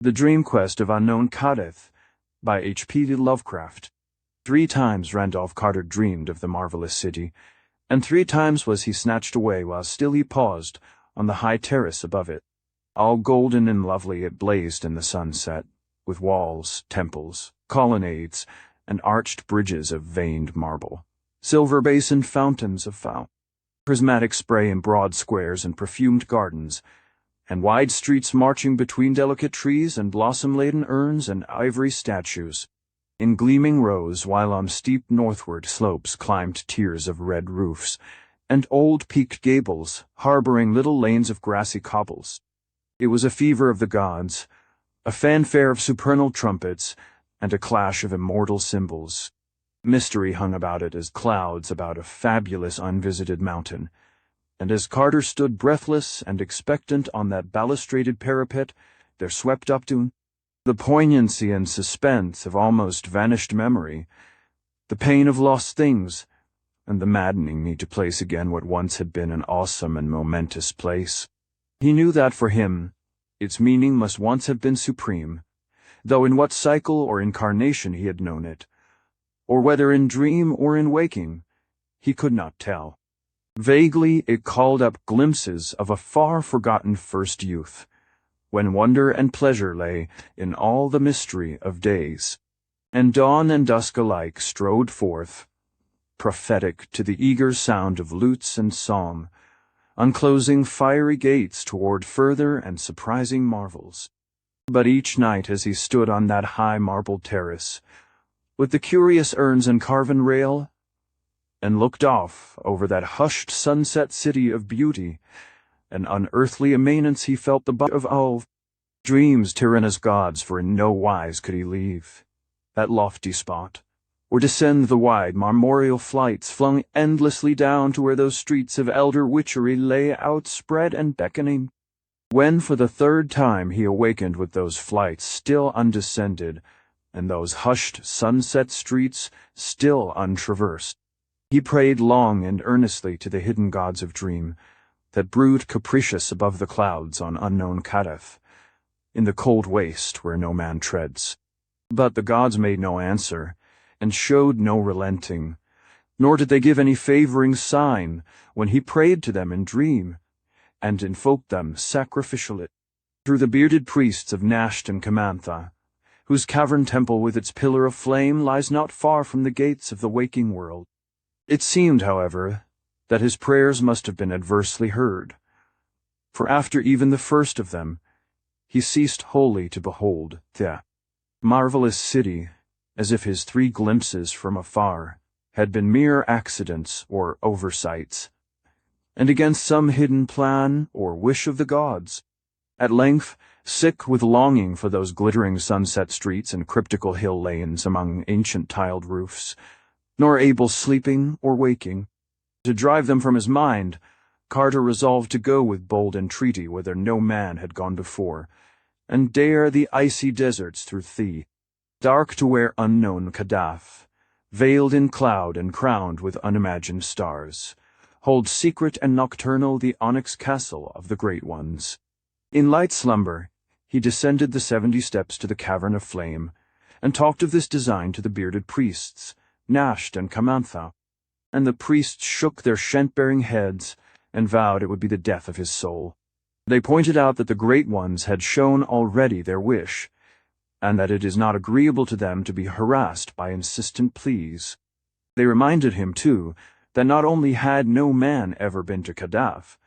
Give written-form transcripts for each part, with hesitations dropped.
The Dream-Quest of Unknown Kadath by H.P. Lovecraft. 3 times Randolph Carter dreamed of the marvelous city, and 3 times was he snatched away while still he paused on the high terrace above it. All golden and lovely it blazed in the sunset, with walls, temples, colonnades, and arched bridges of veined marble, silver-basined fountains of fountain, prismatic spray in broad squares and perfumed gardens, and wide streets marching between delicate trees and blossom-laden urns and ivory statues, in gleaming rows, while on steep northward slopes climbed tiers of red roofs, and old peaked gables, harboring little lanes of grassy cobbles. It was a fever of the gods, a fanfare of supernal trumpets, and a clash of immortal cymbals. Mystery hung about it as clouds about a fabulous unvisited mountain, and as Carter stood breathless and expectant on that balustraded parapet, there swept up to him the poignancy and suspense of almost vanished memory, the pain of lost things, and the maddening need to place again what once had been an awesome and momentous place. He knew that for him, its meaning must once have been supreme, though in what cycle or incarnation he had known it, or whether in dream or in waking, he could not tell. Vaguely it called up glimpses of a far-forgotten first youth, when wonder and pleasure lay in all the mystery of days, and dawn and dusk alike strode forth, prophetic to the eager sound of lutes and song, unclosing fiery gates toward further and surprising marvels. But each night as he stood on that high marble terrace, with the curious urns and carven rail, and looked off over that hushed sunset city of beauty, an unearthly immanence he felt the butt of all dreams tyrannous gods, for in no wise could he leave that lofty spot, or descend the wide marmoreal flights flung endlessly down to where those streets of elder witchery lay outspread and beckoning. When for the 3rd time he awakened with those flights still undescended, and those hushed sunset streets still untraversed, he prayed long and earnestly to the hidden gods of dream, that brood capricious above the clouds on unknown Kadath, in the cold waste where no man treads. But the gods made no answer, and showed no relenting, nor did they give any favoring sign when he prayed to them in dream, and invoked them sacrificially through the bearded priests of Nasht and Kamantha, whose cavern temple with its pillar of flame lies not far from the gates of the waking world. It seemed, however, that his prayers must have been adversely heard, for after even the first of them, he ceased wholly to behold the marvelous city, as if his 3 glimpses from afar had been mere accidents or oversights, and against some hidden plan or wish of the gods. At length, sick with longing for those glittering sunset streets and cryptical hill lanes among ancient tiled roofs, nor able sleeping or waking to drive them from his mind, Carter resolved to go with bold entreaty whither no man had gone before, and dare the icy deserts through Thee, dark to where unknown Kadath, veiled in cloud and crowned with unimagined stars, holds secret and nocturnal the onyx castle of the great ones. In light slumber, he descended the 70 steps to the cavern of flame, and talked of this design to the bearded priests, Nasht and Kamantha, and the priests shook their shent-bearing heads and vowed it would be the death of his soul. They pointed out that the great ones had shown already their wish, and that it is not agreeable to them to be harassed by insistent pleas. They reminded him, too, that not only had no man ever been to Kadath,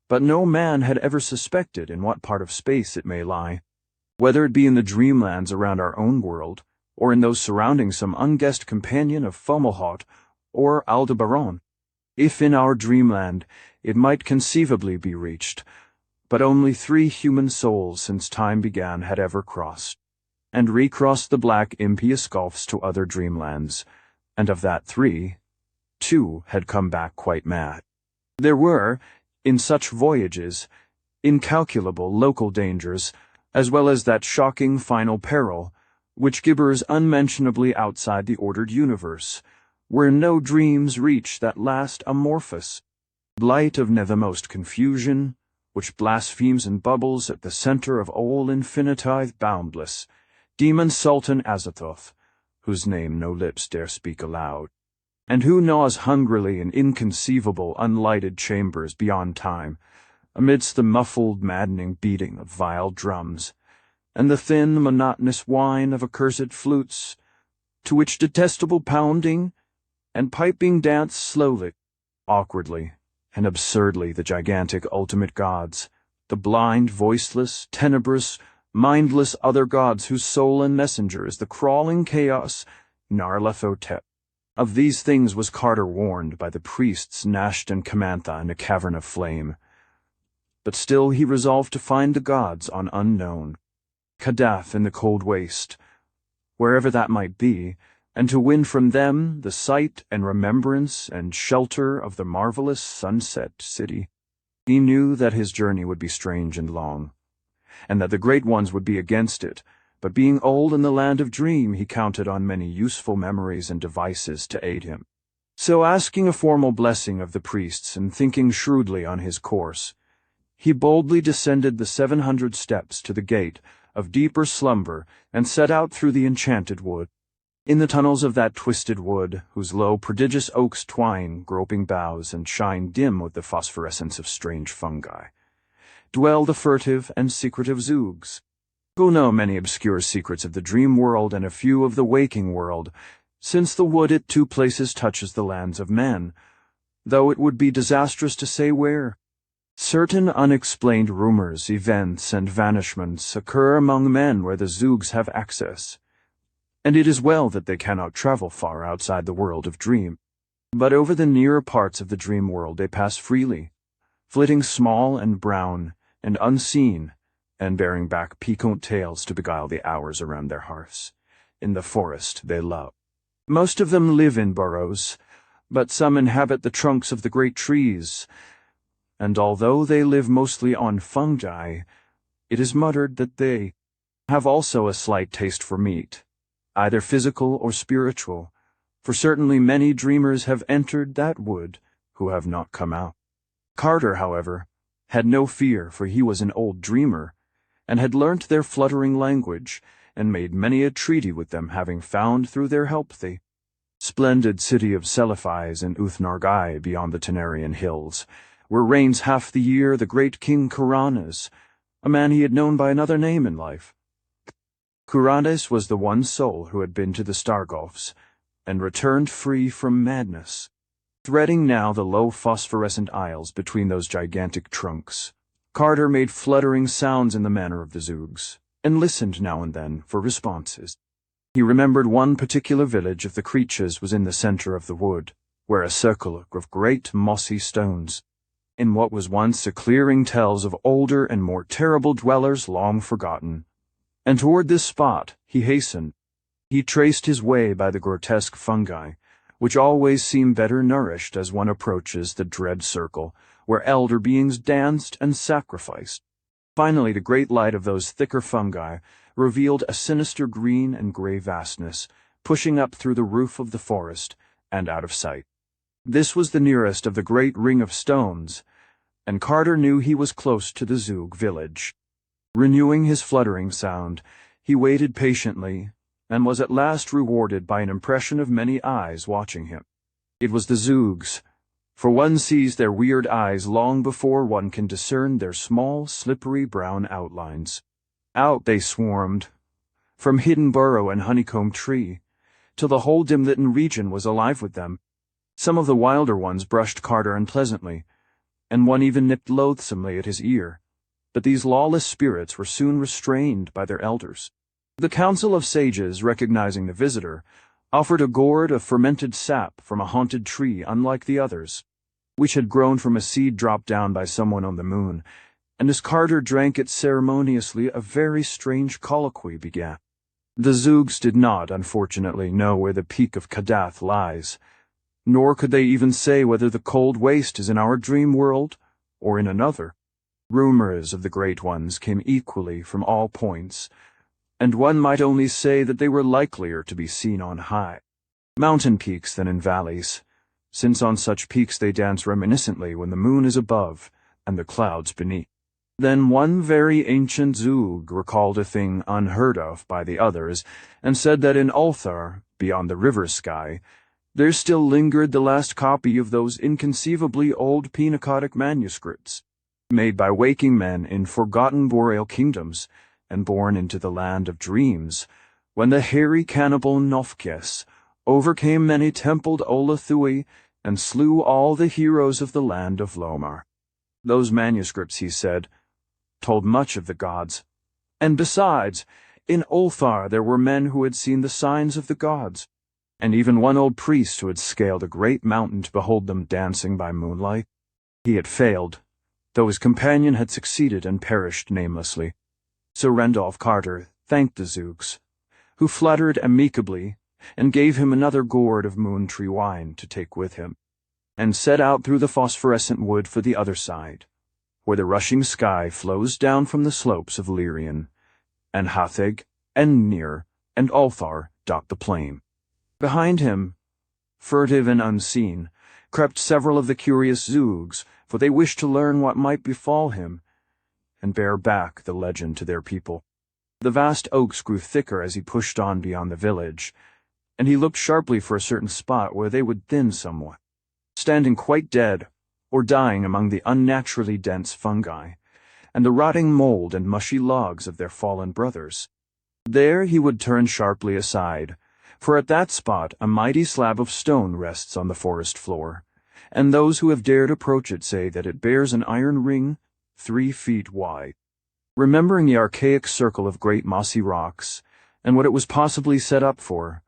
but no man had ever suspected in what part of space it may lie, whether it be in the dreamlands around our own world, or in those surrounding some unguessed companion of Fomalhaut or Aldebaran. If in our dreamland it might conceivably be reached, but only 3 human souls since time began had ever crossed, and recrossed the black impious gulfs to other dreamlands, and of that 3, 2 had come back quite mad. There were, in such voyages, incalculable local dangers, as well as that shocking final peril, which gibbers unmentionably outside the ordered universe, where no dreams reach that last amorphous blight of nethermost confusion, which blasphemes and bubbles at the center of all infinitithe boundless, demon Sultan Azathoth, whose name no lips dare speak aloud, and who gnaws hungrily in inconceivable unlighted chambers beyond time, amidst the muffled maddening beating of vile drums, and the thin monotonous whine of accursed flutes, to which detestable pounding and piping dance slowly, awkwardly, and absurdly the gigantic ultimate gods, the blind, voiceless, tenebrous, mindless other gods whose soul and messenger is the crawling chaos, Nyarlathotep. Of these things was Carter warned by the priests Nasht and Camantha in a cavern of flame. But still he resolved to find the gods on unknown, Kadath in the cold waste, wherever that might be, and to win from them the sight and remembrance and shelter of the marvelous sunset city. He knew that his journey would be strange and long, and that the great ones would be against it, but being old in the land of dream, he counted on many useful memories and devices to aid him. So, asking a formal blessing of the priests and thinking shrewdly on his course, he boldly descended the 700 steps to the gate of deeper slumber and set out through the enchanted wood. In the tunnels of that twisted wood, whose low prodigious oaks twine groping boughs and shine dim with the phosphorescence of strange fungi, dwell the furtive and secretive Zoogs, who know many obscure secrets of the dream world and a few of the waking world, since the wood at two places touches the lands of men, though it would be disastrous to say where. Certain unexplained rumors, events, and vanishments occur among men where the Zoogs have access, and it is well that they cannot travel far outside the world of dream. But over the nearer parts of the dream world they pass freely, flitting small and brown and unseen, and bearing back piquant tales to beguile the hours around their hearths, in the forest they love. Most of them live in burrows, but some inhabit the trunks of the great trees, and although they live mostly on fungi, it is muttered that they have also a slight taste for meat, either physical or spiritual, for certainly many dreamers have entered that wood who have not come out. Carter, however, had no fear, for he was an old dreamer, and had learnt their fluttering language, and made many a treaty with them, having found through their help the splendid city of Celephais in Uth-Nargai beyond the Tenarian hills, where reigns half the year the great King Kuranes, a man he had known by another name in life. Kuranes was the one soul who had been to the Star Gulfs, and returned free from madness, threading now the low phosphorescent aisles between those gigantic trunks. Carter made fluttering sounds in the manner of the Zoogs, and listened now and then for responses. He remembered one particular village of the Creatures was in the center of the wood, where a circle of great mossy stones, in what was once a clearing, tells of older and more terrible dwellers long forgotten. And toward this spot he hastened. He traced his way by the grotesque fungi, which always seem better nourished as one approaches the dread circle, where elder beings danced and sacrificed. Finally, the great light of those thicker fungi revealed a sinister green and gray vastness, pushing up through the roof of the forest and out of sight. This was the nearest of the great ring of stones, and Carter knew he was close to the Zoog village. Renewing his fluttering sound, he waited patiently, and was at last rewarded by an impression of many eyes watching him. It was the Zoogs, for one sees their weird eyes long before one can discern their small, slippery brown outlines. Out they swarmed, from hidden burrow and honeycomb tree, till the whole dim-lit region was alive with them. Some of the wilder ones brushed Carter unpleasantly, and one even nipped loathsomely at his ear. But these lawless spirits were soon restrained by their elders. The council of sages, recognizing the visitor, offered a gourd of fermented sap from a haunted tree unlike the others, which had grown from a seed dropped down by someone on the moon, and as Carter drank it ceremoniously, a very strange colloquy began. The Zoogs did not, unfortunately, know where the peak of Kadath lies, nor could they even say whether the cold waste is in our dream world or in another. Rumors of the great ones came equally from all points, and one might only say that they were likelier to be seen on high mountain peaks than in valleys, since on such peaks they dance reminiscently when the moon is above and the clouds beneath. Then one very ancient Zug recalled a thing unheard of by the others, and said that in Ulthar, beyond the river sky, there still lingered the last copy of those inconceivably old Pnakotic manuscripts, made by waking men in forgotten boreal kingdoms, and born into the land of dreams, when the hairy cannibal Nofkes overcame many templed Olathui and slew all the heroes of the land of Lomar. Those manuscripts, he said, told much of the gods, and besides, in Ulthar there were men who had seen the signs of the gods, and even one old priest who had scaled a great mountain to behold them dancing by moonlight. He had failed, though his companion had succeeded and perished namelessly. So Randolph Carter thanked the Zoogs, who fluttered amicably and gave him another gourd of moon-tree wine to take with him, and set out through the phosphorescent wood for the other side, where the rushing sky flows down from the slopes of Lyrian, and Hatheg, and Nir, and Ulthar dot the plain. Behind him, furtive and unseen, crept several of the curious Zoogs, for they wished to learn what might befall him, and bear back the legend to their people. The vast oaks grew thicker as he pushed on beyond the village, and he looked sharply for a certain spot where they would thin somewhat, standing quite dead, or dying among the unnaturally dense fungi, and the rotting mold and mushy logs of their fallen brothers. There he would turn sharply aside, for at that spot a mighty slab of stone rests on the forest floor, and those who have dared approach it say that it bears an iron ring 3 feet wide. Remembering the archaic circle of great mossy rocks, and what it was possibly set up for,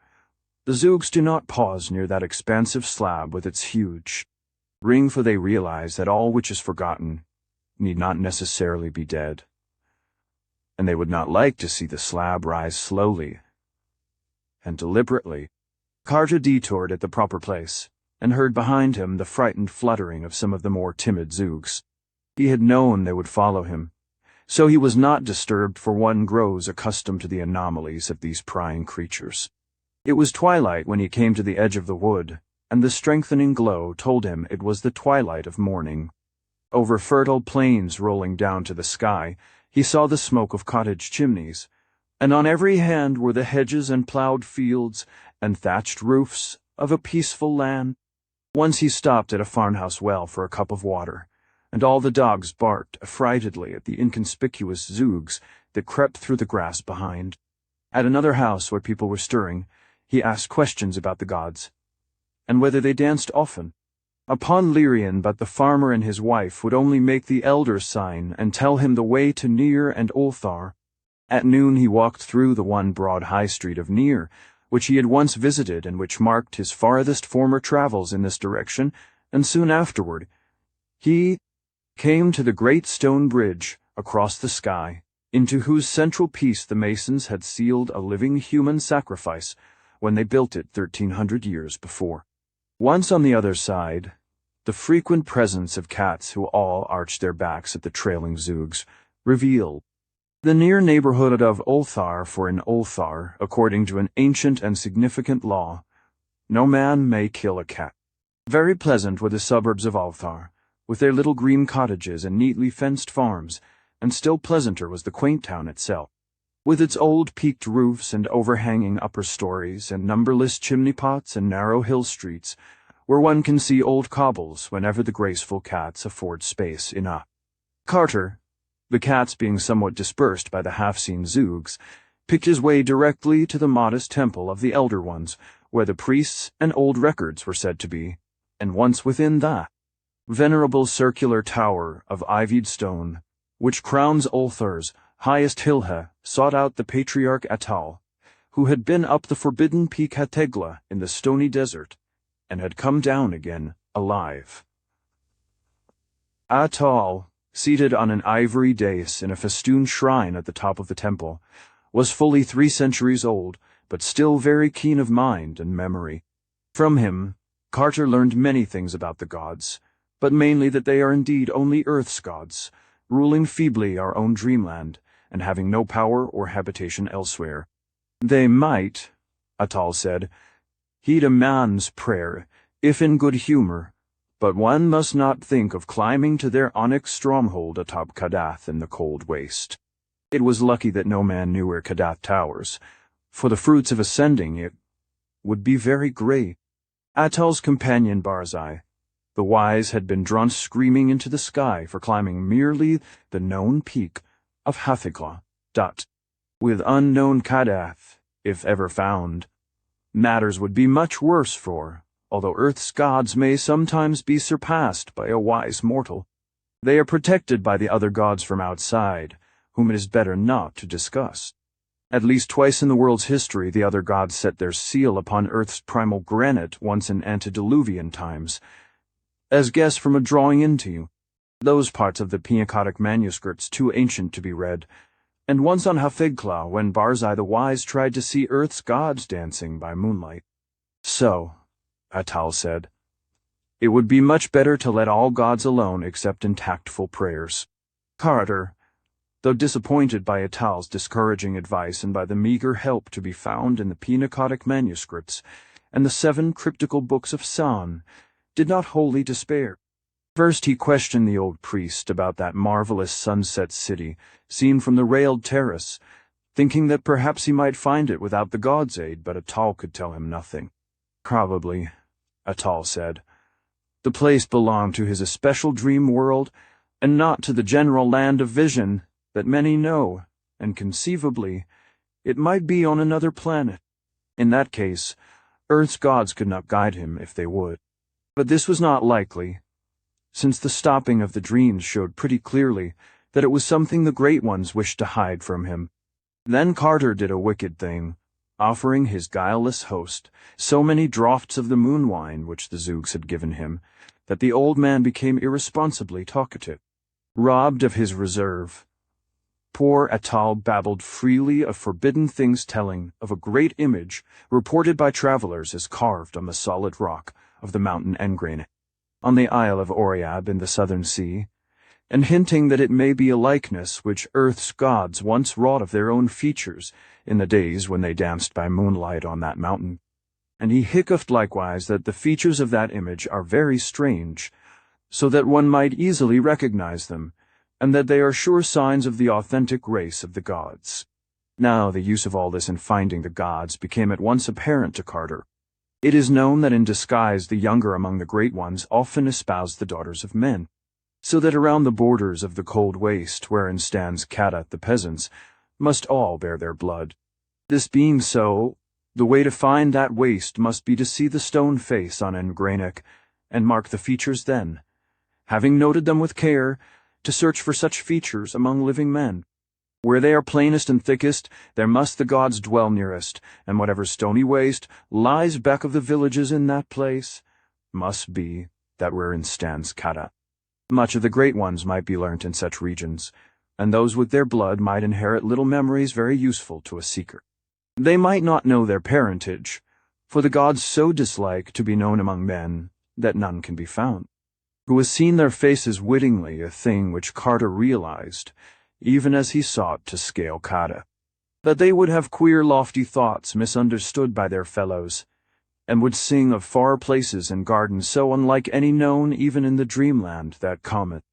the Zoogs do not pause near that expansive slab with its huge ring, for they realize that all which is forgotten need not necessarily be dead, and they would not like to see the slab rise slowly and deliberately. Carter detoured at the proper place, and heard behind him the frightened fluttering of some of the more timid Zoogs. He had known they would follow him, so he was not disturbed, for one grows accustomed to the anomalies of these prying creatures. It was twilight when he came to the edge of the wood, and the strengthening glow told him it was the twilight of morning. Over fertile plains rolling down to the sky, he saw the smoke of cottage chimneys, and on every hand were the hedges and ploughed fields and thatched roofs of a peaceful land. Once he stopped at a farmhouse well for a cup of water, and all the dogs barked affrightedly at the inconspicuous Zoogs that crept through the grass behind. At another house where people were stirring, he asked questions about the gods, and whether they danced often. Upon Lyrian, but the farmer and his wife would only make the elder sign and tell him the way to Nir and Ulthar. At noon he walked through the one broad high street of Nir, which he had once visited and which marked his farthest former travels in this direction, and soon afterward he came to the great stone bridge across the sky, into whose central piece the masons had sealed a living human sacrifice when they built it 1,300 years before. Once on the other side, the frequent presence of cats who all arched their backs at the trailing Zoogs revealed the near neighborhood of Ulthar, for in Ulthar, according to an ancient and significant law, no man may kill a cat. Very pleasant were the suburbs of Ulthar, with their little green cottages and neatly fenced farms, and still pleasanter was the quaint town itself, with its old peaked roofs and overhanging upper stories and numberless chimney pots and narrow hill streets, where one can see old cobbles whenever the graceful cats afford space enough. Carter, the cats being somewhat dispersed by the half-seen Zoogs, picked his way directly to the modest temple of the Elder Ones, where the priests and old records were said to be, and once within that venerable circular tower of ivied stone, which crowns Ulthar's highest hilhe, sought out the patriarch Atal, who had been up the forbidden peak Hategla in the stony desert, and had come down again alive. Atal, seated on an ivory dais in a festooned shrine at the top of the temple, was fully 3 centuries old, but still very keen of mind and memory. From him, Carter learned many things about the gods, but mainly that they are indeed only Earth's gods, ruling feebly our own dreamland, and having no power or habitation elsewhere. They might, Atal said, heed a man's prayer, if in good humor, but one must not think of climbing to their onyx stronghold atop Kadath in the cold waste. It was lucky that no man knew where Kadath towers, for the fruits of ascending it would be very great. Atal's companion Barzai, the wise, had been drawn screaming into the sky for climbing merely the known peak of Hathikla. With unknown Kadath, if ever found, matters would be much worse for, although Earth's gods may sometimes be surpassed by a wise mortal, they are protected by the other gods from outside, whom it is better not to discuss. At least twice in the world's history the other gods set their seal upon Earth's primal granite, once in antediluvian times, as guess from a drawing into you, those parts of the Pnakotic manuscripts too ancient to be read, and once on Hafigkla when Barzai the Wise tried to see Earth's gods dancing by moonlight. So, Atal said, it would be much better to let all gods alone except in tactful prayers. Carter, though disappointed by Atal's discouraging advice and by the meager help to be found in the Pnakotic manuscripts and the 7 cryptical books of San, did not wholly despair. First he questioned the old priest about that marvelous sunset city seen from the railed terrace, thinking that perhaps he might find it without the god's aid, but Atal could tell him nothing. Probably, Atal said, the place belonged to his especial dream world, and not to the general land of vision that many know, and conceivably, it might be on another planet. In that case, Earth's gods could not guide him if they would. But this was not likely, since the stopping of the dreams showed pretty clearly that it was something the Great Ones wished to hide from him. Then Carter did a wicked thing, offering his guileless host so many draughts of the moon wine which the Zoogs had given him, that the old man became irresponsibly talkative. Robbed of his reserve, poor Atal babbled freely of forbidden things, telling of a great image reported by travelers as carved on the solid rock of the mountain Engrane, on the Isle of Oriab in the southern sea, and hinting that it may be a likeness which Earth's gods once wrought of their own features in the days when they danced by moonlight on that mountain. And he hiccuped likewise that the features of that image are very strange, so that one might easily recognize them, and that they are sure signs of the authentic race of the gods. Now the use of all this in finding the gods became at once apparent to Carter. It is known that in disguise the younger among the Great Ones often espouse the daughters of men, so that around the borders of the cold waste wherein stands Kadath the peasants must all bear their blood. This being so, the way to find that waste must be to see the stone face on Engranic, and mark the features then, having noted them with care, to search for such features among living men. Where they are plainest and thickest, there must the gods dwell nearest, and whatever stony waste lies back of the villages in that place must be that wherein stands Kadath. Much of the Great Ones might be learnt in such regions, and those with their blood might inherit little memories very useful to a seeker. They might not know their parentage, for the gods so dislike to be known among men that none can be found. Who has seen their faces wittingly, a thing which Carter realized, even as he sought to scale Kadath, that they would have queer lofty thoughts misunderstood by their fellows, and would sing of far places and gardens so unlike any known even in the dreamland that comet.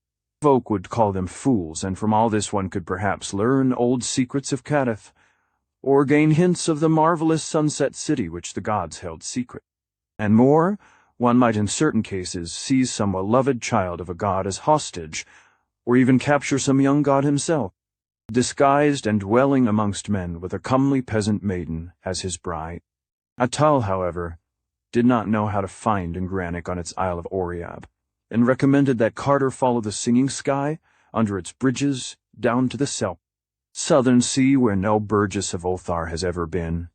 Folk would call them fools, and from all this one could perhaps learn old secrets of Kadath, or gain hints of the marvelous sunset city which the gods held secret. And more, one might in certain cases seize some beloved child of a god as hostage, or even capture some young god himself, disguised and dwelling amongst men with a comely peasant maiden as his bride. Atal, however, did not know how to find Engranic on its Isle of Oriab, and recommended that Carter follow the singing sky under its bridges down to the southern sea where no burgess of Ulthar has ever been,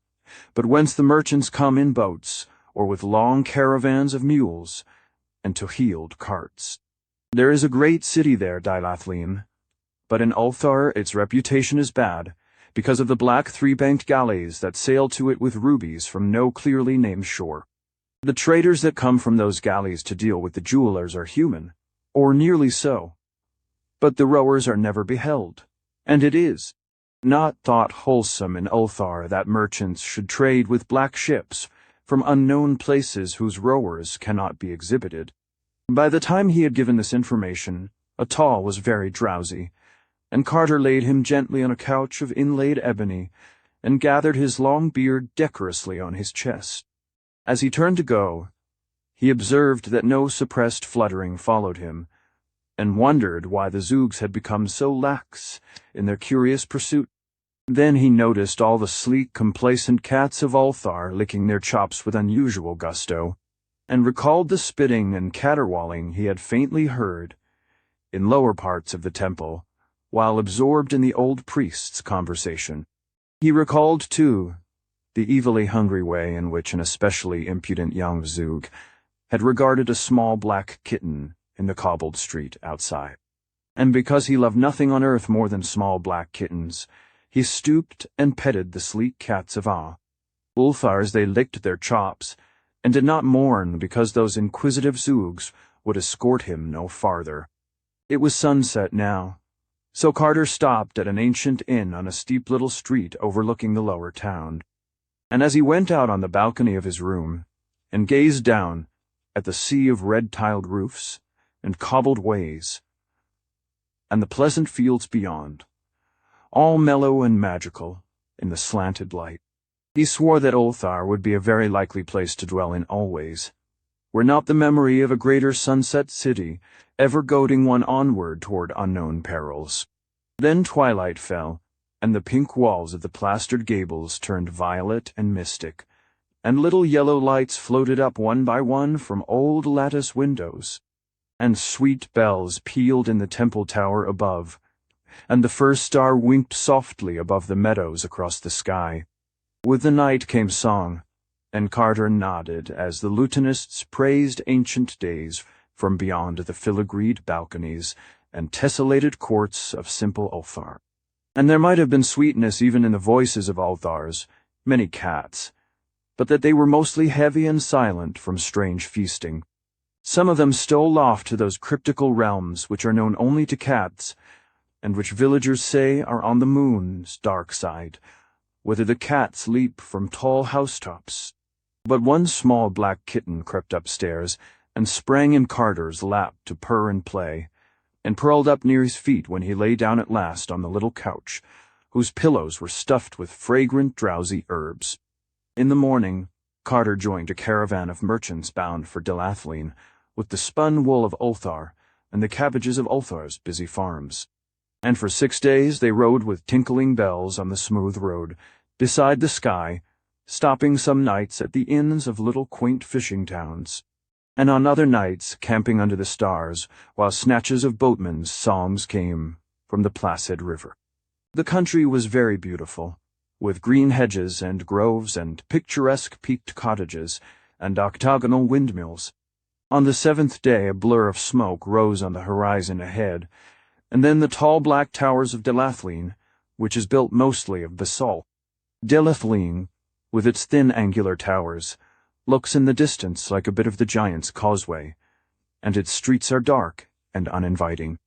but whence the merchants come in boats, or with long caravans of mules, and to heeled carts. There is a great city there, Dilathleen, but in Ulthar its reputation is bad, because of the black three-banked galleys that sail to it with rubies from no clearly named shore. The traders that come from those galleys to deal with the jewelers are human, or nearly so, but the rowers are never beheld, and it is not thought wholesome in Ulthar that merchants should trade with black ships from unknown places whose rowers cannot be exhibited. By the time he had given this information, Atal was very drowsy, and Carter laid him gently on a couch of inlaid ebony and gathered his long beard decorously on his chest. As he turned to go, he observed that no suppressed fluttering followed him, and wondered why the Zoogs had become so lax in their curious pursuit. Then he noticed all the sleek, complacent cats of Ulthar licking their chops with unusual gusto, and recalled the spitting and caterwauling he had faintly heard in lower parts of the temple while absorbed in the old priest's conversation. He recalled, too, the evilly hungry way in which an especially impudent young Zoog had regarded a small black kitten in the cobbled street outside. And because he loved nothing on earth more than small black kittens, he stooped and petted the sleek cats of Ulthar as they licked their chops, and did not mourn because those inquisitive Zoogs would escort him no farther. It was sunset now, so Carter stopped at an ancient inn on a steep little street overlooking the lower town. And as he went out on the balcony of his room and gazed down at the sea of red-tiled roofs and cobbled ways and the pleasant fields beyond, all mellow and magical in the slanted light, he swore that Ulthar would be a very likely place to dwell in always, were not the memory of a greater sunset city ever goading one onward toward unknown perils. Then twilight fell, and the pink walls of the plastered gables turned violet and mystic, and little yellow lights floated up one by one from old lattice windows, and sweet bells pealed in the temple tower above, and the first star winked softly above the meadows across the sky. With the night came song, and Carter nodded as the lutanists praised ancient days from beyond the filigreed balconies and tessellated courts of simple Ulthar. And there might have been sweetness even in the voices of Ulthar's many cats, but that they were mostly heavy and silent from strange feasting. Some of them stole off to those cryptical realms which are known only to cats, and which villagers say are on the moon's dark side, whither the cats leap from tall housetops. But one small black kitten crept upstairs and sprang in Carter's lap to purr and play, and curled up near his feet when he lay down at last on the little couch, whose pillows were stuffed with fragrant, drowsy herbs. In the morning, Carter joined a caravan of merchants bound for Delathleen, with the spun wool of Ulthar and the cabbages of Ulthar's busy farms. And for 6 days they rode with tinkling bells on the smooth road, beside the sky, stopping some nights at the inns of little quaint fishing towns, and on other nights camping under the stars while snatches of boatmen's songs came from the placid river. The country was very beautiful, with green hedges and groves and picturesque peaked cottages and octagonal windmills. On the 7th day a blur of smoke rose on the horizon ahead, and then the tall black towers of Delathleen, which is built mostly of basalt. Delathleen, with its thin angular towers, looks in the distance like a bit of the Giant's Causeway, and its streets are dark and uninviting.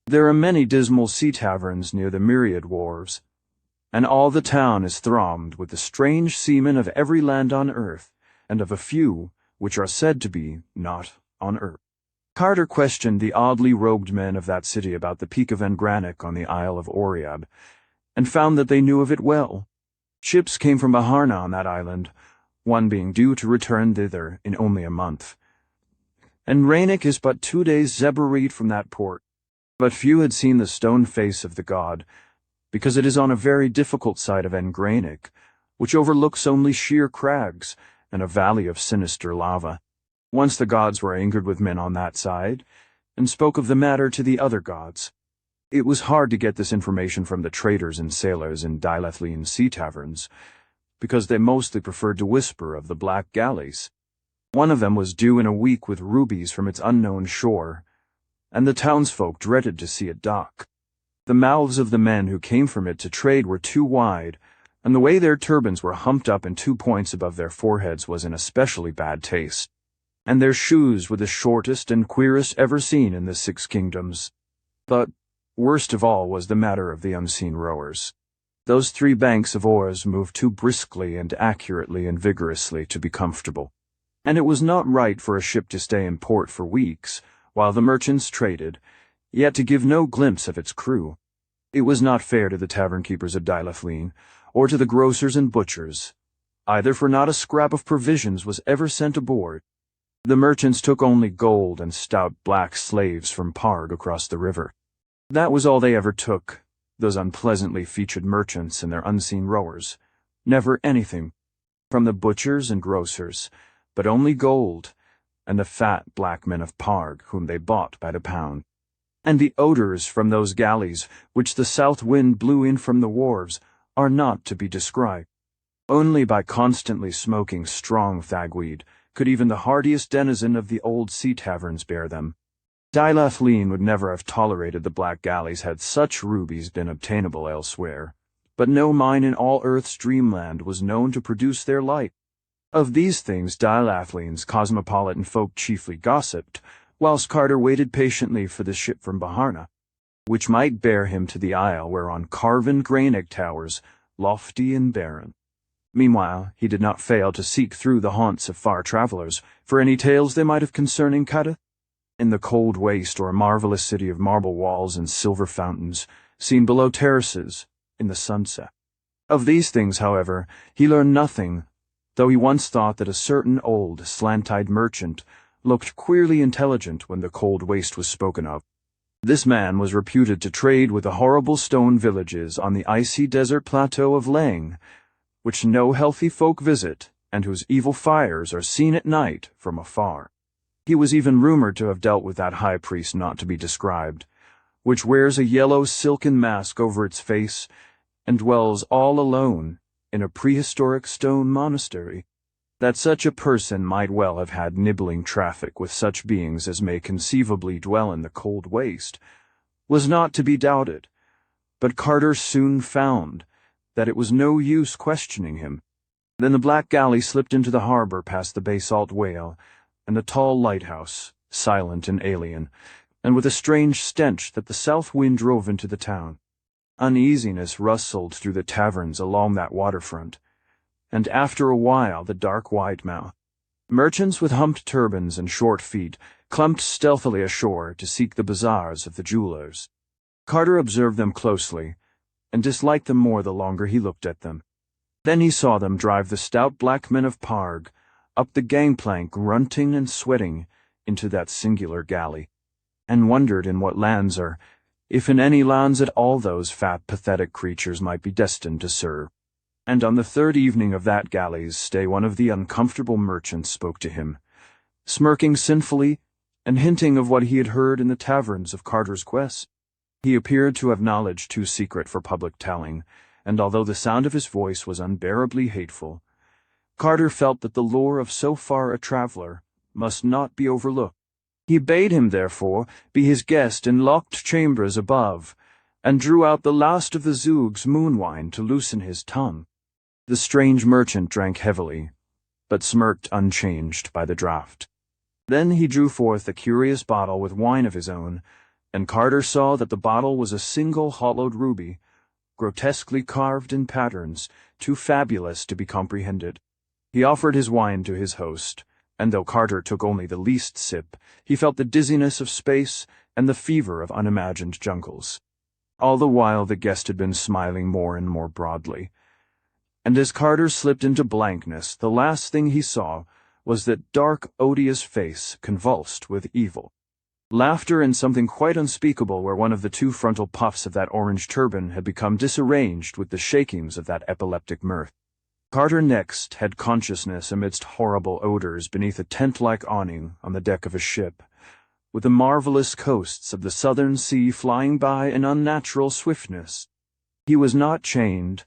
There are many dismal sea taverns near the myriad wharves, and all the town is thronged with the strange seamen of every land on earth, and of a few which are said to be not on earth. Carter questioned the oddly robed men of that city about the Peak of Engranic on the Isle of Oriab, and found that they knew of it well. Ships came from Baharna on that island, one being due to return thither in only a month. And Rainik is but 2 days zebrareed from that port. But few had seen the stone face of the god, because it is on a very difficult side of Engranic, which overlooks only sheer crags and a valley of sinister lava. Once the gods were angered with men on that side, and spoke of the matter to the other gods. It was hard to get this information from the traders and sailors in Delathleen sea taverns, because they mostly preferred to whisper of the black galleys. One of them was due in a week with rubies from its unknown shore, and the townsfolk dreaded to see it dock. The mouths of the men who came from it to trade were too wide, and the way their turbans were humped up in 2 points above their foreheads was in especially bad taste, and their shoes were the shortest and queerest ever seen in the 6 kingdoms. But worst of all was the matter of the unseen rowers. Those 3 banks of oars moved too briskly and accurately and vigorously to be comfortable, and it was not right for a ship to stay in port for weeks, while the merchants traded, yet to give no glimpse of its crew. It was not fair to the tavern-keepers of Dylathleen, or to the grocers and butchers, either, for not a scrap of provisions was ever sent aboard. The merchants took only gold and stout black slaves from Parg across the river. That was all they ever took, those unpleasantly featured merchants and their unseen rowers. Never anything from the butchers and grocers, but only gold, and the fat black men of Parg whom they bought by the pound. And the odors from those galleys, which the south wind blew in from the wharves, are not to be described. Only by constantly smoking strong fagweed could even the hardiest denizen of the old sea taverns bear them. Dylathleen would never have tolerated the black galleys had such rubies been obtainable elsewhere, but no mine in all Earth's dreamland was known to produce their like. Of these things Dylathleen's cosmopolitan folk chiefly gossiped, whilst Carter waited patiently for the ship from Baharna, which might bear him to the isle whereon carven granite towers, lofty and barren. Meanwhile, he did not fail to seek through the haunts of far travellers for any tales they might have concerning Kadath. In the cold waste or marvellous city of marble walls and silver fountains, seen below terraces in the sunset. Of these things, however, he learned nothing, though he once thought that a certain old, slant-eyed merchant looked queerly intelligent when the cold waste was spoken of. This man was reputed to trade with the horrible stone villages on the icy desert plateau of Lang, which no healthy folk visit, and whose evil fires are seen at night from afar. He was even rumored to have dealt with that high priest not to be described, which wears a yellow silken mask over its face and dwells all alone in a prehistoric stone monastery. That such a person might well have had nibbling traffic with such beings as may conceivably dwell in the cold waste was not to be doubted, but Carter soon found that it was no use questioning him. Then the black galley slipped into the harbor past the basalt whale and the tall lighthouse, silent and alien, and with a strange stench that the south wind drove into the town. Uneasiness rustled through the taverns along that waterfront, and after a while the dark wide mouth. Merchants with humped turbans and short feet clumped stealthily ashore to seek the bazaars of the jewelers. Carter observed them closely, and disliked them more the longer he looked at them. Then he saw them drive the stout black men of Parg up the gangplank, grunting and sweating, into that singular galley, and wondered in what lands, or if in any lands at all, those fat, pathetic creatures might be destined to serve. And on the third evening of that galley's stay, one of the uncomfortable merchants spoke to him, smirking sinfully and hinting of what he had heard in the taverns of Carter's quest. He appeared to have knowledge too secret for public telling, and although the sound of his voice was unbearably hateful, Carter felt that the lure of so far a traveller must not be overlooked. He bade him, therefore, be his guest in locked chambers above, and drew out the last of the Zug's moon wine to loosen his tongue. The strange merchant drank heavily, but smirked unchanged by the draught. Then he drew forth a curious bottle with wine of his own, and Carter saw that the bottle was a single hollowed ruby, grotesquely carved in patterns too fabulous to be comprehended. He offered his wine to his host, and though Carter took only the least sip, he felt the dizziness of space and the fever of unimagined jungles. All the while the guest had been smiling more and more broadly, and as Carter slipped into blankness, the last thing he saw was that dark, odious face convulsed with evil. Laughter and something quite unspeakable where one of the two frontal puffs of that orange turban had become disarranged with the shakings of that epileptic mirth. Carter next had consciousness amidst horrible odors beneath a tent-like awning on the deck of a ship, with the marvelous coasts of the southern sea flying by in unnatural swiftness. He was not chained,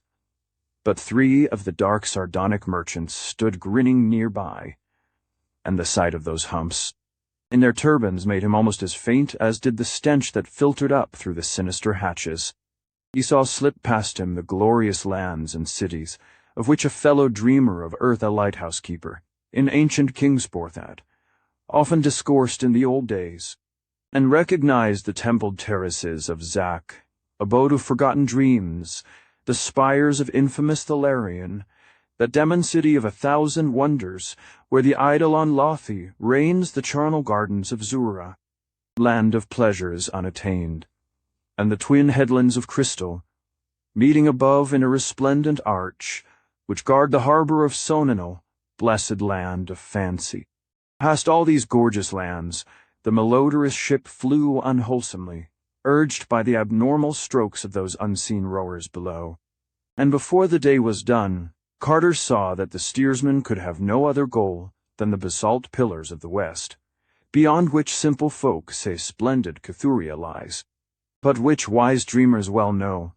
but three of the dark sardonic merchants stood grinning nearby, and the sight of those humps in their turbans made him almost as faint as did the stench that filtered up through the sinister hatches. He saw slip past him the glorious lands and cities, of which a fellow dreamer of earth, a lighthouse keeper, in ancient Kingsport had often discoursed in the old days, and recognized the templed terraces of Zak, abode of forgotten dreams, the spires of infamous Thalarion, that demon city of 1,000 wonders, where the Eidolon Lothi reigns the charnel gardens of Zura. land of pleasures unattained, and the twin headlands of crystal, meeting above in a resplendent arch, which guard the harbor of Sonenal, blessed land of fancy. Past all these gorgeous lands, the malodorous ship flew unwholesomely, urged by the abnormal strokes of those unseen rowers below. And before the day was done, Carter saw that the steersman could have no other goal than the basalt pillars of the west, beyond which simple folk say splendid Cthulhu lies, but which wise dreamers well know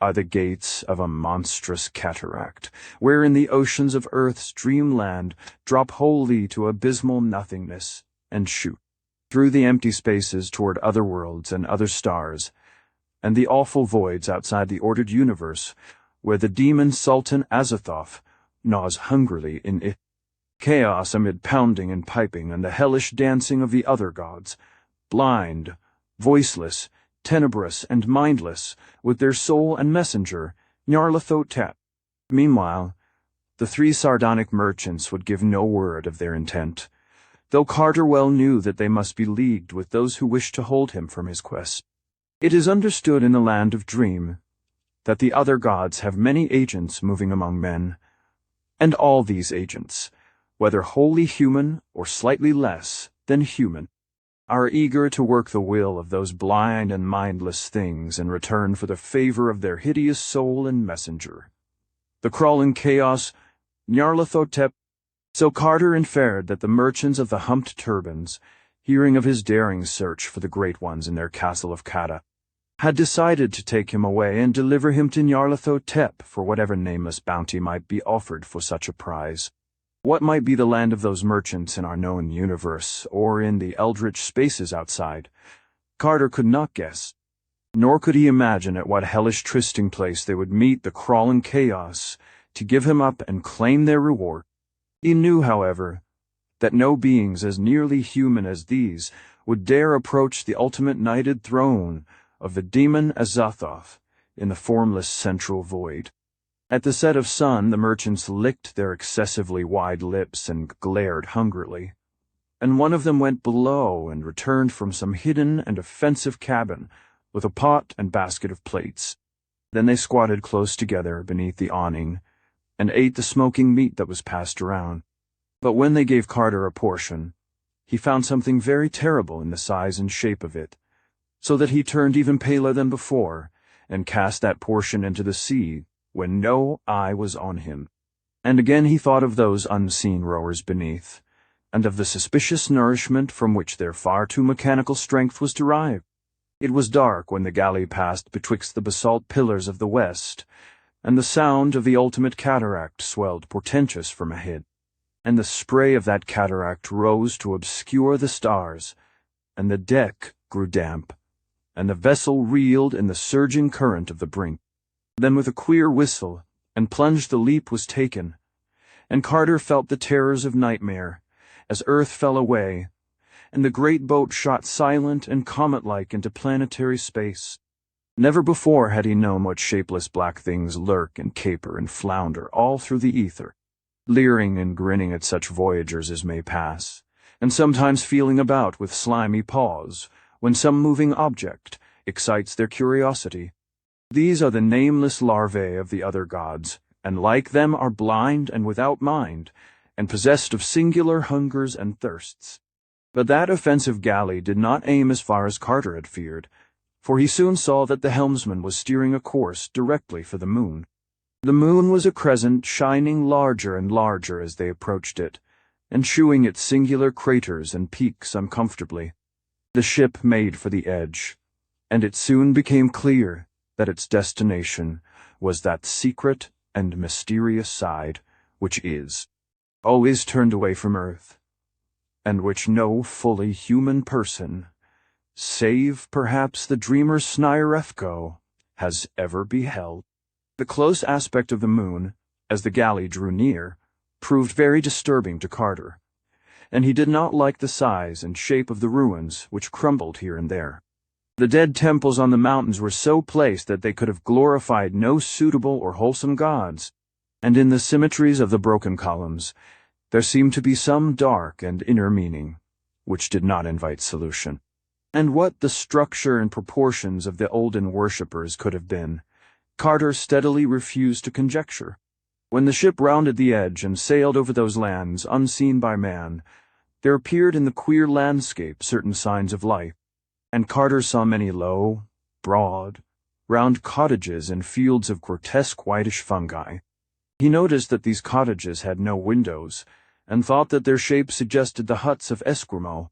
are the gates of a monstrous cataract, wherein the oceans of earth's dreamland drop wholly to abysmal nothingness and shoot through the empty spaces toward other worlds and other stars, and the awful voids outside the ordered universe, where the demon Sultan Azathoth gnaws hungrily in it. Chaos amid pounding and piping and the hellish dancing of the other gods, blind, voiceless, tenebrous, and mindless, with their soul and messenger, Nyarlathotep. Meanwhile, the three sardonic merchants would give no word of their intent, though Carter well knew that they must be leagued with those who wished to hold him from his quest. It is understood in the land of Dream that the other gods have many agents moving among men, and all these agents, whether wholly human or slightly less than human, are eager to work the will of those blind and mindless things in return for the favor of their hideous soul and messenger, the crawling chaos, Nyarlathotep. So Carter inferred that the merchants of the humped turbans, hearing of his daring search for the great ones in their castle of Kadath, had decided to take him away and deliver him to Nyarlathotep for whatever nameless bounty might be offered for such a prize. What might be the land of those merchants in our known universe, or in the eldritch spaces outside, Carter could not guess, nor could he imagine at what hellish trysting place they would meet the crawling chaos to give him up and claim their reward. He knew, however, that no beings as nearly human as these would dare approach the ultimate knighted throne of the demon Azathoth in the formless central void. At the set of sun, the merchants licked their excessively wide lips and glared hungrily, and one of them went below and returned from some hidden and offensive cabin with a pot and basket of plates. Then they squatted close together beneath the awning and ate the smoking meat that was passed around. But when they gave Carter a portion, he found something very terrible in the size and shape of it, so that he turned even paler than before and cast that portion into the sea when no eye was on him. And again he thought of those unseen rowers beneath, and of the suspicious nourishment from which their far too mechanical strength was derived. It was dark when the galley passed betwixt the basalt pillars of the west, and the sound of the ultimate cataract swelled portentous from ahead, and the spray of that cataract rose to obscure the stars, and the deck grew damp, and the vessel reeled in the surging current of the brink. Then with a queer whistle and plunge the leap was taken, and Carter felt the terrors of nightmare as earth fell away, and the great boat shot silent and comet-like into planetary space. Never before had he known what shapeless black things lurk and caper and flounder all through the ether, leering and grinning at such voyagers as may pass, and sometimes feeling about with slimy paws when some moving object excites their curiosity. These are the nameless larvae of the other gods, and like them are blind and without mind, and possessed of singular hungers and thirsts. But that offensive galley did not aim as far as Carter had feared, for he soon saw that the helmsman was steering a course directly for the moon. The moon was a crescent shining larger and larger as they approached it, and chewing its singular craters and peaks uncomfortably. The ship made for the edge, and it soon became clear that its destination was that secret and mysterious side which is always turned away from earth, and which no fully human person, save perhaps the dreamer Snyrefko, has ever beheld. The close aspect of the moon, as the galley drew near, proved very disturbing to Carter, and he did not like the size and shape of the ruins which crumbled here and there. The dead temples on the mountains were so placed that they could have glorified no suitable or wholesome gods, and in the symmetries of the broken columns there seemed to be some dark and inner meaning, which did not invite solution. And what the structure and proportions of the olden worshippers could have been, Carter steadily refused to conjecture. When the ship rounded the edge and sailed over those lands unseen by man, there appeared in the queer landscape certain signs of life, and Carter saw many low, broad, round cottages and fields of grotesque whitish fungi. He noticed that these cottages had no windows, and thought that their shape suggested the huts of Esquimaux.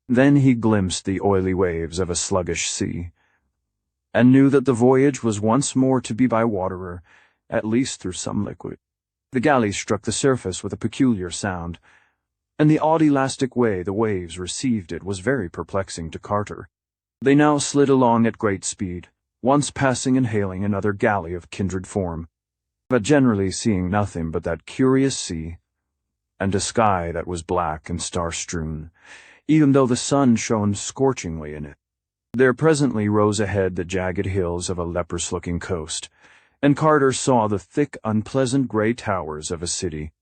Then he glimpsed the oily waves of a sluggish sea, and knew that the voyage was once more to be by water, at least through some liquid. The galley struck the surface with a peculiar sound, and the odd elastic way the waves received it was very perplexing to Carter. They now slid along at great speed, once passing and hailing another galley of kindred form, but generally seeing nothing but that curious sea, and a sky that was black and star-strewn, even though the sun shone scorchingly in it. There presently rose ahead the jagged hills of a leprous-looking coast, and Carter saw the thick, unpleasant gray towers of a city.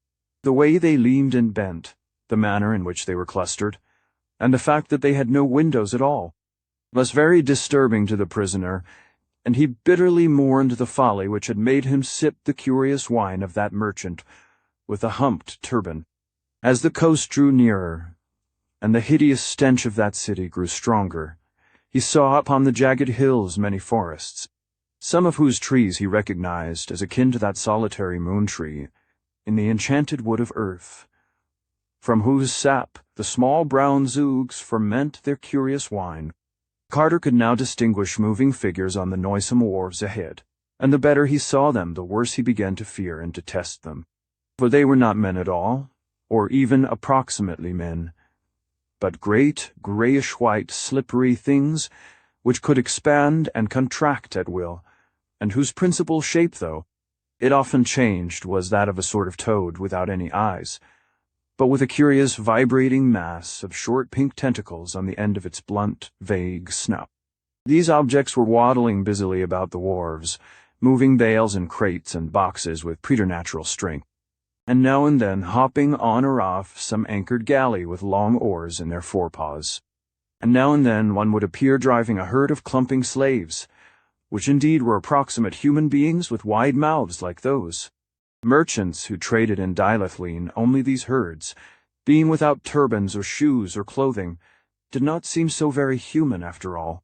The way they leaned and bent, the manner in which they were clustered, and the fact that they had no windows at all, was very disturbing to the prisoner, and he bitterly mourned the folly which had made him sip the curious wine of that merchant with a humped turban. As the coast drew nearer, and the hideous stench of that city grew stronger, he saw upon the jagged hills many forests, some of whose trees he recognized as akin to that solitary moon tree in the enchanted wood of earth, from whose sap the small brown zoogs ferment their curious wine. Carter could now distinguish moving figures on the noisome wharves ahead, and the better he saw them, the worse he began to fear and detest them. For they were not men at all, or even approximately men, but great, grayish-white, slippery things which could expand and contract at will, and whose principal shape, though it often changed, was that of a sort of toad without any eyes, but with a curious vibrating mass of short pink tentacles on the end of its blunt, vague snout. These objects were waddling busily about the wharves, moving bales and crates and boxes with preternatural strength, and now and then hopping on or off some anchored galley with long oars in their forepaws. And now and then one would appear driving a herd of clumping slaves, which indeed were approximate human beings with wide mouths like those. Merchants who traded in dilithium, only these herds, being without turbans or shoes or clothing, did not seem so very human after all.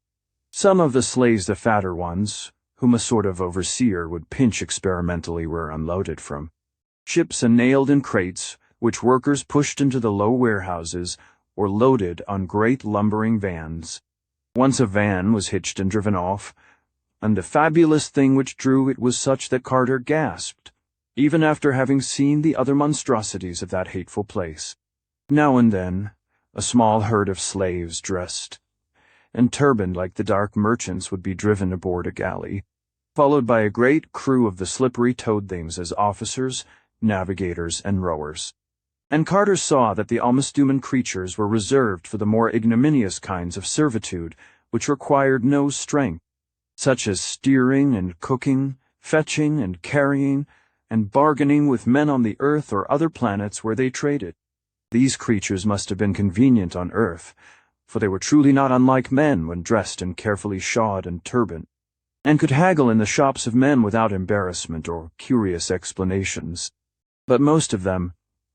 Some of the slaves, the fatter ones, whom a sort of overseer would pinch experimentally, were unloaded from ships and nailed in crates, which workers pushed into the low warehouses or loaded on great lumbering vans. Once a van was hitched and driven off, and the fabulous thing which drew it was such that Carter gasped, even after having seen the other monstrosities of that hateful place. Now and then, a small herd of slaves dressed and turbaned like the dark merchants would be driven aboard a galley, followed by a great crew of the slippery toad things as officers, navigators, and rowers. And Carter saw that the almost human creatures were reserved for the more ignominious kinds of servitude which required no strength, such as steering and cooking, fetching and carrying, and bargaining with men on the earth or other planets where they traded. These creatures must have been convenient on earth, for they were truly not unlike men when dressed and carefully shod and turbaned, and could haggle in the shops of men without embarrassment or curious explanations. But most of them,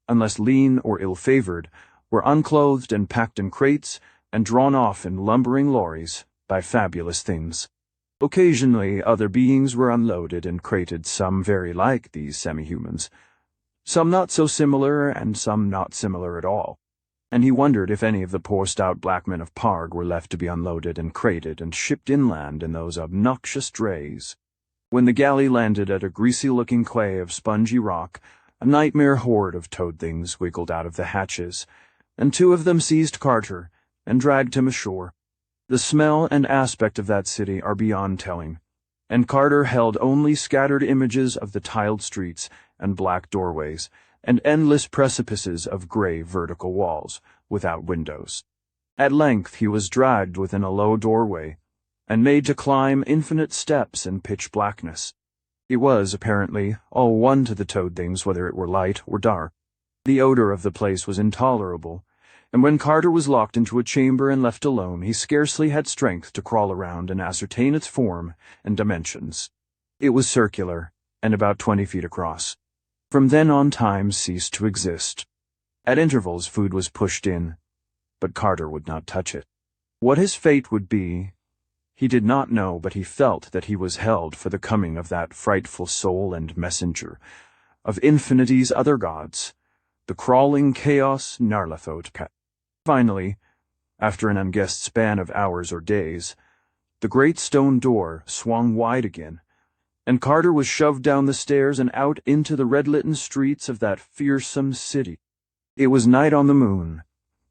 unless lean or ill-favored, were unclothed and packed in crates and drawn off in lumbering lorries by fabulous things. Occasionally other beings were unloaded and crated, some very like these semi-humans, some not so similar and some not similar at all, and he wondered if any of the poor stout black men of Parg were left to be unloaded and crated and shipped inland in those obnoxious drays. When the galley landed at a greasy-looking quay of spongy rock, a nightmare horde of toad things wiggled out of the hatches, and two of them seized Carter and dragged him ashore. The smell and aspect of that city are beyond telling, and Carter held only scattered images of the tiled streets and black doorways and endless precipices of gray vertical walls without windows. At length he was dragged within a low doorway and made to climb infinite steps in pitch blackness. It was, apparently, all one to the toad things whether it were light or dark. The odor of the place was intolerable, and when Carter was locked into a chamber and left alone, he scarcely had strength to crawl around and ascertain its form and dimensions. It was circular, and about 20 feet across. From then on, time ceased to exist. At intervals, food was pushed in, but Carter would not touch it. What his fate would be, he did not know, but he felt that he was held for the coming of that frightful soul and messenger of infinity's other gods, the crawling chaos Nyarlathotep. Finally, after an unguessed span of hours or days, the great stone door swung wide again, and Carter was shoved down the stairs and out into the red-litten streets of that fearsome city. It was night on the moon,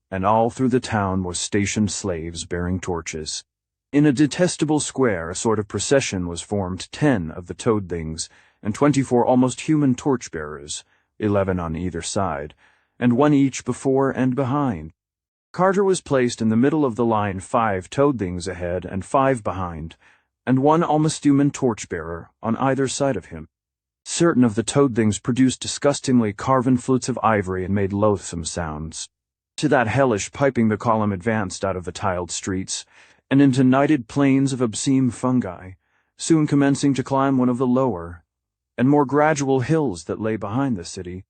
and all through the town were stationed slaves bearing torches. In a detestable square, a sort of procession was formed, 10 of the toad things, and 24 almost human torchbearers, 11 on either side, and 1 each before and behind. Carter was placed in the middle of the line, 5 toad things ahead and 5 behind, and 1 almost human torchbearer on either side of him. Certain of the toad things produced disgustingly carven flutes of ivory and made loathsome sounds. To that hellish piping the column advanced out of the tiled streets, and into nighted plains of obscene fungi, soon commencing to climb one of the lower and more gradual hills that lay behind the city,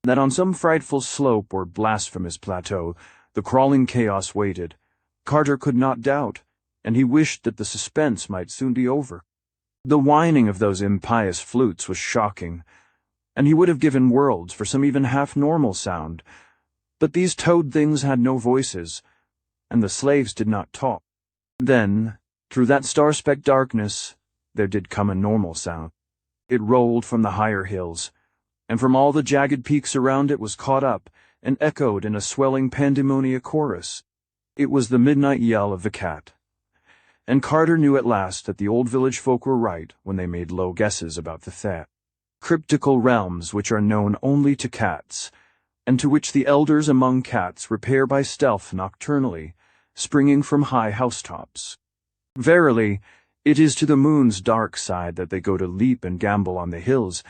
that on some frightful slope or blasphemous plateau the crawling chaos waited. Carter could not doubt, and he wished that the suspense might soon be over. The whining of those impious flutes was shocking, and he would have given worlds for some even half-normal sound, but these toad things had no voices, and the slaves did not talk. Then, through that star-specked darkness, there did come a normal sound. It rolled from the higher hills, and from all the jagged peaks around it was caught up and echoed in a swelling pandemonium chorus. It was the midnight yell of the cat. And Carter knew at last that the old village folk were right when they made low guesses about the cryptical realms which are known only to cats, and to which the elders among cats repair by stealth nocturnally, springing from high housetops. Verily, it is to the moon's dark side that they go to leap and gamble on the hills,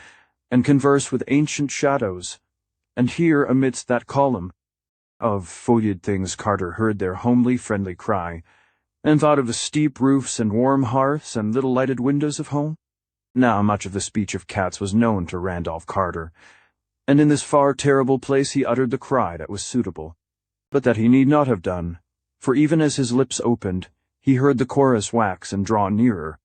and converse with ancient shadows, and here amidst that column of foliated things Carter heard their homely, friendly cry, and thought of the steep roofs and warm hearths and little lighted windows of home. Now much of the speech of cats was known to Randolph Carter, and in this far terrible place he uttered the cry that was suitable, but that he need not have done, for even as his lips opened, he heard the chorus wax and draw nearer,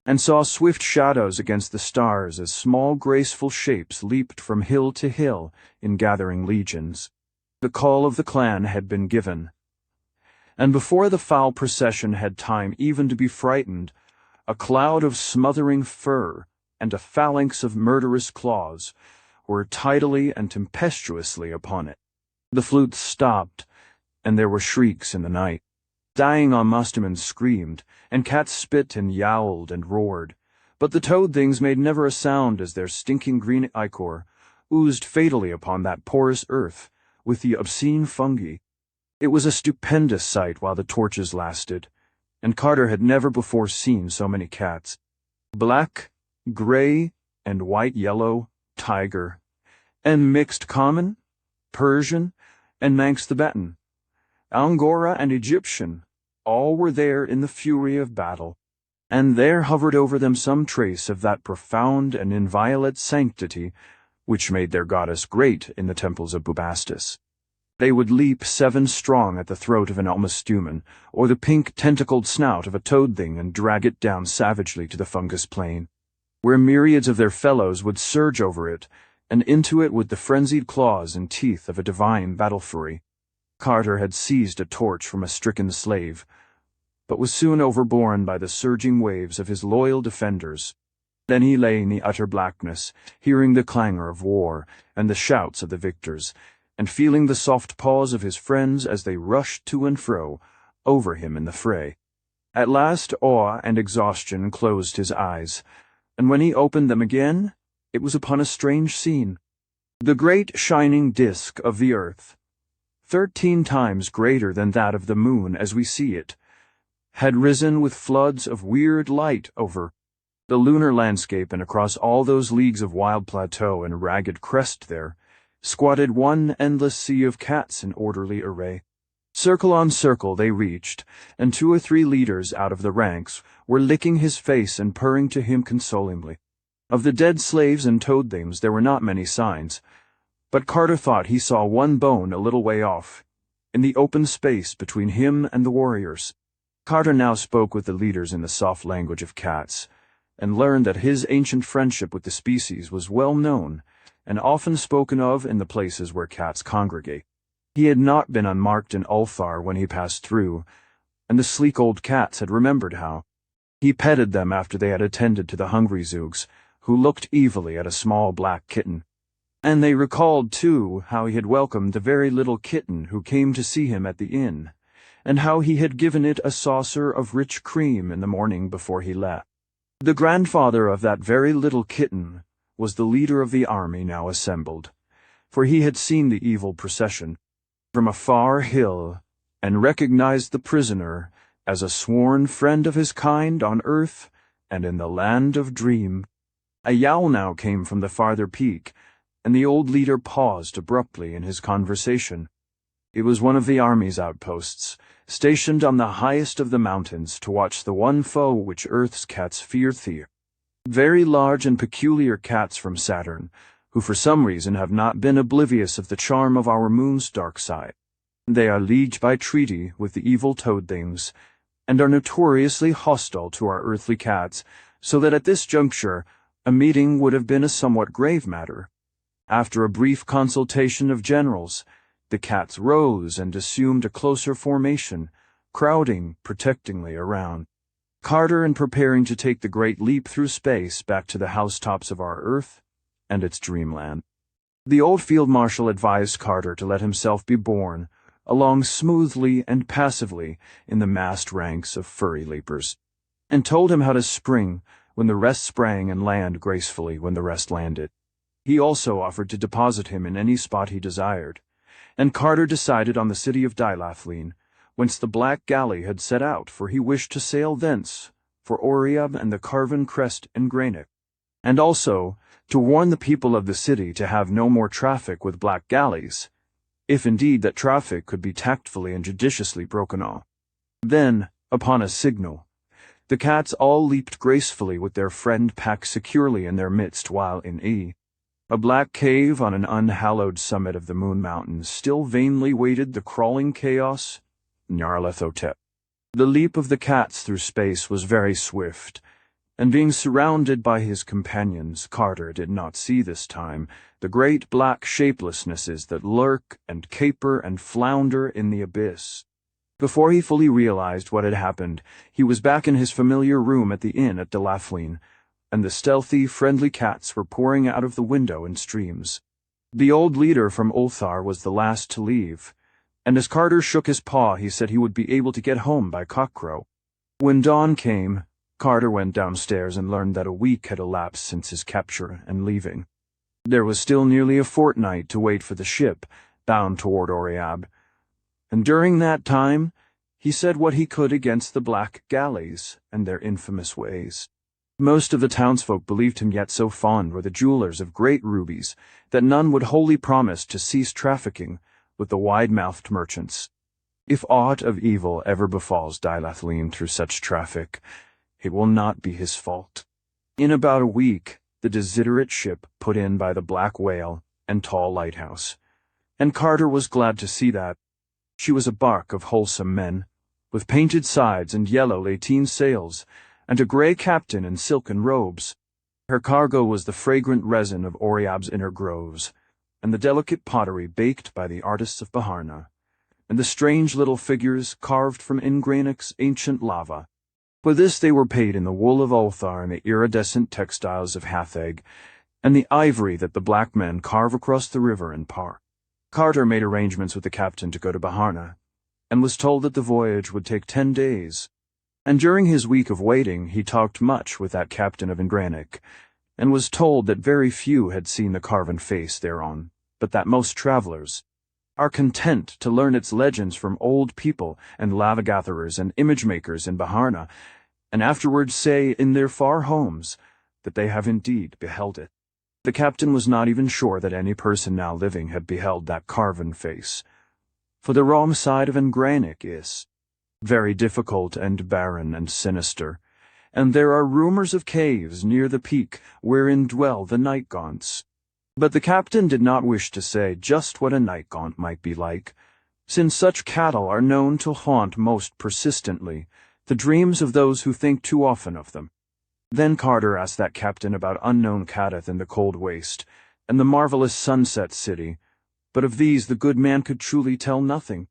and saw swift shadows against the stars as small graceful shapes leaped from hill to hill in gathering legions. The call of the clan had been given, and before the foul procession had time even to be frightened, a cloud of smothering fur and a phalanx of murderous claws were tidily and tempestuously upon it. The flutes stopped, and there were shrieks in the night. Dying Mustamans screamed, and cats spit and yowled and roared, but the toad things made never a sound as their stinking green ichor oozed fatally upon that porous earth with the obscene fungi. It was a stupendous sight while the torches lasted, and Carter had never before seen so many cats. Black, gray, and white-yellow, tiger, and mixed common, Persian, and Manx the Tibetan, Angora and Egyptian, all were there in the fury of battle, and there hovered over them some trace of that profound and inviolate sanctity which made their goddess great in the temples of Bubastis. They would leap 7 strong at the throat of an Almastuman, or the pink tentacled snout of a toad thing, and drag it down savagely to the fungus plain, where myriads of their fellows would surge over it, and into it with the frenzied claws and teeth of a divine battle fury. Carter had seized a torch from a stricken slave, but was soon overborne by the surging waves of his loyal defenders. Then he lay in the utter blackness, hearing the clangor of war and the shouts of the victors, and feeling the soft paws of his friends as they rushed to and fro over him in the fray. At last awe and exhaustion closed his eyes, and when he opened them again, it was upon a strange scene. The great shining disk of the earth, 13 times greater than that of the moon as we see it, had risen with floods of weird light over the lunar landscape, and across all those leagues of wild plateau and ragged crest there squatted one endless sea of cats in orderly array. Circle on circle they reached, and 2 or 3 leaders out of the ranks were licking his face and purring to him consolingly. Of the dead slaves and toad-things there were not many signs, but Carter thought he saw one bone a little way off, in the open space between him and the warriors. Carter now spoke with the leaders in the soft language of cats, and learned that his ancient friendship with the species was well known, and often spoken of in the places where cats congregate. He had not been unmarked in Ulthar when he passed through, and the sleek old cats had remembered how. He petted them after they had attended to the hungry Zoogs, who looked evilly at a small black kitten. And they recalled, too, how he had welcomed the very little kitten who came to see him at the inn, and how he had given it a saucer of rich cream in the morning before he left. The grandfather of that very little kitten was the leader of the army now assembled, for he had seen the evil procession from a far hill, and recognized the prisoner as a sworn friend of his kind on earth and in the land of Dream. A yowl now came from the farther peak, and the old leader paused abruptly in his conversation. It was one of the army's outposts, stationed on the highest of the mountains to watch the one foe which Earth's cats fear. Very large and peculiar cats from Saturn, who for some reason have not been oblivious of the charm of our moon's dark side. They are leagued by treaty with the evil toad-things, and are notoriously hostile to our earthly cats, so that at this juncture a meeting would have been a somewhat grave matter. After a brief consultation of generals, the cats rose and assumed a closer formation, crowding protectingly around Carter and preparing to take the great leap through space back to the housetops of our Earth and its dreamland. The old field marshal advised Carter to let himself be borne along smoothly and passively in the massed ranks of furry leapers, and told him how to spring when the rest sprang and land gracefully when the rest landed. He also offered to deposit him in any spot he desired, and Carter decided on the city of Dilathleen, whence the Black Galley had set out, for he wished to sail thence for Oriab and the carven crest enigmatic, and also to warn the people of the city to have no more traffic with black galleys, if indeed that traffic could be tactfully and judiciously broken off. Then, upon a signal, the cats all leaped gracefully with their friend packed securely in their midst, while in a black cave on an unhallowed summit of the Moon Mountains still vainly waited the crawling chaos, Nyarlathotep. The leap of the cats through space was very swift, and being surrounded by his companions, Carter did not see this time the great black shapelessnesses that lurk and caper and flounder in the abyss. Before he fully realized what had happened, he was back in his familiar room at the inn at Dilathleen, and the stealthy, friendly cats were pouring out of the window in streams. The old leader from Ulthar was the last to leave, and as Carter shook his paw he said he would be able to get home by cockcrow. When dawn came, Carter went downstairs and learned that a week had elapsed since his capture and leaving. There was still nearly a fortnight to wait for the ship, bound toward Oriab, and during that time he said what he could against the black galleys and their infamous ways. Most of the townsfolk believed him, yet so fond were the jewelers of great rubies that none would wholly promise to cease trafficking with the wide-mouthed merchants. If aught of evil ever befalls Dilathleen through such traffic, it will not be his fault. In about a week, the desiderate ship put in by the Black Whale and Tall Lighthouse, and Carter was glad to see that. She was a bark of wholesome men, with painted sides and yellow lateen sails, and a grey captain in silken robes. Her cargo was the fragrant resin of Oriab's inner groves, and the delicate pottery baked by the artists of Baharna, and the strange little figures carved from Ingranic's ancient lava. For this they were paid in the wool of Ulthar and the iridescent textiles of Hatheg, and the ivory that the black men carve across the river in Par. Carter made arrangements with the captain to go to Baharna, and was told that the voyage would take 10 days. And during his week of waiting he talked much with that captain of Ingranic, and was told that very few had seen the carven face thereon, but that most travelers are content to learn its legends from old people and lava-gatherers and image-makers in Baharna, and afterwards say in their far homes that they have indeed beheld it. The captain was not even sure that any person now living had beheld that carven face, for the wrong side of enigmatic is very difficult and barren and sinister, and there are rumors of caves near the peak wherein dwell the night gaunts. But the captain did not wish to say just what a night gaunt might be like, since such cattle are known to haunt most persistently the dreams of those who think too often of them. Then Carter asked that captain about unknown Kadath in the cold waste, and the marvelous sunset city, but of these the good man could truly tell nothing.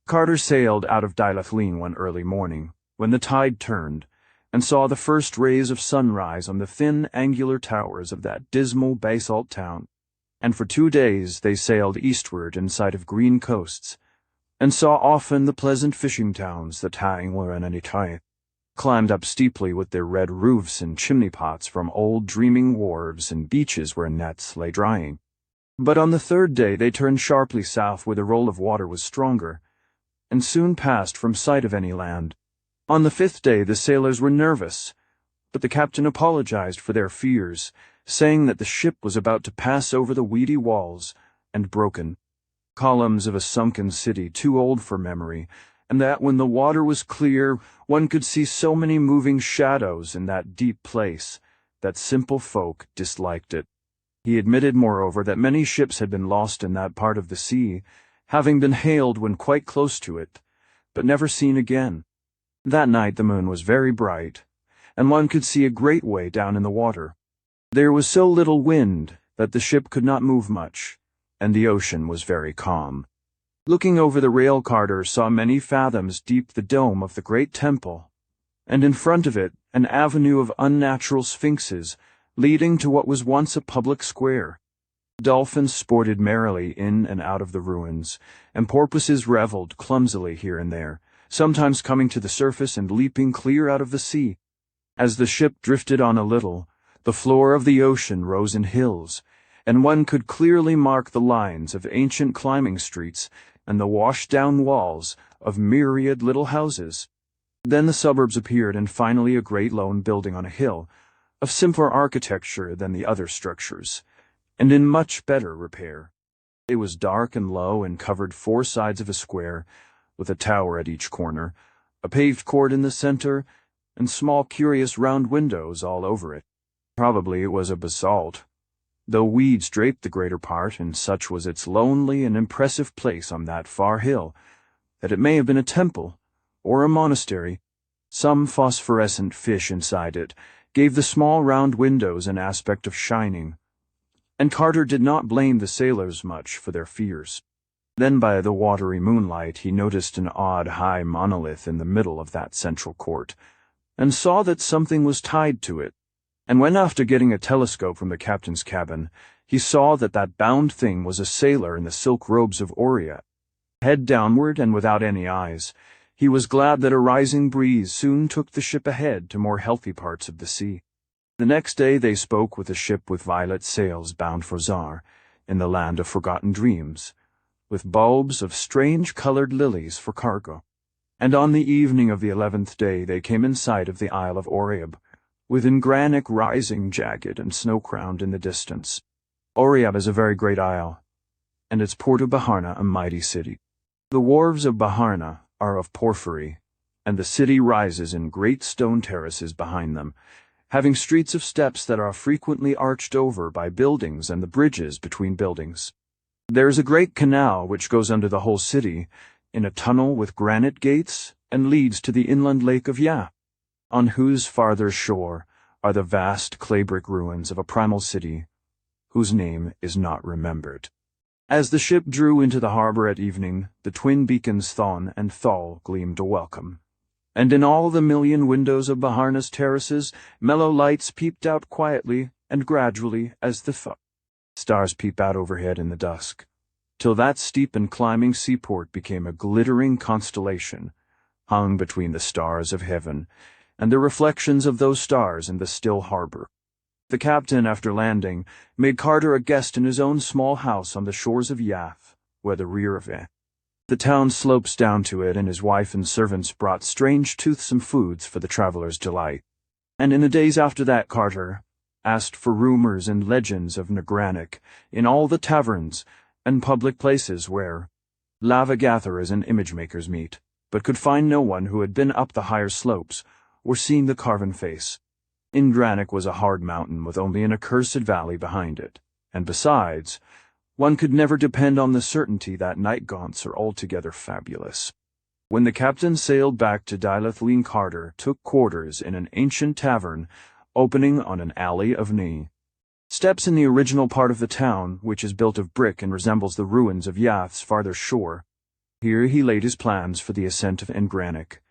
Carter sailed out of Dilathlene one early morning, when the tide turned, and saw the first rays of sunrise on the thin, angular towers of that dismal basalt town. And for 2 days they sailed eastward in sight of green coasts, and saw often the pleasant fishing towns that were in any time, climbed up steeply with their red roofs and chimney pots from old dreaming wharves and beaches where nets lay drying. But on the 3rd day they turned sharply south where the roll of water was stronger, and soon passed from sight of any land. On the 5th day the sailors were nervous, but the captain apologized for their fears, saying that the ship was about to pass over the weedy walls and broken columns of a sunken city too old for memory, and that when the water was clear one could see so many moving shadows in that deep place that simple folk disliked it. He admitted, moreover, that many ships had been lost in that part of the sea, having been hailed when quite close to it, but never seen again. That night the moon was very bright, and one could see a great way down in the water. There was so little wind that the ship could not move much, and the ocean was very calm. Looking over the rail, Carter saw many fathoms deep the dome of the great temple, and in front of it an avenue of unnatural sphinxes leading to what was once a public square. Dolphins sported merrily in and out of the ruins, and porpoises reveled clumsily here and there, sometimes coming to the surface and leaping clear out of the sea. As the ship drifted on a little, the floor of the ocean rose in hills, and one could clearly mark the lines of ancient climbing streets and the washed-down walls of myriad little houses. Then the suburbs appeared, and finally a great lone building on a hill, of simpler architecture than the other structures, and in much better repair. It was dark and low and covered 4 sides of a square, with a tower at each corner, a paved court in the center, and small curious round windows all over it. Probably it was of basalt, though weeds draped the greater part, and such was its lonely and impressive place on that far hill, that it may have been a temple, or a monastery. Some phosphorescent fish inside it gave the small round windows an aspect of shining, and Carter did not blame the sailors much for their fears. Then by the watery moonlight he noticed an odd high monolith in the middle of that central court, and saw that something was tied to it. And when, after getting a telescope from the captain's cabin, he saw that that bound thing was a sailor in the silk robes of Aurea, head downward and without any eyes, he was glad that a rising breeze soon took the ship ahead to more healthy parts of the sea. The next day they spoke with a ship with violet sails bound for Zar, in the land of forgotten dreams, with bulbs of strange-colored lilies for cargo. And on the evening of the 11th day they came in sight of the Isle of Aurea, with enigmatic rising jagged and snow-crowned in the distance. Aurea is a very great isle, and its port of Baharna a mighty city. The wharves of Baharna are of porphyry, and the city rises in great stone terraces behind them, having streets of steps that are frequently arched over by buildings and the bridges between buildings. There is a great canal which goes under the whole city, in a tunnel with granite gates, and leads to the inland lake of Ya, on whose farther shore are the vast clay-brick ruins of a primal city, whose name is not remembered. As the ship drew into the harbor at evening, the twin beacons Thon and Thal gleamed a welcome, and in all the million windows of Baharna's terraces mellow lights peeped out quietly and gradually as the stars peep out overhead in the dusk, till that steep and climbing seaport became a glittering constellation, hung between the stars of heaven, and the reflections of those stars in the still harbor. The captain, after landing, made Carter a guest in his own small house on the shores of Yath, where the rear of it. The town slopes down to it, and his wife and servants brought strange toothsome foods for the traveler's delight. And in the days after that Carter asked for rumors and legends of enigmatic in all the taverns and public places where lava-gatherers and image-makers meet, but could find no one who had been up the higher slopes or seen the carven face. Enigmatic was a hard mountain with only an accursed valley behind it, and besides, one could never depend on the certainty that night gaunts are altogether fabulous. When the captain sailed back to Randolph Carter took quarters in an ancient tavern opening on an alley of steps in the original part of the town, which is built of brick and resembles the ruins of Yath's farther shore. Here he laid his plans for the ascent of Enigmatic,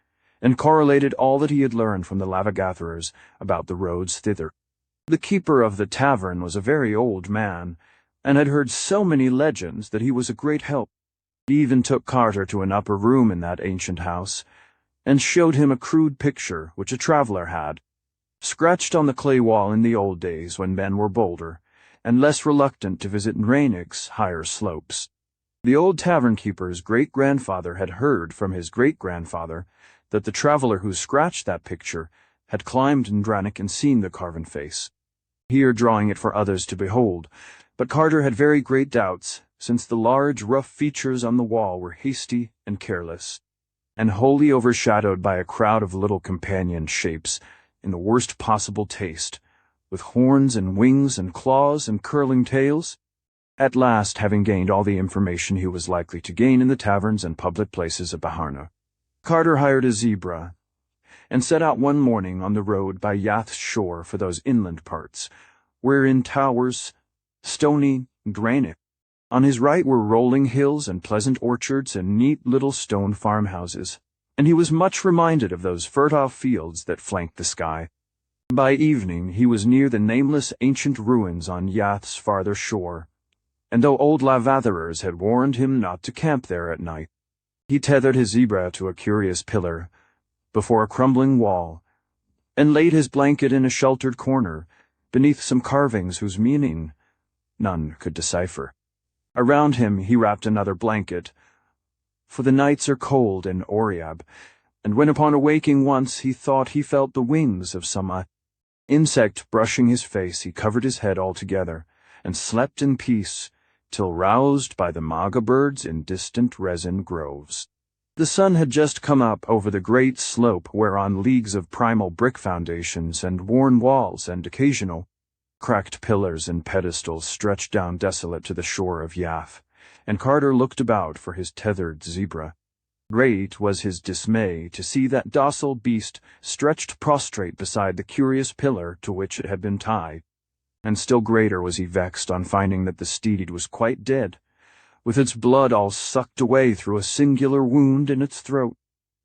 and correlated all that he had learned from the lava-gatherers about the roads thither. The keeper of the tavern was a very old man, and had heard so many legends that he was a great help. He even took Carter to an upper room in that ancient house, and showed him a crude picture which a traveler had, scratched on the clay wall in the old days when men were bolder, and less reluctant to visit Enigmatic's higher slopes. The old tavern-keeper's great-grandfather had heard from his great-grandfather that the traveler who scratched that picture had climbed Enigmatic and seen the carven face, here drawing it for others to behold, but Carter had very great doubts, since the large, rough features on the wall were hasty and careless, and wholly overshadowed by a crowd of little companion shapes in the worst possible taste, with horns and wings and claws and curling tails. At last, having gained all the information he was likely to gain in the taverns and public places of Baharna, Carter hired a zebra, and set out one morning on the road by Yath's shore for those inland parts, wherein towers, stony, granite. On his right were rolling hills and pleasant orchards and neat little stone farmhouses, and he was much reminded of those fertile fields that flanked the sky. By evening he was near the nameless ancient ruins on Yath's farther shore, and though old lava-gatherers had warned him not to camp there at night, he tethered his zebra to a curious pillar before a crumbling wall, and laid his blanket in a sheltered corner beneath some carvings whose meaning none could decipher. Around him he wrapped another blanket, for the nights are cold in Oriab, and when upon awaking once he thought he felt the wings of some insect brushing his face, he covered his head altogether, and slept in peace, till roused by the maga birds in distant resin groves. The sun had just come up over the great slope whereon leagues of primal brick foundations and worn walls and occasional cracked pillars and pedestals stretched down desolate to the shore of Yath, and Carter looked about for his tethered zebra. Great was his dismay to see that docile beast stretched prostrate beside the curious pillar to which it had been tied, and still greater was he vexed on finding that the steed was quite dead, with its blood all sucked away through a singular wound in its throat.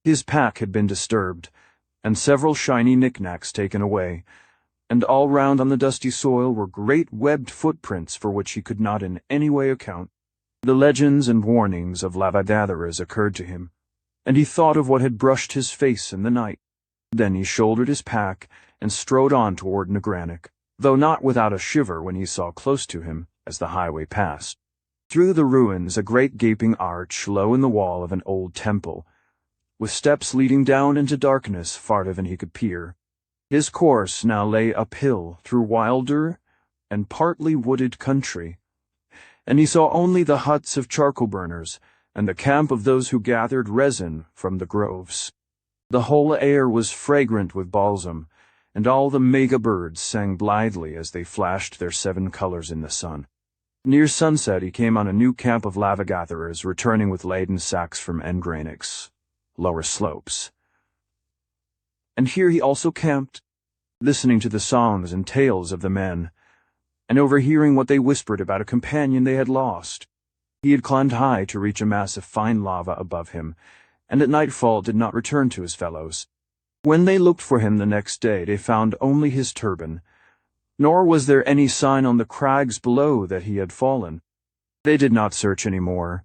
His pack had been disturbed, and several shiny knickknacks taken away, and all round on the dusty soil were great webbed footprints for which he could not in any way account. The legends and warnings of lava-gatherers occurred to him, and he thought of what had brushed his face in the night. Then he shouldered his pack and strode on toward Enigmatic, though not without a shiver when he saw close to him, as the highway passed, through the ruins, a great gaping arch low in the wall of an old temple, with steps leading down into darkness farther than he could peer. His course now lay uphill through wilder and partly wooded country, and he saw only the huts of charcoal burners and the camp of those who gathered resin from the groves. The whole air was fragrant with balsam, and all the mega birds sang blithely as they flashed their 7 colors in the sun. Near sunset he came on a new camp of lava-gatherers returning with laden sacks from Enigmatic's lower slopes. And here he also camped, listening to the songs and tales of the men, and overhearing what they whispered about a companion they had lost. He had climbed high to reach a mass of fine lava above him, and at nightfall did not return to his fellows. When they looked for him the next day, they found only his turban, nor was there any sign on the crags below that he had fallen. They did not search any more,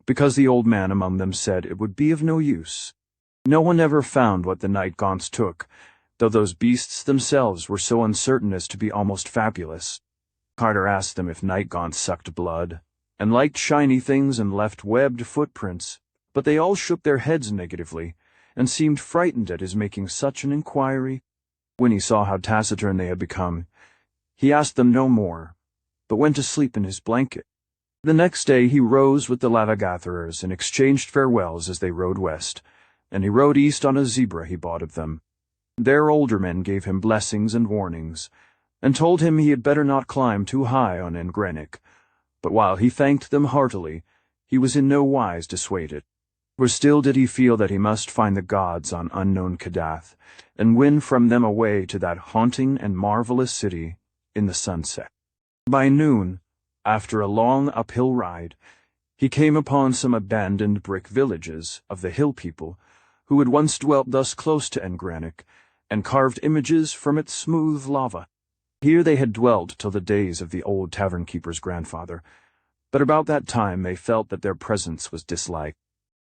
because the old man among them said it would be of no use. No one ever found what the night gaunts took, though those beasts themselves were so uncertain as to be almost fabulous. Carter asked them if night gaunts sucked blood, and liked shiny things and left webbed footprints, but they all shook their heads negatively, and seemed frightened at his making such an inquiry. When he saw how taciturn they had become, he asked them no more, but went to sleep in his blanket. The next day he rose with the lava-gatherers and exchanged farewells as they rode west, and he rode east on a zebra he bought of them. Their older men gave him blessings and warnings, and told him he had better not climb too high on enigmatic, but while he thanked them heartily, he was in no wise dissuaded. For still did he feel that he must find the gods on unknown Kadath, and win from them a way to that haunting and marvelous city in the sunset. By noon, after a long uphill ride, he came upon some abandoned brick villages of the hill people who had once dwelt thus close to enigmatic, and carved images from its smooth lava. Here they had dwelt till the days of the old tavern-keeper's grandfather, but about that time they felt that their presence was disliked.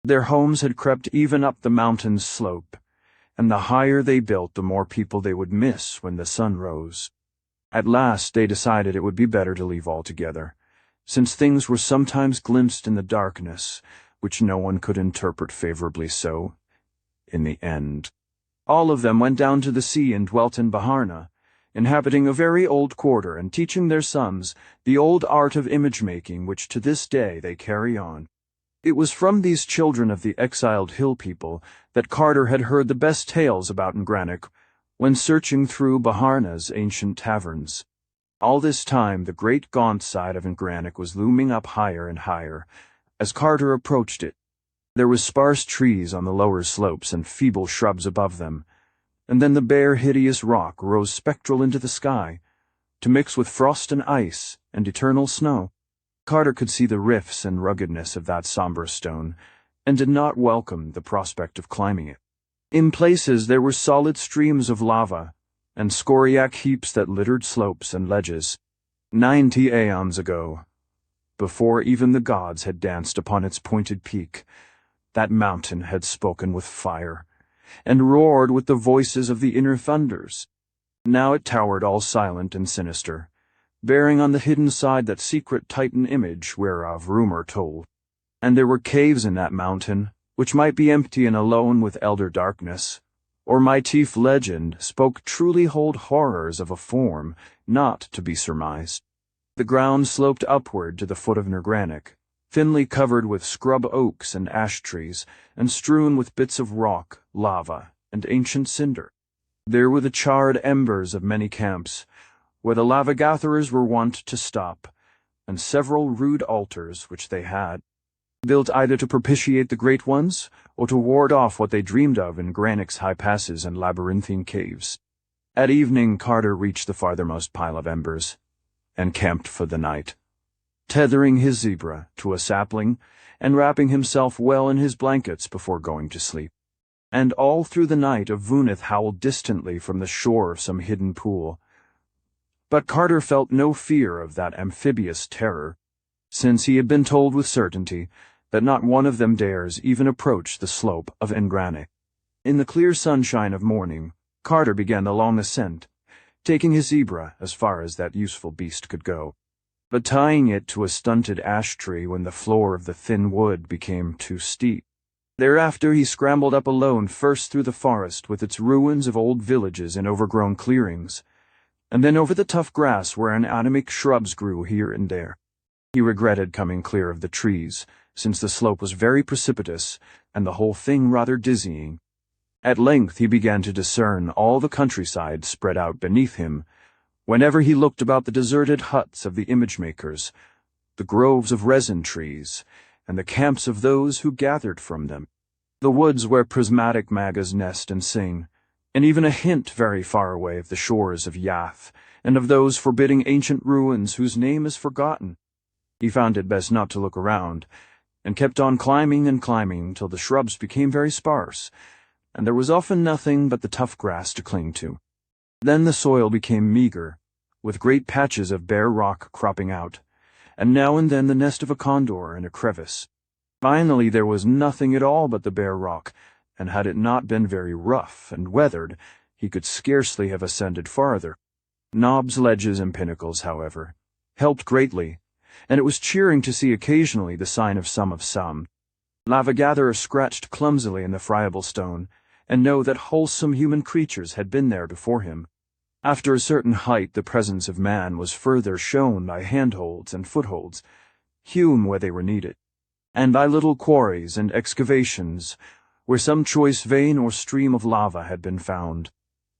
Their homes had crept even up the mountain's slope, and the higher they built, the more people they would miss when the sun rose. At last they decided it would be better to leave altogether, since things were sometimes glimpsed in the darkness, which no one could interpret favorably. So, in the end, all of them went down to the sea and dwelt in Baharna, inhabiting a very old quarter and teaching their sons the old art of image-making which to this day they carry on. It was from these children of the exiled hill people that Carter had heard the best tales about enigmatic when searching through Baharna's ancient taverns. All this time the great gaunt side of enigmatic was looming up higher and higher as Carter approached it. There was sparse trees on the lower slopes and feeble shrubs above them, and then the bare hideous rock rose spectral into the sky, to mix with frost and ice and eternal snow. Carter could see the rifts and ruggedness of that somber stone, and did not welcome the prospect of climbing it. In places there were solid streams of lava, and scoriac heaps that littered slopes and ledges. 90 aeons ago, before even the gods had danced upon its pointed peak, that mountain had spoken with fire, and roared with the voices of the inner thunders. Now it towered all silent and sinister, bearing on the hidden side that secret Titan image whereof rumor told. And there were caves in that mountain, which might be empty and alone with elder darkness, or motif legend spoke truly hold horrors of a form not to be surmised. The ground sloped upward to the foot of enigmatic, thinly covered with scrub oaks and ash trees, and strewn with bits of rock, lava, and ancient cinder. There were the charred embers of many camps, where the lava-gatherers were wont to stop, and several rude altars which they had, built either to propitiate the great ones, or to ward off what they dreamed of in enigmatic's high passes and labyrinthine caves. At evening Carter reached the farthermost pile of embers, and camped for the night, tethering his zebra to a sapling, and wrapping himself well in his blankets before going to sleep. And all through the night a voonith howled distantly from the shore of some hidden pool. But Carter felt no fear of that amphibious terror, since he had been told with certainty that not one of them dares even approach the slope of enigmatic. In the clear sunshine of morning, Carter began the long ascent, taking his zebra as far as that useful beast could go, but tying it to a stunted ash tree when the floor of the thin wood became too steep. Thereafter he scrambled up alone, first through the forest with its ruins of old villages and overgrown clearings, and then over the tough grass where enigmatic shrubs grew here and there. He regretted coming clear of the trees, since the slope was very precipitous and the whole thing rather dizzying. At length he began to discern all the countryside spread out beneath him, whenever he looked about the deserted huts of the image-makers, the groves of resin trees, and the camps of those who gathered from them, the woods where prismatic magas nest and sing, and even a hint very far away of the shores of Yath, and of those forbidding ancient ruins whose name is forgotten. He found it best not to look around, and kept on climbing and climbing till the shrubs became very sparse, and there was often nothing but the tough grass to cling to. Then the soil became meager, with great patches of bare rock cropping out, and now and then the nest of a condor in a crevice. Finally there was nothing at all but the bare rock, and had it not been very rough and weathered, he could scarcely have ascended farther. Knobs, ledges, and pinnacles, however, helped greatly, and it was cheering to see occasionally the sign of some. Lava-gatherer scratched clumsily in the friable stone, and know that wholesome human creatures had been there before him. After a certain height the presence of man was further shown by handholds and footholds. hewn where they were needed, and by little quarries and excavations where some choice vein or stream of lava had been found.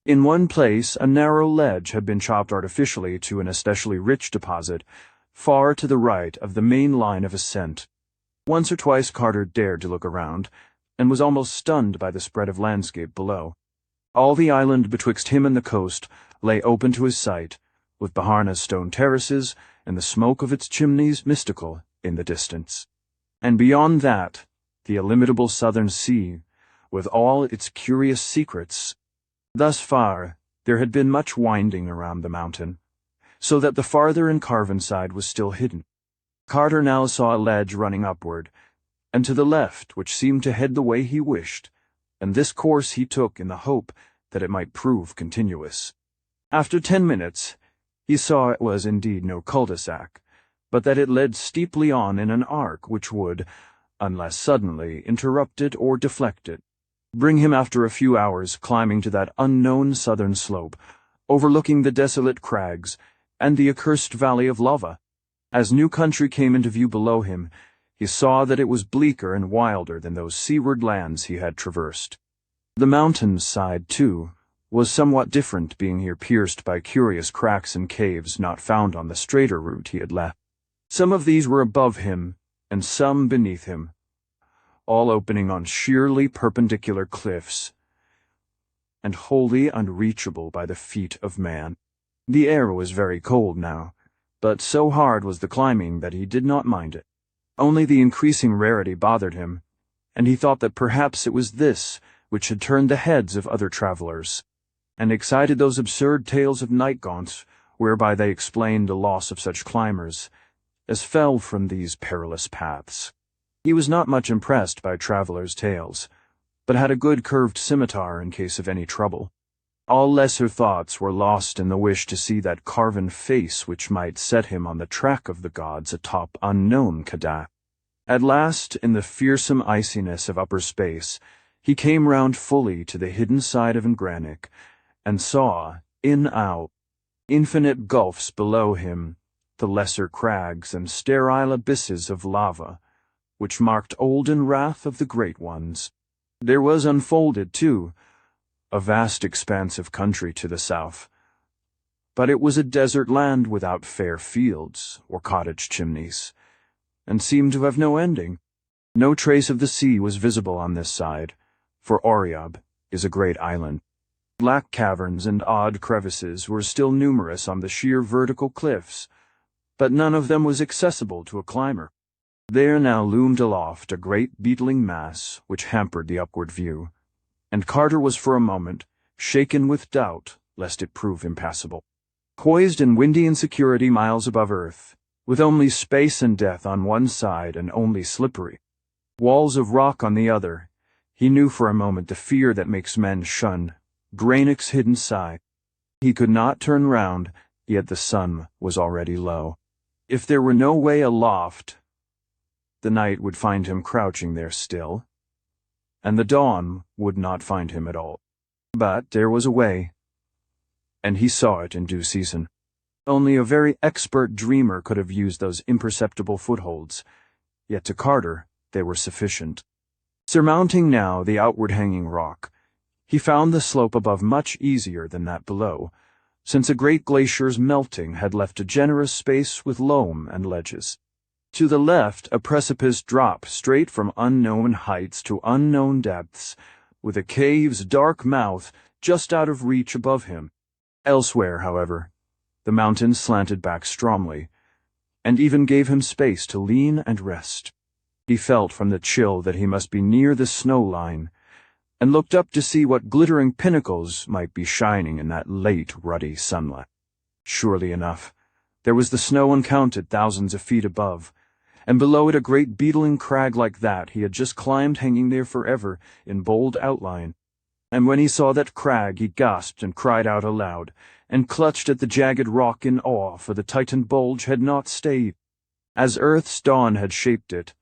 In one place, a narrow ledge had been chopped artificially to an especially rich deposit, far to the right of the main line of ascent. Once or twice Carter dared to look around, and was almost stunned by the spread of landscape below. All the island betwixt him and the coast lay open to his sight, with Baharna's stone terraces and the smoke of its chimneys mystical in the distance. And beyond that, the illimitable southern sea, with all its curious secrets. Thus far, there had been much winding around the mountain, so that the farther and carven side was still hidden. Carter now saw a ledge running upward, and to the left which seemed to head the way he wished, and this course he took in the hope that it might prove continuous. After 10 minutes, he saw it was indeed no cul-de-sac, but that it led steeply on in an arc which would, unless suddenly interrupted or deflected, bring him after a few hours climbing to that unknown southern slope, overlooking the desolate crags and the accursed valley of lava. As new country came into view below him, he saw that it was bleaker and wilder than those seaward lands he had traversed. The mountain side, too, was somewhat different, being here pierced by curious cracks and caves not found on the straighter route he had left. Some of these were above him, and some beneath him, all opening on sheerly perpendicular cliffs, and wholly unreachable by the feet of man. The air was very cold now, but so hard was the climbing that he did not mind it. Only the increasing rarity bothered him, and he thought that perhaps it was this which had turned the heads of other travelers, and excited those absurd tales of night gaunts, whereby they explained the loss of such climbers as fell from these perilous paths. He was not much impressed by travelers' tales, but had a good curved scimitar in case of any trouble. All lesser thoughts were lost in the wish to see that carven face which might set him on the track of the gods atop unknown Kadath. At last, in the fearsome iciness of upper space, he came round fully to the hidden side of Engranic, and saw, out, infinite gulfs below him, the lesser crags and sterile abysses of lava, which marked olden wrath of the great ones. There was unfolded, too, a vast expanse of country to the south, but it was a desert land without fair fields or cottage chimneys, and seemed to have no ending. No trace of the sea was visible on this side, for Audiobook is a great island. Black caverns and odd crevices were still numerous on the sheer vertical cliffs, but none of them was accessible to a climber. There now loomed aloft a great beetling mass which hampered the upward view, and Carter was for a moment shaken with doubt lest it prove impassable. Poised in windy insecurity miles above earth, with only space and death on one side and only slippery walls of rock on the other, he knew for a moment the fear that makes men shun Granic's hidden side. He could not turn round, yet the sun was already low. If there were no way aloft, the night would find him crouching there still, and the dawn would not find him at all. But there was a way, and he saw it in due season. Only a very expert dreamer could have used those imperceptible footholds, yet to Carter they were sufficient. Surmounting now the outward-hanging rock, he found the slope above much easier than that below, since a great glacier's melting had left a generous space with loam and ledges. To the left, a precipice dropped straight from unknown heights to unknown depths, with a cave's dark mouth just out of reach above him. Elsewhere, however, the mountains slanted back strongly, and even gave him space to lean and rest. He felt from the chill that he must be near the snow line, and looked up to see what glittering pinnacles might be shining in that late ruddy sunlight. Surely enough, there was the snow uncounted thousands of feet above, and below it a great beetling crag like that he had just climbed hanging there forever in bold outline. And when he saw that crag he gasped and cried out aloud, and clutched at the jagged rock in awe, for the Titan bulge had not stayed, as Earth's dawn had shaped it,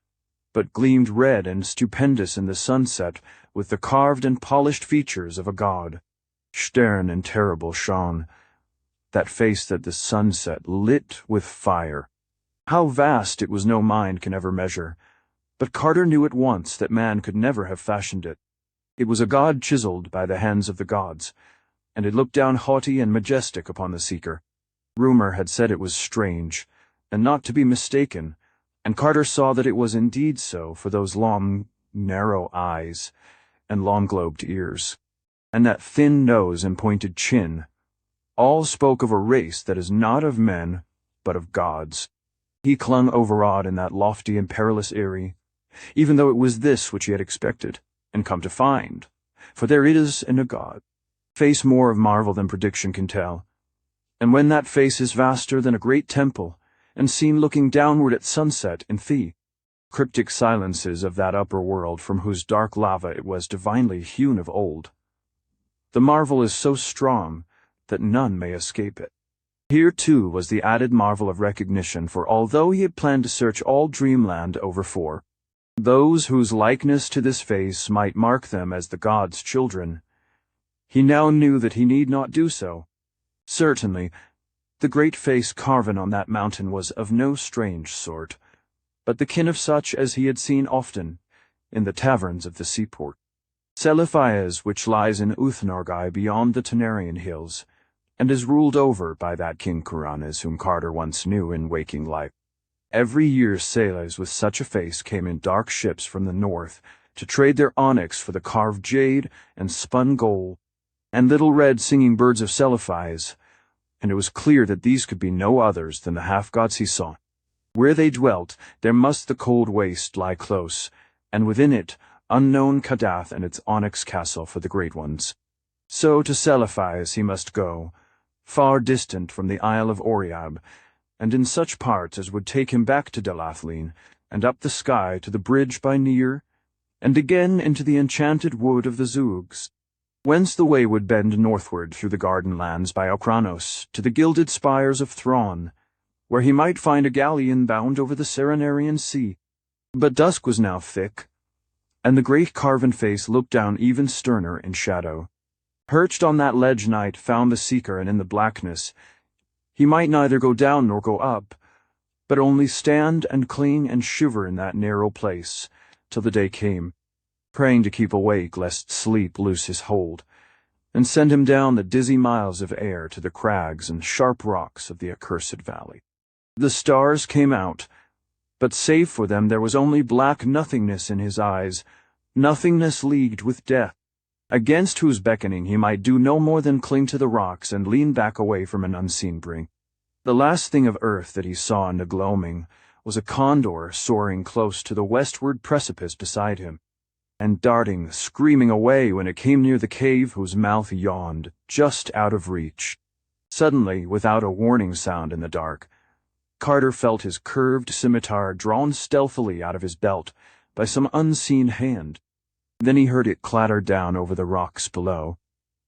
but gleamed red and stupendous in the sunset with the carved and polished features of a god. Stern and terrible shone, that face that the sunset lit with fire. How vast it was no mind can ever measure, but Carter knew at once that man could never have fashioned it. It was a god chiseled by the hands of the gods, and it looked down haughty and majestic upon the seeker. Rumor had said it was strange, and not to be mistaken, and Carter saw that it was indeed so for those long, narrow eyes and long-globed ears, and that thin nose and pointed chin. All spoke of a race that is not of men, but of gods. He clung overawed in that lofty and perilous eyrie, even though it was this which he had expected, and come to find, for there is in a god face more of marvel than prediction can tell, and when that face is vaster than a great temple, and seen looking downward at sunset in the cryptic silences of that upper world from whose dark lava it was divinely hewn of old, the marvel is so strong that none may escape it. Here, too, was the added marvel of recognition, for although he had planned to search all Dreamland over for those whose likeness to this face might mark them as the gods' children, he now knew that he need not do so. Certainly, the great face carven on that mountain was of no strange sort, but the kin of such as he had seen often in the taverns of the seaport. Celiphaes, which lies in Uthnorgai beyond the Tanarian hills, and is ruled over by that King Kuranes whom Carter once knew in waking life. Every year sailors with such a face came in dark ships from the north to trade their onyx for the carved jade and spun gold, and little red singing birds of Celiphaes, and it was clear that these could be no others than the half-gods he saw. Where they dwelt, there must the cold waste lie close, and within it, unknown Kadath and its onyx castle for the great ones. So to Celiphaes he must go, far distant from the Isle of Oriab, and in such parts as would take him back to Delathlin, and up the sky to the bridge by Nir, and again into the enchanted wood of the Zoogs, whence the way would bend northward through the garden lands by Okranos to the gilded spires of Thrawn, where he might find a galleon bound over the Serenarian Sea. But dusk was now thick, and the great carven face looked down even sterner in shadow. Perched on that ledge night found the seeker, and in the blackness he might neither go down nor go up, but only stand and cling and shiver in that narrow place till the day came, praying to keep awake lest sleep loose his hold, and send him down the dizzy miles of air to the crags and sharp rocks of the accursed valley. The stars came out, but save for them there was only black nothingness in his eyes, nothingness leagued with death, against whose beckoning he might do no more than cling to the rocks and lean back away from an unseen brink. The last thing of earth that he saw in the gloaming was a condor soaring close to the westward precipice beside him, and darting, screaming away when it came near the cave whose mouth yawned, just out of reach. Suddenly, without a warning sound in the dark, Carter felt his curved scimitar drawn stealthily out of his belt by some unseen hand. Then he heard it clatter down over the rocks below,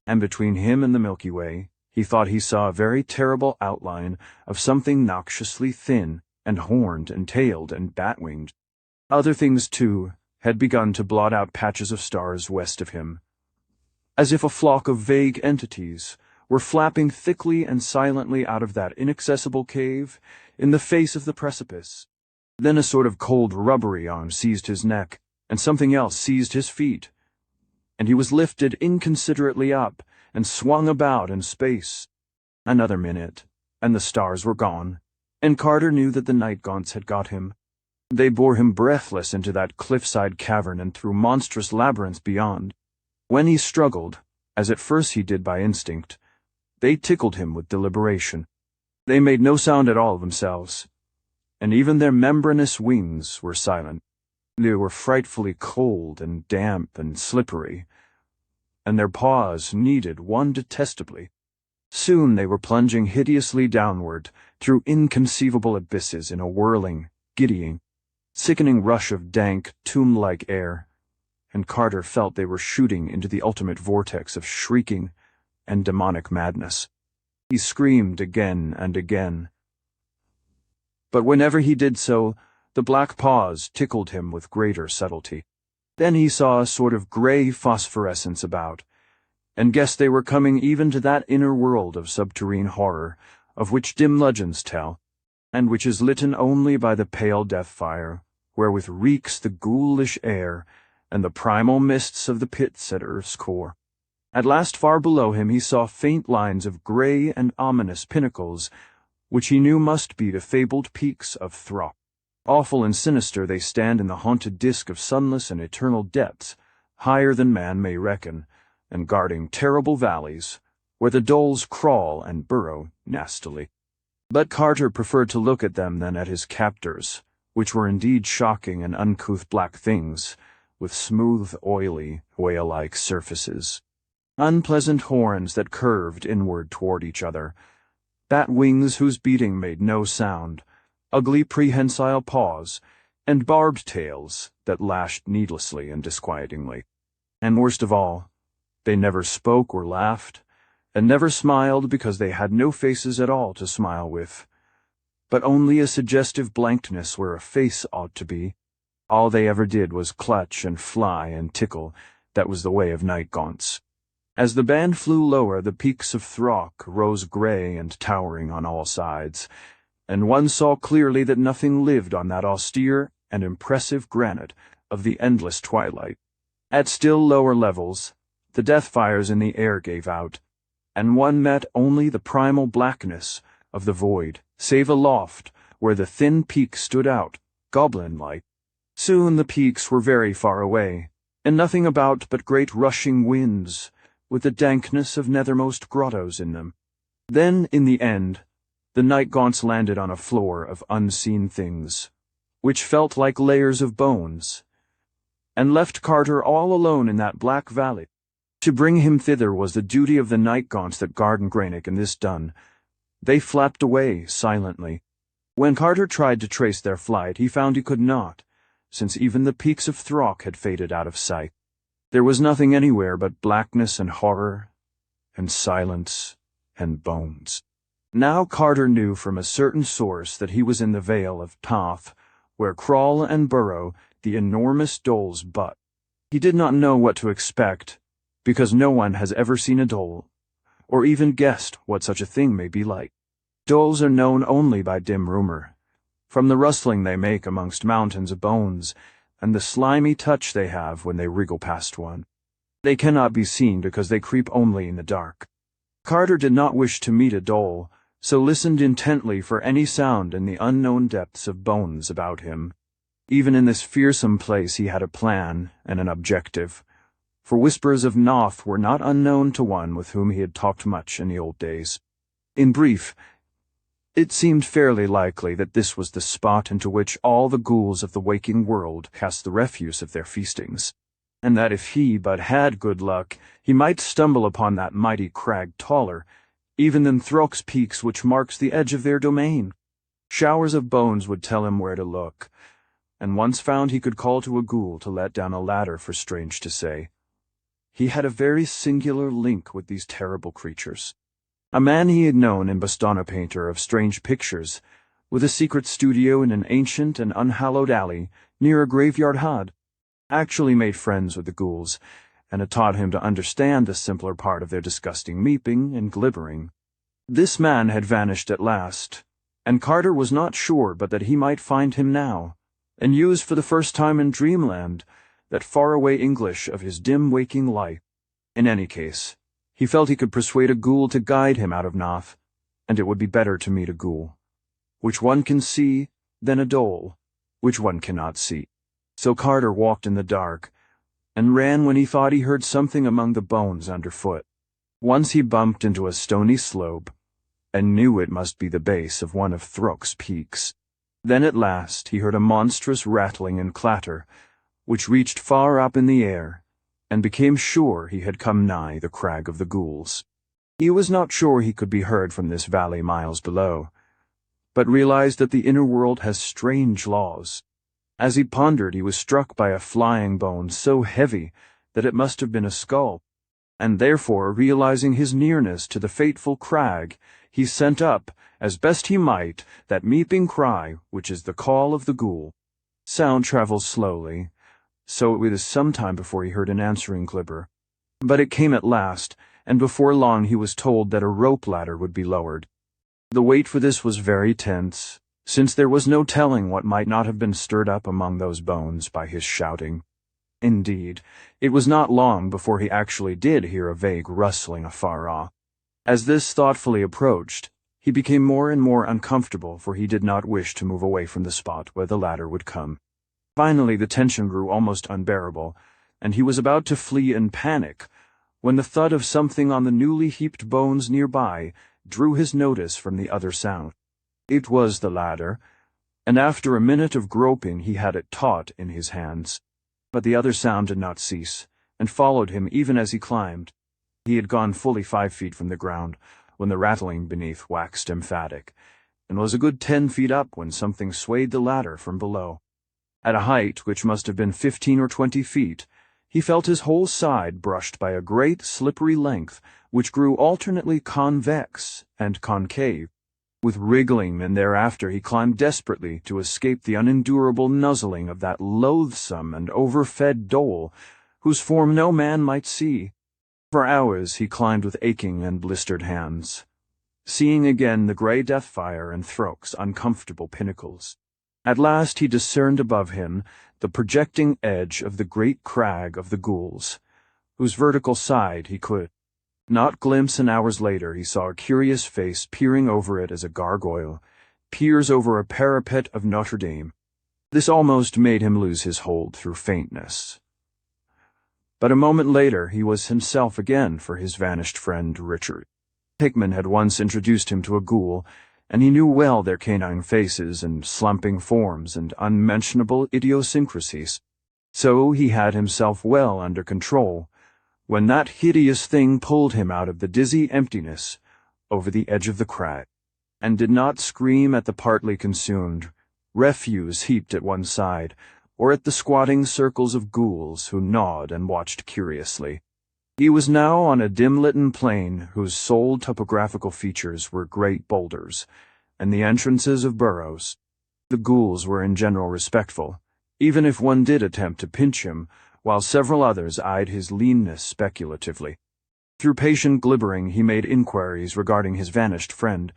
and between him and the Milky Way, he thought he saw a very terrible outline of something noxiously thin and horned and tailed and bat-winged. Other things, too, had begun to blot out patches of stars west of him, as if a flock of vague entities were flapping thickly and silently out of that inaccessible cave in the face of the precipice. Then a sort of cold rubbery arm seized his neck, and something else seized his feet, and he was lifted inconsiderately up and swung about in space. Another minute, and the stars were gone, and Carter knew that the night gaunts had got him. They bore him breathless into that cliffside cavern and through monstrous labyrinths beyond. When he struggled, as at first he did by instinct, they tickled him with deliberation. They made no sound at all themselves, and even their membranous wings were silent. They were frightfully cold and damp and slippery, and their paws kneaded one detestably. Soon they were plunging hideously downward through inconceivable abysses in a whirling, giddying, sickening rush of dank, tomb-like air, and Carter felt they were shooting into the ultimate vortex of shrieking and demonic madness. He screamed again and again, but whenever he did so, the black paws tickled him with greater subtlety. Then he saw a sort of gray phosphorescence about, and guessed they were coming even to that inner world of subterrene horror, of which dim legends tell. and which is litten only by the pale death fire, wherewith reeks the ghoulish air, and the primal mists of the pits at earth's core. At last far below him he saw faint lines of grey and ominous pinnacles, which he knew must be the fabled peaks of Throck. Awful and sinister they stand in the haunted disk of sunless and eternal depths, higher than man may reckon, and guarding terrible valleys, where the doles crawl and burrow nastily. But Carter preferred to look at them than at his captors, which were indeed shocking and uncouth black things, with smooth, oily, whale-like surfaces, unpleasant horns that curved inward toward each other, bat wings whose beating made no sound, ugly prehensile paws, and barbed tails that lashed needlessly and disquietingly. And worst of all, they never spoke or laughed, and never smiled because they had no faces at all to smile with, but only a suggestive blankness where a face ought to be. All they ever did was clutch and fly and tickle. That was the way of night gaunts. As the band flew lower, the peaks of Throck rose grey and towering on all sides, and one saw clearly that nothing lived on that austere and impressive granite of the endless twilight. At still lower levels, the death fires in the air gave out, and one met only the primal blackness of the void, save aloft, where the thin peaks stood out, goblin-like. Soon the peaks were very far away, and nothing about but great rushing winds, with the dankness of nethermost grottos in them. Then, in the end, the night gaunts landed on a floor of unseen things, which felt like layers of bones, and left Carter all alone in that black valley. To bring him thither was the duty of the night gaunts that guard Granick, and this done, they flapped away silently. When Carter tried to trace their flight, he found he could not, since even the peaks of Throck had faded out of sight. There was nothing anywhere but blackness and horror, and silence, and bones. Now Carter knew from a certain source that he was in the Vale of Toth, where crawl and burrow the enormous doles butt. He did not know what to expect, because no one has ever seen a dole, or even guessed what such a thing may be like. Doles are known only by dim rumor, from the rustling they make amongst mountains of bones, and the slimy touch they have when they wriggle past one. They cannot be seen because they creep only in the dark. Carter did not wish to meet a dole, so listened intently for any sound in the unknown depths of bones about him. Even in this fearsome place he had a plan and an objective, for whispers of Noth were not unknown to one with whom he had talked much in the old days. In brief, it seemed fairly likely that this was the spot into which all the ghouls of the waking world cast the refuse of their feastings, and that if he but had good luck, he might stumble upon that mighty crag taller, even than Throck's peaks, which marks the edge of their domain. Showers of bones would tell him where to look, and once found he could call to a ghoul to let down a ladder, for strange to say, he had a very singular link with these terrible creatures. A man he had known in Boston, a painter of strange pictures, with a secret studio in an ancient and unhallowed alley near a graveyard had actually made friends with the ghouls, and had taught him to understand the simpler part of their disgusting meeping and glibbering. This man had vanished at last, and Carter was not sure but that he might find him now, and use for the first time in dreamland that faraway English of his dim waking life. In any case, he felt he could persuade a ghoul to guide him out of Noth, and it would be better to meet a ghoul, which one can see, than a dole, which one cannot see. So Carter walked in the dark, and ran when he thought he heard something among the bones underfoot. Once he bumped into a stony slope, and knew it must be the base of one of Throck's peaks. Then at last he heard a monstrous rattling and clatter, which reached far up in the air, and became sure he had come nigh the crag of the ghouls. He was not sure he could be heard from this valley miles below, but realized that the inner world has strange laws. As he pondered, he was struck by a flying bone so heavy that it must have been a skull, and therefore, realizing his nearness to the fateful crag, he sent up, as best he might, that meeping cry which is the call of the ghoul. Sound travels slowly, so it was some time before he heard an answering glimmer. But it came at last, and before long he was told that a rope ladder would be lowered. The wait for this was very tense, since there was no telling what might not have been stirred up among those bones by his shouting. Indeed, it was not long before he actually did hear a vague rustling afar off. As this thoughtfully approached, he became more and more uncomfortable, for he did not wish to move away from the spot where the ladder would come. Finally, the tension grew almost unbearable, and he was about to flee in panic, when the thud of something on the newly heaped bones nearby drew his notice from the other sound. It was the ladder, and after a minute of groping he had it taut in his hands. But the other sound did not cease, and followed him even as he climbed. He had gone fully 5 feet from the ground when the rattling beneath waxed emphatic, and was a good 10 feet up when something swayed the ladder from below. At a height which must have been 15 or 20 feet, he felt his whole side brushed by a great slippery length which grew alternately convex and concave. With wriggling, and thereafter he climbed desperately to escape the unendurable nuzzling of that loathsome and overfed dole, whose form no man might see. For hours he climbed with aching and blistered hands, seeing again the grey death-fire and Throke's uncomfortable pinnacles. At last he discerned above him the projecting edge of the great crag of the ghouls, whose vertical side he could not glimpse, and hours later he saw a curious face peering over it as a gargoyle peers over a parapet of Notre Dame. This almost made him lose his hold through faintness. But a moment later he was himself again for his vanished friend Richard. Hickman had once introduced him to a ghoul, and he knew well their canine faces and slumping forms and unmentionable idiosyncrasies. So he had himself well under control, when that hideous thing pulled him out of the dizzy emptiness over the edge of the crag, and did not scream at the partly consumed refuse heaped at one side, or at the squatting circles of ghouls who gnawed and watched curiously. He was now on a dim-litten plain whose sole topographical features were great boulders, and the entrances of burrows. The ghouls were in general respectful, even if one did attempt to pinch him, while several others eyed his leanness speculatively. Through patient glibbering he made inquiries regarding his vanished friend,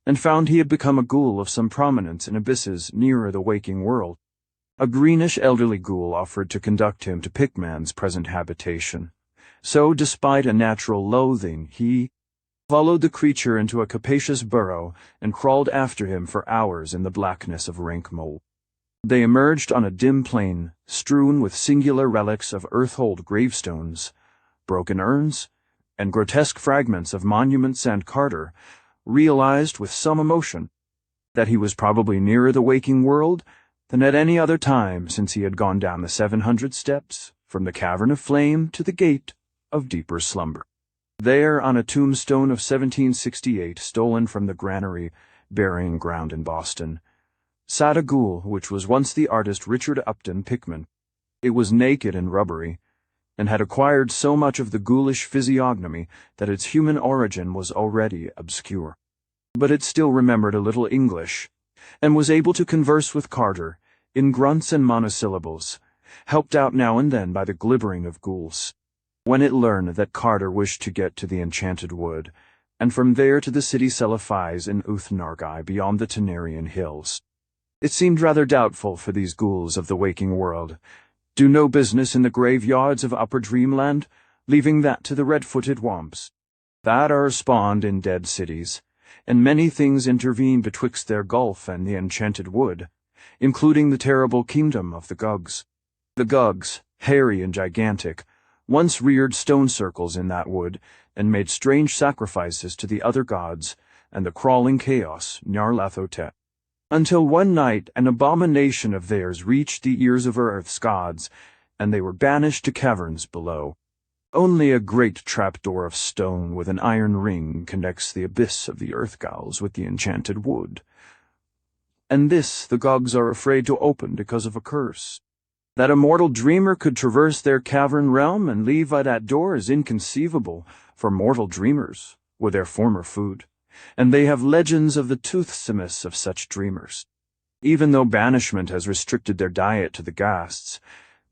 and found he had become a ghoul of some prominence in abysses nearer the waking world. A greenish elderly ghoul offered to conduct him to Pickman's present habitation. So, despite a natural loathing, he followed the creature into a capacious burrow and crawled after him for hours in the blackness of rank mold. They emerged on a dim plain, strewn with singular relics of earth-hold gravestones, broken urns, and grotesque fragments of monuments, and Carter realized with some emotion that he was probably nearer the waking world than at any other time since he had gone down the 700 steps from the cavern of flame to the gate of deeper slumber. There, on a tombstone of 1768 stolen from the granary burying ground in Boston, sat a ghoul which was once the artist Richard Upton Pickman. It was naked and rubbery, and had acquired so much of the ghoulish physiognomy that its human origin was already obscure. But it still remembered a little English, and was able to converse with Carter in grunts and monosyllables, helped out now and then by the glibbering of ghouls. When it learned that Carter wished to get to the Enchanted Wood, and from there to the city Celophies in Uth-Nargai beyond the Tenarian hills, it seemed rather doubtful for these ghouls of the waking world do no business in the graveyards of Upper Dreamland, leaving that to the red-footed womps that are spawned in dead cities, and many things intervene betwixt their gulf and the Enchanted Wood, including the terrible kingdom of the Gugs. The Gugs, hairy and gigantic, once reared stone circles in that wood and made strange sacrifices to the other gods and the crawling chaos Nyarlathotep, until one night an abomination of theirs reached the ears of Earth's gods, and they were banished to caverns below. Only a great trapdoor of stone with an iron ring connects the abyss of the Earth Gowls with the Enchanted Wood, and this the Gogs are afraid to open because of a curse. That a mortal dreamer could traverse their cavern realm and leave by that door is inconceivable, for mortal dreamers were their former food, and they have legends of the toothsomest of such dreamers. Even though banishment has restricted their diet to the ghasts,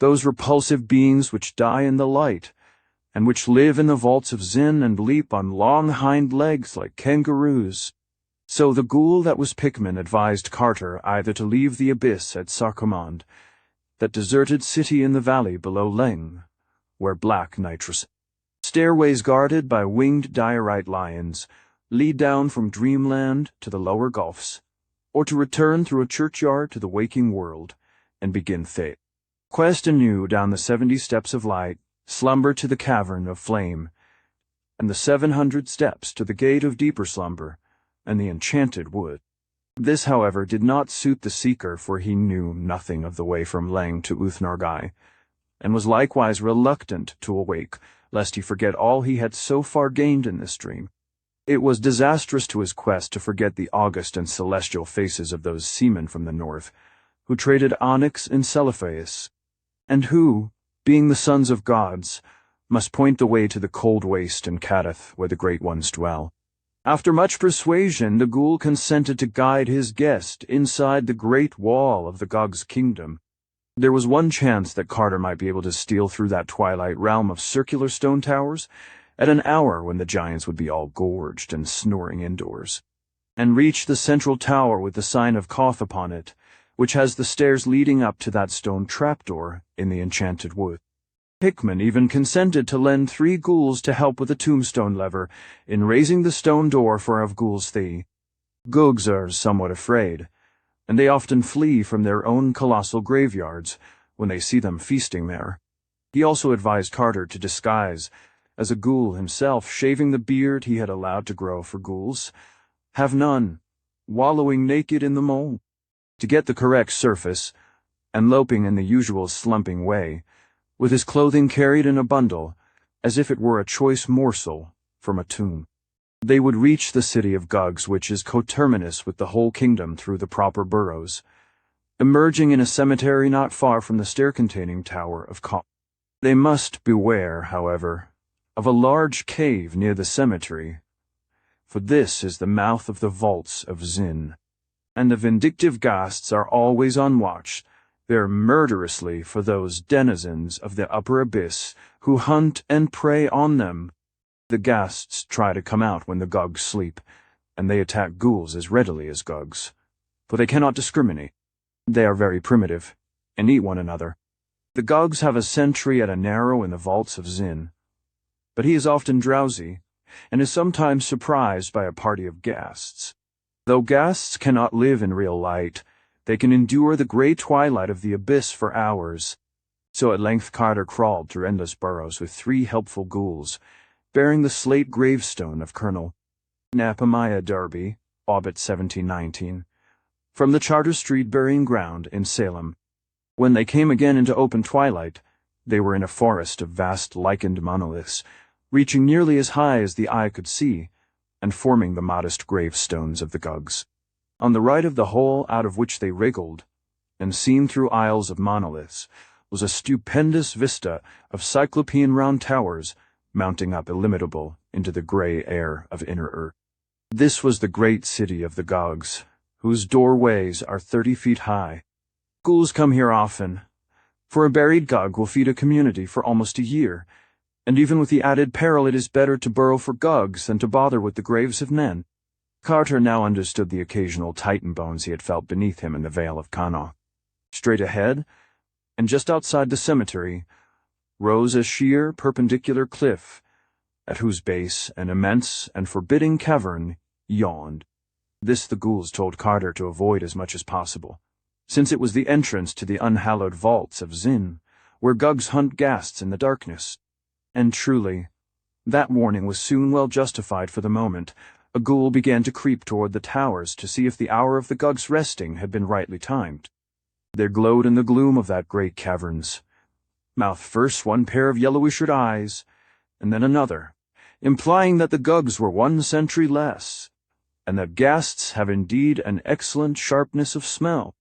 those repulsive beings which die in the light, and which live in the vaults of Zin and leap on long hind legs like kangaroos, So the ghoul that was Pickman advised Carter either to leave the abyss at Sarkomand, that deserted city in the valley below Leng, where black nitrous stairways guarded by winged diorite lions lead down from dreamland to the lower gulfs, or to return through a churchyard to the waking world and begin fate. Quest anew down the 70 steps of light, slumber to the cavern of flame, and the 700 steps to the gate of deeper slumber, and the enchanted wood. This, however, did not suit the seeker, for he knew nothing of the way from Leng to Uthnorgai, and was likewise reluctant to awake, lest he forget all he had so far gained in this dream. It was disastrous to his quest to forget the august and celestial faces of those seamen from the north, who traded onyx in Celephaeus, and who, being the sons of gods, must point the way to the cold waste in Kadath where the great ones dwell. After much persuasion, the ghoul consented to guide his guest inside the great wall of the Gog's kingdom. There was one chance that Carter might be able to steal through that twilight realm of circular stone towers at an hour when the giants would be all gorged and snoring indoors, and reach the central tower with the sign of Koth upon it, which has the stairs leading up to that stone trapdoor in the enchanted wood. Pickman even consented to lend 3 ghouls to help with the tombstone lever in raising the stone door for Avghul's Thee. Googs are somewhat afraid, and they often flee from their own colossal graveyards when they see them feasting there. He also advised Carter to disguise as a ghoul himself, shaving the beard he had allowed to grow for ghouls, have none, wallowing naked in the mold, to get the correct surface, and loping in the usual slumping way, with his clothing carried in a bundle, as if it were a choice morsel from a tomb. They would reach the city of Gugs, which is coterminous with the whole kingdom through the proper burrows, emerging in a cemetery not far from the stair-containing tower of Koth. They must beware, however, of a large cave near the cemetery, for this is the mouth of the vaults of Zin, and the vindictive ghasts are always on watch, there murderously for those denizens of the upper abyss who hunt and prey on them. The ghasts try to come out when the Gugs sleep, and they attack ghouls as readily as Gugs, for they cannot discriminate. They are very primitive, and eat one another. The Gugs have a sentry at a narrow in the vaults of Zin, but he is often drowsy, and is sometimes surprised by a party of ghasts. Though ghasts cannot live in real light, they can endure the grey twilight of the abyss for hours. So at length Carter crawled through endless burrows with 3 helpful ghouls, bearing the slate gravestone of Colonel Napamiah Darby, Orbit 1719, from the Charter Street burying ground in Salem. When they came again into open twilight, they were in a forest of vast lichened monoliths, reaching nearly as high as the eye could see, and forming the modest gravestones of the Gugs. On the right of the hole out of which they wriggled, and seen through aisles of monoliths, was a stupendous vista of cyclopean round towers mounting up illimitable into the grey air of inner earth. This was the great city of the Gugs, whose doorways are 30 feet high. Ghouls come here often, for a buried Gug will feed a community for almost a year, and even with the added peril it is better to burrow for Gugs than to bother with the graves of men. Carter now understood the occasional Titan bones he had felt beneath him in the Vale of Kanoth. Straight ahead, and just outside the cemetery, rose a sheer, perpendicular cliff, at whose base an immense and forbidding cavern yawned. This the ghouls told Carter to avoid as much as possible, since it was the entrance to the unhallowed vaults of Zin, where Gugs hunt ghasts in the darkness. And truly, that warning was soon well justified. For the moment, a ghoul began to creep toward the towers to see if the hour of the Gugs' resting had been rightly timed. There glowed in the gloom of that great cavern's mouth first 1 pair of yellowish-red eyes, and then another, implying that the Gugs were 1 century less, and that ghasts have indeed an excellent sharpness of smell.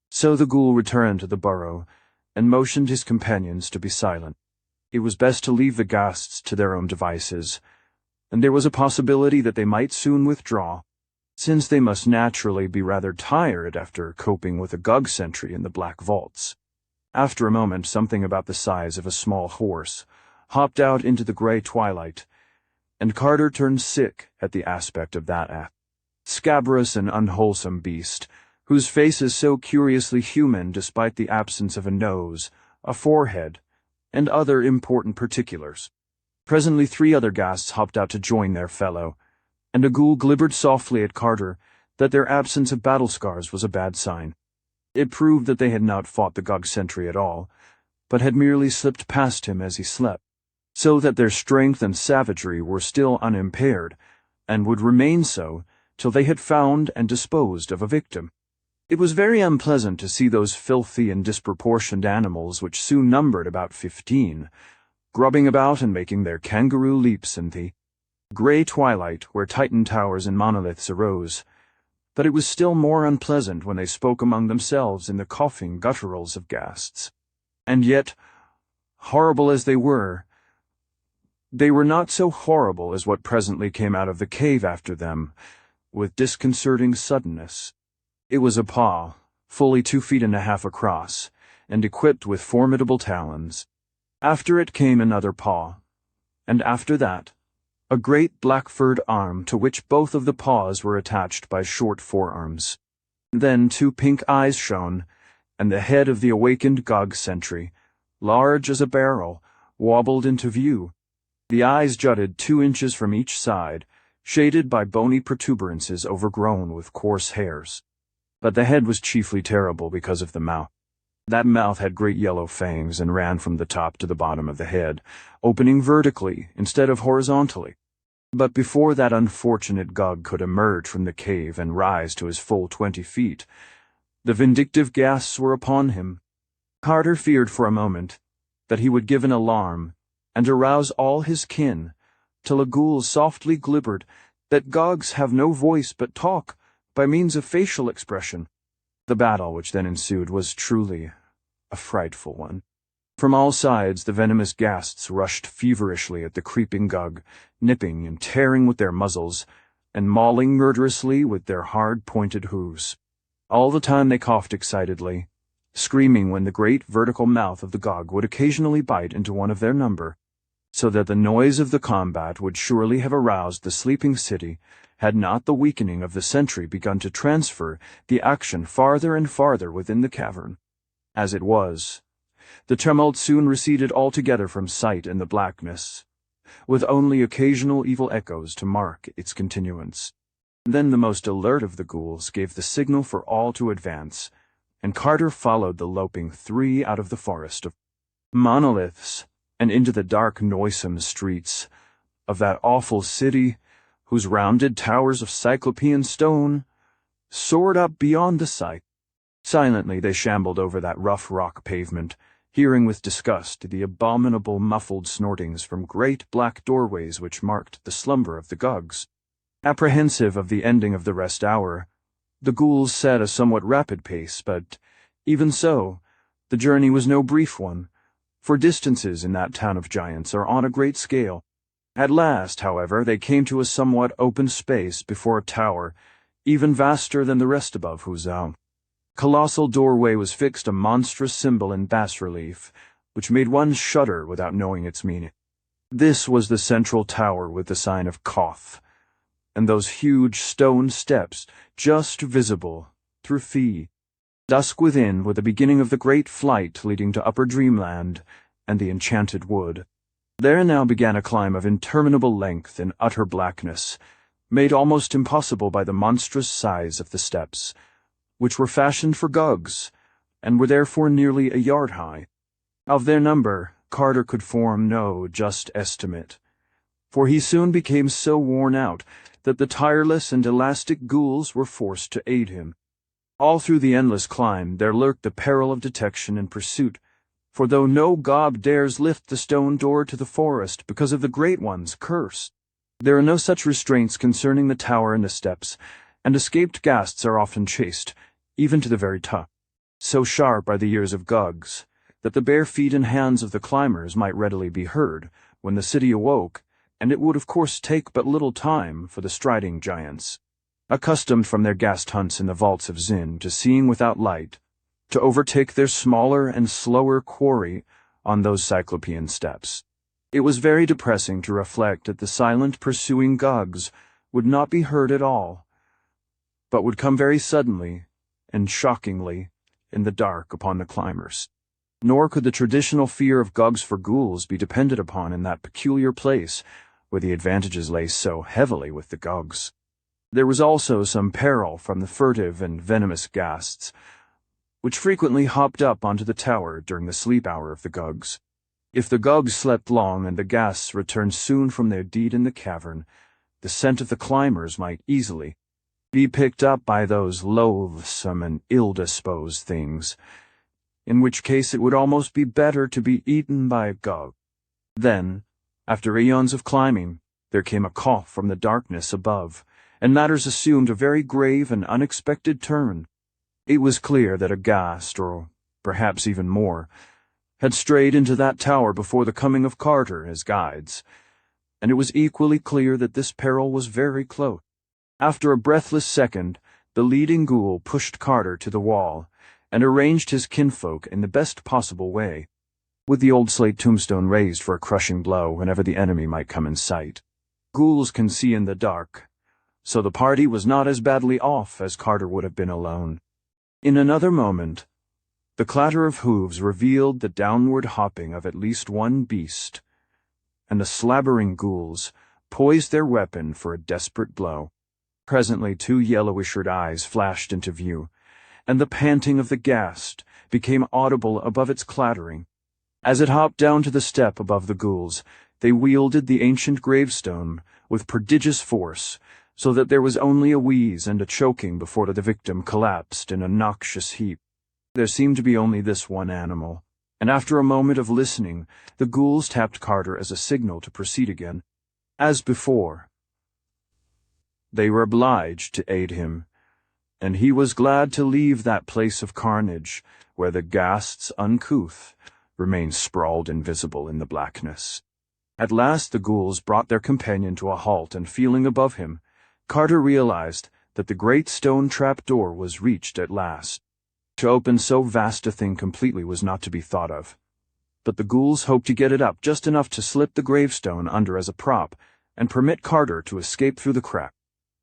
So the ghoul returned to the burrow, and motioned his companions to be silent. It was best to leave the ghasts to their own devices, and there was a possibility that they might soon withdraw, since they must naturally be rather tired after coping with a Gug sentry in the black vaults. After a moment, something about the size of a small horse hopped out into the grey twilight, and Carter turned sick at the aspect of that act. Scabrous and unwholesome beast, whose face is so curiously human despite the absence of a nose, a forehead, and other important particulars. Presently 3 other ghasts hopped out to join their fellow, and a ghoul glibbered softly at Carter that their absence of battle scars was a bad sign. It proved that they had not fought the Gog sentry at all, but had merely slipped past him as he slept, so that their strength and savagery were still unimpaired, and would remain so till they had found and disposed of a victim. It was very unpleasant to see those filthy and disproportioned animals, which soon numbered about 15, grubbing about and making their kangaroo leaps in the grey twilight where Titan towers and monoliths arose. But it was still more unpleasant when they spoke among themselves in the coughing gutturals of ghasts. And yet, horrible as they were not so horrible as what presently came out of the cave after them, with disconcerting suddenness. It was a paw, fully 2.5 feet across, and equipped with formidable talons. After it came another paw, and after that, a great black-furred arm to which both of the paws were attached by short forearms. Then 2 pink eyes shone, and the head of the awakened Gog sentry, large as a barrel, wobbled into view. The eyes jutted 2 inches from each side, shaded by bony protuberances overgrown with coarse hairs. But the head was chiefly terrible because of the mouth. That mouth had great yellow fangs and ran from the top to the bottom of the head, opening vertically instead of horizontally. But before that unfortunate Gog could emerge from the cave and rise to his full 20 feet, the vindictive ghasts were upon him. Carter feared for a moment that he would give an alarm and arouse all his kin, till a ghoul softly glibbered that Gogs have no voice but talk by means of facial expression. The battle which then ensued was truly a frightful one. From all sides the venomous ghasts rushed feverishly at the creeping Gog, nipping and tearing with their muzzles, and mauling murderously with their hard-pointed hooves. All the time they coughed excitedly, screaming when the great vertical mouth of the Gog would occasionally bite into one of their number, so that the noise of the combat would surely have aroused the sleeping city had not the weakening of the sentry begun to transfer the action farther and farther within the cavern. As it was, the tumult soon receded altogether from sight in the blackness, with only occasional evil echoes to mark its continuance. Then the most alert of the ghouls gave the signal for all to advance, and Carter followed the loping 3 out of the forest of monoliths and into the dark, noisome streets of that awful city, whose rounded towers of cyclopean stone soared up beyond the sight. Silently they shambled over that rough rock pavement, hearing with disgust the abominable muffled snortings from great black doorways which marked the slumber of the Gogs. Apprehensive of the ending of the rest hour, the ghouls set a somewhat rapid pace, but, even so, the journey was no brief one, for distances in that town of giants are on a great scale. At last, however, they came to a somewhat open space before a tower, even vaster than the rest above whose colossal doorway was fixed a monstrous symbol in bas-relief, which made one shudder without knowing its meaning. This was the central tower with the sign of Koth, and those huge stone steps just visible through Fee. Dusk within were the beginning of the great flight leading to Upper Dreamland and the Enchanted Wood. There now began a climb of interminable length in utter blackness, made almost impossible by the monstrous size of the steps, which were fashioned for Gogs, and were therefore nearly a yard high. Of their number, Carter could form no just estimate, for he soon became so worn out that the tireless and elastic ghouls were forced to aid him. All through the endless climb there lurked the peril of detection and pursuit, for though no gob dares lift the stone door to the forest because of the Great One's curse, there are no such restraints concerning the tower and the steps, and escaped ghasts are often chased, even to the very top. So sharp are the ears of Gogs, that the bare feet and hands of the climbers might readily be heard when the city awoke, and it would of course take but little time for the striding giants, accustomed from their ghast hunts in the vaults of Zin to seeing without light, to overtake their smaller and slower quarry on those cyclopean steps. It was very depressing to reflect that the silent pursuing Gogs would not be heard at all, but would come very suddenly and shockingly in the dark upon the climbers. Nor could the traditional fear of gugs for ghouls be depended upon in that peculiar place where the advantages lay so heavily with the gugs. There was also some peril from the furtive and venomous ghasts, which frequently hopped up onto the tower during the sleep hour of the gugs. If the gugs slept long and the ghasts returned soon from their deed in the cavern, the scent of the climbers might easily be picked up by those loathsome and ill-disposed things, in which case it would almost be better to be eaten by a gug. Then, after eons of climbing, there came a cough from the darkness above, and matters assumed a very grave and unexpected turn. It was clear that a ghast, or perhaps even more, had strayed into that tower before the coming of Carter as guides, and it was equally clear that this peril was very close. After a breathless second, the leading ghoul pushed Carter to the wall and arranged his kinfolk in the best possible way, with the old slate tombstone raised for a crushing blow whenever the enemy might come in sight. Ghouls can see in the dark, so the party was not as badly off as Carter would have been alone. In another moment, the clatter of hooves revealed the downward hopping of at least one beast, and the slabbering ghouls poised their weapon for a desperate blow. Presently 2 yellowish-red eyes flashed into view, and the panting of the ghast became audible above its clattering. As it hopped down to the step above the ghouls, they wielded the ancient gravestone with prodigious force, so that there was only a wheeze and a choking before the victim collapsed in a noxious heap. There seemed to be only this one animal, and after a moment of listening, the ghouls tapped Carter as a signal to proceed again. As before, they were obliged to aid him, and he was glad to leave that place of carnage where the ghasts, uncouth, remained sprawled invisible in the blackness. At last the ghouls brought their companion to a halt, and feeling above him, Carter realized that the great stone trap-door was reached at last. To open so vast a thing completely was not to be thought of, but the ghouls hoped to get it up just enough to slip the gravestone under as a prop and permit Carter to escape through the crack.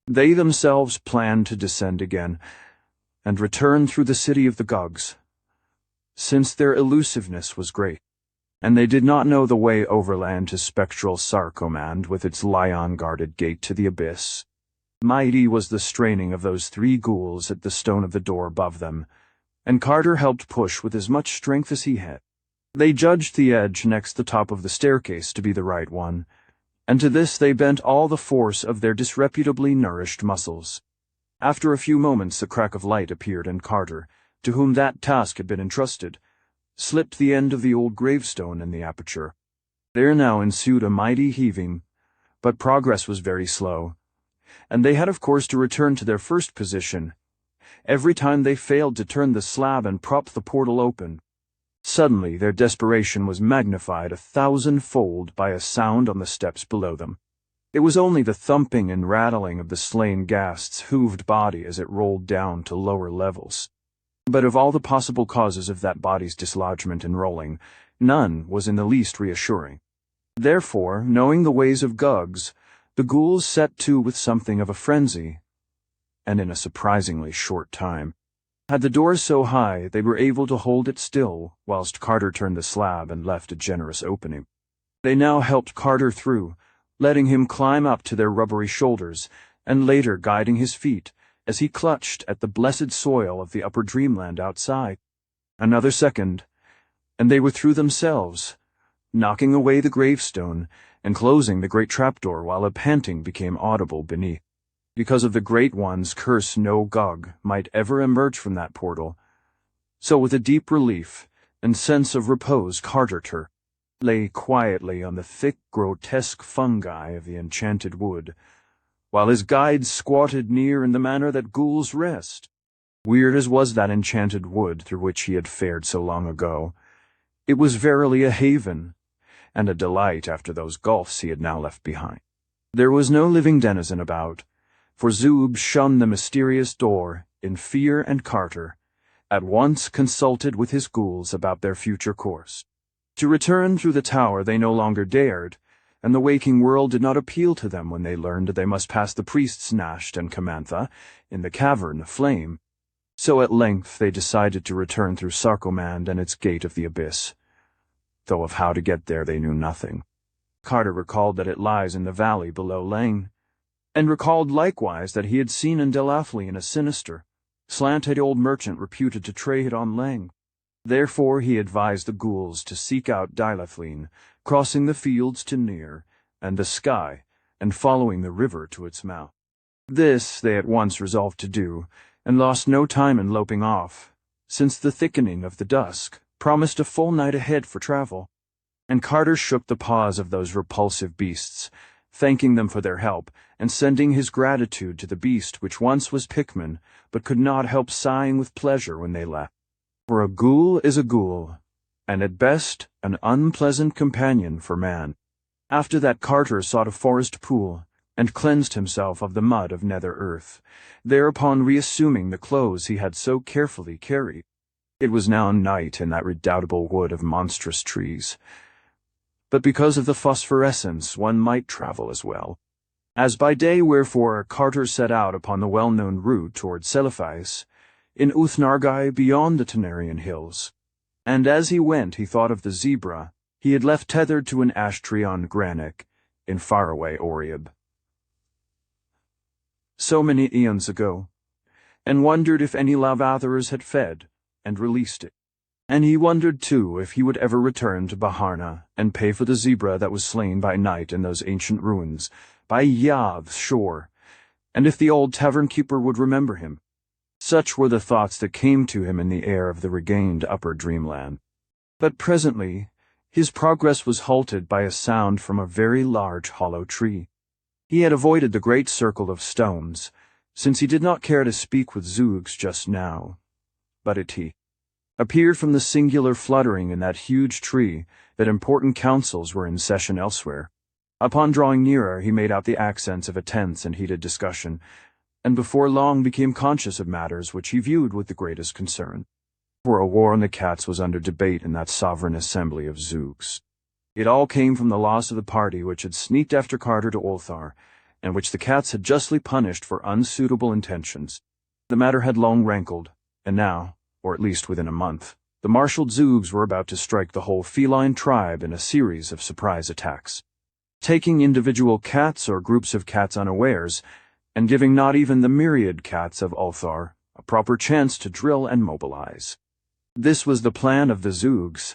They themselves planned to descend again and return through the city of the Gugs, since their elusiveness was great, and they did not know the way overland to spectral Sarcomand with its lion-guarded gate to the abyss. Mighty was the straining of those 3 ghouls at the stone of the door above them, and Carter helped push with as much strength as he had. They judged the edge next the top of the staircase to be the right one, and to this they bent all the force of their disreputably nourished muscles. After a few moments a crack of light appeared, and Carter, to whom that task had been entrusted, slipped the end of the old gravestone in the aperture. There now ensued a mighty heaving, but progress was very slow, and they had of course to return to their first position, every time they failed to turn the slab and prop the portal open. Suddenly their desperation was magnified 1,000-fold by a sound on the steps below them. It was only the thumping and rattling of the slain ghast's hooved body as it rolled down to lower levels. But of all the possible causes of that body's dislodgement and rolling, none was in the least reassuring. Therefore, knowing the ways of Gugs, the ghouls set to with something of a frenzy, and in a surprisingly short time. Had the door so high, they were able to hold it still, whilst Carter turned the slab and left a generous opening. They now helped Carter through, letting him climb up to their rubbery shoulders, and later guiding his feet, as he clutched at the blessed soil of the upper dreamland outside. Another second, and they were through themselves, knocking away the gravestone, and closing the great trapdoor while a panting became audible beneath. Because of the Great One's curse, no Gug might ever emerge from that portal. So with a deep relief and sense of repose, Carter lay quietly on the thick, grotesque fungi of the enchanted wood, while his guides squatted near in the manner that ghouls rest. Weird as was that enchanted wood through which he had fared so long ago, it was verily a haven, and a delight after those gulfs he had now left behind. There was no living denizen about, for Zoob shunned the mysterious door in fear, and Carter at once consulted with his ghouls about their future course. To return through the tower they no longer dared, and the waking world did not appeal to them when they learned they must pass the priests Nasht and Camantha in the cavern of flame. So at length they decided to return through Sarkomand and its gate of the abyss, though of how to get there they knew nothing. Carter recalled that it lies in the valley below Lane, and recalled likewise that he had seen in Delaflin a sinister, slant-headed old merchant reputed to trade on Lang. Therefore he advised the ghouls to seek out Delaflin, crossing the fields to Near and the sky, and following the river to its mouth. This they at once resolved to do, and lost no time in loping off, since the thickening of the dusk promised a full night ahead for travel. And Carter shook the paws of those repulsive beasts, thanking them for their help, and sending his gratitude to the beast which once was Pickman, but could not help sighing with pleasure when they left. For a ghoul is a ghoul, and at best an unpleasant companion for man. After that Carter sought a forest pool, and cleansed himself of the mud of nether earth, thereupon reassuming the clothes he had so carefully carried. It was now night in that redoubtable wood of monstrous trees, but because of the phosphorescence one might travel as well as by day, wherefore Carter set out upon the well-known route toward Celephais, in Uthnargai beyond the Tenarian hills. And as he went he thought of the zebra he had left tethered to an ash tree on Granic, in faraway Oriab, so many eons ago, and wondered if any Lavatherers had fed and released it. And he wondered, too, if he would ever return to Baharna and pay for the zebra that was slain by night in those ancient ruins, by Yav's shore, and if the old tavern-keeper would remember him. Such were the thoughts that came to him in the air of the regained upper dreamland. But presently his progress was halted by a sound from a very large hollow tree. He had avoided the great circle of stones, since he did not care to speak with Zoogs just now, but it appeared from the singular fluttering in that huge tree that important councils were in session elsewhere. Upon drawing nearer he made out the accents of a tense and heated discussion, and before long became conscious of matters which he viewed with the greatest concern. For a war on the cats was under debate in that sovereign assembly of Zoogs. It all came from the loss of the party which had sneaked after Carter to Ulthar, and which the cats had justly punished for unsuitable intentions. The matter had long rankled, and now, or at least within a month, the marshaled Zoogs were about to strike the whole feline tribe in a series of surprise attacks, taking individual cats or groups of cats unawares, and giving not even the myriad cats of Ulthar a proper chance to drill and mobilize. This was the plan of the Zoogs,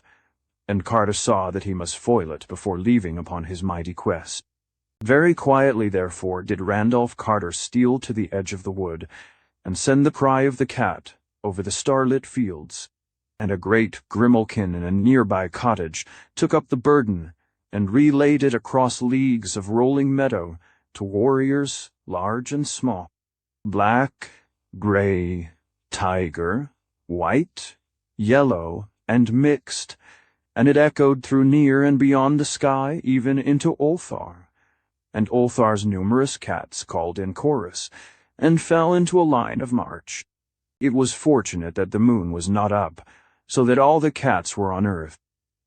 and Carter saw that he must foil it before leaving upon his mighty quest. Very quietly, therefore, did Randolph Carter steal to the edge of the wood, and send the cry of the cat over the starlit fields, and a great grimalkin in a nearby cottage took up the burden and relayed it across leagues of rolling meadow to warriors large and small, black, gray, tiger, white, yellow, and mixed, and it echoed through near and beyond the sky even into Ulthar, and Ulthar's numerous cats called in chorus, and fell into a line of march. It was fortunate that the moon was not up, so that all the cats were on earth.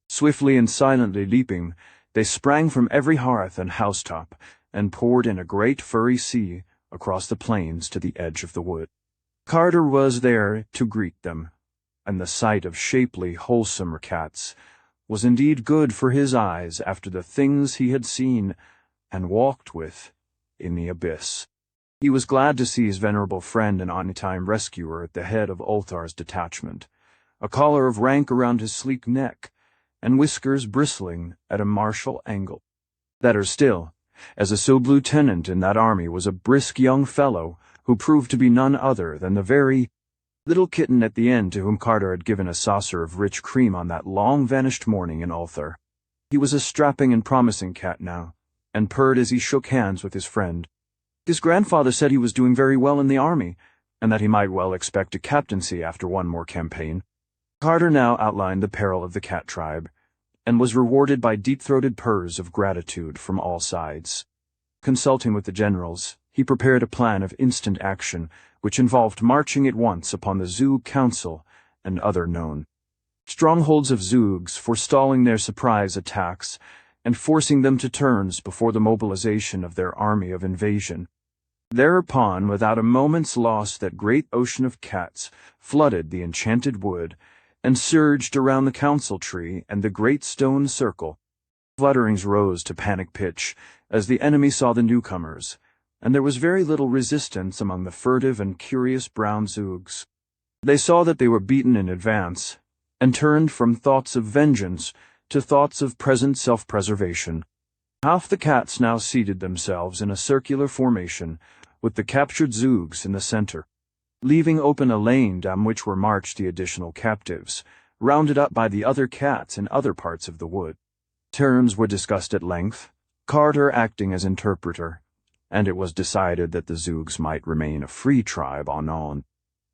Swiftly and silently leaping, they sprang from every hearth and housetop, and poured in a great furry sea across the plains to the edge of the wood. Carter was there to greet them, and the sight of shapely, wholesome cats was indeed good for his eyes after the things he had seen and walked with in the abyss. He was glad to see his venerable friend and on-time rescuer at the head of Ulthar's detachment, a collar of rank around his sleek neck, and whiskers bristling at a martial angle. Better still, as a sub-lieutenant in that army was a brisk young fellow who proved to be none other than the very little kitten at the end to whom Carter had given a saucer of rich cream on that long-vanished morning in Ulthar. He was a strapping and promising cat now, and purred as he shook hands with his friend. His grandfather said he was doing very well in the army, and that he might well expect a captaincy after one more campaign. Carter now outlined the peril of the cat tribe, and was rewarded by deep-throated purrs of gratitude from all sides. Consulting with the generals, he prepared a plan of instant action, which involved marching at once upon the Zoog Council and other known strongholds of Zoogs, forestalling their surprise attacks, and forcing them to turns before the mobilization of their army of invasion. Thereupon, without a moment's loss, that great ocean of cats flooded the enchanted wood and surged around the council tree and the great stone circle. Flutterings rose to panic pitch as the enemy saw the newcomers, and there was very little resistance among the furtive and curious brown zoogs. They saw that they were beaten in advance, and turned from thoughts of vengeance to thoughts of present self-preservation. Half the cats now seated themselves in a circular formation, with the captured zoogs in the center, leaving open a lane down which were marched the additional captives, rounded up by the other cats in other parts of the wood. Terms were discussed at length, Carter acting as interpreter, and it was decided that the zoogs might remain a free tribe on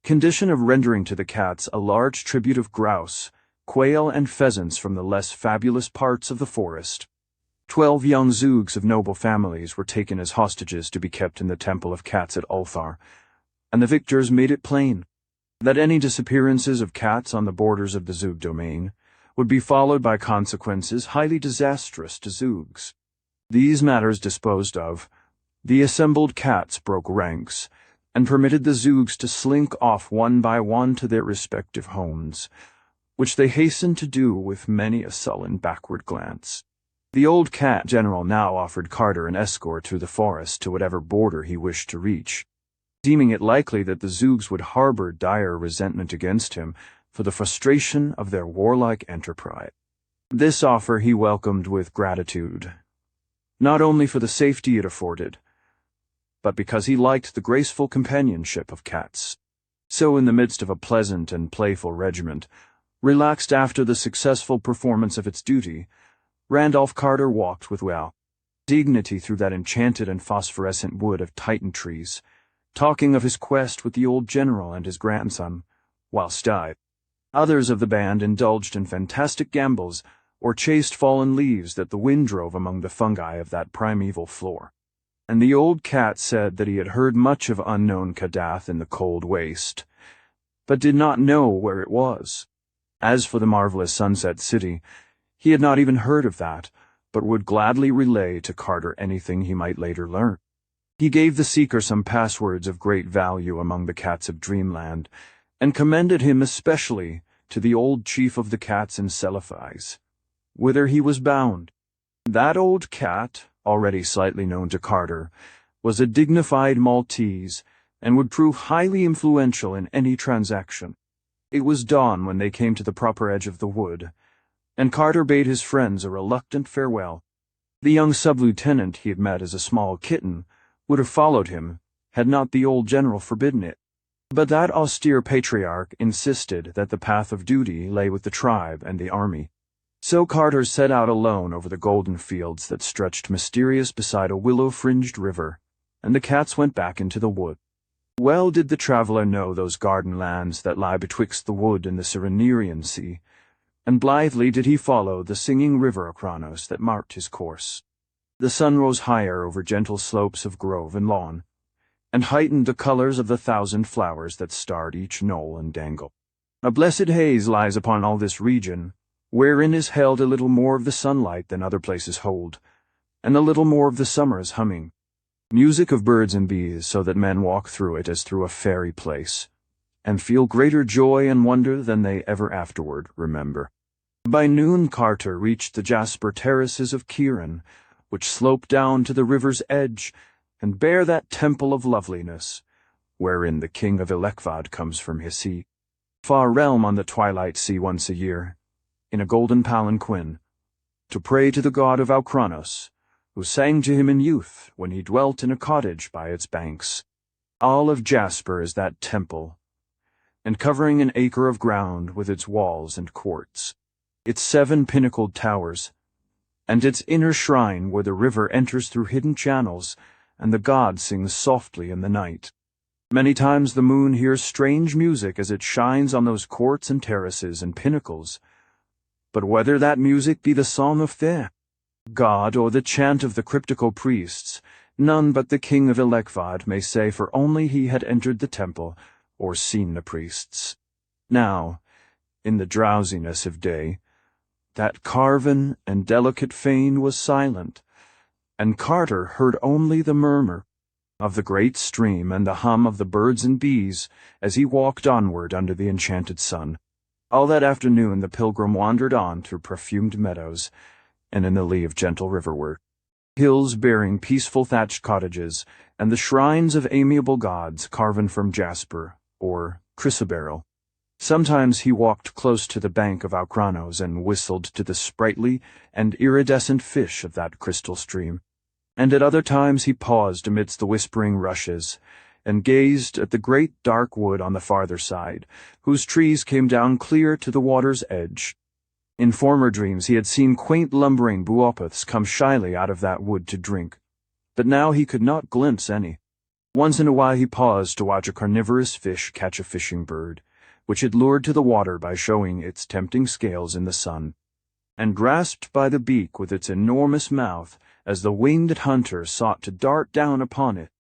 condition of rendering to the cats a large tribute of grouse, quail, and pheasants from the less fabulous parts of the forest. 12 young zoogs of noble families were taken as hostages to be kept in the Temple of Cats at Ulthar, and the victors made it plain that any disappearances of cats on the borders of the zoog domain would be followed by consequences highly disastrous to zoogs. These matters disposed of, the assembled cats broke ranks and permitted the zoogs to slink off one by one to their respective homes, which they hastened to do with many a sullen backward glance. The old cat general now offered Carter an escort through the forest to whatever border he wished to reach, deeming it likely that the zoogs would harbor dire resentment against him for the frustration of their warlike enterprise. This offer he welcomed with gratitude, not only for the safety it afforded, but because he liked the graceful companionship of cats. So in the midst of a pleasant and playful regiment, relaxed after the successful performance of its duty, Randolph Carter walked with dignity through that enchanted and phosphorescent wood of Titan trees, talking of his quest with the old general and his grandson, whilst others of the band indulged in fantastic gambols or chased fallen leaves that the wind drove among the fungi of that primeval floor. And the old cat said that he had heard much of unknown Kadath in the cold waste, but did not know where it was. As for the marvelous Sunset City, he had not even heard of that, but would gladly relay to Carter anything he might later learn. He gave the seeker some passwords of great value among the cats of Dreamland, and commended him especially to the old chief of the cats in Celephais, whither he was bound. That old cat, already slightly known to Carter, was a dignified Maltese, and would prove highly influential in any transaction. It was dawn when they came to the proper edge of the wood, and Carter bade his friends a reluctant farewell. The young sub-lieutenant he had met as a small kitten would have followed him, had not the old general forbidden it. But that austere patriarch insisted that the path of duty lay with the tribe and the army. So Carter set out alone over the golden fields that stretched mysterious beside a willow-fringed river, and the cats went back into the wood. Well did the traveler know those garden lands that lie betwixt the wood and the Cyrenerian sea, and blithely did he follow the singing river Acranos that marked his course. The sun rose higher over gentle slopes of grove and lawn, and heightened the colors of the 1,000 flowers that starred each knoll and dangle. A blessed haze lies upon all this region, wherein is held a little more of the sunlight than other places hold, and a little more of the summer's humming, music of birds and bees, so that men walk through it as through a fairy place, and feel greater joy and wonder than they ever afterward remember. By noon Carter reached the jasper terraces of Kieran, which slope down to the river's edge, and bear that temple of loveliness, wherein the king of Elekvad comes from his seat, far realm on the twilight sea once a year, in a golden palanquin, to pray to the god of Aukranos, who sang to him in youth when he dwelt in a cottage by its banks. All of jasper is that temple, and covering an acre of ground with its walls and courts, its 7 pinnacled towers, and its inner shrine where the river enters through hidden channels, and the god sings softly in the night. Many times the moon hears strange music as it shines on those courts and terraces and pinnacles, but whether that music be the song of the god or the chant of the cryptical priests, none but the king of Elekvad may say, for only he had entered the temple or seen the priests. Now, in the drowsiness of day, That carven and delicate fane was silent, and Carter heard only the murmur of the great stream and the hum of the birds and bees as he walked onward under the enchanted sun. All that afternoon the pilgrim wandered on through perfumed meadows and in the lee of gentle riverward, hills bearing peaceful thatched cottages, and the shrines of amiable gods carven from jasper or chrysoberyl. Sometimes he walked close to the bank of Alcranos and whistled to the sprightly and iridescent fish of that crystal stream, and at other times he paused amidst the whispering rushes and gazed at the great dark wood on the farther side, whose trees came down clear to the water's edge. In former dreams he had seen quaint lumbering buopoths come shyly out of that wood to drink, but now he could not glimpse any. Once in a while he paused to watch a carnivorous fish catch a fishing bird, which it lured to the water by showing its tempting scales in the sun, and grasped by the beak with its enormous mouth as the winged hunter sought to dart down upon it.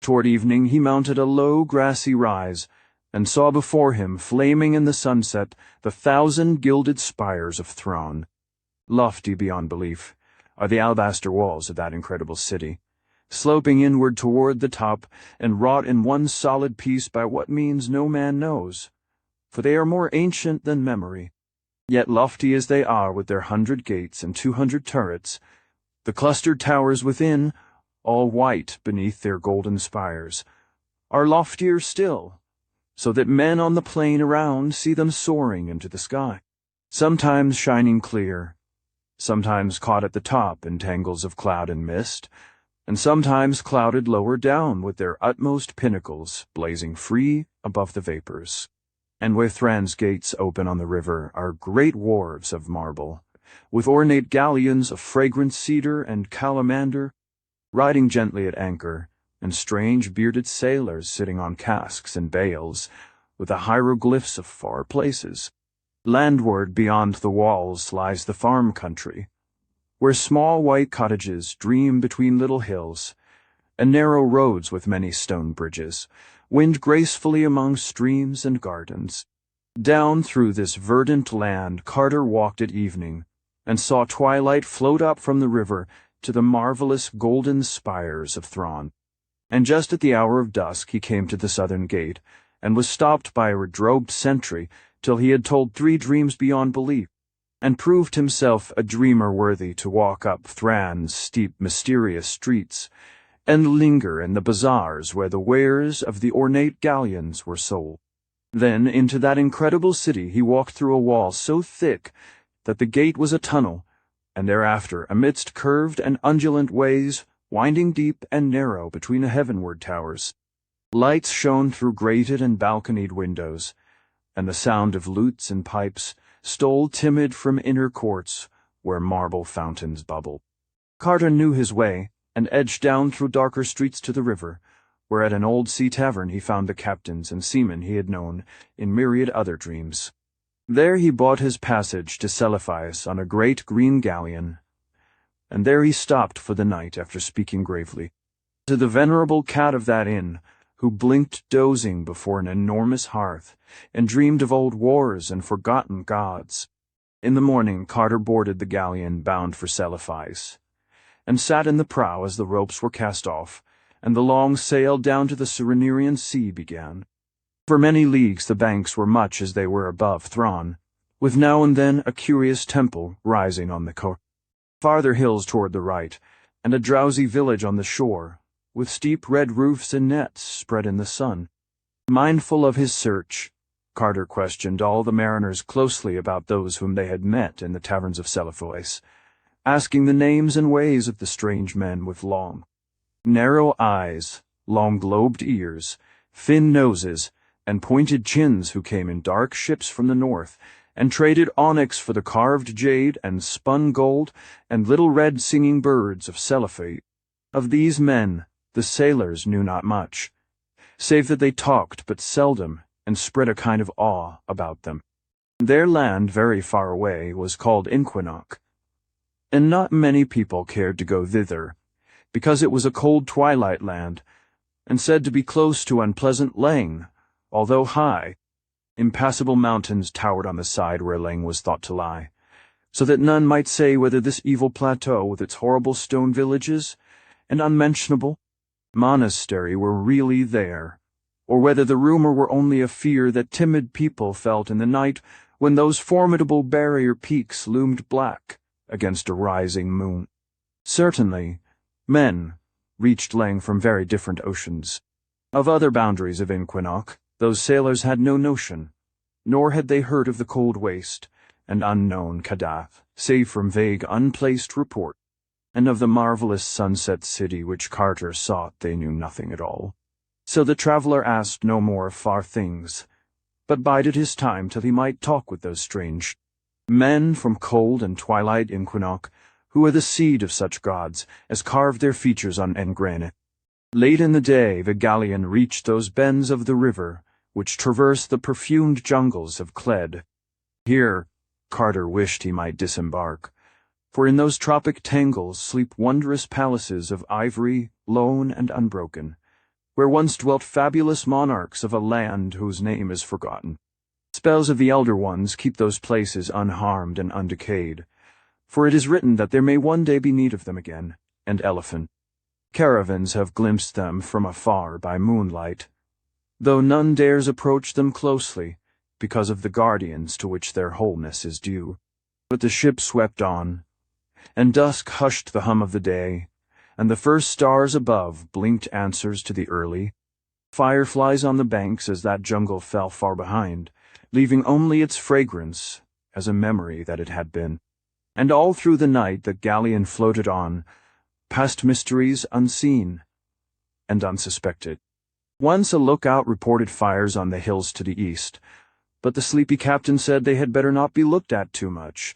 Toward evening he mounted a low grassy rise, and saw before him, flaming in the sunset, the 1,000 gilded spires of Thrawn. Lofty beyond belief are the alabaster walls of that incredible city, sloping inward toward the top and wrought in one solid piece by what means no man knows, for they are more ancient than memory. Yet lofty as they are with their 100 gates and 200 turrets, the clustered towers within, all white beneath their golden spires, are loftier still, so that men on the plain around see them soaring into the sky, sometimes shining clear, sometimes caught at the top in tangles of cloud and mist, and sometimes clouded lower down with their utmost pinnacles blazing free above the vapors. And where Thran's gates open on the river are great wharves of marble, with ornate galleons of fragrant cedar and calamander, riding gently at anchor, and strange bearded sailors sitting on casks and bales, with the hieroglyphs of far places. Landward beyond the walls lies the farm country, where small white cottages dream between little hills, and narrow roads with many stone bridges wind gracefully among streams and gardens. Down through this verdant land Carter walked at evening, and saw twilight float up from the river to the marvelous golden spires of Thrawn. And just at the hour of dusk he came to the southern gate, and was stopped by a redrobed sentry till he had told 3 dreams beyond belief, and proved himself a dreamer worthy to walk up Thran's steep, mysterious streets, and linger in the bazaars where the wares of the ornate galleons were sold. Then into that incredible city he walked through a wall so thick that the gate was a tunnel, and thereafter amidst curved and undulant ways, winding deep and narrow between the heavenward towers. Lights shone through grated and balconied windows, and the sound of lutes and pipes stole timid from inner courts where marble fountains bubbled. Carter knew his way, and edged down through darker streets to the river, where at an old sea tavern he found the captains and seamen he had known in myriad other dreams. There he bought his passage to Celephaeus on a great green galleon, and there he stopped for the night after speaking gravely to the venerable cat of that inn, who blinked dozing before an enormous hearth, and dreamed of old wars and forgotten gods. In the morning Carter boarded the galleon bound for Celephaeus, and sat in the prow as the ropes were cast off, and the long sail down to the Cyrenerian Sea began. For many leagues the banks were much as they were above Thrawn, with now and then a curious temple rising on the coast. Farther hills toward the right, and a drowsy village on the shore, with steep red roofs and nets spread in the sun. Mindful of his search, Carter questioned all the mariners closely about those whom they had met in the taverns of Celephaeus, asking the names and ways of the strange men with long, narrow eyes, long globed ears, thin noses, and pointed chins who came in dark ships from the north, and traded onyx for the carved jade and spun gold and little red singing birds of Celephae. Of these men the sailors knew not much, save that they talked but seldom and spread a kind of awe about them. Their land, very far away, was called Inquinoc, and not many people cared to go thither, because it was a cold twilight land, and said to be close to unpleasant Leng, although high. Impassable mountains towered on the side where Leng was thought to lie, so that none might say whether this evil plateau with its horrible stone villages and unmentionable monastery were really there, or whether the rumor were only a fear that timid people felt in the night when those formidable barrier peaks loomed black against a rising moon. Certainly, men reached Lang from very different oceans. Of other boundaries of Inquinoc, those sailors had no notion, nor had they heard of the cold waste and unknown Kadath, save from vague, unplaced report, and of the marvelous sunset city which Carter sought they knew nothing at all. So the traveler asked no more of far things, but bided his time till he might talk with those strange men from cold and twilight Inquinoc, who are the seed of such gods as carved their features on granite. Late in the day the galleon reached those bends of the river which traverse the perfumed jungles of Cled. Here Carter wished he might disembark, for in those tropic tangles sleep wondrous palaces of ivory, lone and unbroken, where once dwelt fabulous monarchs of a land whose name is forgotten. Spells of the Elder Ones keep those places unharmed and undecayed, for it is written that there may one day be need of them again, and elephant caravans have glimpsed them from afar by moonlight, though none dares approach them closely, because of the guardians to which their wholeness is due. But the ship swept on, and dusk hushed the hum of the day, and the first stars above blinked answers to the early fireflies on the banks as that jungle fell far behind, leaving only its fragrance as a memory that it had been. And all through the night the galleon floated on, past mysteries unseen and unsuspected. Once a lookout reported fires on the hills to the east, but the sleepy captain said they had better not be looked at too much,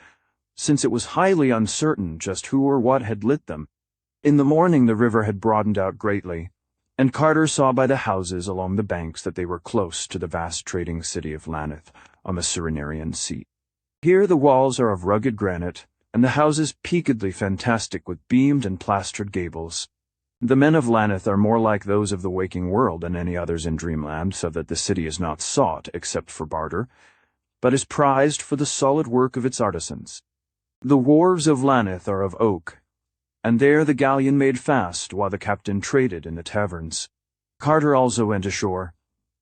since it was highly uncertain just who or what had lit them. In the morning the river had broadened out greatly, and Carter saw by the houses along the banks that they were close to the vast trading city of Laneth on the Cyrenaian Sea. Here the walls are of rugged granite, and the houses peakedly fantastic with beamed and plastered gables. The men of Laneth are more like those of the waking world than any others in Dreamland, so that the city is not sought except for barter, but is prized for the solid work of its artisans. The wharves of Laneth are of oak, and there the galleon made fast while the captain traded in the taverns. Carter also went ashore,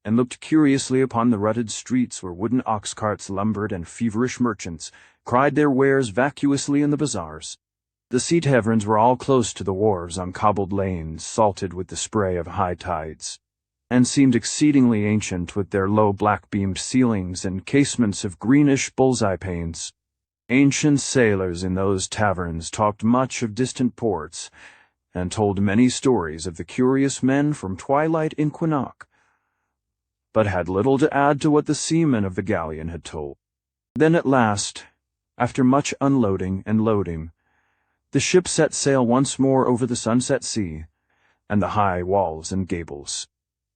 and looked curiously upon the rutted streets where wooden ox carts lumbered and feverish merchants cried their wares vacuously in the bazaars. The sea taverns were all close to the wharves on cobbled lanes salted with the spray of high tides, and seemed exceedingly ancient with their low black-beamed ceilings and casements of greenish bullseye panes. Ancient sailors in those taverns talked much of distant ports, and told many stories of the curious men from twilight Inquinoc, but had little to add to what the seamen of the galleon had told. Then at last, after much unloading and loading, the ship set sail once more over the sunset sea, and the high walls and gables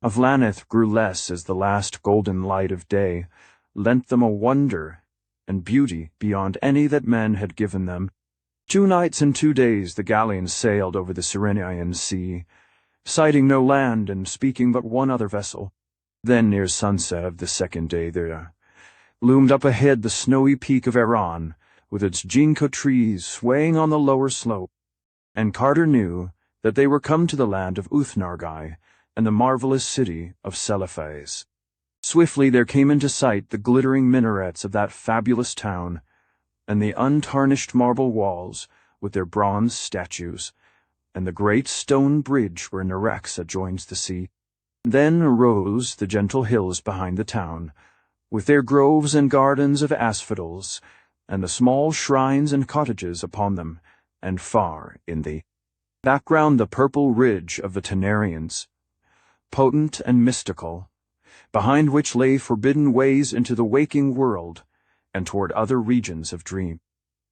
of Laneth grew less as the last golden light of day lent them a wonder and beauty beyond any that men had given them. 2 nights and 2 days the galleon sailed over the Cyrenaian Sea, sighting no land and speaking but one other vessel. Then near sunset of the 2nd day there loomed up ahead the snowy peak of Iran, with its ginkgo trees swaying on the lower slope, and Carter knew that they were come to the land of Uthnargai and the marvelous city of Celephas. Swiftly there came into sight the glittering minarets of that fabulous town, and the untarnished marble walls with their bronze statues, and the great stone bridge where Nerexa joins the sea. Then arose the gentle hills behind the town, with their groves and gardens of asphodels, and the small shrines and cottages upon them, and far in the background the purple ridge of the Tanarians, potent and mystical, behind which lay forbidden ways into the waking world and toward other regions of dream.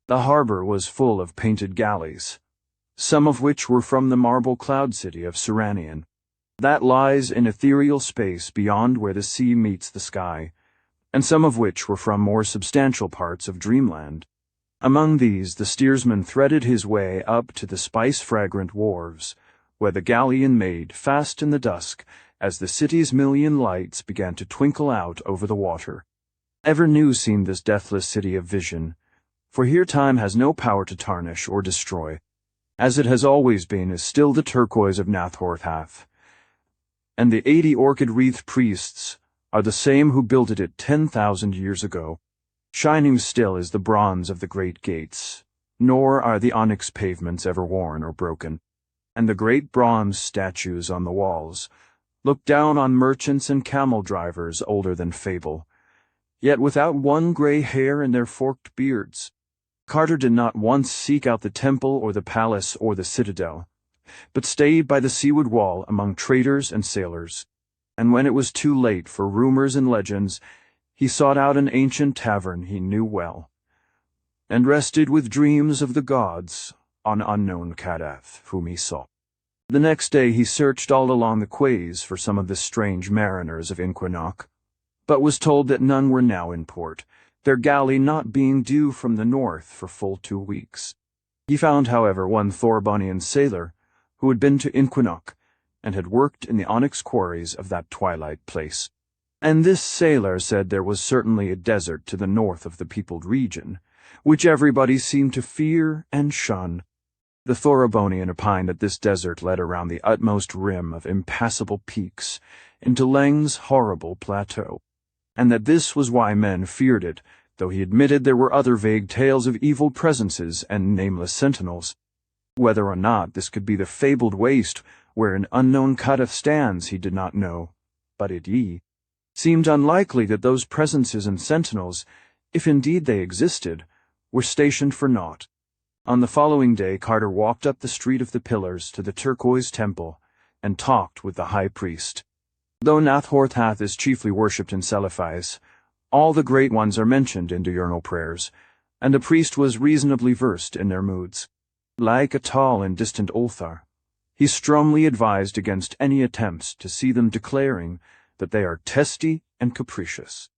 The harbor was full of painted galleys, some of which were from the marble cloud city of Cyrenaian, that lies in ethereal space beyond where the sea meets the sky, and some of which were from more substantial parts of Dreamland. Among these the steersman threaded his way up to the spice-fragrant wharves, where the galleon made fast in the dusk as the city's million lights began to twinkle out over the water. Ever new seemed this deathless city of vision, For here time has no power to tarnish or destroy. As it has always been is still the turquoise of Nathorthath. And the 80 orchid-wreathed priests are the same who builded it 10,000 years ago. Shining still is the bronze of the great gates, nor are the onyx pavements ever worn or broken. And the great bronze statues on the walls look down on merchants and camel drivers older than fable, yet without one gray hair in their forked beards. Carter did not once seek out the temple or the palace or the citadel, but stayed by the seaward wall among traders and sailors. And when it was too late for rumors and legends, he sought out an ancient tavern he knew well, and rested with dreams of the gods on unknown Kadath, whom he saw. The next day he searched all along the quays for some of the strange mariners of Inquinoc, but was told that none were now in port, their galley not being due from the north for full 2 weeks. He found, however, one Thorbonian sailor who had been to Inquinoc and had worked in the onyx quarries of that twilight place. And this sailor said there was certainly a desert to the north of the peopled region, which everybody seemed to fear and shun. The Thorbonian opined that this desert led around the utmost rim of impassable peaks into Leng's horrible plateau, and that this was why men feared it, though he admitted there were other vague tales of evil presences and nameless sentinels. Whether or not this could be the fabled waste where an unknown Kadath stands he did not know, but it seemed unlikely that those presences and sentinels, if indeed they existed, were stationed for naught. On the following day Carter walked up the Street of the Pillars to the Turquoise Temple and talked with the high priest. Though Nathorthath is chiefly worshipped in Celephais, all the great ones are mentioned in diurnal prayers, and the priest was reasonably versed in their moods. Like a tall and distant Ulthar, he strongly advised against any attempts to see them, declaring that they are testy and capricious,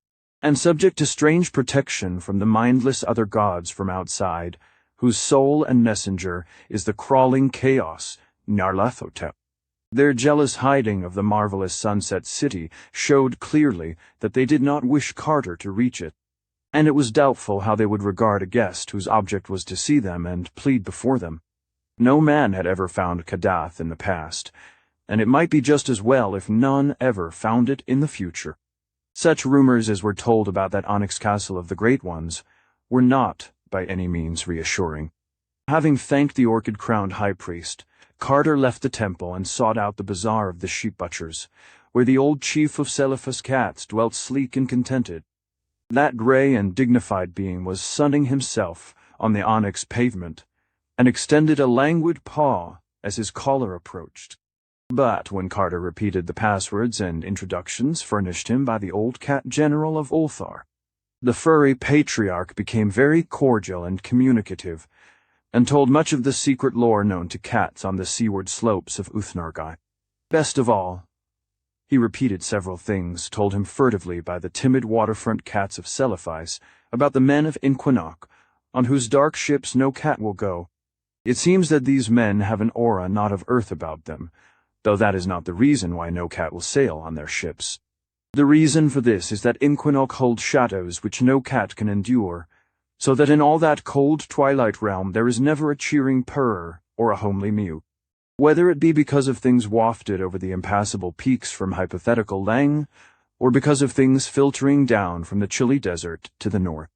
and subject to strange protection from the mindless other gods from outside, whose soul and messenger is the crawling chaos, Nyarlathotep. Their jealous hiding of the marvelous sunset city showed clearly that they did not wish Carter to reach it, and it was doubtful how they would regard a guest whose object was to see them and plead before them. No man had ever found Kadath in the past, and it might be just as well if none ever found it in the future. Such rumors as were told about that onyx castle of the Great Ones were not by any means reassuring. Having thanked the orchid-crowned high priest, Carter left the temple and sought out the bazaar of the sheep butchers, where the old chief of Celephas cats dwelt sleek and contented. That gray and dignified being was sunning himself on the onyx pavement, and extended a languid paw as his caller approached. But when Carter repeated the passwords and introductions furnished him by the old cat general of Ulthar, the furry patriarch became very cordial and communicative, and told much of the secret lore known to cats on the seaward slopes of Uthnargai. Best of all, he repeated several things told him furtively by the timid waterfront cats of Celephais about the men of Inquinoc, on whose dark ships no cat will go. It seems that these men have an aura not of earth about them, though that is not the reason why no cat will sail on their ships. The reason for this is that Inquinoc holds shadows which no cat can endure, so that in all that cold twilight realm there is never a cheering purr or a homely mew. Whether it be because of things wafted over the impassable peaks from hypothetical Leng, or because of things filtering down from the chilly desert to the north,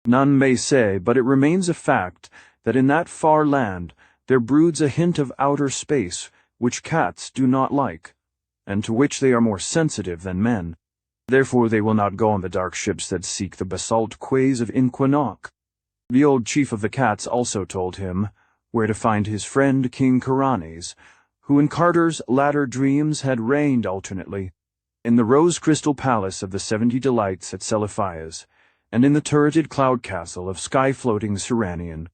none may say, but it remains a fact that in that far land there broods a hint of outer space which cats do not like, and to which they are more sensitive than men. Therefore they will not go on the dark ships that seek the basalt quays of Inquinoc. The old chief of the cats also told him where to find his friend King Karanes, who in Carter's latter dreams had reigned alternately in the rose-crystal palace of the 70 Delights at Celephais, and in the turreted cloud castle of sky-floating Seranian.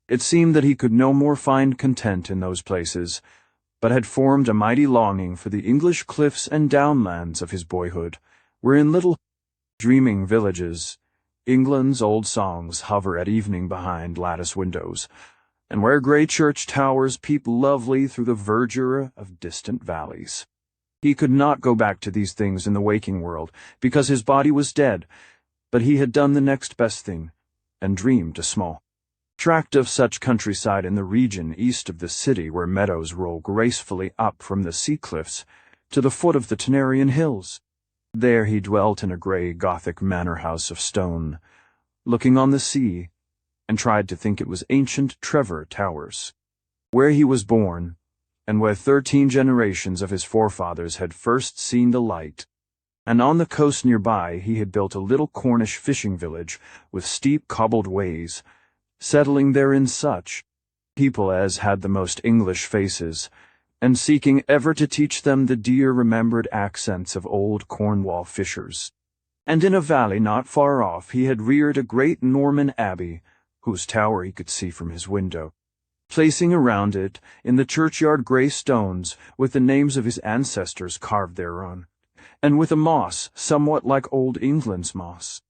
It seemed that he could no more find content in those places, but had formed a mighty longing for the English cliffs and downlands of his boyhood, where in little dreaming villages England's old songs hover at evening behind lattice windows, and where grey church towers peep lovely through the verdure of distant valleys. He could not go back to these things in the waking world, because his body was dead, but he had done the next best thing. and dreamed a small tract of such countryside in the region east of the city, where meadows roll gracefully up from the sea cliffs to the foot of the Tenarian hills. There he dwelt in a grey Gothic manor house of stone, looking on the sea, and tried to think it was ancient Trevor Towers, where he was born, and where 13 generations of his forefathers had first seen the light. And on the coast nearby he had built a little Cornish fishing village with steep cobbled ways, settling therein such people as had the most English faces, and seeking ever to teach them the dear remembered accents of old Cornwall fishers. And in a valley not far off he had reared a great Norman abbey, whose tower he could see from his window, placing around it in the churchyard grey stones with the names of his ancestors carved thereon, and with a moss somewhat like old England's moss.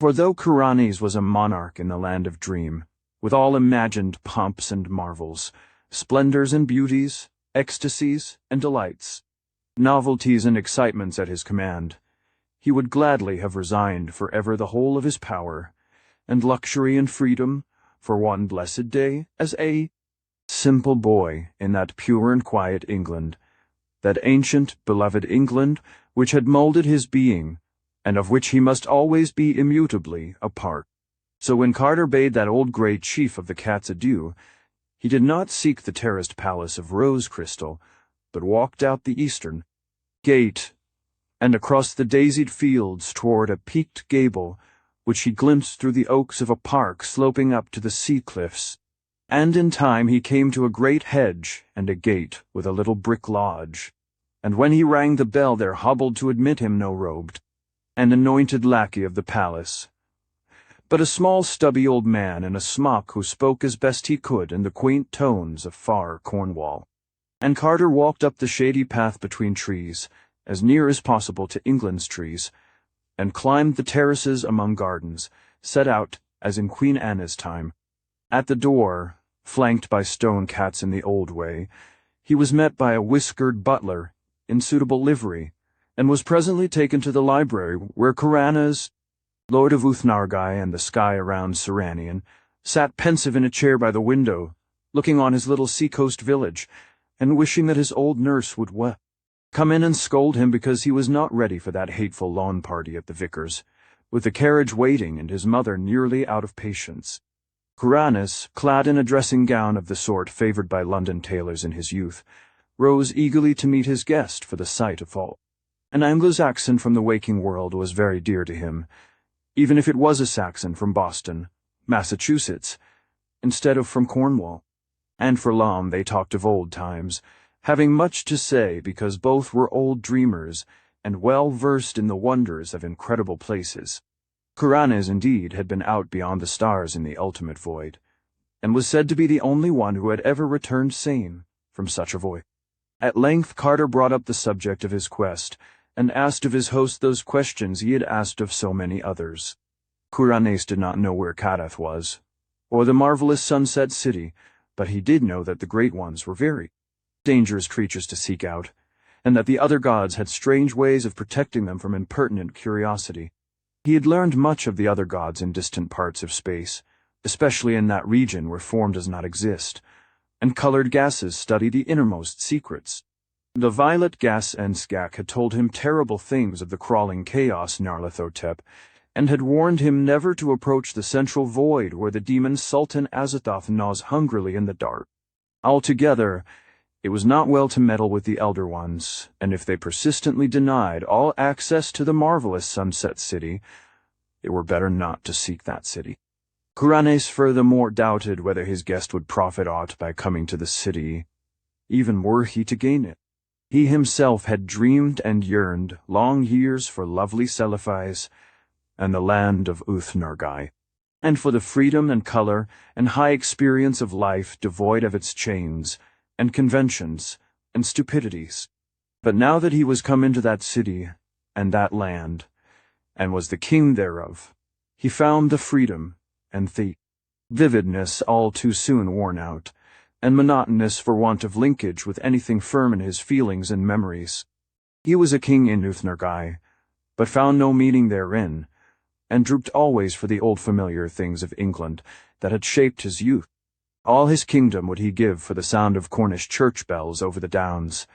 For though Kuranes was a monarch in the land of dream, with all imagined pomps and marvels, splendors and beauties, ecstasies and delights, novelties and excitements at his command, he would gladly have resigned for ever the whole of his power, and luxury and freedom, for one blessed day, as a simple boy in that pure and quiet England, that ancient, beloved England which had molded his being, and of which he must always be immutably a part. So when Carter bade that old grey chief of the cats adieu, he did not seek the terraced palace of rose crystal, but walked out the eastern gate, and across the daisied fields toward a peaked gable, which he glimpsed through the oaks of a park sloping up to the sea cliffs. And in time he came to a great hedge and a gate with a little brick lodge, and when he rang the bell there hobbled to admit him no robed and anointed lackey of the palace, but a small stubby old man in a smock who spoke as best he could in the quaint tones of far Cornwall. And Carter walked up the shady path between trees, as near as possible to England's trees, and climbed the terraces among gardens, set out as in Queen Anne's time. At the door, flanked by stone cats in the old way, he was met by a whiskered butler in suitable livery, and was presently taken to the library where Kuranes, Lord of Uthnargai and the sky around Seranian, sat pensive in a chair by the window, looking on his little sea-coast village, and wishing that his old nurse would come in and scold him because he was not ready for that hateful lawn party at the vicar's, with the carriage waiting and his mother nearly out of patience. Kuranes, clad in a dressing gown of the sort favoured by London tailors in his youth, rose eagerly to meet his guest, for the sight of all an Anglo-Saxon from the waking world was very dear to him, even if it was a Saxon from Boston, Massachusetts, instead of from Cornwall. And for long they talked of old times, having much to say because both were old dreamers and well versed in the wonders of incredible places. Kuranes, indeed, had been out beyond the stars in the ultimate void, and was said to be the only one who had ever returned sane from such a void. At length Carter brought up the subject of his quest, and asked of his host those questions he had asked of so many others. Kuranes did not know where Kadath was, or the marvelous sunset city, but he did know that the great ones were very dangerous creatures to seek out, and that the other gods had strange ways of protecting them from impertinent curiosity. He had learned much of the other gods in distant parts of space, especially in that region where form does not exist, and colored gases study the innermost secrets. The violet gas Enskak had told him terrible things of the crawling chaos Nyarlathotep, and had warned him never to approach the central void where the demon Sultan Azathoth gnaws hungrily in the dark. Altogether, it was not well to meddle with the Elder Ones, and if they persistently denied all access to the marvelous Sunset City, it were better not to seek that city. Kuranes furthermore doubted whether his guest would profit aught by coming to the city, even were he to gain it. He himself had dreamed and yearned long years for lovely Celephais and the land of Uthnargai, and for the freedom and color and high experience of life devoid of its chains and conventions and stupidities. But now that he was come into that city and that land, and was the king thereof, he found the freedom and the vividness all too soon worn out, and monotonous for want of linkage with anything firm in his feelings and memories. He was a king in Uthnargai, but found no meaning therein, and drooped always for the old familiar things of England that had shaped his youth. All his kingdom would he give for the sound of Cornish church bells over the downs,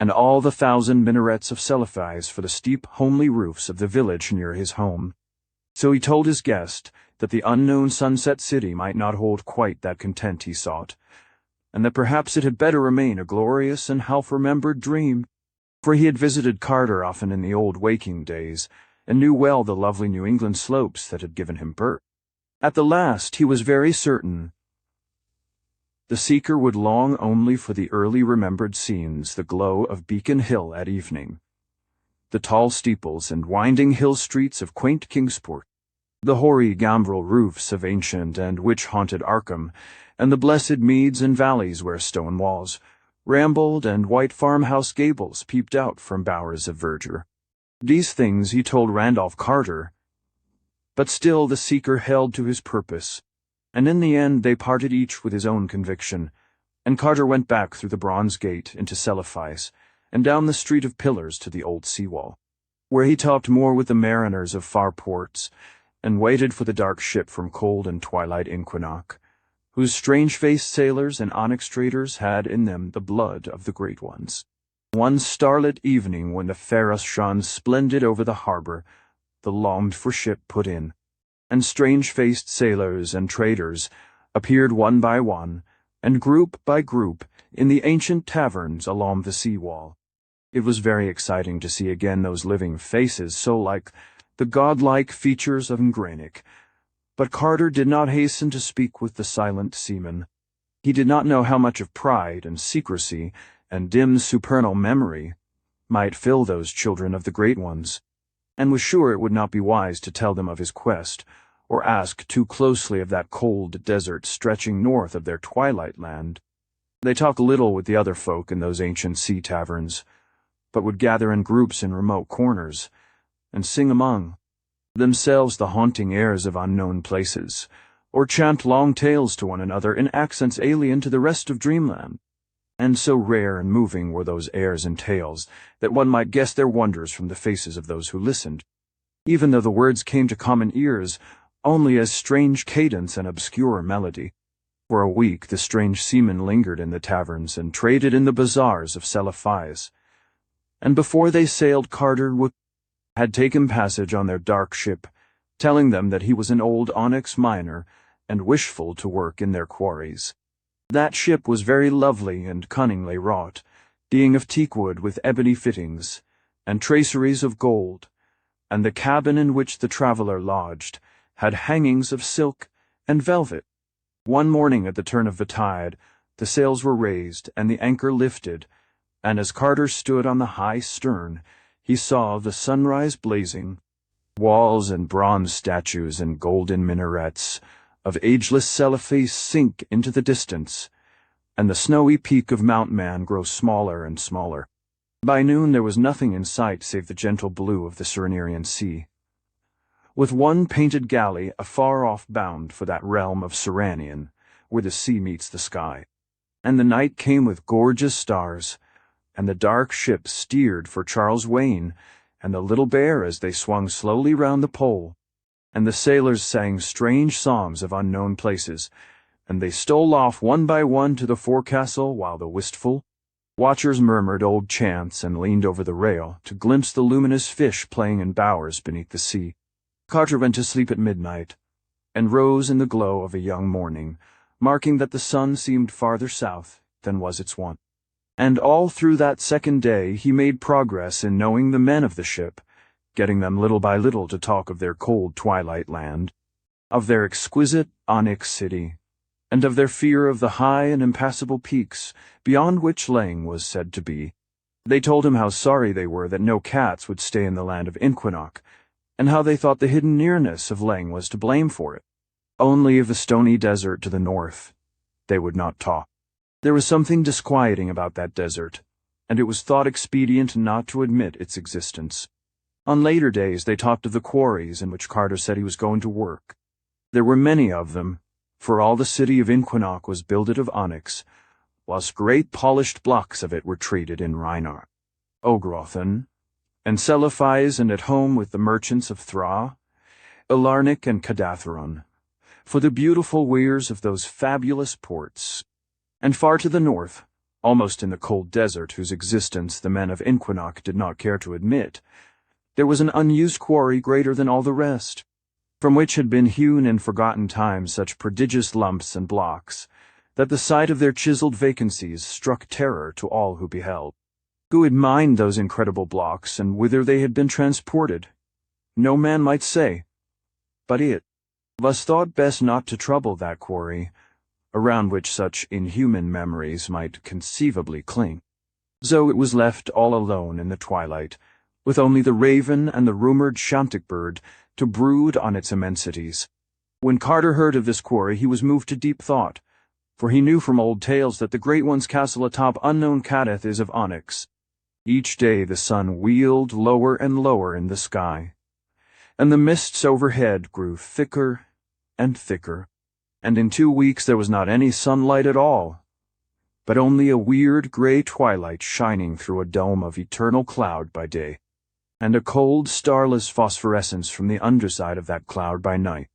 and all the 1,000 minarets of Celephes for the steep, homely roofs of the village near his home. So he told his guest that the unknown sunset city might not hold quite that content he sought, and that perhaps it had better remain a glorious and half-remembered dream, for he had visited Carter often in the old waking days, and knew well the lovely New England slopes that had given him birth. At the last he was very certain the seeker would long only for the early remembered scenes, the glow of Beacon Hill at evening, the tall steeples and winding hill streets of quaint Kingsport, the hoary gambrel roofs of ancient and witch-haunted Arkham, and the blessed meads and valleys where stone walls rambled and white farmhouse gables peeped out from bowers of verdure. These things he told Randolph Carter, but still the seeker held to his purpose, and in the end they parted each with his own conviction, and Carter went back through the bronze gate into Celephes, and down the street of pillars to the old seawall, where he talked more with the mariners of far ports, and waited for the dark ship from cold and twilight Inquinoc, whose strange-faced sailors and onyx traders had in them the blood of the great ones. One starlit evening when the Pharos shone splendid over the harbor, the longed-for ship put in, and strange-faced sailors and traders appeared one by one, and group by group, in the ancient taverns along the sea-wall. It was very exciting to see again those living faces so like the godlike features of Enigmatic, but Carter did not hasten to speak with the silent seaman. He did not know how much of pride and secrecy and dim supernal memory might fill those children of the great ones, and was sure it would not be wise to tell them of his quest, or ask too closely of that cold desert stretching north of their twilight land. They talked little with the other folk in those ancient sea taverns, but would gather in groups in remote corners, and sing among themselves the haunting airs of unknown places, or chant long tales to one another in accents alien to the rest of dreamland. And so rare and moving were those airs and tales that one might guess their wonders from the faces of those who listened, even though the words came to common ears only as strange cadence and obscure melody. For a week the strange seamen lingered in the taverns and traded in the bazaars of Celephes, and before they sailed Carter had taken passage on their dark ship, telling them that he was an old onyx miner and wishful to work in their quarries. That ship was very lovely and cunningly wrought, being of teakwood with ebony fittings, and traceries of gold, and the cabin in which the traveler lodged had hangings of silk and velvet. One morning at the turn of the tide, the sails were raised and the anchor lifted, and as Carter stood on the high stern, he saw the sunrise blazing, walls and bronze statues and golden minarets of ageless Celephes sink into the distance, and the snowy peak of Mount Man grow smaller and smaller. By noon there was nothing in sight save the gentle blue of the Cyrenaian Sea, with one painted galley afar-off bound for that realm of Cyrenian, where the sea meets the sky. And the night came with gorgeous stars, and the dark ship steered for Charles Wain and the Little Bear as they swung slowly round the pole, and the sailors sang strange songs of unknown places, and they stole off one by one to the forecastle while the wistful watchers murmured old chants and leaned over the rail to glimpse the luminous fish playing in bowers beneath the sea. Carter went to sleep at midnight, and rose in the glow of a young morning, marking that the sun seemed farther south than was its wont. And all through that second day he made progress in knowing the men of the ship, getting them little by little to talk of their cold twilight land, of their exquisite onyx city, and of their fear of the high and impassable peaks beyond which Lang was said to be. They told him how sorry they were that no cats would stay in the land of Inquinoc, and how they thought the hidden nearness of Lang was to blame for it. Only of the stony desert to the north they would not talk. There was something disquieting about that desert, and it was thought expedient not to admit its existence. On later days they talked of the quarries in which Carter said he was going to work. There were many of them, for all the city of Inquinoc was builded of onyx, whilst great polished blocks of it were traded in Rhinar, Ogrothan, and Celephes, and at home with the merchants of Thra, Ilarnic and Cadatharon, for the beautiful weirs of those fabulous ports. And far to the north, almost in the cold desert whose existence the men of Inquinoc did not care to admit, there was an unused quarry greater than all the rest, from which had been hewn in forgotten times such prodigious lumps and blocks, that the sight of their chiseled vacancies struck terror to all who beheld. Who had mined those incredible blocks, and whither they had been transported? No man might say, but it was thought best not to trouble that quarry, around which such inhuman memories might conceivably cling. So it was left all alone in the twilight, with only the raven and the rumored shantic bird to brood on its immensities. When Carter heard of this quarry, he was moved to deep thought, for he knew from old tales that the Great One's castle atop unknown Kadath is of onyx. Each day the sun wheeled lower and lower in the sky, and the mists overhead grew thicker and thicker, and in 2 weeks there was not any sunlight at all, but only a weird gray twilight shining through a dome of eternal cloud by day, and a cold, starless phosphorescence from the underside of that cloud by night.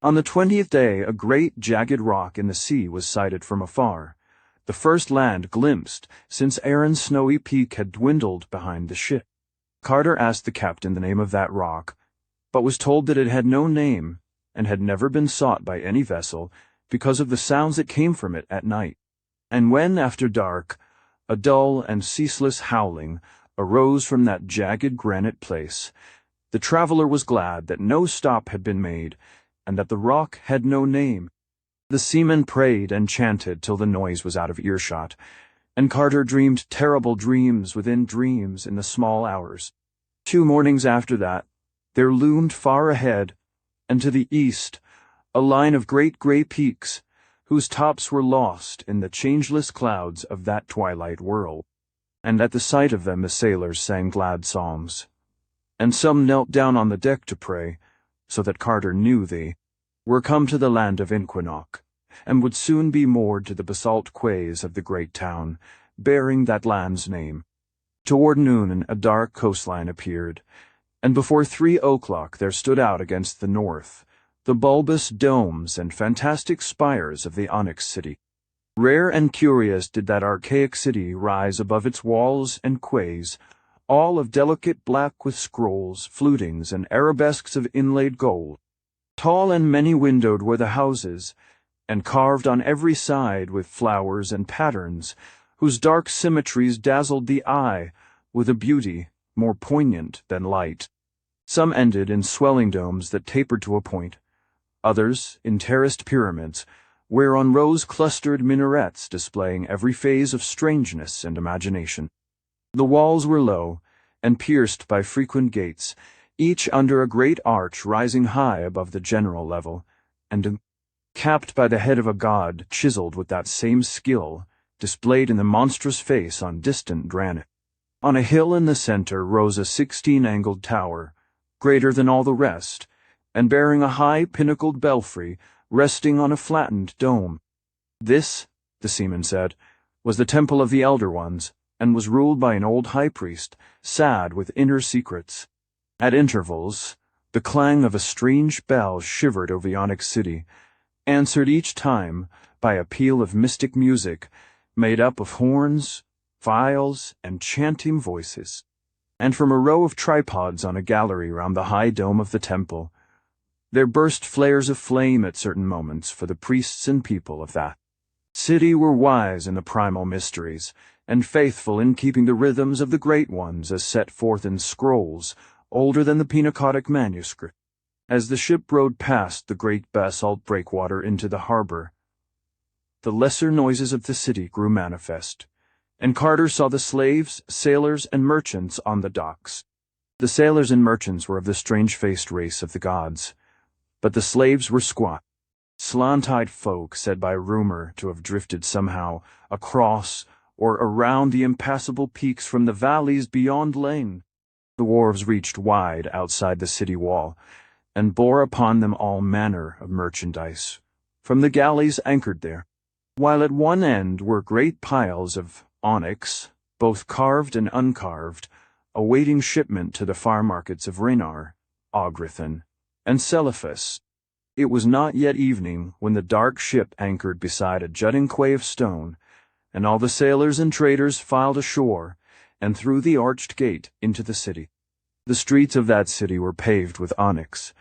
On the 20th day, a great jagged rock in the sea was sighted from afar, the first land glimpsed since Aaron's snowy peak had dwindled behind the ship. Carter asked the captain the name of that rock, but was told that it had no name and had never been sought by any vessel because of the sounds that came from it at night. And when, after dark, a dull and ceaseless howling arose from that jagged granite place, the traveler was glad that no stop had been made and that the rock had no name. The seamen prayed and chanted till the noise was out of earshot, and Carter dreamed terrible dreams within dreams in the small hours. 2 mornings after that, there loomed far ahead, and to the east, a line of great gray peaks, whose tops were lost in the changeless clouds of that twilight world. And at the sight of them the sailors sang glad psalms, and some knelt down on the deck to pray, so that Carter knew they were come to the land of Inquinoc, and would soon be moored to the basalt quays of the great town, bearing that land's name. Toward noon a dark coastline appeared, and before 3 o'clock there stood out against the north the bulbous domes and fantastic spires of the Onyx City. Rare and curious did that archaic city rise above its walls and quays, all of delicate black with scrolls, flutings, and arabesques of inlaid gold. Tall and many-windowed were the houses, and carved on every side with flowers and patterns, whose dark symmetries dazzled the eye with a beauty more poignant than light. Some ended in swelling domes that tapered to a point, others in terraced pyramids, whereon rose clustered minarets displaying every phase of strangeness and imagination. The walls were low, and pierced by frequent gates, each under a great arch rising high above the general level, and capped by the head of a god chiseled with that same skill displayed in the monstrous face on distant granite. On a hill in the center rose a 16-angled tower, greater than all the rest, and bearing a high pinnacled belfry resting on a flattened dome. This, the seaman said, was the temple of the Elder Ones, and was ruled by an old high priest, sad with inner secrets. At intervals, the clang of a strange bell shivered over the Onyx City, answered each time by a peal of mystic music made up of horns, viols, and chanting voices. And from a row of tripods on a gallery round the high dome of the temple, there burst flares of flame at certain moments, for the priests and people of that city were wise in the primal mysteries, and faithful in keeping the rhythms of the Great Ones as set forth in scrolls older than the Pinacotic manuscript. As the ship rode past the great basalt breakwater into the harbor, the lesser noises of the city grew manifest, and Carter saw the slaves, sailors, and merchants on the docks. The sailors and merchants were of the strange-faced race of the gods, but the slaves were squat, slant-eyed folk said by rumor to have drifted somehow across or around the impassable peaks from the valleys beyond Lane. The wharves reached wide outside the city wall, and bore upon them all manner of merchandise, from the galleys anchored there, while at one end were great piles of onyx, both carved and uncarved, awaiting shipment to the far markets of Renar, Ogrethan, and Celephas. It was not yet evening when the dark ship anchored beside a jutting quay of stone, and all the sailors and traders filed ashore and through the arched gate into the city. The streets of that city were paved with onyx,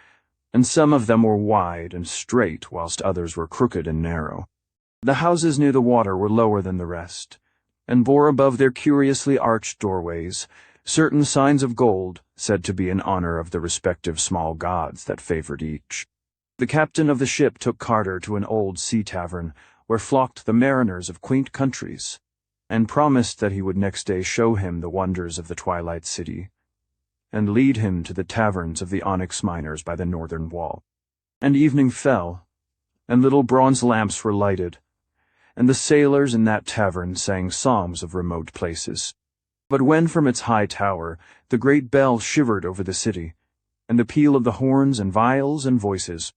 and some of them were wide and straight, whilst others were crooked and narrow. The houses near the water were lower than the rest, and bore above their curiously arched doorways certain signs of gold, said to be in honor of the respective small gods that favored each. The captain of the ship took Carter to an old sea tavern, where flocked the mariners of quaint countries, and promised that he would next day show him the wonders of the twilight city, and lead him to the taverns of the onyx miners by the northern wall. And evening fell, and little bronze lamps were lighted, and the sailors in that tavern sang psalms of remote places. But when from its high tower the great bell shivered over the city, and the peal of the horns and viols and voices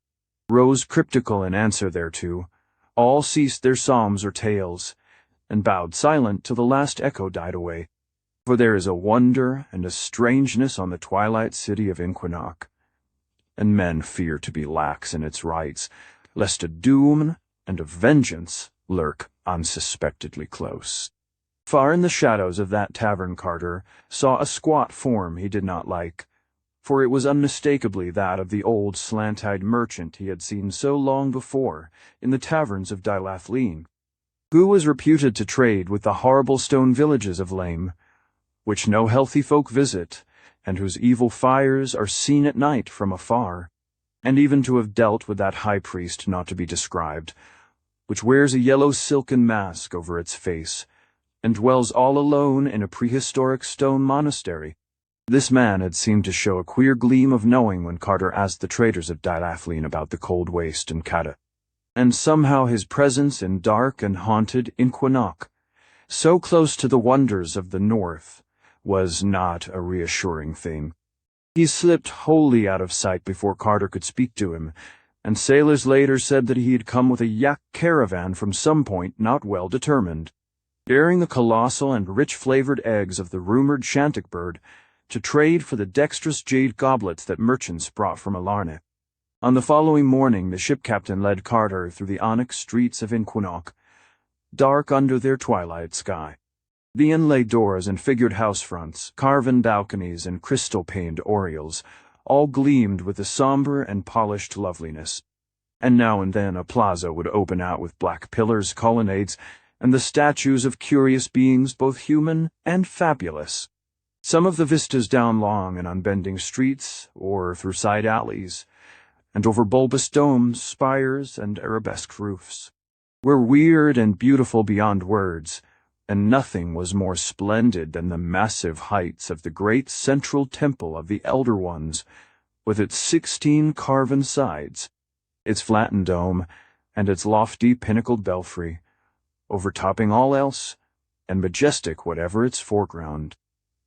rose cryptical in answer thereto, all ceased their psalms or tales, and bowed silent till the last echo died away. For there is a wonder and a strangeness on the twilight city of Inquinoc, and men fear to be lax in its rites, lest a doom and a vengeance lurk unsuspectedly close. Far in the shadows of that tavern Carter saw a squat form he did not like, for it was unmistakably that of the old slant-eyed merchant he had seen so long before in the taverns of Dilathleen, who was reputed to trade with the horrible stone villages of Lame, which no healthy folk visit, and whose evil fires are seen at night from afar, and even to have dealt with that high priest not to be described, which wears a yellow silken mask over its face, and dwells all alone in a prehistoric stone monastery. This man had seemed to show a queer gleam of knowing when Carter asked the traders of Dilathleen about the cold waste and Kadath, and somehow his presence in dark and haunted Inquinoc, so close to the wonders of the north, was not a reassuring thing. He slipped wholly out of sight before Carter could speak to him, and sailors later said that he had come with a yak caravan from some point not well determined, bearing the colossal and rich-flavored eggs of the rumored shantic bird to trade for the dexterous jade goblets that merchants brought from Alarne. On the following morning the ship captain led Carter through the onyx streets of Inquinoc, dark under their twilight sky. The inlaid doors and figured house fronts, carven balconies and crystal-paned oriels, all gleamed with a somber and polished loveliness, and now and then a plaza would open out with black pillars, colonnades, and the statues of curious beings both human and fabulous. Some of the vistas down long and unbending streets, or through side alleys, and over bulbous domes, spires, and arabesque roofs, were weird and beautiful beyond words, and nothing was more splendid than the massive heights of the great central temple of the Elder Ones, with its 16 carven sides, its flattened dome, and its lofty pinnacled belfry, overtopping all else, and majestic whatever its foreground.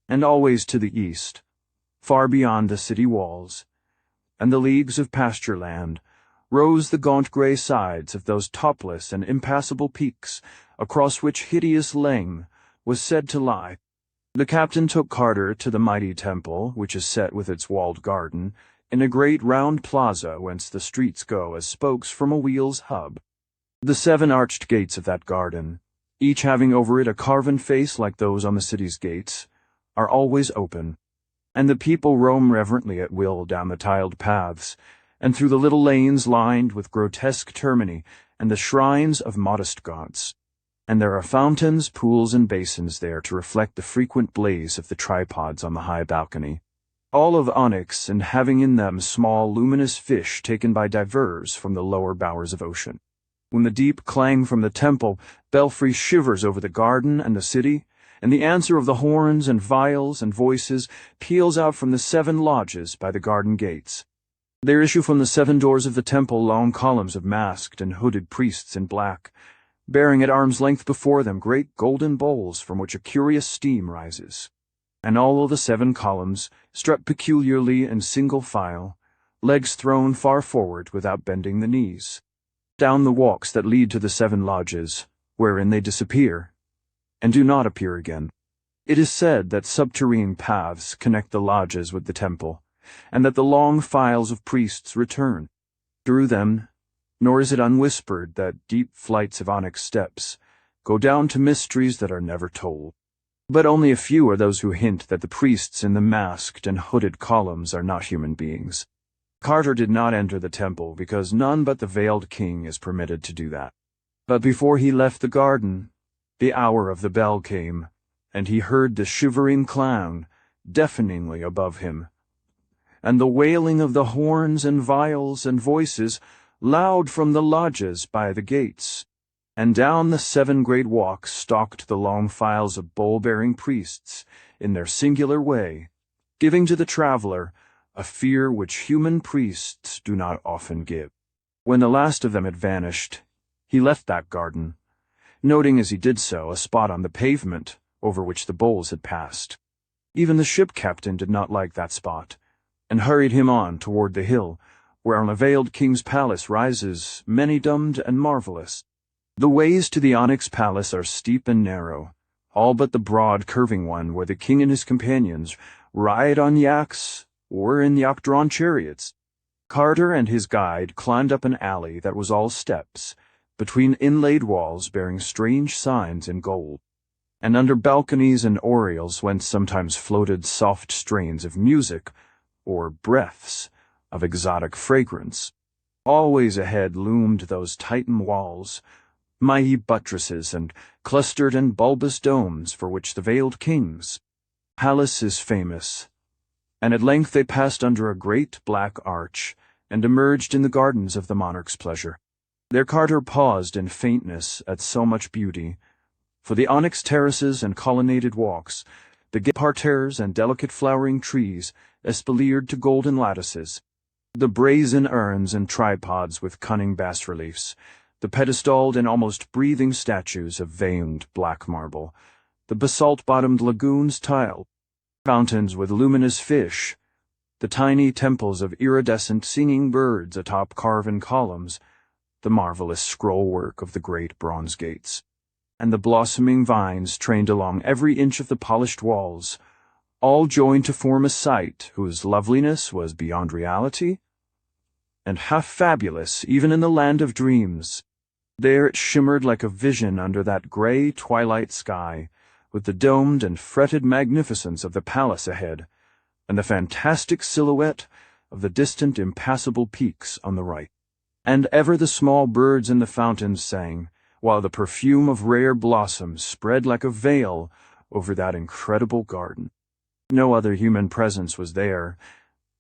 And always to the east, far beyond the city walls, and the leagues of pasture land, rose the gaunt gray sides of those topless and impassable peaks across which hideous Leng was said to lie. The captain took Carter to the mighty temple, which is set with its walled garden, in a great round plaza whence the streets go as spokes from a wheel's hub. The 7 arched gates of that garden, each having over it a carven face like those on the city's gates, are always open, and the people roam reverently at will down the tiled paths, and through the little lanes lined with grotesque termini and the shrines of modest gods. And there are fountains, pools, and basins there to reflect the frequent blaze of the tripods on the high balcony, all of onyx and having in them small luminous fish taken by divers from the lower bowers of ocean. When the deep clang from the temple belfry shivers over the garden and the city, and the answer of the horns and viols and voices peals out from the 7 lodges by the garden gates. There issue from the 7 doors of the temple long columns of masked and hooded priests in black, bearing at arm's length before them great golden bowls from which a curious steam rises. And all of the 7 columns strut peculiarly in single file, legs thrown far forward without bending the knees, down the walks that lead to the 7 lodges, wherein they disappear, and do not appear again. It is said that subterranean paths connect the lodges with the temple, and that the long files of priests return. Through them, nor is it unwhispered that deep flights of onyx steps go down to mysteries that are never told. But only a few are those who hint that the priests in the masked and hooded columns are not human beings. Carter did not enter the temple because none but the veiled king is permitted to do that. But before he left the garden, the hour of the bell came, and he heard the shivering clown deafeningly above him, and the wailing of the horns and viols and voices loud from the lodges by the gates. And down the 7 great walks stalked the long files of bowl-bearing priests in their singular way, giving to the traveler a fear which human priests do not often give. When the last of them had vanished, he left that garden, noting as he did so a spot on the pavement over which the bowls had passed. Even the ship captain did not like that spot, and hurried him on toward the hill, where on a veiled king's palace rises, many-domed and marvelous. The ways to the Onyx Palace are steep and narrow, all but the broad, curving one where the king and his companions ride on yaks or in yak-drawn chariots. Carter and his guide climbed up an alley that was all steps, between inlaid walls bearing strange signs in gold, and under balconies and oriels whence sometimes floated soft strains of music or breaths of exotic fragrance. Always ahead loomed those Titan walls, mighty buttresses and clustered and bulbous domes for which the veiled king's palace is famous, and at length they passed under a great black arch and emerged in the gardens of the monarch's pleasure. There Carter paused in faintness at so much beauty, for the onyx terraces and colonnaded walks, the gay parterres and delicate flowering trees espaliered to golden lattices, the brazen urns and tripods with cunning bas-reliefs, the pedestaled and almost breathing statues of veined black marble, the basalt-bottomed lagoons tiled, fountains with luminous fish, the tiny temples of iridescent singing birds atop carven columns, the marvelous scroll-work of the great bronze gates, and the blossoming vines trained along every inch of the polished walls, all joined to form a sight whose loveliness was beyond reality, and half fabulous even in the land of dreams. There it shimmered like a vision under that gray twilight sky, with the domed and fretted magnificence of the palace ahead, and the fantastic silhouette of the distant impassable peaks on the right. And ever the small birds in the fountains sang, while the perfume of rare blossoms spread like a veil over that incredible garden. No other human presence was there,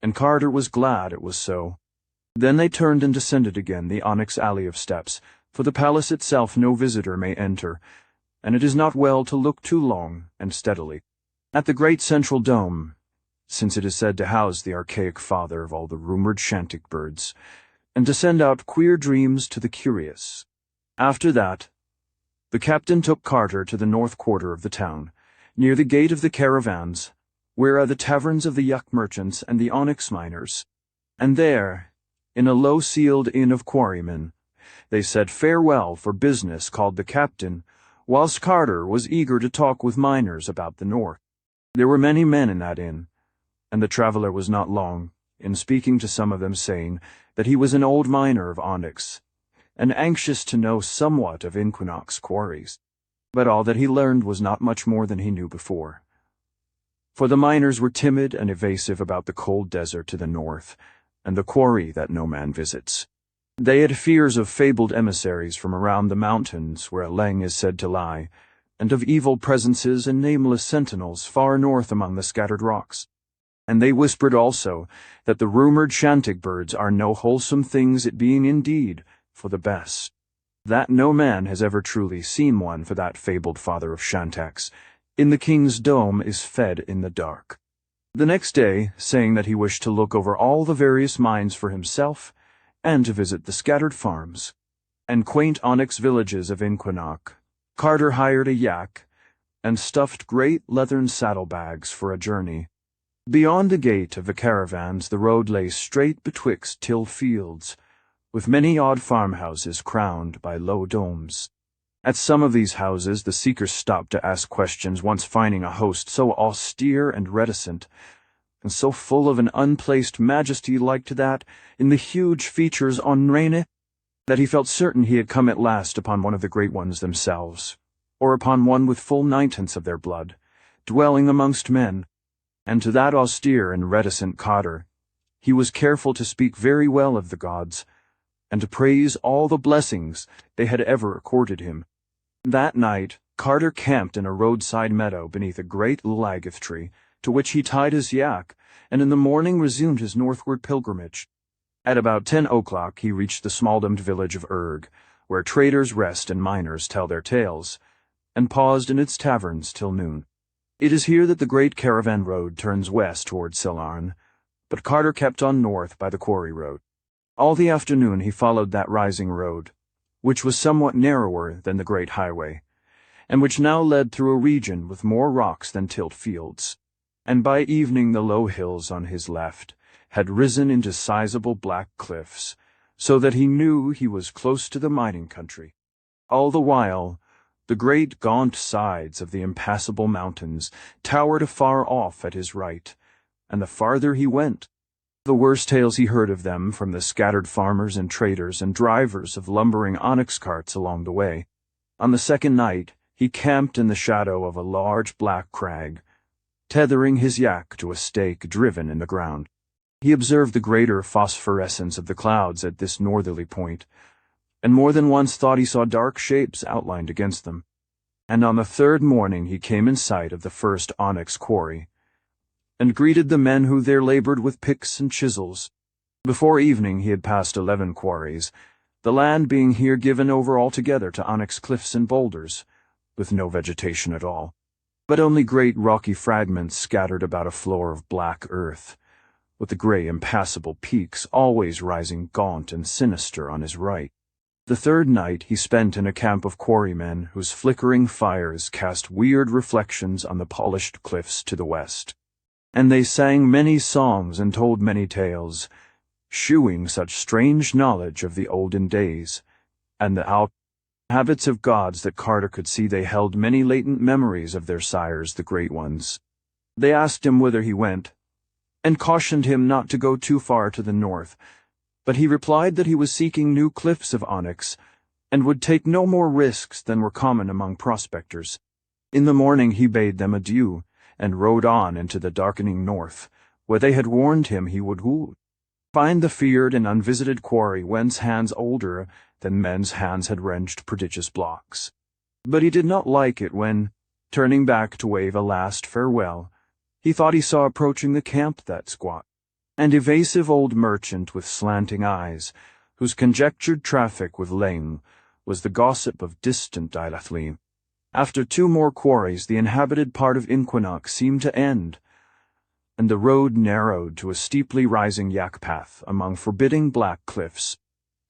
and Carter was glad it was so. Then they turned and descended again the onyx alley of steps, for the palace itself no visitor may enter, and it is not well to look too long and steadily at the great central dome, since it is said to house the archaic father of all the rumored shantic birds, and to send out queer dreams to the curious. After that, the captain took Carter to the north quarter of the town, near the gate of the caravans, where are the taverns of the yak merchants and the onyx miners, and there, in a low-ceiled inn of quarrymen, they said farewell for business called the captain, whilst Carter was eager to talk with miners about the north. There were many men in that inn, and the traveler was not long in speaking to some of them, saying that he was an old miner of onyx, and anxious to know somewhat of Inquinox quarries. But all that he learned was not much more than he knew before. For the miners were timid and evasive about the cold desert to the north, and the quarry that no man visits. They had fears of fabled emissaries from around the mountains where a leng is said to lie, and of evil presences and nameless sentinels far north among the scattered rocks. And they whispered also that the rumored shantic birds are no wholesome things, it being indeed for the best, that no man has ever truly seen one, for that fabled father of Shantax in the king's dome is fed in the dark. The next day, saying that he wished to look over all the various mines for himself, and to visit the scattered farms and quaint onyx villages of Inquinox, Carter hired a yak and stuffed great leathern saddlebags for a journey. Beyond the gate of the caravans the road lay straight betwixt tilled fields, with many odd farmhouses crowned by low domes. At some of these houses the seekers stopped to ask questions, once finding a host so austere and reticent and so full of an unplaced majesty like to that in the huge features on Rene, that he felt certain he had come at last upon one of the great ones themselves, or upon one with full 9/10 of their blood, dwelling amongst men. And to that austere and reticent Carter, he was careful to speak very well of the gods, and to praise all the blessings they had ever accorded him. That night, Carter camped in a roadside meadow beneath a great lagath tree, to which he tied his yak, and in the morning resumed his northward pilgrimage. At about 10 o'clock he reached the small-domed village of Erg, where traders rest and miners tell their tales, and paused in its taverns till noon. It is here that the great caravan road turns west toward Sillarn, but Carter kept on north by the quarry road. All the afternoon he followed that rising road, which was somewhat narrower than the great highway, and which now led through a region with more rocks than tilled fields. And by evening the low hills on his left had risen into sizable black cliffs, so that he knew he was close to the mining country. All the while, the great gaunt sides of the impassable mountains towered afar off at his right, and the farther he went, the worse tales he heard of them from the scattered farmers and traders and drivers of lumbering onyx carts along the way. On the second night, he camped in the shadow of a large black crag, tethering his yak to a stake driven in the ground. He observed the greater phosphorescence of the clouds at this northerly point, and more than once thought he saw dark shapes outlined against them. And on the third morning he came in sight of the first onyx quarry, and greeted the men who there labored with picks and chisels. Before evening he had passed 11 quarries, the land being here given over altogether to onyx cliffs and boulders, with no vegetation at all, but only great rocky fragments scattered about a floor of black earth, with the gray impassable peaks always rising gaunt and sinister on his right. The third night he spent in a camp of quarrymen whose flickering fires cast weird reflections on the polished cliffs to the west. And they sang many songs and told many tales, shewing such strange knowledge of the olden days, and the habits of gods that Carter could see they held many latent memories of their sires, the great ones. They asked him whither he went, and cautioned him not to go too far to the north, but he replied that he was seeking new cliffs of onyx, and would take no more risks than were common among prospectors. In the morning he bade them adieu, and rode on into the darkening north, where they had warned him he would find the feared and unvisited quarry whence hands older than men's hands had wrenched prodigious blocks. But he did not like it when, turning back to wave a last farewell, he thought he saw approaching the camp that squat and evasive old merchant with slanting eyes, whose conjectured traffic with Lane was the gossip of distant Eilathley. After 2 more quarries the inhabited part of Inquinox seemed to end, and the road narrowed to a steeply rising yak path among forbidding black cliffs.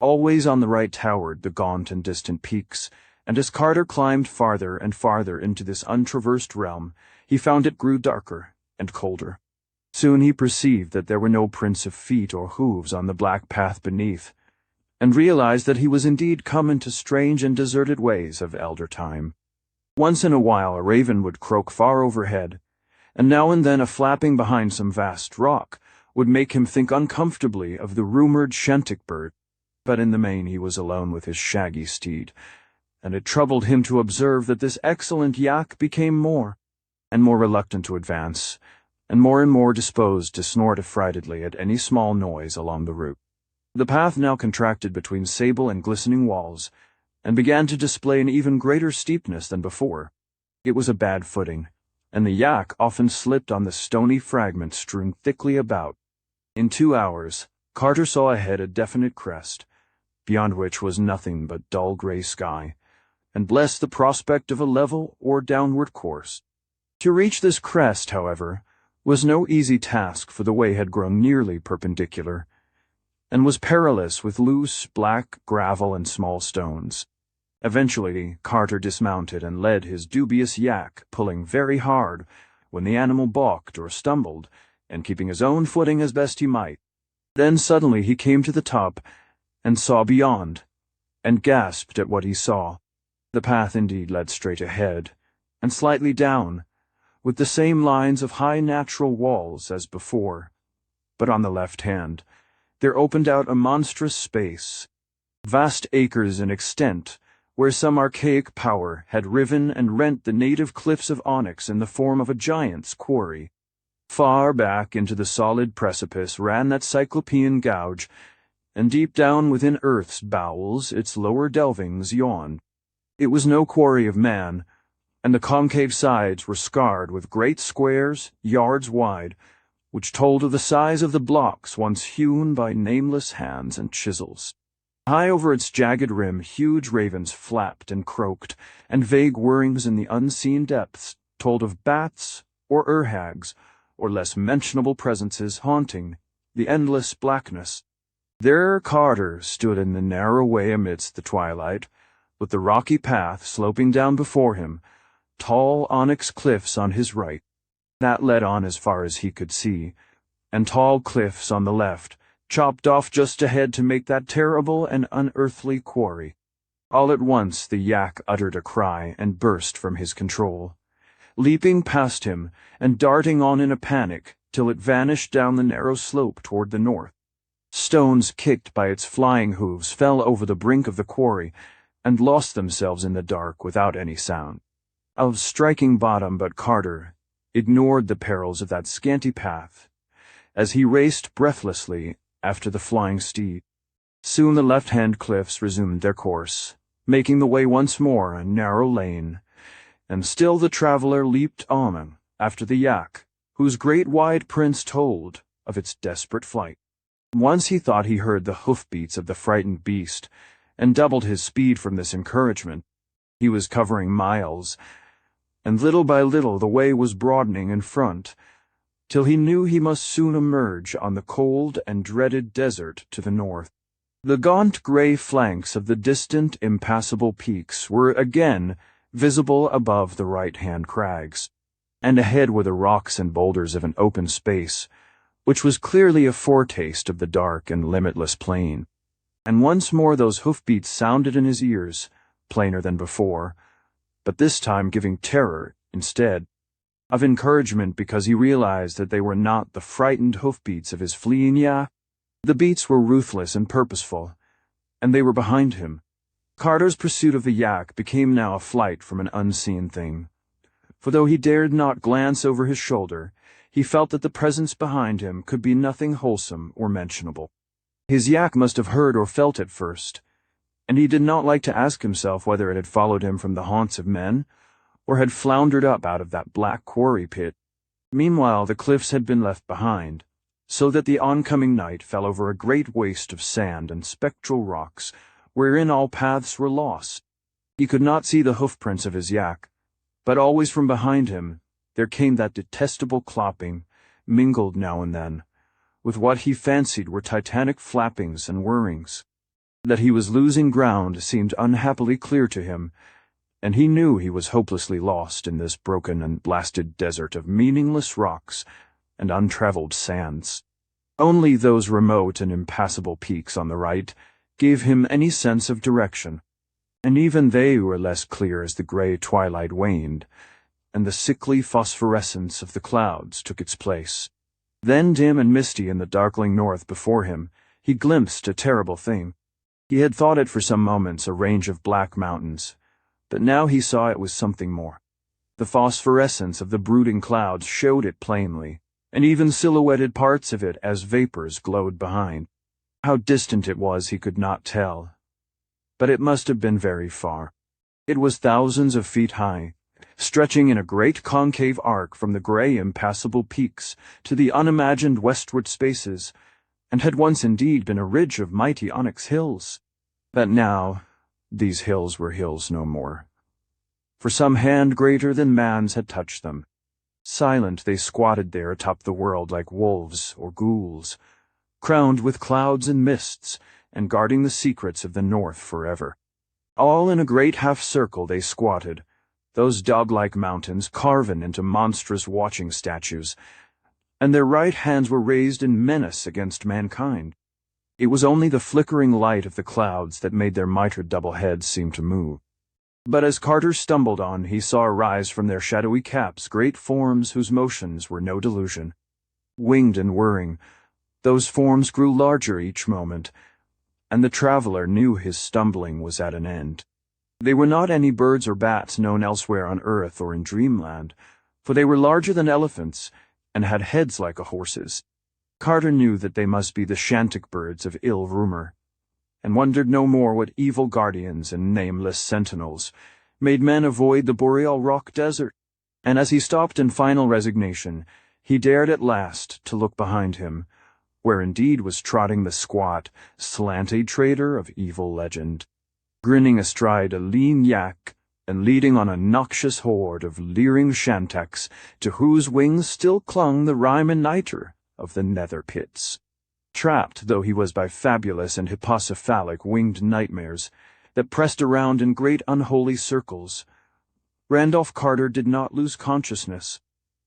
Always on the right towered the gaunt and distant peaks, and as Carter climbed farther and farther into this untraversed realm, he found it grew darker and colder. Soon he perceived that there were no prints of feet or hooves on the black path beneath, and realized that he was indeed come into strange and deserted ways of elder time. Once in a while a raven would croak far overhead, and now and then a flapping behind some vast rock would make him think uncomfortably of the rumored shentic bird. But in the main he was alone with his shaggy steed, and it troubled him to observe that this excellent yak became more and more reluctant to advance, and more disposed to snort affrightedly at any small noise along the route. The path now contracted between sable and glistening walls, and began to display an even greater steepness than before. It was a bad footing, and the yak often slipped on the stony fragments strewn thickly about. In 2 hours, Carter saw ahead a definite crest, beyond which was nothing but dull gray sky, and blessed the prospect of a level or downward course. To reach this crest, however, was no easy task, for the way had grown nearly perpendicular, and was perilous with loose, black gravel and small stones. Eventually, Carter dismounted and led his dubious yak, pulling very hard when the animal balked or stumbled, and keeping his own footing as best he might. Then suddenly he came to the top and saw beyond, and gasped at what he saw. The path indeed led straight ahead, and slightly down, with the same lines of high natural walls as before. But on the left hand, there opened out a monstrous space, vast acres in extent, where some archaic power had riven and rent the native cliffs of onyx in the form of a giant's quarry. Far back into the solid precipice ran that cyclopean gouge, and deep down within earth's bowels its lower delvings yawned. It was no quarry of man, and the concave sides were scarred with great squares, yards wide, which told of the size of the blocks once hewn by nameless hands and chisels. High over its jagged rim huge ravens flapped and croaked, and vague whirrings in the unseen depths told of bats or urhags, or less mentionable presences haunting the endless blackness. There Carter stood in the narrow way amidst the twilight, with the rocky path sloping down before him, tall onyx cliffs on his right, that led on as far as he could see, and tall cliffs on the left, chopped off just ahead to make that terrible and unearthly quarry. All at once the yak uttered a cry and burst from his control, leaping past him and darting on in a panic till it vanished down the narrow slope toward the north. Stones kicked by its flying hooves fell over the brink of the quarry and lost themselves in the dark without any sound of striking bottom, but Carter ignored the perils of that scanty path as he raced breathlessly after the flying steed. Soon the left-hand cliffs resumed their course, making the way once more a narrow lane, and still the traveler leaped on after the yak, whose great wide prints told of its desperate flight. Once he thought he heard the hoofbeats of the frightened beast, and doubled his speed from this encouragement. He was covering miles, and little by little the way was broadening in front, till he knew he must soon emerge on the cold and dreaded desert to the north. The gaunt gray flanks of the distant, impassable peaks were again visible above the right-hand crags, and ahead were the rocks and boulders of an open space, which was clearly a foretaste of the dark and limitless plain. And once more those hoofbeats sounded in his ears, plainer than before, but this time giving terror instead of encouragement, because he realized that they were not the frightened hoofbeats of his fleeing yak. The beats were ruthless and purposeful, and they were behind him. Carter's pursuit of the yak became now a flight from an unseen thing, for though he dared not glance over his shoulder, he felt that the presence behind him could be nothing wholesome or mentionable. His yak must have heard or felt it first, and he did not like to ask himself whether it had followed him from the haunts of men, or had floundered up out of that black quarry pit. Meanwhile the cliffs had been left behind, so that the oncoming night fell over a great waste of sand and spectral rocks, wherein all paths were lost. He could not see the hoofprints of his yak, but always from behind him there came that detestable clopping, mingled now and then with what he fancied were titanic flappings and whirrings. That he was losing ground seemed unhappily clear to him, and he knew he was hopelessly lost in this broken and blasted desert of meaningless rocks and untraveled sands. Only those remote and impassable peaks on the right gave him any sense of direction, and even they were less clear as the gray twilight waned, and the sickly phosphorescence of the clouds took its place. Then, dim and misty in the darkling north before him, he glimpsed a terrible thing. He had thought it for some moments a range of black mountains, but now he saw it was something more. The phosphorescence of the brooding clouds showed it plainly, and even silhouetted parts of it as vapors glowed behind. How distant it was he could not tell, but it must have been very far. It was thousands of feet high, stretching in a great concave arc from the gray impassable peaks to the unimagined westward spaces, and had once indeed been a ridge of mighty onyx hills. But now these hills were hills no more, for some hand greater than man's had touched them. Silent they squatted there atop the world like wolves or ghouls, crowned with clouds and mists, and guarding the secrets of the north forever. All in a great half-circle they squatted, those dog-like mountains carven into monstrous watching statues, and their right hands were raised in menace against mankind. It was only the flickering light of the clouds that made their mitred double heads seem to move. But as Carter stumbled on, he saw arise from their shadowy caps great forms whose motions were no delusion. Winged and whirring, those forms grew larger each moment, and the traveler knew his stumbling was at an end. They were not any birds or bats known elsewhere on Earth or in Dreamland, for they were larger than elephants and had heads like a horse's. Carter knew that they must be the shantic birds of ill rumor, and wondered no more what evil guardians and nameless sentinels made men avoid the boreal rock desert. And as he stopped in final resignation, he dared at last to look behind him, where indeed was trotting the squat, slanted trader of evil legend, grinning astride a lean yak and leading on a noxious horde of leering shantaks to whose wings still clung the rime and nitre of the nether pits. Trapped though he was by fabulous and hippocephalic winged nightmares that pressed around in great unholy circles, Randolph Carter did not lose consciousness.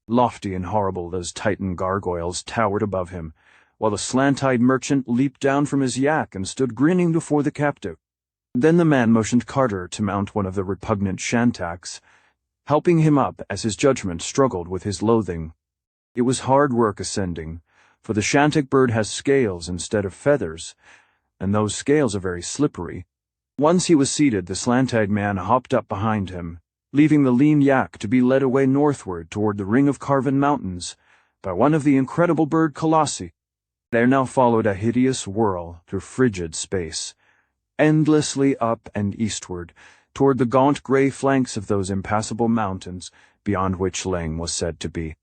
Lofty and horrible those Titan gargoyles towered above him, while the slant-eyed merchant leaped down from his yak and stood grinning before the captive. Then the man motioned Carter to mount one of the repugnant shantaks, helping him up as his judgment struggled with his loathing. It was hard work ascending, for the shantic bird has scales instead of feathers, and those scales are very slippery. Once he was seated, the slant-eyed man hopped up behind him, leaving the lean yak to be led away northward toward the ring of carven mountains by one of the incredible bird colossi. There now followed a hideous whirl through frigid space, endlessly up and eastward, toward the gaunt gray flanks of those impassable mountains beyond which Lang was said to be.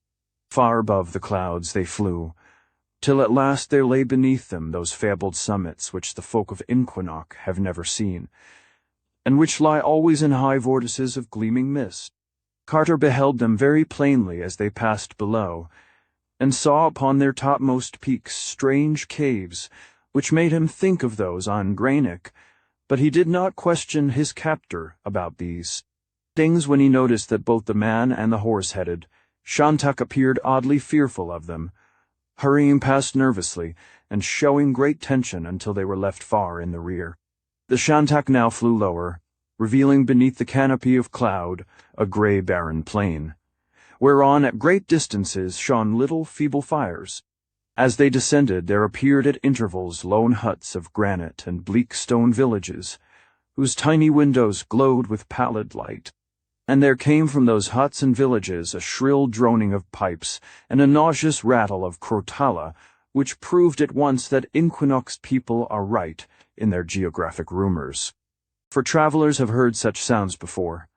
Far above the clouds they flew, till at last there lay beneath them those fabled summits which the folk of Inquinoc have never seen, and which lie always in high vortices of gleaming mist. Carter beheld them very plainly as they passed below, and saw upon their topmost peaks strange caves, which made him think of those on Granic, but he did not question his captor about these things when he noticed that both the man and the horse-headed shantak appeared oddly fearful of them, hurrying past nervously and showing great tension until they were left far in the rear. The shantak now flew lower, revealing beneath the canopy of cloud a gray barren plain, whereon at great distances shone little feeble fires. As they descended, there appeared at intervals lone huts of granite and bleak stone villages, whose tiny windows glowed with pallid light. And there came from those huts and villages a shrill droning of pipes and a nauseous rattle of crotala, which proved at once that Inquinoc's people are right in their geographic rumors. For travelers have heard such sounds before,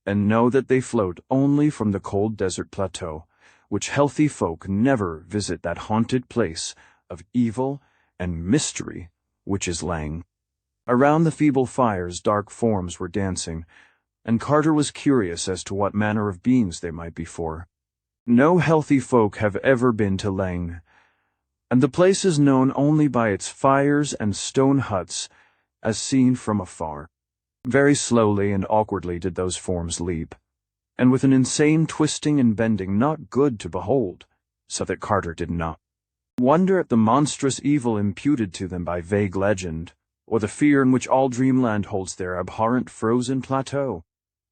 and know that they float only from the cold desert plateau, which healthy folk never visit that haunted place of evil and mystery which is Lang. Around the feeble fires dark forms were dancing, and Carter was curious as to what manner of beings they might be for. No healthy folk have ever been to Lang, and the place is known only by its fires and stone huts as seen from afar. Very slowly and awkwardly did those forms leap, and with an insane twisting and bending not good to behold, so that Carter did not wonder at the monstrous evil imputed to them by vague legend, or the fear in which all Dreamland holds their abhorrent frozen plateau.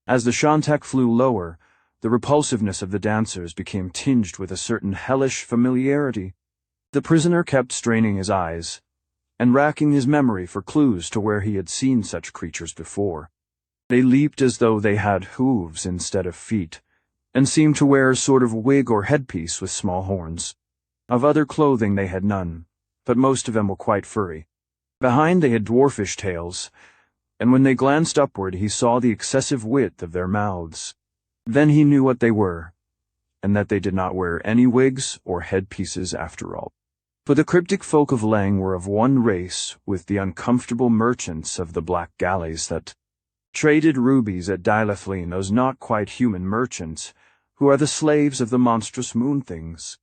As the shantak flew lower, the repulsiveness of the dancers became tinged with a certain hellish familiarity. The prisoner kept straining his eyes, and racking his memory for clues to where he had seen such creatures before. They leaped as though they had hooves instead of feet, and seemed to wear a sort of wig or headpiece with small horns. Of other clothing they had none, but most of them were quite furry. Behind they had dwarfish tails, and when they glanced upward he saw the excessive width of their mouths. Then he knew what they were, and that they did not wear any wigs or headpieces after all. For the cryptic folk of Lang were of one race with the uncomfortable merchants of the black galleys that traded rubies at Dilithlene, those not quite human merchants, who are the slaves of the monstrous moon things.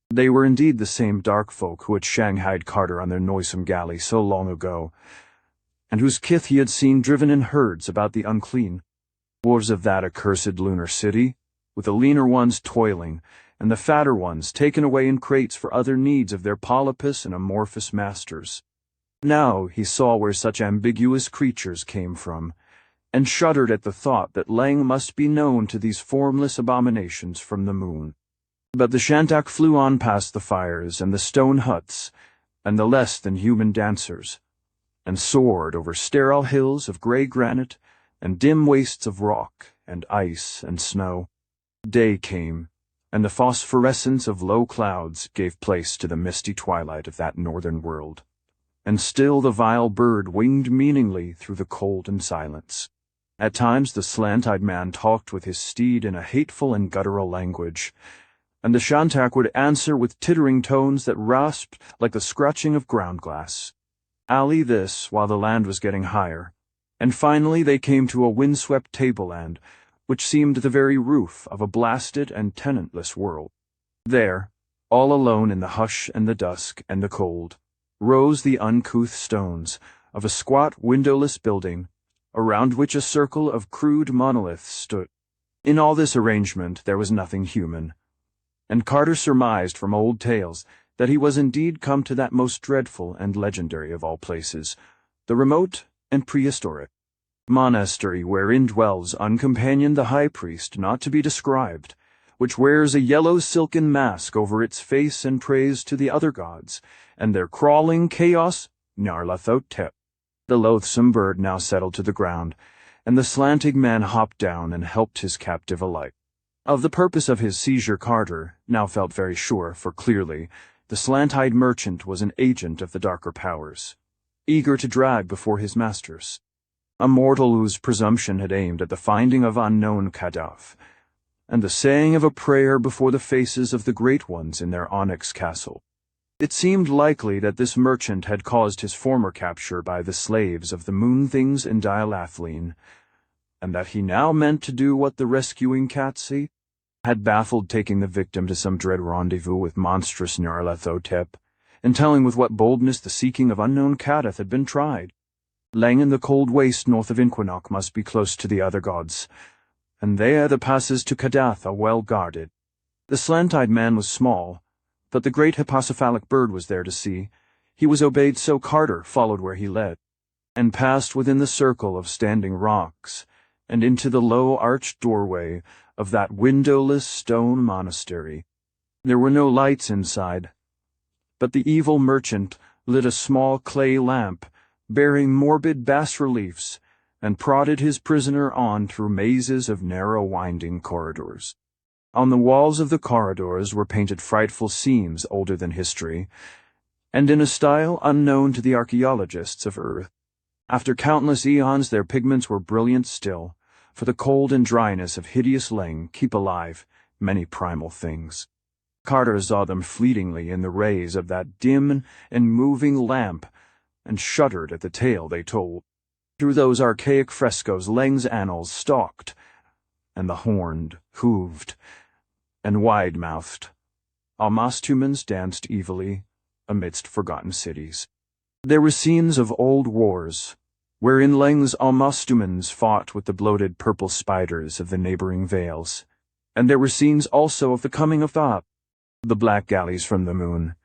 They were indeed the same dark folk who had shanghaied Carter on their noisome galley so long ago, and whose kith he had seen driven in herds about the unclean wharves of that accursed lunar city, with the leaner ones toiling, and the fatter ones taken away in crates for other needs of their polypous and amorphous masters. Now he saw where such ambiguous creatures came from, and shuddered at the thought that Lang must be known to these formless abominations from the moon. But the Shantak flew on past the fires and the stone huts and the less-than-human dancers, and soared over sterile hills of grey granite and dim wastes of rock and ice and snow. Day came, and the phosphorescence of low clouds gave place to the misty twilight of that northern world, and still the vile bird winged meaningly through the cold and silence. At times the slant-eyed man talked with his steed in a hateful and guttural language, and the Shantak would answer with tittering tones that rasped like the scratching of ground glass. Alley this while the land was getting higher, and finally they came to a windswept tableland, which seemed the very roof of a blasted and tenantless world. There, all alone in the hush and the dusk and the cold, rose the uncouth stones of a squat windowless building, around which a circle of crude monoliths stood. In all this arrangement there was nothing human, and Carter surmised from old tales that he was indeed come to that most dreadful and legendary of all places, the remote and prehistoric monastery wherein dwells Uncompanion the High Priest not to be described, which wears a yellow silken mask over its face and prays to the other gods, and their crawling chaos, Nyarlathotep. The loathsome bird now settled to the ground, and the slanting man hopped down and helped his captive alight. Of the purpose of his seizure Carter now felt very sure, for clearly the slant-eyed merchant was an agent of the darker powers, eager to drag before his masters a mortal whose presumption had aimed at the finding of unknown Kadath, and the saying of a prayer before the faces of the great ones in their onyx castle. It seemed likely that this merchant had caused his former capture by the slaves of the moon things in Dialathleen, and that he now meant to do what the rescuing Katsi had baffled, taking the victim to some dread rendezvous with monstrous Nyarlathotep, and telling with what boldness the seeking of unknown Kadath had been tried. Lang in the cold waste north of Inquinoc must be close to the other gods, and there the passes to Kadath are well guarded. The slant-eyed man was small, but the great hippocephalic bird was there to see. He was obeyed, so Carter followed where he led, and passed within the circle of standing rocks, and into the low arched doorway of that windowless stone monastery. There were no lights inside, but the evil merchant lit a small clay lamp bearing morbid bas-reliefs, and prodded his prisoner on through mazes of narrow winding corridors. On the walls of the corridors were painted frightful scenes older than history, and in a style unknown to the archaeologists of Earth. After countless eons their pigments were brilliant still, for the cold and dryness of hideous Lang keep alive many primal things. Carter saw them fleetingly in the rays of that dim and moving lamp, and shuddered at the tale they told. Through those archaic frescoes Lang's annals stalked, and the horned, hooved, and wide-mouthed Almastumans danced evilly amidst forgotten cities. There were scenes of old wars, wherein Lang's Almastumans fought with the bloated purple spiders of the neighboring vales, and there were scenes also of the coming of Thoth, the black galleys from the moon,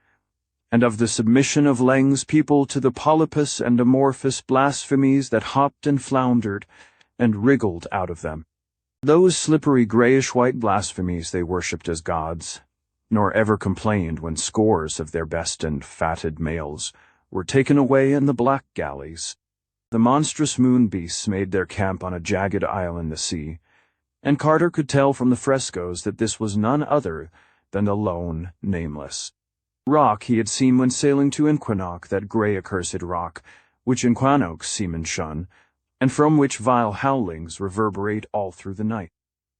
and of the submission of Lang's people to the polypous and amorphous blasphemies that hopped and floundered and wriggled out of them. Those slippery grayish-white blasphemies they worshipped as gods, nor ever complained when scores of their best and fatted males were taken away in the black galleys. The monstrous moon beasts made their camp on a jagged isle in the sea, and Carter could tell from the frescoes that this was none other than the lone, nameless rock he had seen when sailing to Inquinoc, that grey accursed rock, which Inquinoc's seamen shun, and from which vile howlings reverberate all through the night.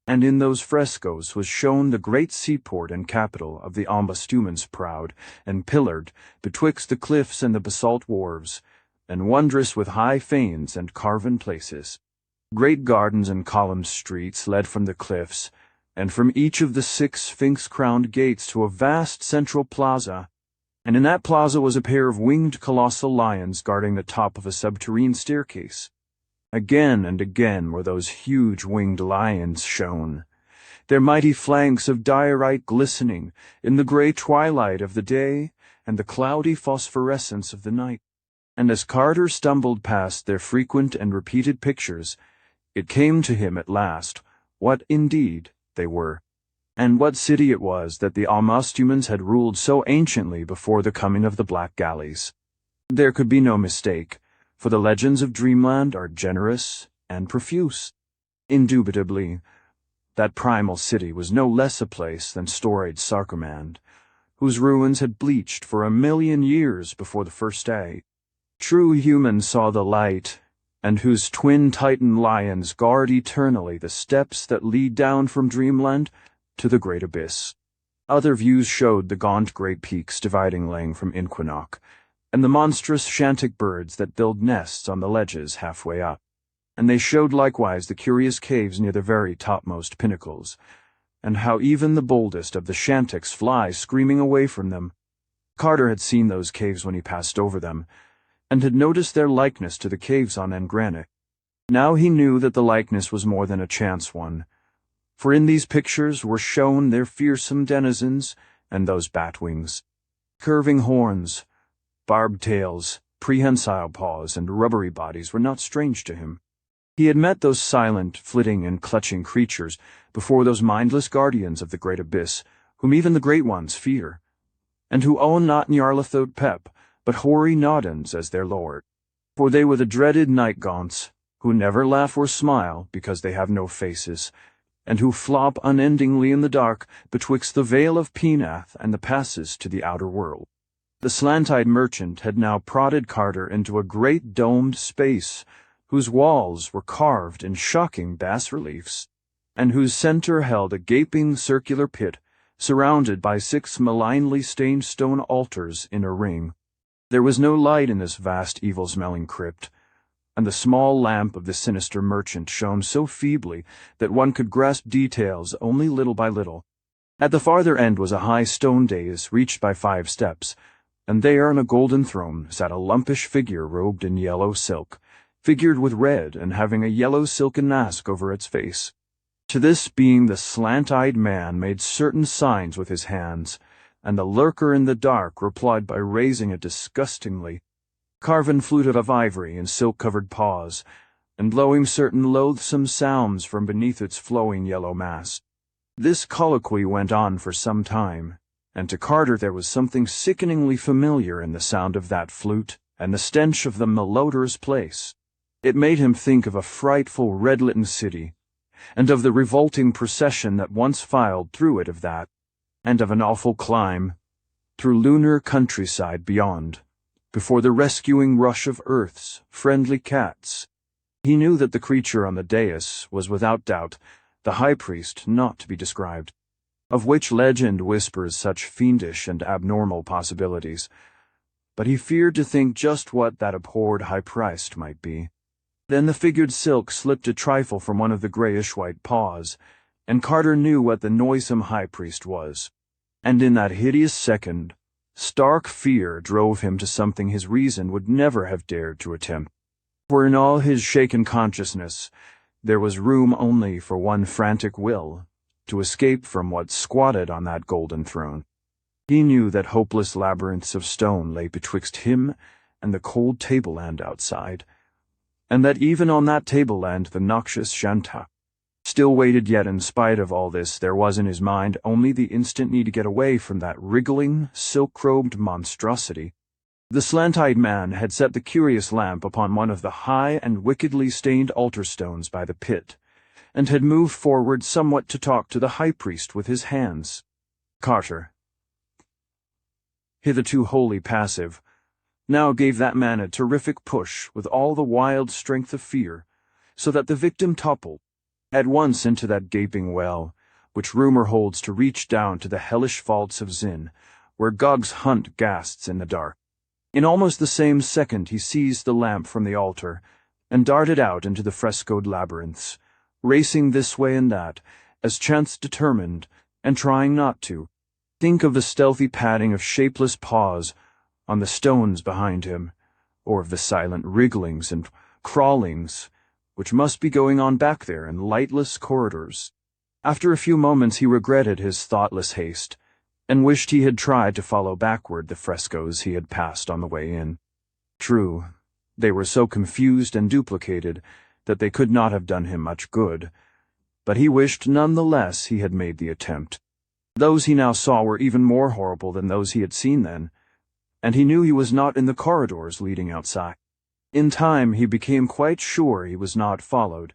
And in those frescoes was shown the great seaport and capital of the Almastumans, proud and pillared betwixt the cliffs and the basalt wharves, and wondrous with high fanes and carven places. Great gardens and columned streets led from the cliffs, and from each of the 6 sphinx-crowned gates to a vast central plaza, and in that plaza was a pair of winged colossal lions guarding the top of a subterranean staircase. Again and again were those huge winged lions shown, their mighty flanks of diorite glistening in the grey twilight of the day and the cloudy phosphorescence of the night. And as Carter stumbled past their frequent and repeated pictures, It came to him at last what, indeed, they were, and what city it was that the Almastumans had ruled so anciently before the coming of the Black Galleys. There could be no mistake, for the legends of Dreamland are generous and profuse. Indubitably, that primal city was no less a place than storied Sarkomand, whose ruins had bleached for 1,000,000 years before the first day. True humans saw the light, and whose twin titan lions guard eternally the steps that lead down from Dreamland to the great abyss. Other views showed the gaunt great peaks dividing Lang from Inquinoc, and the monstrous shantic birds that build nests on the ledges halfway up. And they showed likewise the curious caves near the very topmost pinnacles, and how even the boldest of the shantics fly screaming away from them. Carter had seen those caves when he passed over them, and had noticed their likeness to the caves on Engranic. Now he knew that the likeness was more than a chance one, for in these pictures were shown their fearsome denizens and those bat-wings. Curving horns, barbed tails, prehensile paws, and rubbery bodies were not strange to him. He had met those silent, flitting, and clutching creatures before, those mindless guardians of the great abyss, whom even the great ones fear, and who own not Nyarlathotep Pep, but hoary Noddins as their lord. For they were the dreaded night gaunts, who never laugh or smile because they have no faces, and who flop unendingly in the dark betwixt the vale of Penath and the passes to the outer world. The slant-eyed merchant had now prodded Carter into a great domed space, whose walls were carved in shocking bas-reliefs, and whose center held a gaping circular pit surrounded by 6 malignly stained stone altars in a ring. There was no light in this vast evil-smelling crypt, and the small lamp of the sinister merchant shone so feebly that one could grasp details only little by little. At the farther end was a high stone dais reached by 5 steps, and there on a golden throne sat a lumpish figure robed in yellow silk, figured with red and having a yellow silken mask over its face. To this being the slant-eyed man made certain signs with his hands, and the lurker in the dark replied by raising a disgustingly carven flute of ivory in silk-covered paws, and blowing certain loathsome sounds from beneath its flowing yellow mask. This colloquy went on for some time, and to Carter there was something sickeningly familiar in the sound of that flute and the stench of the malodorous place. It made him think of a frightful red-litten city, and of the revolting procession that once filed through it of that, and of an awful climb, through lunar countryside beyond, before the rescuing rush of Earth's friendly cats. He knew that the creature on the dais was without doubt the high priest not to be described, of which legend whispers such fiendish and abnormal possibilities, but he feared to think just what that abhorred high priest might be. Then the figured silk slipped a trifle from one of the grayish-white paws, and Carter knew what the noisome high priest was. And in that hideous second, stark fear drove him to something his reason would never have dared to attempt. For in all his shaken consciousness, there was room only for one frantic will, to escape from what squatted on that golden throne. He knew that hopeless labyrinths of stone lay betwixt him and the cold tableland outside, and that even on that tableland the noxious Shanta still waited. Yet in spite of all this there was in his mind only the instant need to get away from that wriggling, silk-robed monstrosity. The slant-eyed man had set the curious lamp upon one of the high and wickedly stained altar stones by the pit, and had moved forward somewhat to talk to the high priest with his hands. Carter, hitherto wholly passive, now gave that man a terrific push with all the wild strength of fear, so that the victim toppled at once into that gaping well, which rumor holds to reach down to the hellish vaults of Zin, where Gog's hunt ghasts in the dark. In almost the same second he seized the lamp from the altar, and darted out into the frescoed labyrinths, racing this way and that, as chance determined, and trying not to think of the stealthy padding of shapeless paws on the stones behind him, or of the silent wrigglings and crawlings which must be going on back there in lightless corridors. After a few moments he regretted his thoughtless haste, and wished he had tried to follow backward the frescoes he had passed on the way in. True, they were so confused and duplicated that they could not have done him much good, but he wished none the less he had made the attempt. Those he now saw were even more horrible than those he had seen then, and he knew he was not in the corridors leading outside. In time he became quite sure he was not followed,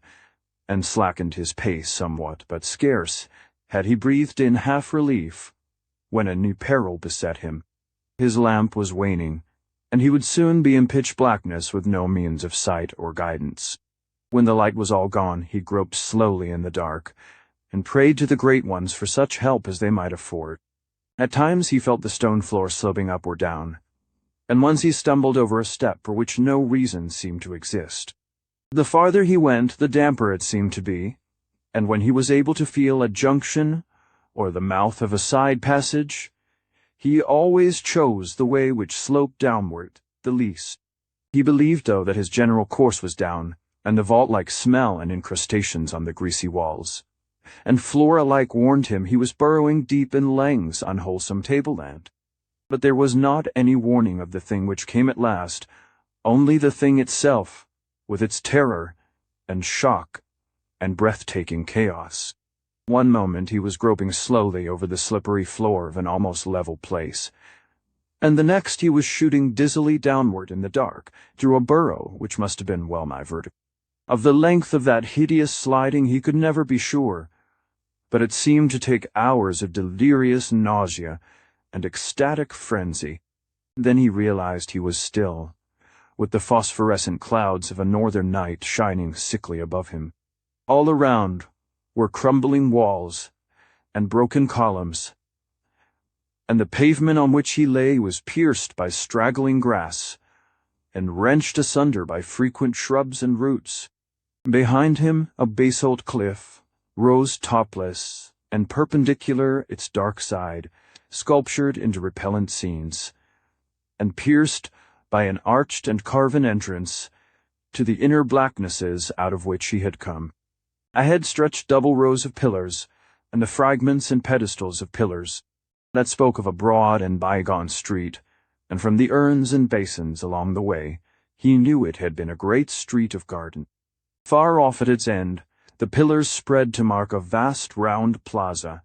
and slackened his pace somewhat, but scarce had he breathed in half relief when a new peril beset him. His lamp was waning, and he would soon be in pitch blackness with no means of sight or guidance. When the light was all gone, he groped slowly in the dark, and prayed to the great ones for such help as they might afford. At times he felt the stone floor sloping up or down, and once he stumbled over a step for which no reason seemed to exist. The farther he went, the damper it seemed to be, and when he was able to feel a junction or the mouth of a side passage, he always chose the way which sloped downward the least. He believed, though, that his general course was down, and the vault-like smell and incrustations on the greasy walls, and floor alike warned him he was burrowing deep in Lang's unwholesome tableland. But there was not any warning of the thing which came at last, only the thing itself, with its terror and shock and breathtaking chaos. One moment he was groping slowly over the slippery floor of an almost level place, and the next he was shooting dizzily downward in the dark through a burrow which must have been well-nigh vertical. Of the length of that hideous sliding he could never be sure, but it seemed to take hours of delirious nausea and ecstatic frenzy. Then he realized he was still, with the phosphorescent clouds of a northern night shining sickly above him. All around were crumbling walls and broken columns, and the pavement on which he lay was pierced by straggling grass and wrenched asunder by frequent shrubs and roots. Behind him a basalt cliff rose topless and perpendicular its dark side, sculptured into repellent scenes, and pierced by an arched and carven entrance to the inner blacknesses out of which he had come. Ahead stretched double rows of pillars, and the fragments and pedestals of pillars that spoke of a broad and bygone street, and from the urns and basins along the way, he knew it had been a great street of garden. Far off at its end, the pillars spread to mark a vast round plaza,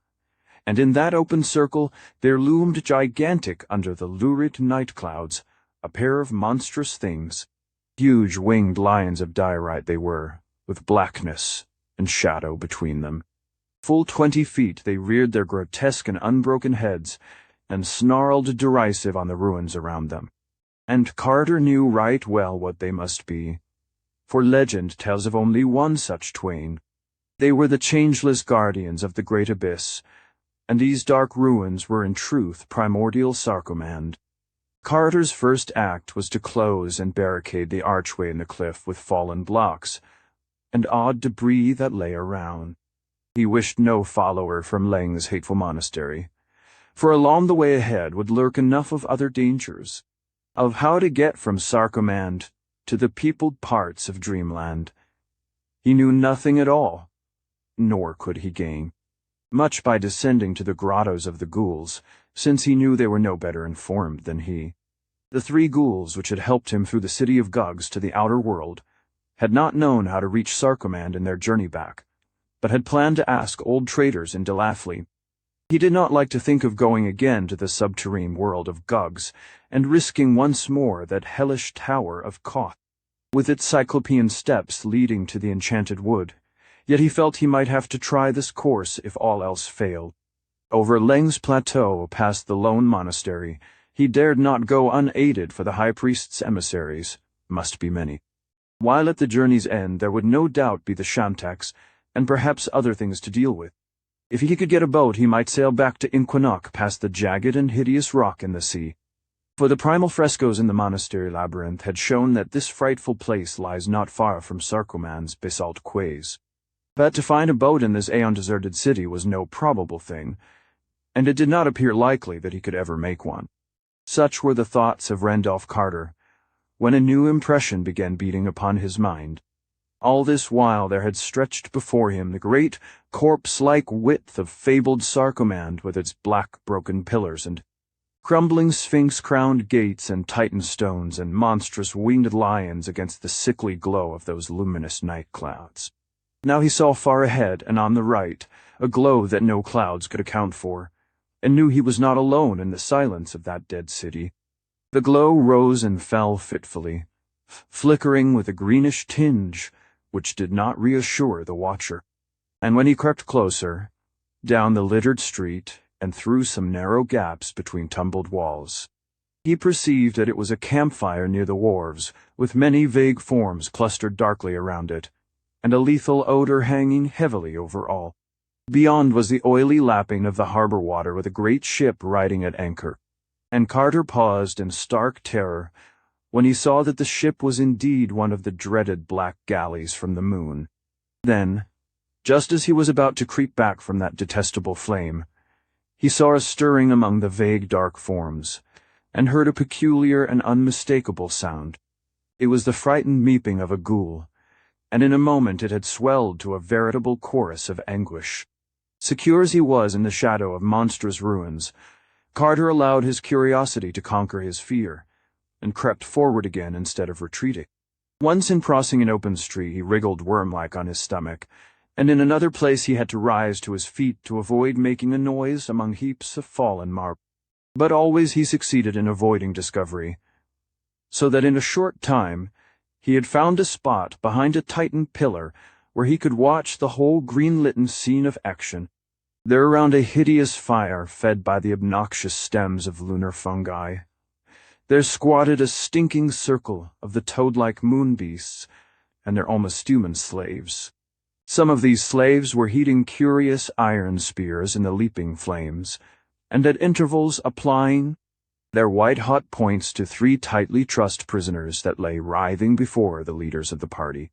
and in that open circle there loomed gigantic under the lurid night clouds a pair of monstrous things. Huge winged lions of diorite they were, with blackness and shadow between them. Full 20 feet they reared their grotesque and unbroken heads, and snarled derisive on the ruins around them. And Carter knew right well what they must be, for legend tells of only one such twain. They were the changeless guardians of the great abyss, and these dark ruins were in truth primordial Sarcomand. Carter's first act was to close and barricade the archway in the cliff with fallen blocks and odd debris that lay around. He wished no follower from Lang's hateful monastery, for along the way ahead would lurk enough of other dangers, of how to get from Sarcomand to the peopled parts of Dreamland. He knew nothing at all, nor could he gain much by descending to the grottos of the ghouls, since he knew they were no better informed than he. The 3 ghouls which had helped him through the city of Gugs to the outer world had not known how to reach Sarcomand in their journey back, but had planned to ask old traders in Delafley. He did not like to think of going again to the subterrene world of Gugs and risking once more that hellish tower of Koth, with its cyclopean steps leading to the enchanted wood. Yet he felt he might have to try this course if all else failed. Over Lang's plateau past the lone monastery, he dared not go unaided, for the high priest's emissaries must be many. While at the journey's end there would no doubt be the Shantaks, and perhaps other things to deal with. If he could get a boat, he might sail back to Inquinoc past the jagged and hideous rock in the sea. For the primal frescoes in the monastery labyrinth had shown that this frightful place lies not far from Sarcomand's basalt quays. But to find a boat in this aeon-deserted city was no probable thing, and it did not appear likely that he could ever make one. Such were the thoughts of Randolph Carter, when a new impression began beating upon his mind. All this while there had stretched before him the great, corpse-like width of fabled Sarcomand with its black broken pillars and crumbling sphinx-crowned gates and titan stones and monstrous winged lions against the sickly glow of those luminous night clouds. Now he saw far ahead and on the right a glow that no clouds could account for, and knew he was not alone in the silence of that dead city. The glow rose and fell fitfully, flickering with a greenish tinge which did not reassure the watcher. And when he crept closer, down the littered street and through some narrow gaps between tumbled walls, he perceived that it was a campfire near the wharves, with many vague forms clustered darkly around it, and a lethal odor hanging heavily over all. Beyond was the oily lapping of the harbor water with a great ship riding at anchor, and Carter paused in stark terror when he saw that the ship was indeed one of the dreaded black galleys from the moon. Then, just as he was about to creep back from that detestable flame, he saw a stirring among the vague dark forms, and heard a peculiar and unmistakable sound. It was the frightened meeping of a ghoul, and in a moment it had swelled to a veritable chorus of anguish. Secure as he was in the shadow of monstrous ruins, Carter allowed his curiosity to conquer his fear, and crept forward again instead of retreating. Once in crossing an open street, he wriggled worm-like on his stomach, and in another place he had to rise to his feet to avoid making a noise among heaps of fallen marble. But always he succeeded in avoiding discovery, so that in a short time he had found a spot behind a Titan pillar where he could watch the whole green-litten scene of action. There, around a hideous fire fed by the obnoxious stems of lunar fungi, there squatted a stinking circle of the toad-like moon beasts and their almost human slaves. Some of these slaves were heating curious iron spears in the leaping flames, and at intervals applying their white-hot points to 3 tightly trussed prisoners that lay writhing before the leaders of the party.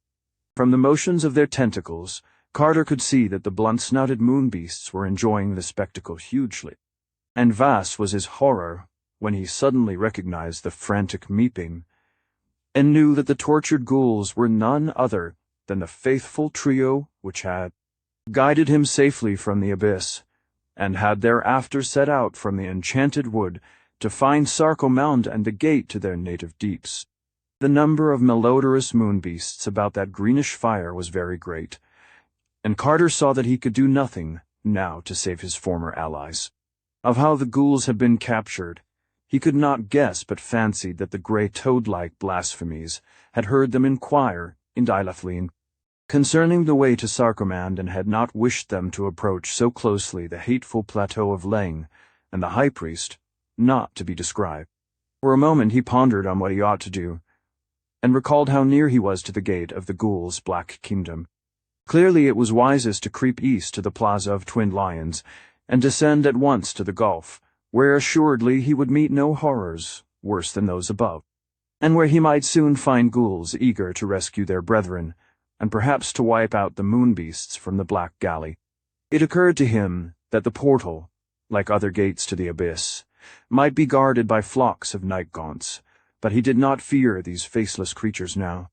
From the motions of their tentacles, Carter could see that the blunt-snouted moon beasts were enjoying the spectacle hugely, and vast was his horror when he suddenly recognized the frantic meeping, and knew that the tortured ghouls were none other than the faithful trio which had guided him safely from the abyss, and had thereafter set out from the enchanted wood to find Sarcomound and the gate to their native deeps. The number of malodorous moon beasts about that greenish fire was very great, and Carter saw that he could do nothing now to save his former allies. Of how the ghouls had been captured, he could not guess, but fancied that the grey toad-like blasphemies had heard them inquire in Dilafleen concerning the way to Sarcomound, and had not wished them to approach so closely the hateful plateau of Leng and the high priest, not to be described. For a moment he pondered on what he ought to do, and recalled how near he was to the gate of the ghouls' black kingdom. Clearly it was wisest to creep east to the Plaza of Twin Lions, and descend at once to the gulf, where assuredly he would meet no horrors worse than those above, and where he might soon find ghouls eager to rescue their brethren, and perhaps to wipe out the moon beasts from the black galley. It occurred to him that the portal, like other gates to the abyss, might be guarded by flocks of night gaunts, but he did not fear these faceless creatures now.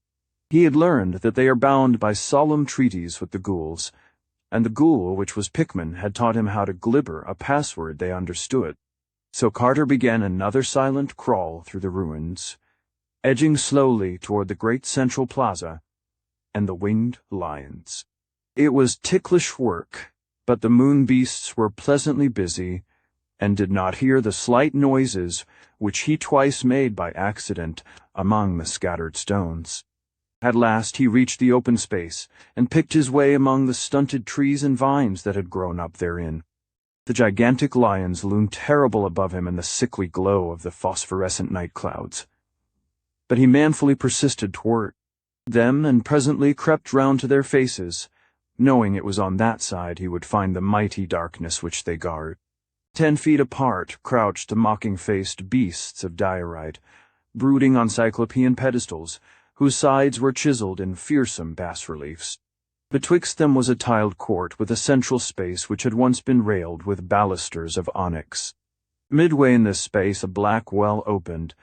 He had learned that they are bound by solemn treaties with the ghouls, and the ghoul which was Pickman had taught him how to glibber a password they understood. So Carter began another silent crawl through the ruins, edging slowly toward the great central plaza and the winged lions. It was ticklish work, but the moon beasts were pleasantly busy, and did not hear the slight noises which he twice made by accident among the scattered stones. At last he reached the open space, and picked his way among the stunted trees and vines that had grown up therein. The gigantic lions loomed terrible above him in the sickly glow of the phosphorescent night clouds. But he manfully persisted toward them, and presently crept round to their faces, knowing it was on that side he would find the mighty darkness which they guard. 10 feet apart crouched the mocking-faced beasts of diorite, brooding on cyclopean pedestals, whose sides were chiseled in fearsome bas-reliefs. Betwixt them was a tiled court with a central space which had once been railed with balusters of onyx. Midway in this space a black well opened,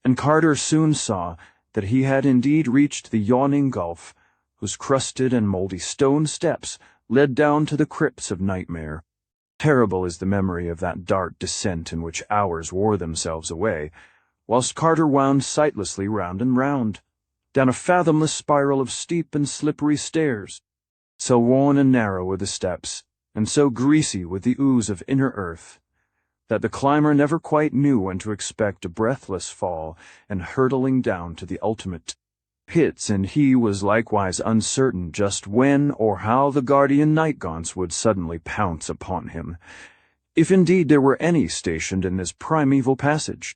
and Carter soon saw that he had indeed reached the yawning gulf, whose crusted and mouldy stone steps led down to the crypts of nightmare. Terrible is the memory of that dark descent in which hours wore themselves away, whilst Carter wound sightlessly round and round, down a fathomless spiral of steep and slippery stairs. So worn and narrow were the steps, and so greasy with the ooze of inner earth, that the climber never quite knew when to expect a breathless fall and hurtling down to the ultimate pits, and he was likewise uncertain just when or how the guardian nightgaunts would suddenly pounce upon him, if indeed there were any stationed in this primeval passage.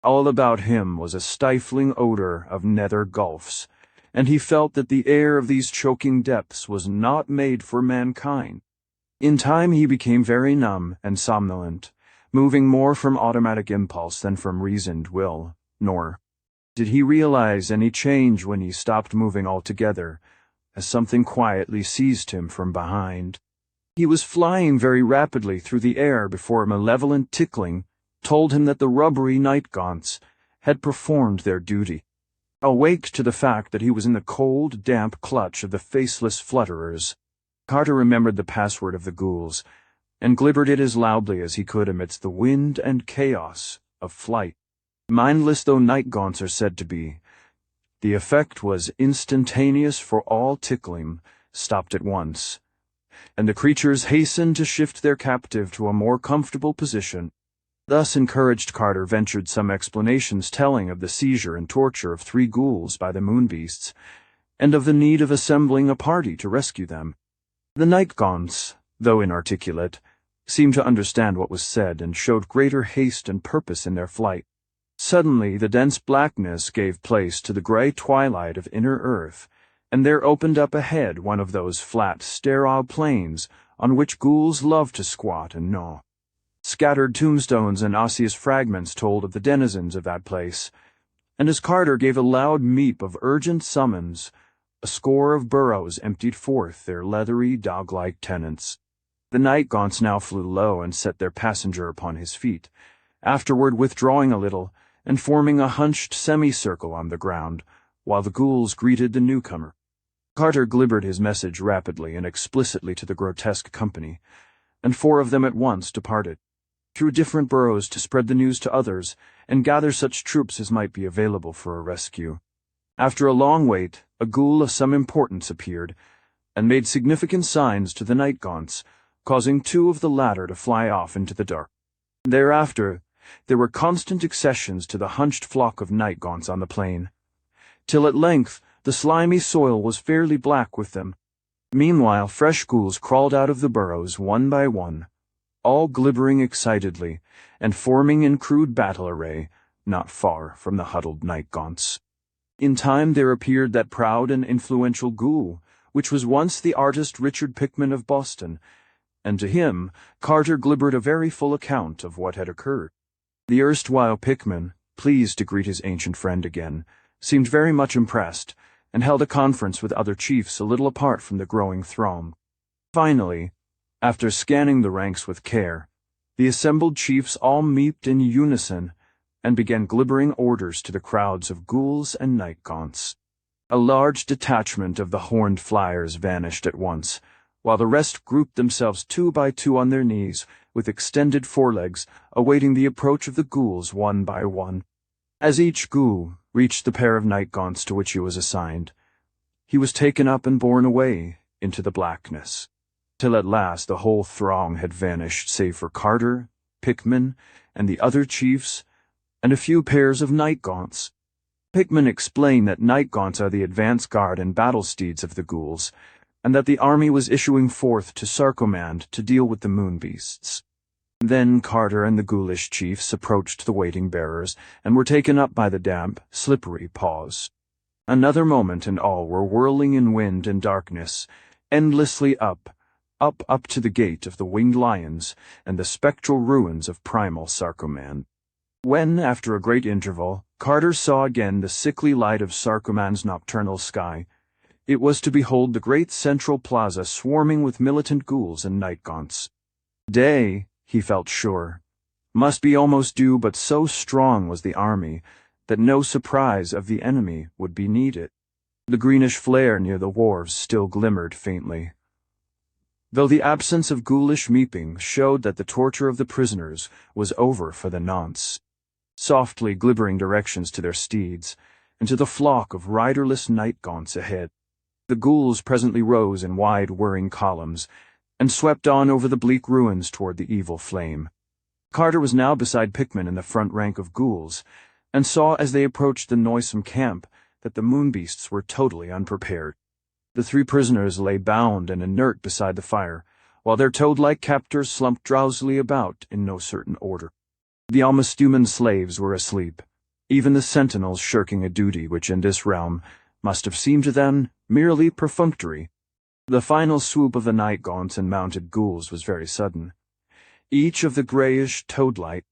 All about him was a stifling odor of nether gulfs, and he felt that the air of these choking depths was not made for mankind. In time he became very numb and somnolent, moving more from automatic impulse than from reasoned will, nor did he realize any change when he stopped moving altogether, as something quietly seized him from behind. He was flying very rapidly through the air before a malevolent tickling told him that the rubbery nightgaunts had performed their duty. Awake to the fact that he was in the cold, damp clutch of the faceless flutterers, Carter remembered the password of the ghouls, and glibbered it as loudly as he could amidst the wind and chaos of flight. Mindless though nightgaunts are said to be, the effect was instantaneous, for all tickling stopped at once, and the creatures hastened to shift their captive to a more comfortable position. Thus encouraged, Carter ventured some explanations telling of the seizure and torture of 3 ghouls by the moonbeasts, and of the need of assembling a party to rescue them. The nightgaunts, though inarticulate, seemed to understand what was said and showed greater haste and purpose in their flight. Suddenly the dense blackness gave place to the gray twilight of inner earth, and there opened up ahead one of those flat, sterile plains on which ghouls love to squat and gnaw. Scattered tombstones and osseous fragments told of the denizens of that place, and as Carter gave a loud meep of urgent summons, a score of burrows emptied forth their leathery, dog-like tenants. The nightgaunts now flew low and set their passenger upon his feet, afterward withdrawing a little and forming a hunched semicircle on the ground, while the ghouls greeted the newcomer. Carter glibbered his message rapidly and explicitly to the grotesque company, and 4 of them at once departed through different burrows to spread the news to others and gather such troops as might be available for a rescue. After a long wait, a ghoul of some importance appeared, and made significant signs to the nightgaunts, causing 2 of the latter to fly off into the dark. Thereafter, there were constant accessions to the hunched flock of nightgaunts on the plain, till at length the slimy soil was fairly black with them. Meanwhile, fresh ghouls crawled out of the burrows one by one, all glibbering excitedly, and forming in crude battle array, not far from the huddled nightgaunts. In time there appeared that proud and influential ghoul, which was once the artist Richard Pickman of Boston, and to him Carter glibbered a very full account of what had occurred. The erstwhile Pickman, pleased to greet his ancient friend again, seemed very much impressed, and held a conference with other chiefs a little apart from the growing throng. Finally, after scanning the ranks with care, the assembled chiefs all meeped in unison and began glibbering orders to the crowds of ghouls and nightgaunts. A large detachment of the horned flyers vanished at once, while the rest grouped themselves 2 by 2 on their knees, with extended forelegs, awaiting the approach of the ghouls one by one. As each ghoul reached the pair of nightgaunts to which he was assigned, he was taken up and borne away into the blackness, till at last the whole throng had vanished save for Carter, Pickman, and the other chiefs, and a few pairs of nightgaunts. Pickman explained that nightgaunts are the advance guard and battle steeds of the ghouls, and that the army was issuing forth to Sarkomand to deal with the moonbeasts. Then Carter and the ghoulish chiefs approached the waiting bearers and were taken up by the damp, slippery paws. Another moment and all were whirling in wind and darkness, endlessly up to the gate of the winged lions and the spectral ruins of primal Sarkomand. When, after a great interval, Carter saw again the sickly light of Sarkomand's nocturnal sky, it was to behold the great central plaza swarming with militant ghouls and nightgaunts. Day, he felt sure, must be almost due, but so strong was the army that no surprise of the enemy would be needed. The greenish flare near the wharves still glimmered faintly. though the absence of ghoulish meeping showed that the torture of the prisoners was over for the nonce. Softly glibbering directions to their steeds, and to the flock of riderless night-gaunts ahead. The ghouls presently rose in wide whirring columns, and swept on over the bleak ruins toward the evil flame. Carter was now beside Pickman in the front rank of ghouls, and saw as they approached the noisome camp that the moonbeasts were totally unprepared. The three prisoners lay bound and inert beside the fire, while their toad-like captors slumped drowsily about in no certain order. The almost human slaves were asleep, even the sentinels shirking a duty which in this realm must have seemed to them merely perfunctory. The final swoop of the night-gaunts and mounted ghouls was very sudden. Each of the greyish toad-like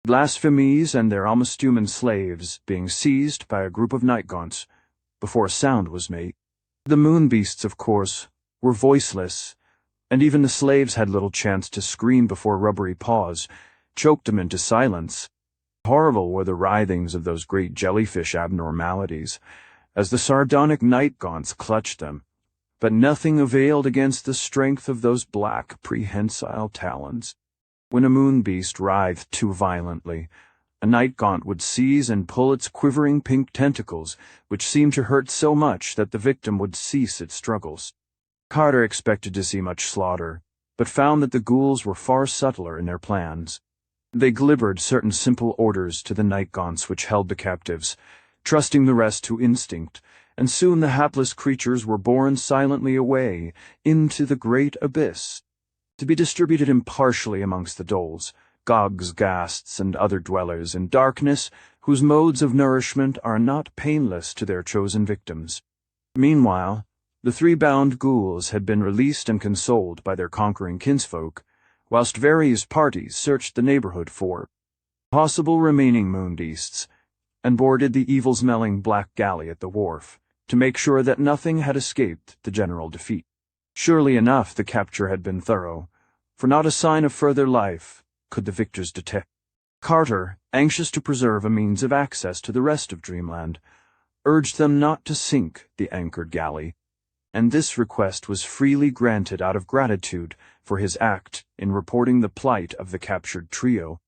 blasphemies and their almost human slaves being seized by a group of night-gaunts before a sound was made. The moon-beasts, of course, were voiceless, and even the slaves had little chance to scream before rubbery paws choked them into silence. Horrible were the writhings of those great jellyfish abnormalities, as the sardonic night-gaunts clutched them, but nothing availed against the strength of those black, prehensile talons. When a moon-beast writhed too violently, a night-gaunt would seize and pull its quivering pink tentacles, which seemed to hurt so much that the victim would cease its struggles. Carter expected to see much slaughter, but found that the ghouls were far subtler in their plans. They glibbered certain simple orders to the night-gaunts which held the captives, trusting the rest to instinct, and soon the hapless creatures were borne silently away into the great abyss, to be distributed impartially amongst the doles, gogs, ghasts, and other dwellers in darkness whose modes of nourishment are not painless to their chosen victims. Meanwhile, the three bound ghouls had been released and consoled by their conquering kinsfolk, whilst various parties searched the neighborhood for possible remaining moon-beasts, and boarded the evil-smelling black galley at the wharf, to make sure that nothing had escaped the general defeat. Surely enough the capture had been thorough, for not a sign of further life could the victors detect. Carter, anxious to preserve a means of access to the rest of Dreamland, urged them not to sink the anchored galley, and this request was freely granted out of gratitude for his act in reporting the plight of the captured trio.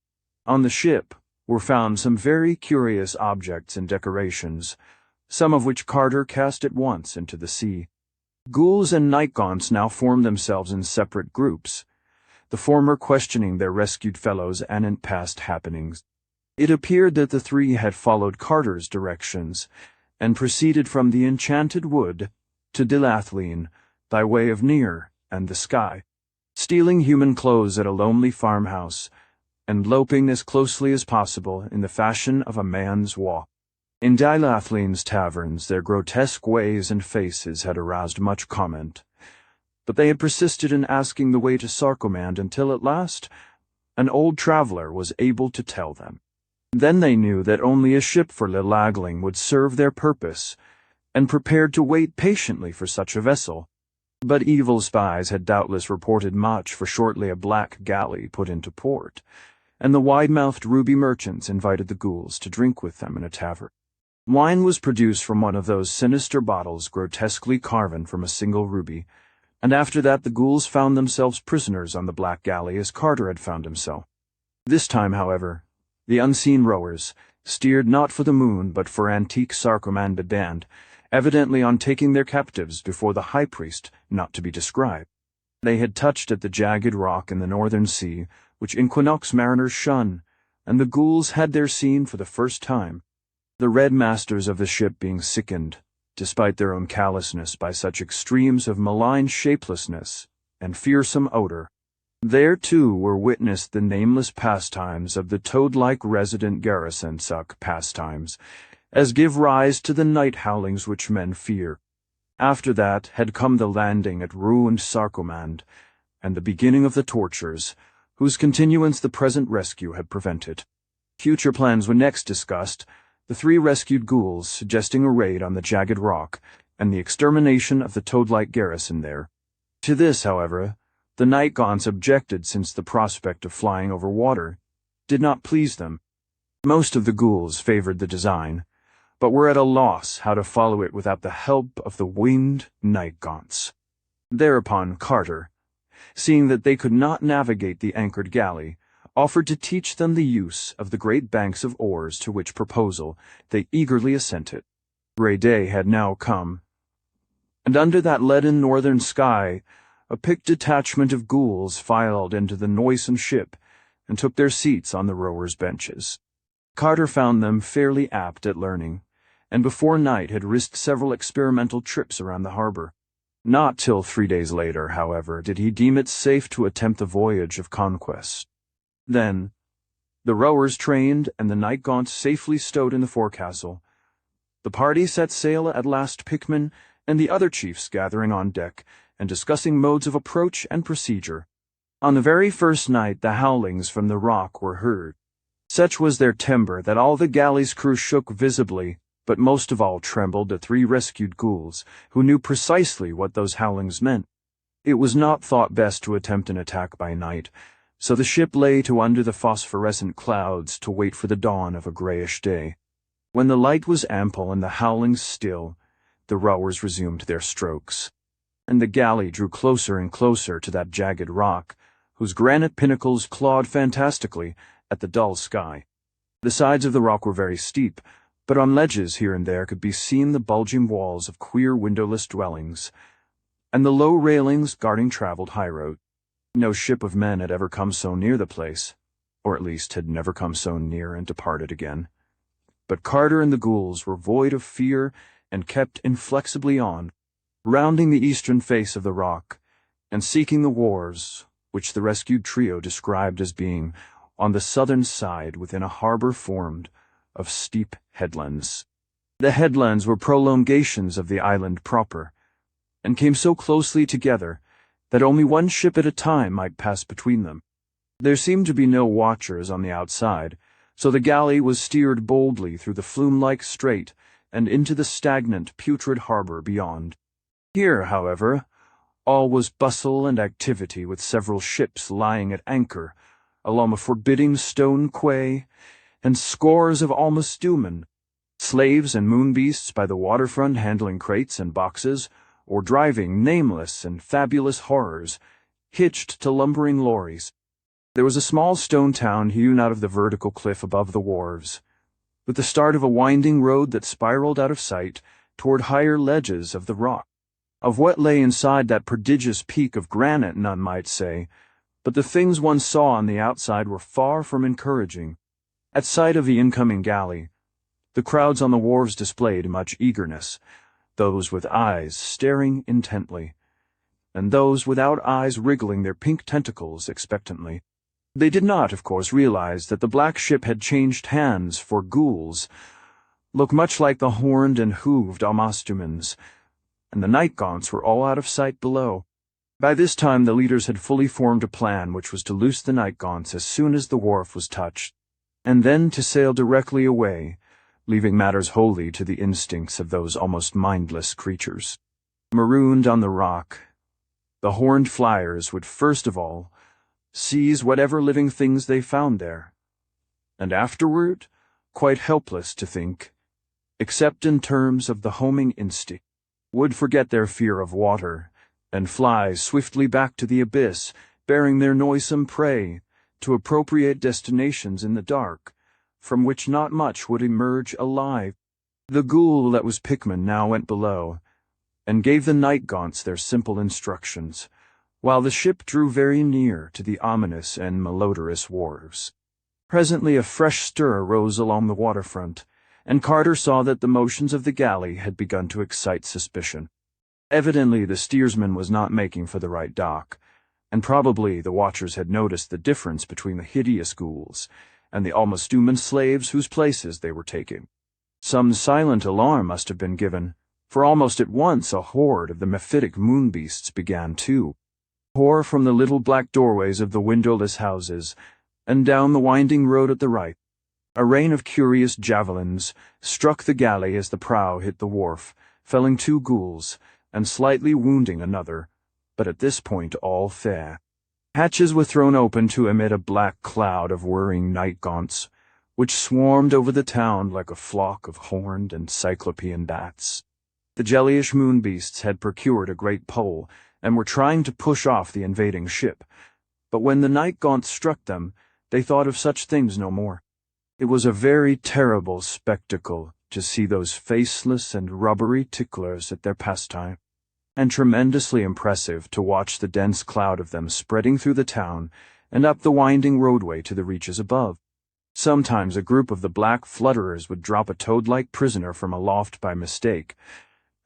On the ship were found some very curious objects and decorations, some of which Carter cast at once into the sea. Ghouls and night-gaunts now formed themselves in separate groups, the former questioning their rescued fellows anent past happenings. It appeared that the three had followed Carter's directions, and proceeded from the enchanted wood to Dilathleen by way of Near and the Sky, stealing human clothes at a lonely farmhouse, and loping as closely as possible in the fashion of a man's walk. In Dilathleen's taverns their grotesque ways and faces had aroused much comment, but they had persisted in asking the way to Sarkomand until at last an old traveler was able to tell them. Then they knew that only a ship for Lilagling would serve their purpose, and prepared to wait patiently for such a vessel. But evil spies had doubtless reported much for shortly a black galley put into port, and the wide-mouthed ruby merchants invited the ghouls to drink with them in a tavern. Wine was produced from one of those sinister bottles grotesquely carven from a single ruby, and after that the ghouls found themselves prisoners on the black galley as Carter had found himself. This time, however, the unseen rowers steered not for the moon but for antique Sarkomand, evidently on taking their captives before the high priest not to be described. They had touched at the jagged rock in the northern sea, which equinox mariners shun, and the ghouls had there seen for the first time, the red masters of the ship being sickened, despite their own callousness, by such extremes of malign shapelessness and fearsome odor. There, too, were witnessed the nameless pastimes of the toad-like resident garrison suck pastimes, as give rise to the night howlings which men fear. After that had come the landing at ruined Sarkomand, and the beginning of the tortures, whose continuance the present rescue had prevented. Future plans were next discussed, the three rescued ghouls suggesting a raid on the jagged rock, and the extermination of the toad-like garrison there. To this, however, the night-gaunts objected, since the prospect of flying over water did not please them. Most of the ghouls favored the design, but were at a loss how to follow it without the help of the winged night-gaunts. Thereupon Carter, seeing that they could not navigate the anchored galley, offered to teach them the use of the great banks of oars, to which proposal they eagerly assented. Grey day had now come, and under that leaden northern sky a picked detachment of ghouls filed into the noisome ship and took their seats on the rowers' benches. Carter found them fairly apt at learning, and before night had risked several experimental trips around the harbor. Not till 3 days later, however, did he deem it safe to attempt the voyage of conquest. Then, the rowers trained and the night gaunts safely stowed in the forecastle, the party set sail at last, Pickman and the other chiefs gathering on deck and discussing modes of approach and procedure. On the very first night the howlings from the rock were heard. Such was their timbre that all the galley's crew shook visibly, but most of all trembled the 3 rescued ghouls, who knew precisely what those howlings meant. It was not thought best to attempt an attack by night, so the ship lay to under the phosphorescent clouds to wait for the dawn of a grayish day. When the light was ample and the howlings still, the rowers resumed their strokes, and the galley drew closer and closer to that jagged rock, whose granite pinnacles clawed fantastically at the dull sky. The sides of the rock were very steep, but on ledges here and there could be seen the bulging walls of queer windowless dwellings, and the low railings guarding traveled highroad. No ship of men had ever come so near the place, or at least had never come so near and departed again. But Carter and the ghouls were void of fear and kept inflexibly on, rounding the eastern face of the rock, and seeking the wharves, which the rescued trio described as being on the southern side within a harbor formed of steep headlands. The headlands were prolongations of the island proper, and came so closely together that only one ship at a time might pass between them. There seemed to be no watchers on the outside, so the galley was steered boldly through the flume-like strait and into the stagnant, putrid harbor beyond. Here, however, all was bustle and activity, with several ships lying at anchor along a forbidding stone quay, and scores of almost-doomen, slaves and moonbeasts by the waterfront handling crates and boxes, or driving nameless and fabulous horrors, hitched to lumbering lorries. There was a small stone town hewn out of the vertical cliff above the wharves, with the start of a winding road that spiraled out of sight toward higher ledges of the rock. Of what lay inside that prodigious peak of granite none might say, but the things one saw on the outside were far from encouraging. At sight of the incoming galley, the crowds on the wharves displayed much eagerness, those with eyes staring intently, and those without eyes wriggling their pink tentacles expectantly. They did not, of course, realize that the black ship had changed hands, for ghouls look much like the horned and hooved almastumans, and the night gaunts were all out of sight below. By this time the leaders had fully formed a plan, which was to loose the night gaunts as soon as the wharf was touched, and then to sail directly away, leaving matters wholly to the instincts of those almost mindless creatures. Marooned on the rock, the horned flyers would first of all seize whatever living things they found there, and afterward, quite helpless to think, except in terms of the homing instinct, would forget their fear of water, and fly swiftly back to the abyss, bearing their noisome prey, to appropriate destinations in the dark, from which not much would emerge alive. The ghoul that was Pickman now went below, and gave the night gaunts their simple instructions, while the ship drew very near to the ominous and malodorous wharves. Presently a fresh stir arose along the waterfront, and Carter saw that the motions of the galley had begun to excite suspicion. Evidently the steersman was not making for the right dock, and probably the watchers had noticed the difference between the hideous ghouls and the almost human slaves whose places they were taking. Some silent alarm must have been given, for almost at once a horde of the mephitic moonbeasts began to pour from the little black doorways of the windowless houses, and down the winding road at the right. A rain of curious javelins struck the galley as the prow hit the wharf, felling 2 ghouls, and slightly wounding another, but at this point all fair. Hatches were thrown open to emit a black cloud of whirring night gaunts, which swarmed over the town like a flock of horned and cyclopean bats. The jellyish moonbeasts had procured a great pole, and were trying to push off the invading ship. But when the night gaunt struck them, they thought of such things no more. It was a very terrible spectacle to see those faceless and rubbery ticklers at their pastime, and tremendously impressive to watch the dense cloud of them spreading through the town and up the winding roadway to the reaches above. Sometimes a group of the black flutterers would drop a toad-like prisoner from aloft by mistake,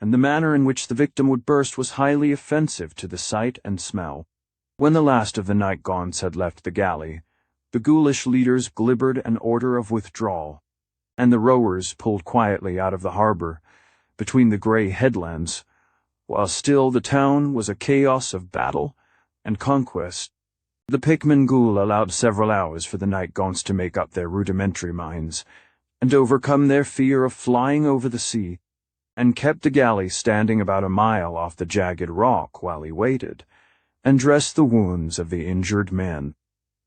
and the manner in which the victim would burst was highly offensive to the sight and smell. When the last of the night gaunts had left the galley, the ghoulish leaders glibbered an order of withdrawal, and the rowers pulled quietly out of the harbor, between the grey headlands, while still the town was a chaos of battle and conquest. The Pikmin ghoul allowed several hours for the night gaunts to make up their rudimentary minds, and overcome their fear of flying over the sea, and kept the galley standing about a mile off the jagged rock while he waited, and dressed the wounds of the injured men.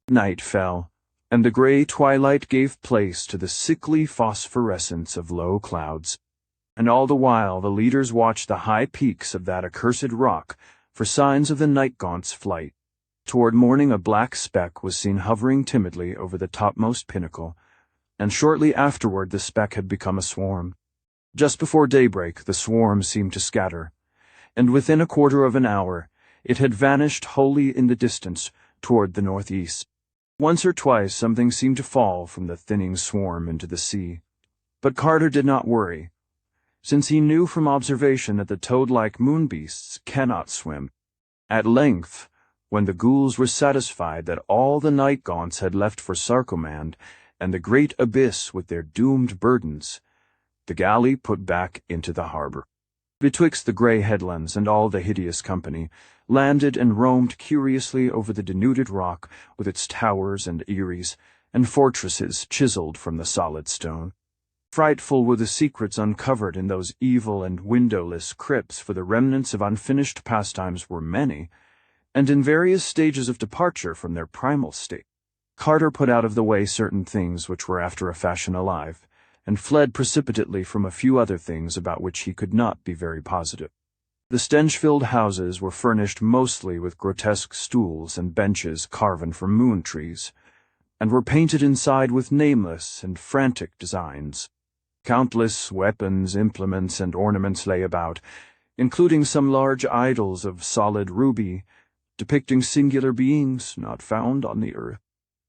Night fell, and the grey twilight gave place to the sickly phosphorescence of low clouds, and all the while the leaders watched the high peaks of that accursed rock for signs of the night gaunt's flight. Toward morning a black speck was seen hovering timidly over the topmost pinnacle, and shortly afterward the speck had become a swarm. Just before daybreak the swarm seemed to scatter, and within a quarter of an hour it had vanished wholly in the distance toward the northeast. Once or twice something seemed to fall from the thinning swarm into the sea, but Carter did not worry, since he knew from observation that the toad-like moon beasts cannot swim. At length, when the ghouls were satisfied that all the night gaunts had left for Sarkomand and the great abyss with their doomed burdens, the galley put back into the harbor. Betwixt the grey headlands and all the hideous company, landed and roamed curiously over the denuded rock with its towers and eyries, and fortresses chiseled from the solid stone. Frightful were the secrets uncovered in those evil and windowless crypts, for the remnants of unfinished pastimes were many, and in various stages of departure from their primal state. Carter put out of the way certain things which were after a fashion alive, and fled precipitately from a few other things about which he could not be very positive. The stench-filled houses were furnished mostly with grotesque stools and benches carven from moon trees, and were painted inside with nameless and frantic designs. Countless weapons, implements, and ornaments lay about, including some large idols of solid ruby, depicting singular beings not found on the earth.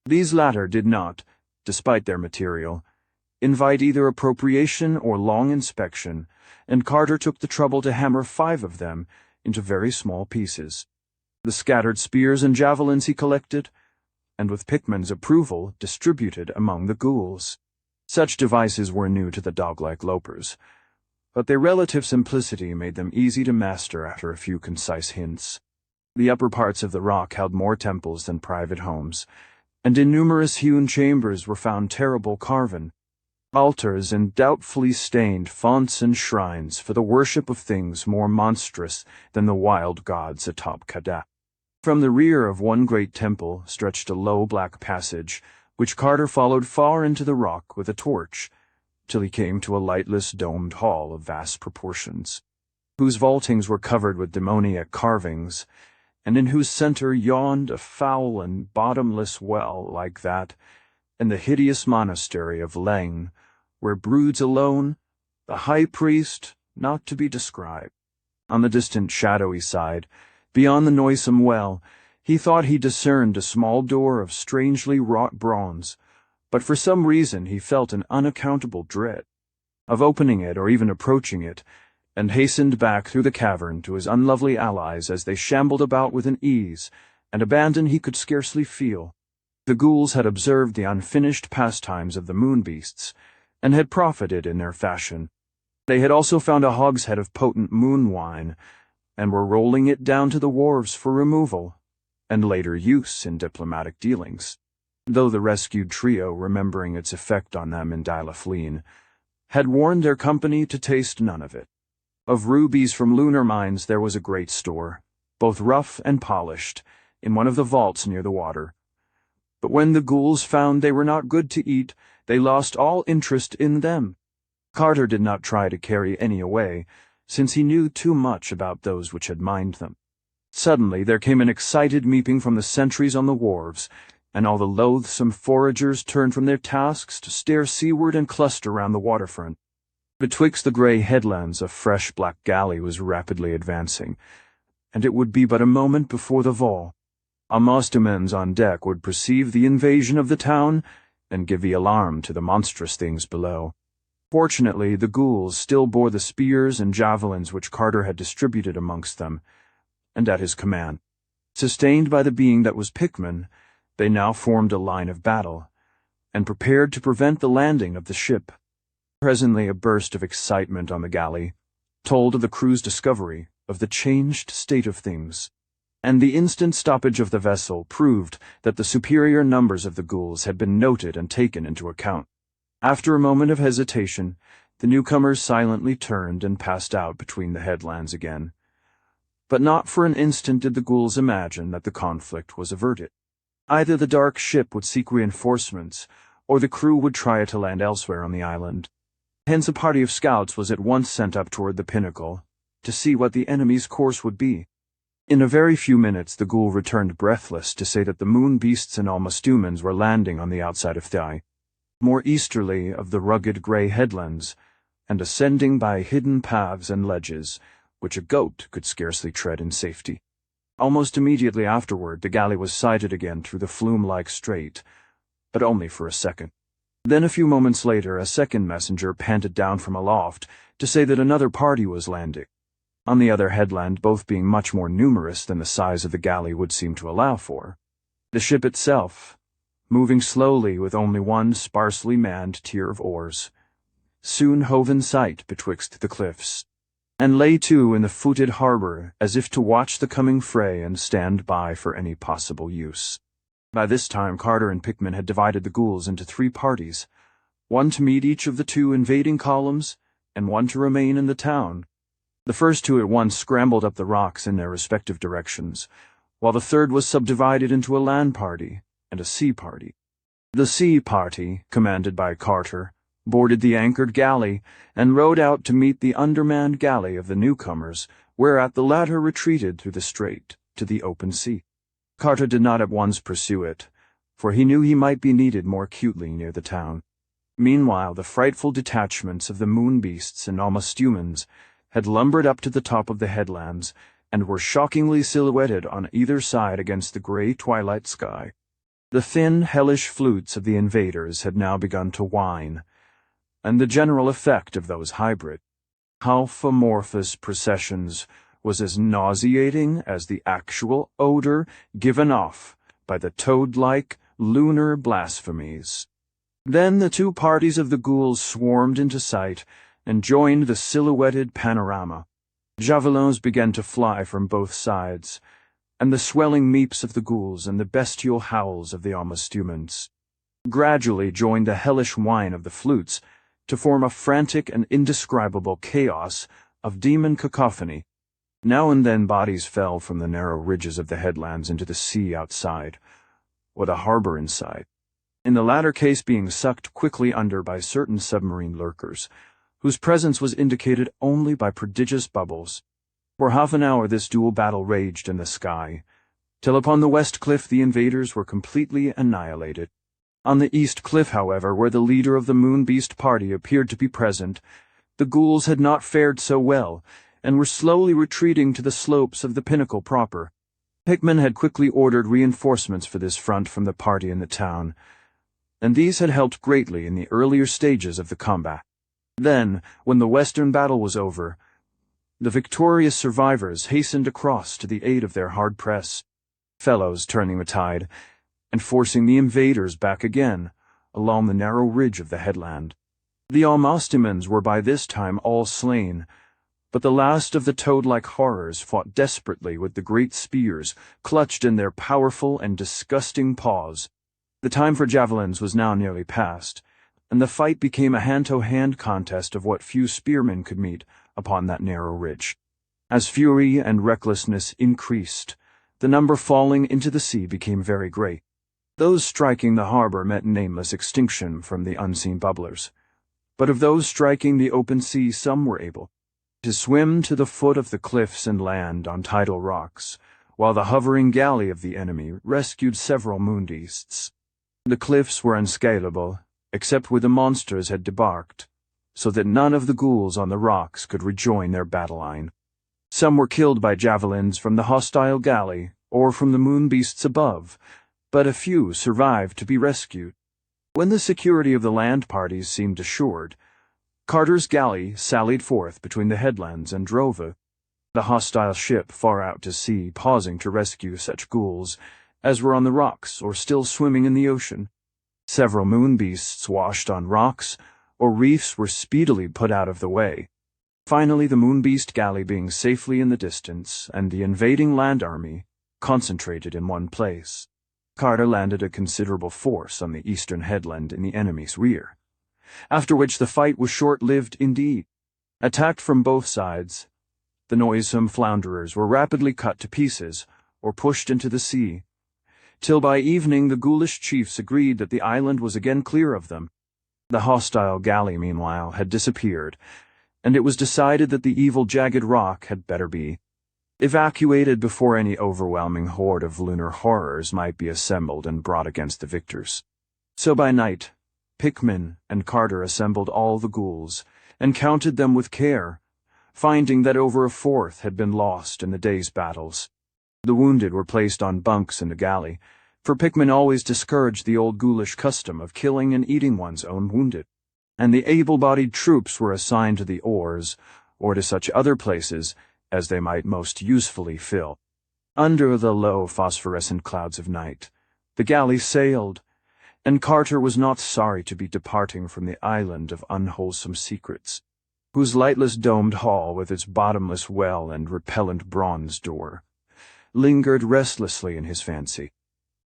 These latter did not, despite their material, invite either appropriation or long inspection, and Carter took the trouble to hammer 5 of them into very small pieces. The scattered spears and javelins he collected, and with Pikmin's approval distributed among the ghouls. Such devices were new to the dog-like lopers, but their relative simplicity made them easy to master after a few concise hints. The upper parts of the rock held more temples than private homes, and in numerous hewn chambers were found terrible carven altars and doubtfully stained fonts and shrines for the worship of things more monstrous than the wild gods atop Kadath. From the rear of one great temple stretched a low black passage, which Carter followed far into the rock with a torch, till he came to a lightless domed hall of vast proportions, whose vaultings were covered with demoniac carvings, and in whose center yawned a foul and bottomless well like that in the hideous monastery of Leng, where broods alone, the high priest not to be described. On the distant shadowy side, beyond the noisome well, he thought he discerned a small door of strangely wrought bronze, but for some reason he felt an unaccountable dread of opening it or even approaching it, and hastened back through the cavern to his unlovely allies as they shambled about with an ease and abandon he could scarcely feel. The ghouls had observed the unfinished pastimes of the moon beasts, and had profited in their fashion. They had also found a hogshead of potent moon wine, and were rolling it down to the wharves for removal, and later use in diplomatic dealings, though the rescued trio, remembering its effect on them in Dilafleen, had warned their company to taste none of it. Of rubies from lunar mines there was a great store, both rough and polished, in one of the vaults near the water. But when the ghouls found they were not good to eat, they lost all interest in them. Carter did not try to carry any away, since he knew too much about those which had mined them. Suddenly there came an excited meeping from the sentries on the wharves, and all the loathsome foragers turned from their tasks to stare seaward and cluster round the waterfront. Betwixt the grey headlands a fresh black galley was rapidly advancing, and it would be but a moment before the Vol. Amostumens on deck would perceive the invasion of the town and give the alarm to the monstrous things below. Fortunately, the ghouls still bore the spears and javelins which Carter had distributed amongst them, and at his command. Sustained by the being that was Pickman, they now formed a line of battle, and prepared to prevent the landing of the ship. Presently a burst of excitement on the galley told of the crew's discovery of the changed state of things, and the instant stoppage of the vessel proved that the superior numbers of the ghouls had been noted and taken into account. After a moment of hesitation, the newcomers silently turned and passed out between the headlands again. But not for an instant did the ghouls imagine that the conflict was averted. Either the dark ship would seek reinforcements, or the crew would try to land elsewhere on the island. Hence a party of scouts was at once sent up toward the pinnacle, to see what the enemy's course would be. In a very few minutes the ghoul returned breathless to say that the moon beasts and Almastumens were landing on the outside of Thai, more easterly of the rugged grey headlands, and ascending by hidden paths and ledges, which a goat could scarcely tread in safety. Almost immediately afterward the galley was sighted again through the flume-like strait, but only for a second. Then a few moments later a second messenger panted down from aloft to say that another party was landing, on the other headland, both being much more numerous than the size of the galley would seem to allow for. The ship itself, moving slowly with only one sparsely manned tier of oars, soon hove in sight betwixt the cliffs, and lay to in the footed harbour as if to watch the coming fray and stand by for any possible use. By this time Carter and Pickman had divided the ghouls into 3 parties, one to meet each of the 2 invading columns, and one to remain in the town. The first 2 at once scrambled up the rocks in their respective directions, while the third was subdivided into a land party and a sea party. The sea party, commanded by Carter, boarded the anchored galley and rowed out to meet the undermanned galley of the newcomers, whereat the latter retreated through the strait to the open sea. Carter did not at once pursue it, for he knew he might be needed more acutely near the town. Meanwhile the frightful detachments of the moon beasts and Almastumens had lumbered up to the top of the headlands and were shockingly silhouetted on either side against the grey twilight sky. The thin, hellish flutes of the invaders had now begun to whine, and the general effect of those hybrid, half-amorphous processions was as nauseating as the actual odor given off by the toad-like lunar blasphemies. Then the 2 parties of the ghouls swarmed into sight and joined the silhouetted panorama. Javelins began to fly from both sides, and the swelling meeps of the ghouls and the bestial howls of the Almastumens gradually joined the hellish whine of the flutes to form a frantic and indescribable chaos of demon cacophony. Now and then bodies fell from the narrow ridges of the headlands into the sea outside, or the harbor inside, in the latter case being sucked quickly under by certain submarine lurkers, whose presence was indicated only by prodigious bubbles. For half an hour this dual battle raged in the sky, till upon the west cliff the invaders were completely annihilated. On the east cliff, however, where the leader of the moon beast party appeared to be present, the ghouls had not fared so well, and were slowly retreating to the slopes of the pinnacle proper. Pickman had quickly ordered reinforcements for this front from the party in the town, and these had helped greatly in the earlier stages of the combat. Then, when the western battle was over, the victorious survivors hastened across to the aid of their hard-pressed fellows, turning the tide, and forcing the invaders back again along the narrow ridge of the headland. The Almastumens were by this time all slain, but the last of the toad-like horrors fought desperately with the great spears clutched in their powerful and disgusting paws. The time for javelins was now nearly past, and the fight became a hand-to-hand contest of what few spearmen could meet upon that narrow ridge. As fury and recklessness increased, the number falling into the sea became very great. Those striking the harbor met nameless extinction from the unseen bubblers, but of those striking the open sea some were able to swim to the foot of the cliffs and land on tidal rocks, while the hovering galley of the enemy rescued several moonbeasts. The cliffs were unscalable, except where the monsters had debarked, so that none of the ghouls on the rocks could rejoin their battle line. Some were killed by javelins from the hostile galley or from the moonbeasts above, but a few survived to be rescued. When the security of the land parties seemed assured, Carter's galley sallied forth between the headlands and drove the hostile ship far out to sea, pausing to rescue such ghouls as were on the rocks or still swimming in the ocean. Several moonbeasts washed on rocks or reefs were speedily put out of the way. Finally, the moonbeast galley being safely in the distance and the invading land army concentrated in one place, Carter landed a considerable force on the eastern headland in the enemy's rear, after which the fight was short-lived indeed. Attacked from both sides, the noisome flounderers were rapidly cut to pieces or pushed into the sea, till by evening the ghoulish chiefs agreed that the island was again clear of them. The hostile galley, meanwhile, had disappeared, and it was decided that the evil jagged rock had better be evacuated before any overwhelming horde of lunar horrors might be assembled and brought against the victors. So by night, Pickman and Carter assembled all the ghouls and counted them with care, finding that over a fourth had been lost in the day's battles. The wounded were placed on bunks in the galley, for Pickman always discouraged the old ghoulish custom of killing and eating one's own wounded, and the able-bodied troops were assigned to the oars or to such other places as they might most usefully fill. Under the low phosphorescent clouds of night, the galley sailed, and Carter was not sorry to be departing from the island of unwholesome secrets, whose lightless domed hall with its bottomless well and repellent bronze door lingered restlessly in his fancy.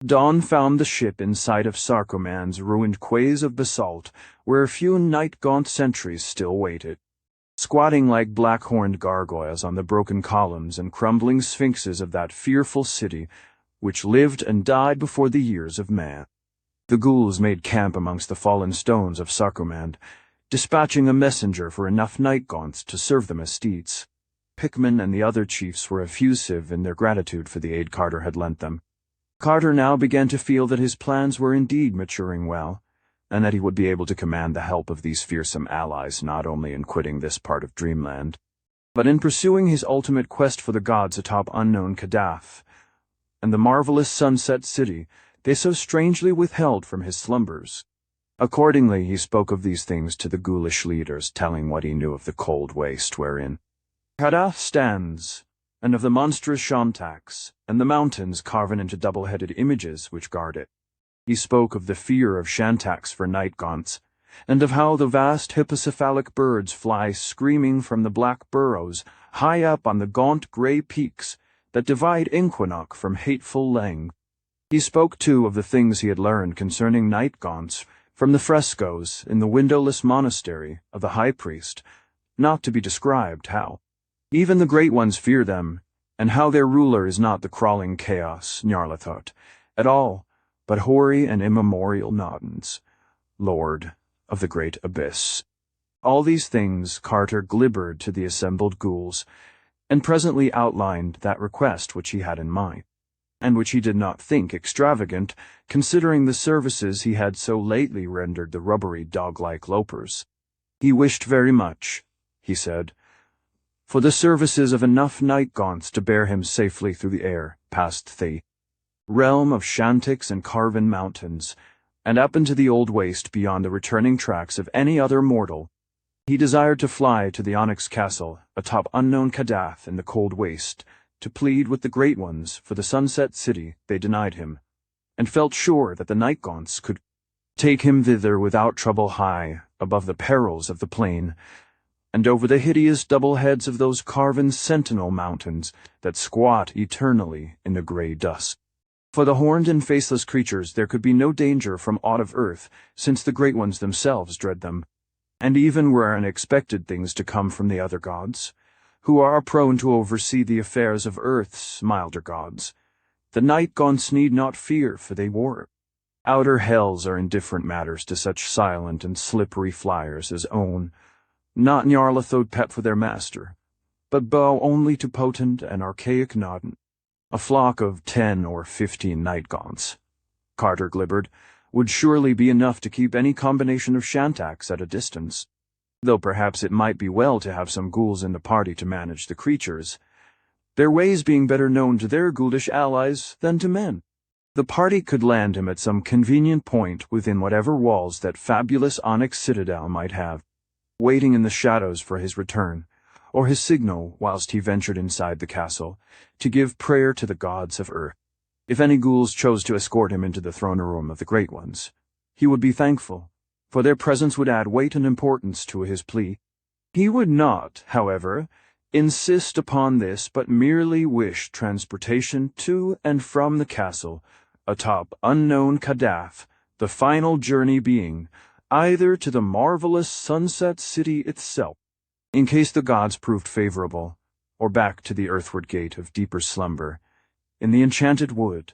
Dawn found the ship in sight of Sarkoman's ruined quays of basalt, where a few night-gaunt sentries still waited, squatting like black-horned gargoyles on the broken columns and crumbling sphinxes of that fearful city which lived and died before the years of man. The ghouls made camp amongst the fallen stones of Sarkoman, dispatching a messenger for enough night-gaunts to serve them as steeds. Pickman and the other chiefs were effusive in their gratitude for the aid Carter had lent them. Carter now began to feel that his plans were indeed maturing well, and that he would be able to command the help of these fearsome allies not only in quitting this part of Dreamland, but in pursuing his ultimate quest for the gods atop unknown Kadath, and the marvelous sunset city they so strangely withheld from his slumbers. Accordingly, he spoke of these things to the ghoulish leaders, telling what he knew of the cold waste wherein Kadath stands, and of the monstrous Shantax, and the mountains carven into double-headed images which guard it. He spoke of the fear of Shantax for night-gaunts, and of how the vast hippocephalic birds fly screaming from the black burrows high up on the gaunt grey peaks that divide Inquinoc from hateful Leng. He spoke, too, of the things he had learned concerning night-gaunts from the frescoes in the windowless monastery of the High Priest, not to be described how even the great ones fear them, and how their ruler is not the crawling chaos, Nyarlathotep, at all, but hoary and immemorial Nodens, lord of the great abyss. All these things Carter glibbered to the assembled ghouls, and presently outlined that request which he had in mind, and which he did not think extravagant, considering the services he had so lately rendered the rubbery dog-like lopers. He wished very much, he said, for the services of enough night-gaunts to bear him safely through the air, past the realm of Shantix and Carven Mountains, and up into the old waste beyond the returning tracks of any other mortal. He desired to fly to the Onyx Castle, atop unknown Kadath in the cold waste, to plead with the Great Ones for the Sunset City they denied him, and felt sure that the night-gaunts could take him thither without trouble high above the perils of the plain, and over the hideous double heads of those carven sentinel mountains that squat eternally in the grey dusk. For the horned and faceless creatures there could be no danger from aught of earth, since the Great Ones themselves dread them, and even were unexpected things to come from the other gods, who are prone to oversee the affairs of earth's milder gods, the night-gaunts need not fear, for they war. Outer hells are indifferent matters to such silent and slippery flyers as own not Nyarlathotep for their master, but bow only to potent and archaic Nodden. A flock of 10 or 15 night gaunts, Carter glibbered, would surely be enough to keep any combination of shantax at a distance, though perhaps it might be well to have some ghouls in the party to manage the creatures, their ways being better known to their ghoulish allies than to men. The party could land him at some convenient point within whatever walls that fabulous onyx citadel might have, waiting in the shadows for his return, or his signal whilst he ventured inside the castle, to give prayer to the gods of earth. If any ghouls chose to escort him into the throne room of the Great Ones, he would be thankful, for their presence would add weight and importance to his plea. He would not, however, insist upon this, but merely wish transportation to and from the castle, atop unknown Kadath, the final journey being either to the marvelous Sunset City itself, in case the gods proved favorable, or back to the earthward gate of deeper slumber, in the enchanted wood,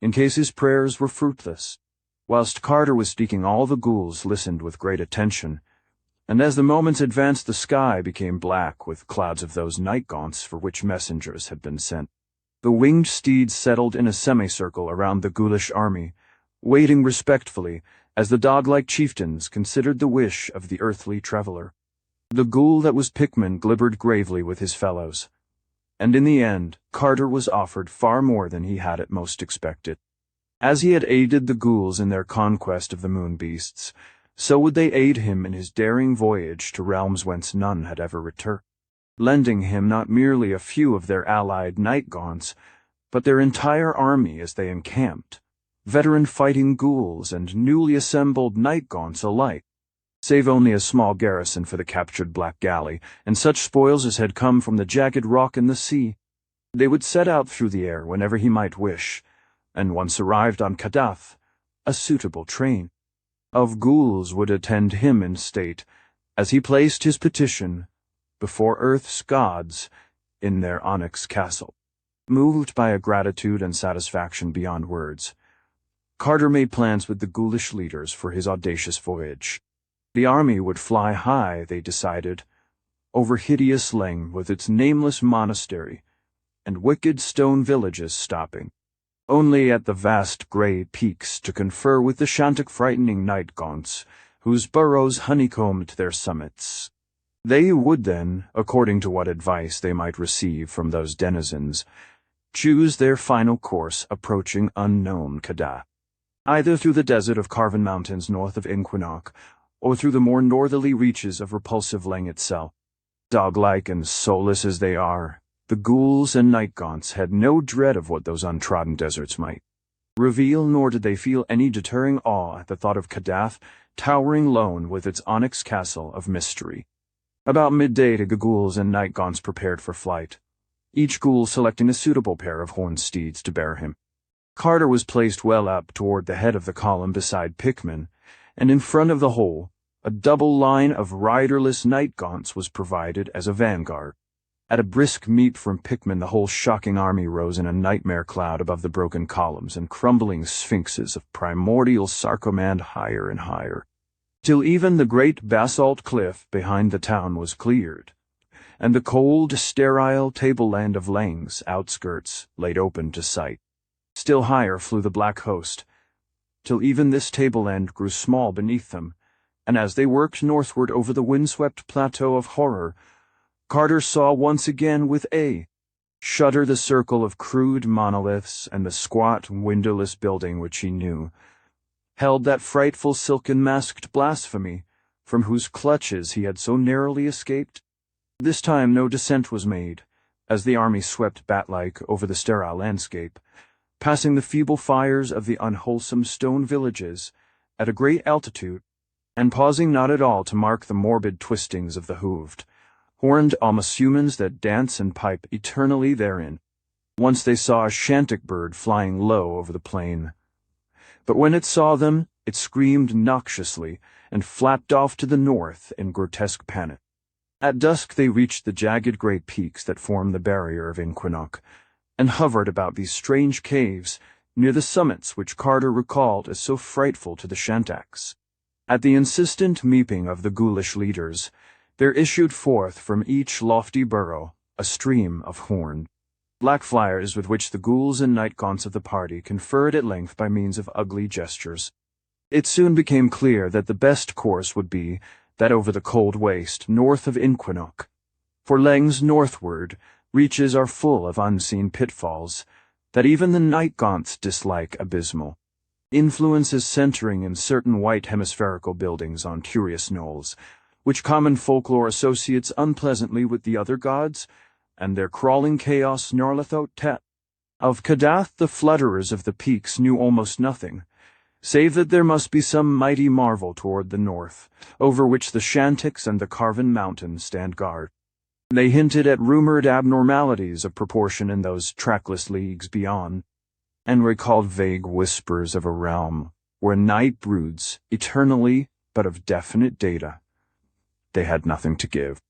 in case his prayers were fruitless. Whilst Carter was speaking, all the ghouls listened with great attention, and as the moments advanced, the sky became black with clouds of those night gaunts for which messengers had been sent. The winged steeds settled in a semicircle around the ghoulish army, waiting respectfully as the dog-like chieftains considered the wish of the earthly traveler. The ghoul that was Pickman glibbered gravely with his fellows, and in the end Carter was offered far more than he had at most expected. As he had aided the ghouls in their conquest of the moon beasts, so would they aid him in his daring voyage to realms whence none had ever returned, lending him not merely a few of their allied night gaunts, but their entire army as they encamped, veteran fighting ghouls and newly assembled night gaunts alike, save only a small garrison for the captured Black Galley, and such spoils as had come from the jagged rock in the sea. They would set out through the air whenever he might wish, and once arrived on Kadath, a suitable train of ghouls would attend him in state as he placed his petition before Earth's gods in their onyx castle. Moved by a gratitude and satisfaction beyond words, Carter made plans with the ghoulish leaders for his audacious voyage. The army would fly high, they decided, over hideous Leng with its nameless monastery and wicked stone villages, stopping only at the vast grey peaks to confer with the shantic frightening night gaunts, whose burrows honeycombed their summits. They would then, according to what advice they might receive from those denizens, choose their final course approaching unknown Kadath, either through the desert of Carven Mountains north of Inquinoc, or through the more northerly reaches of repulsive Leng itself. Dog-like and soulless as they are, the ghouls and night gaunts had no dread of what those untrodden deserts might reveal, nor did they feel any deterring awe at the thought of Kadath towering lone with its onyx castle of mystery. About midday the ghouls and night gaunts prepared for flight, each ghoul selecting a suitable pair of horned steeds to bear him. Carter was placed well up toward the head of the column beside Pickman, and in front of the whole, a double line of riderless night gaunts was provided as a vanguard. At a brisk meep from Pickman, the whole shocking army rose in a nightmare cloud above the broken columns and crumbling sphinxes of primordial sarcomand higher and higher, till even the great basalt cliff behind the town was cleared, and the cold, sterile tableland of Leng's outskirts laid open to sight. Still higher flew the black host, till even this tableland grew small beneath them, and as they worked northward over the windswept plateau of horror, Carter saw once again with shudder the circle of crude monoliths and the squat, windowless building which he knew held that frightful silken-masked blasphemy from whose clutches he had so narrowly escaped. This time no descent was made, as the army swept bat-like over the sterile landscape, passing the feeble fires of the unwholesome stone villages at a great altitude, and pausing not at all to mark the morbid twistings of the hooved, horned almost humans that dance and pipe eternally therein. Once they saw a shantic bird flying low over the plain, but when it saw them, it screamed noxiously and flapped off to the north in grotesque panic. At dusk they reached the jagged great peaks that form the barrier of Inquinoc, and hovered about these strange caves near the summits which Carter recalled as so frightful to the Shantax. At the insistent meeping of the ghoulish leaders, there issued forth from each lofty burrow a stream of horn. black flyers with which the ghouls and nightgaunts of the party conferred at length by means of ugly gestures. It soon became clear that the best course would be that over the cold waste north of Inquinoc. For lengths northward, reaches are full of unseen pitfalls that even the nightgaunts dislike abysmal. Influences centering in certain white hemispherical buildings on curious knolls, which common folklore associates unpleasantly with the other gods, and their crawling chaos Nyarlathotep Tet. Of Kadath the flutterers of the peaks knew almost nothing, save that there must be some mighty marvel toward the north, over which the Shantiks and the Carven Mountains stand guard. They hinted at rumored abnormalities of proportion in those trackless leagues beyond, and recalled vague whispers of a realm where night broods eternally but of definite data. They had nothing to give.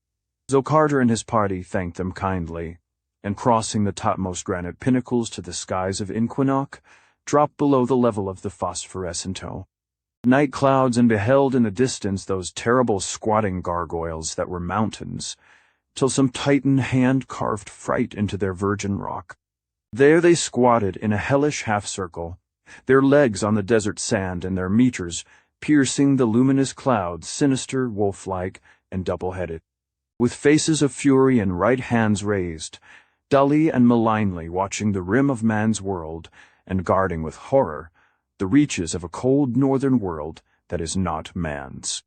So Carter and his party thanked them kindly, and crossing the topmost granite pinnacles to the skies of Inquinoc, dropped below the level of the phosphorescent night clouds and beheld in the distance those terrible squatting gargoyles that were mountains, till some titan hand carved fright into their virgin rock. There they squatted in a hellish half-circle, their legs on the desert sand and their meters piercing the luminous clouds, sinister, wolf-like, and double-headed, with faces of fury and right hands raised, dully and malignly watching the rim of man's world and guarding with horror the reaches of a cold northern world that is not man's.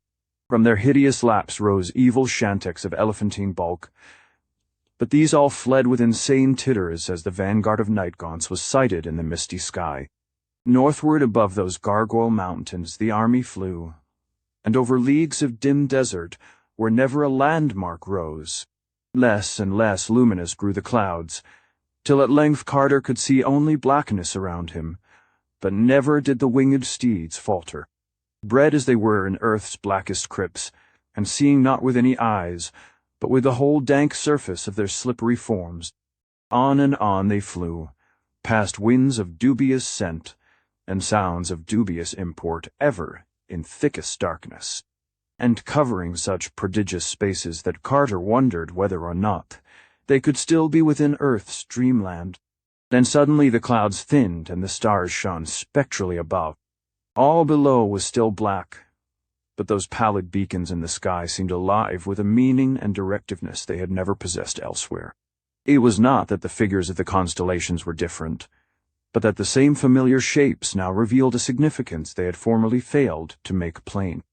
From their hideous laps rose evil Shantiks of elephantine bulk, but these all fled with insane titters as the vanguard of nightgaunts was sighted in the misty sky. Northward above those gargoyle mountains the army flew, and over leagues of dim desert where never a landmark rose. Less and less luminous grew the clouds, till at length Carter could see only blackness around him, but never did the winged steeds falter. Bred as they were in earth's blackest crypts, and seeing not with any eyes, but with the whole dank surface of their slippery forms, on and on they flew, past winds of dubious scent, and sounds of dubious import, ever in thickest darkness, and covering such prodigious spaces that Carter wondered whether or not they could still be within Earth's dreamland. Then suddenly the clouds thinned and the stars shone spectrally above. All below was still black, but those pallid beacons in the sky seemed alive with a meaning and directiveness they had never possessed elsewhere. It was not that the figures of the constellations were different, but that the same familiar shapes now revealed a significance they had formerly failed to make plain.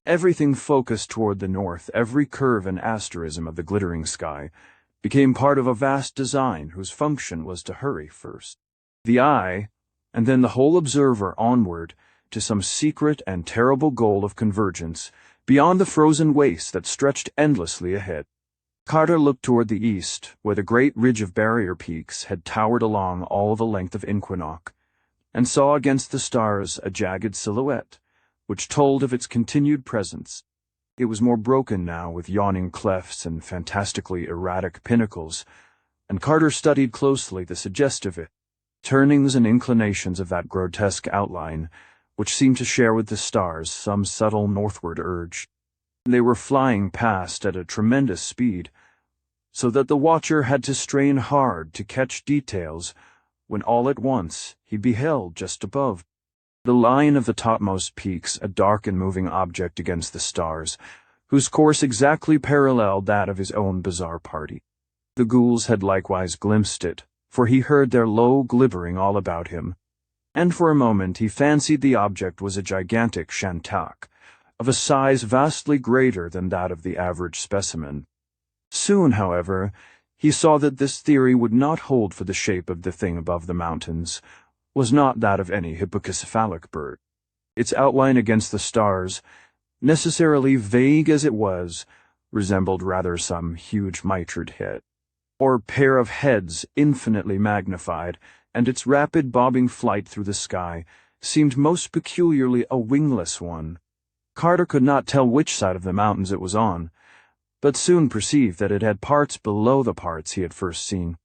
Everything focused toward the north, every curve and asterism of the glittering sky, became part of a vast design whose function was to hurry first the eye, and then the whole observer onward to some secret and terrible goal of convergence beyond the frozen waste that stretched endlessly ahead. Carter looked toward the east, where the great ridge of barrier peaks had towered along all the length of Inquinoc, and saw against the stars a jagged silhouette, which told of its continued presence. It was more broken now, with yawning clefts and fantastically erratic pinnacles, and Carter studied closely the suggestive turnings and inclinations of that grotesque outline, which seemed to share with the stars some subtle northward urge. They were flying past at a tremendous speed, so that the watcher had to strain hard to catch details, when all at once he beheld just above the line of the topmost peaks a dark and moving object against the stars, whose course exactly paralleled that of his own bizarre party. The ghouls had likewise glimpsed it, for he heard their low glibbering all about him, and for a moment he fancied the object was a gigantic Shantak, of a size vastly greater than that of the average specimen. Soon, however, he saw that this theory would not hold, for the shape of the thing above the mountains was not that of any hippocephalic bird. Its outline against the stars, necessarily vague as it was, resembled rather some huge mitred head, or pair of heads infinitely magnified, and its rapid bobbing flight through the sky seemed most peculiarly a wingless one. Carter could not tell which side of the mountains it was on, but soon perceived that it had parts below the parts he had first seen,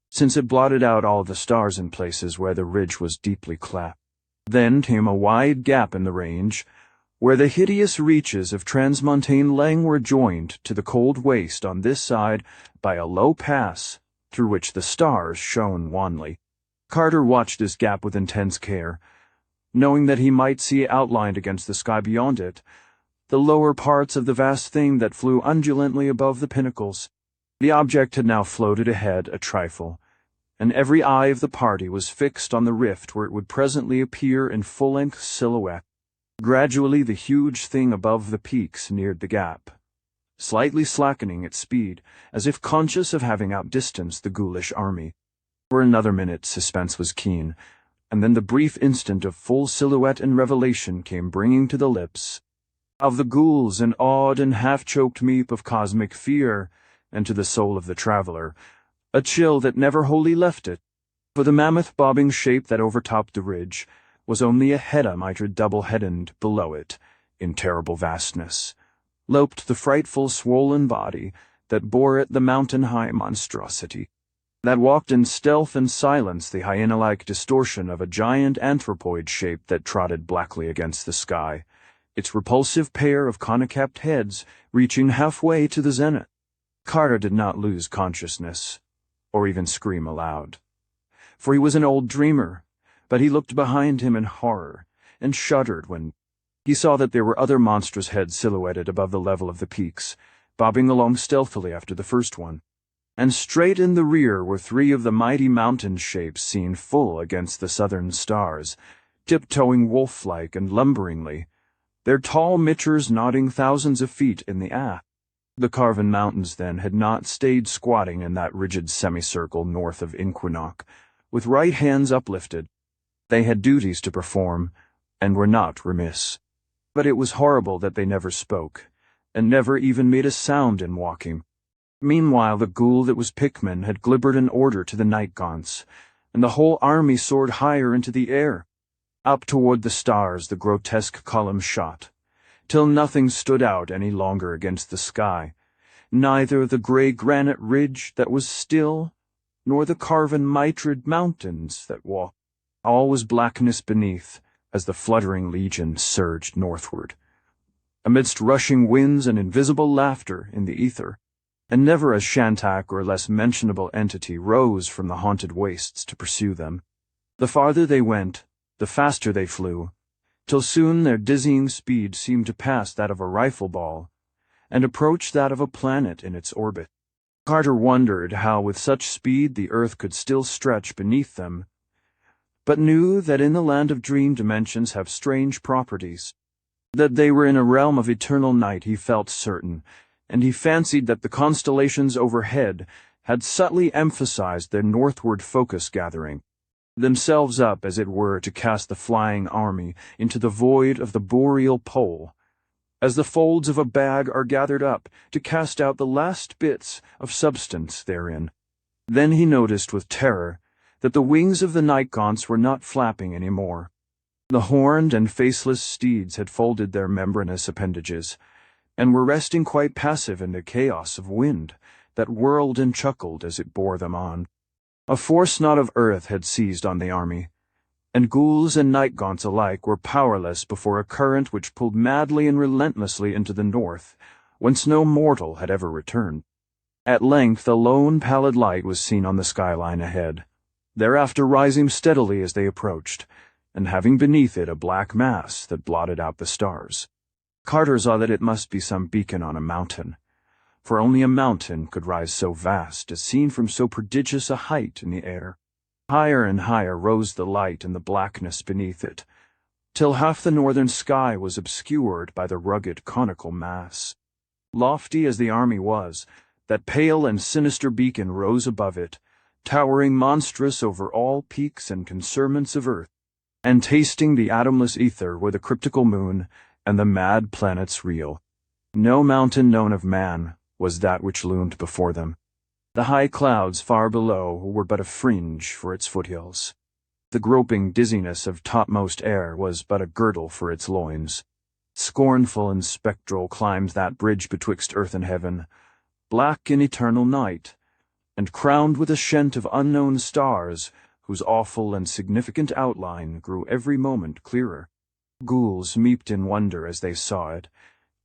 since it blotted out all the stars in places where the ridge was deeply cleft. Then came a wide gap in the range, where the hideous reaches of transmontane Lang were joined to the cold waste on this side by a low pass through which the stars shone wanly. Carter watched this gap with intense care, knowing that he might see outlined against the sky beyond it the lower parts of the vast thing that flew undulantly above the pinnacles. The object had now floated ahead a trifle, and every eye of the party was fixed on the rift where it would presently appear in full-length silhouette. Gradually the huge thing above the peaks neared the gap, slightly slackening its speed, as if conscious of having outdistanced the ghoulish army. For another minute suspense was keen, and then the brief instant of full silhouette and revelation came bringing to the lips of the ghouls an awed and half-choked meep of cosmic fear, and to the soul of the traveler a chill that never wholly left it, for the mammoth bobbing shape that overtopped the ridge was only a heda-mitred double-headed below it, in terrible vastness, loped the frightful swollen body that bore it the mountain-high monstrosity, that walked in stealth and silence the hyena-like distortion of a giant anthropoid shape that trotted blackly against the sky, its repulsive pair of conicapped heads reaching halfway to the zenith. Carter did not lose consciousness, or even scream aloud, for he was an old dreamer, but he looked behind him in horror, and shuddered when he saw that there were other monstrous heads silhouetted above the level of the peaks, bobbing along stealthily after the first one, and straight in the rear were three of the mighty mountain shapes seen full against the southern stars, tiptoeing wolf-like and lumberingly, their tall mitchers nodding thousands of feet in the air. The carven mountains, then, had not stayed squatting in that rigid semicircle north of Inquinoc, with right hands uplifted. They had duties to perform, and were not remiss. But it was horrible that they never spoke, and never even made a sound in walking. Meanwhile the ghoul that was Pickman had glibbered an order to the night gaunts, and the whole army soared higher into the air. Up toward the stars the grotesque column shot, till nothing stood out any longer against the sky, neither the gray granite ridge that was still, nor the carven mitred mountains that walked. All was blackness beneath, as the fluttering legion surged northward, amidst rushing winds and invisible laughter in the ether, and never a shantak or less mentionable entity rose from the haunted wastes to pursue them. The farther they went, the faster they flew, till soon their dizzying speed seemed to pass that of a rifle ball, and approach that of a planet in its orbit. Carter wondered how with such speed the earth could still stretch beneath them, but knew that in the land of dream dimensions have strange properties. That they were in a realm of eternal night he felt certain, and he fancied that the constellations overhead had subtly emphasized their northward focus gathering, themselves up, as it were, to cast the flying army into the void of the boreal pole, as the folds of a bag are gathered up to cast out the last bits of substance therein. Then he noticed with terror that the wings of the night gaunts were not flapping any more. The horned and faceless steeds had folded their membranous appendages, and were resting quite passive in the chaos of wind that whirled and chuckled as it bore them on. A force not of earth had seized on the army, and ghouls and night gaunts alike were powerless before a current which pulled madly and relentlessly into the north, whence no mortal had ever returned. At length a lone pallid light was seen on the skyline ahead, thereafter rising steadily as they approached, and having beneath it a black mass that blotted out the stars. Carter saw that it must be some beacon on a mountain, for only a mountain could rise so vast as seen from so prodigious a height in the air. Higher and higher rose the light and the blackness beneath it, till half the northern sky was obscured by the rugged conical mass. Lofty as the army was, that pale and sinister beacon rose above it, towering monstrous over all peaks and concerments of earth, and tasting the atomless ether were the cryptical moon and the mad planets real. No mountain known of man was that which loomed before them. The high clouds far below were but a fringe for its foothills. The groping dizziness of topmost air was but a girdle for its loins. Scornful and spectral climbed that bridge betwixt earth and heaven, black in eternal night, and crowned with a shent of unknown stars, whose awful and significant outline grew every moment clearer. Ghouls meeped in wonder as they saw it,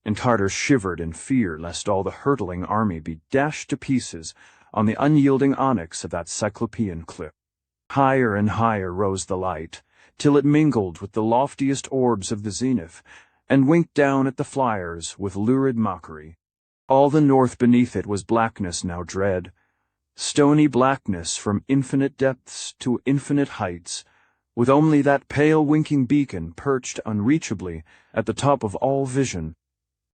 and Carter shivered in fear lest all the hurtling army be dashed to pieces on the unyielding onyx of that cyclopean cliff. Higher and higher rose the light, till it mingled with the loftiest orbs of the zenith, and winked down at the flyers with lurid mockery. All the north beneath it was blackness now dread, stony blackness from infinite depths to infinite heights, with only that pale winking beacon perched unreachably at the top of all vision.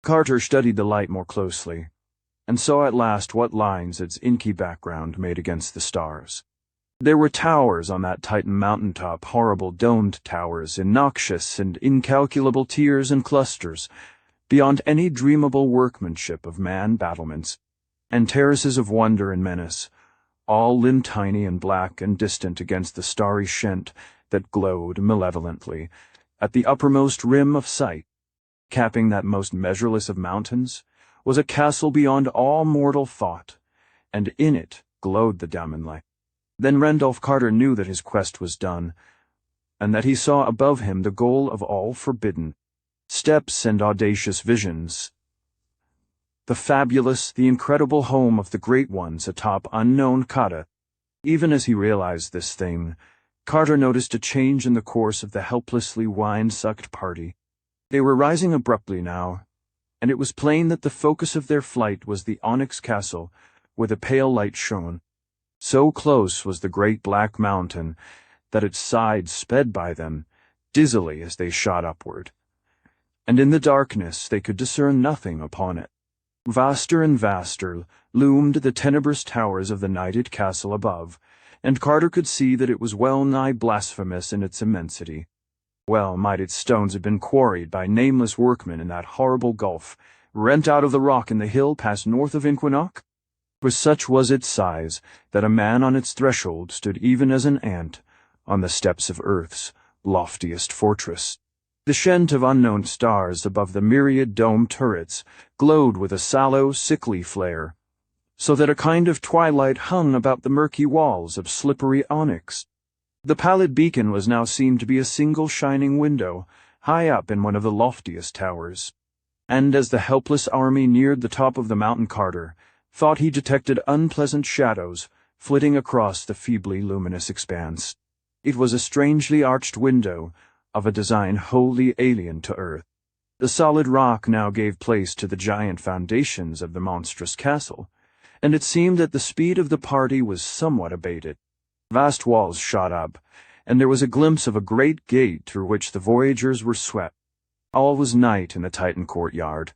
Carter studied the light more closely, and saw at last what lines its inky background made against the stars. There were towers on that Titan mountaintop, horrible domed towers in noxious and incalculable tiers and clusters, beyond any dreamable workmanship of man battlements, and terraces of wonder and menace, all limb tiny and black and distant against the starry shent that glowed malevolently at the uppermost rim of sight. Capping that most measureless of mountains was a castle beyond all mortal thought, and in it glowed the diamond light. Then Randolph Carter knew that his quest was done, and that he saw above him the goal of all forbidden steps and audacious visions. The fabulous, the incredible home of the great ones atop unknown Kadath. Even as he realized this thing, Carter noticed a change in the course of the helplessly wine-sucked party. They were rising abruptly now, and it was plain that the focus of their flight was the onyx castle where the pale light shone. So close was the great black mountain that its sides sped by them, dizzily as they shot upward, and in the darkness they could discern nothing upon it. Vaster and vaster loomed the tenebrous towers of the nighted castle above, and Carter could see that it was well-nigh blasphemous in its immensity. Well might its stones have been quarried by nameless workmen in that horrible gulf, rent out of the rock in the hill past north of Inquinoc. For such was its size that a man on its threshold stood even as an ant on the steps of Earth's loftiest fortress. The shent of unknown stars above the myriad dome turrets glowed with a sallow, sickly flare, so that a kind of twilight hung about the murky walls of slippery onyx. The pallid beacon was now seen to be a single shining window, high up in one of the loftiest towers. And as the helpless army neared the top of the mountain, Carter thought he detected unpleasant shadows flitting across the feebly luminous expanse. It was a strangely arched window of a design wholly alien to Earth. The solid rock now gave place to the giant foundations of the monstrous castle, and it seemed that the speed of the party was somewhat abated. Vast walls shot up, and there was a glimpse of a great gate through which the voyagers were swept. All was night in the Titan courtyard,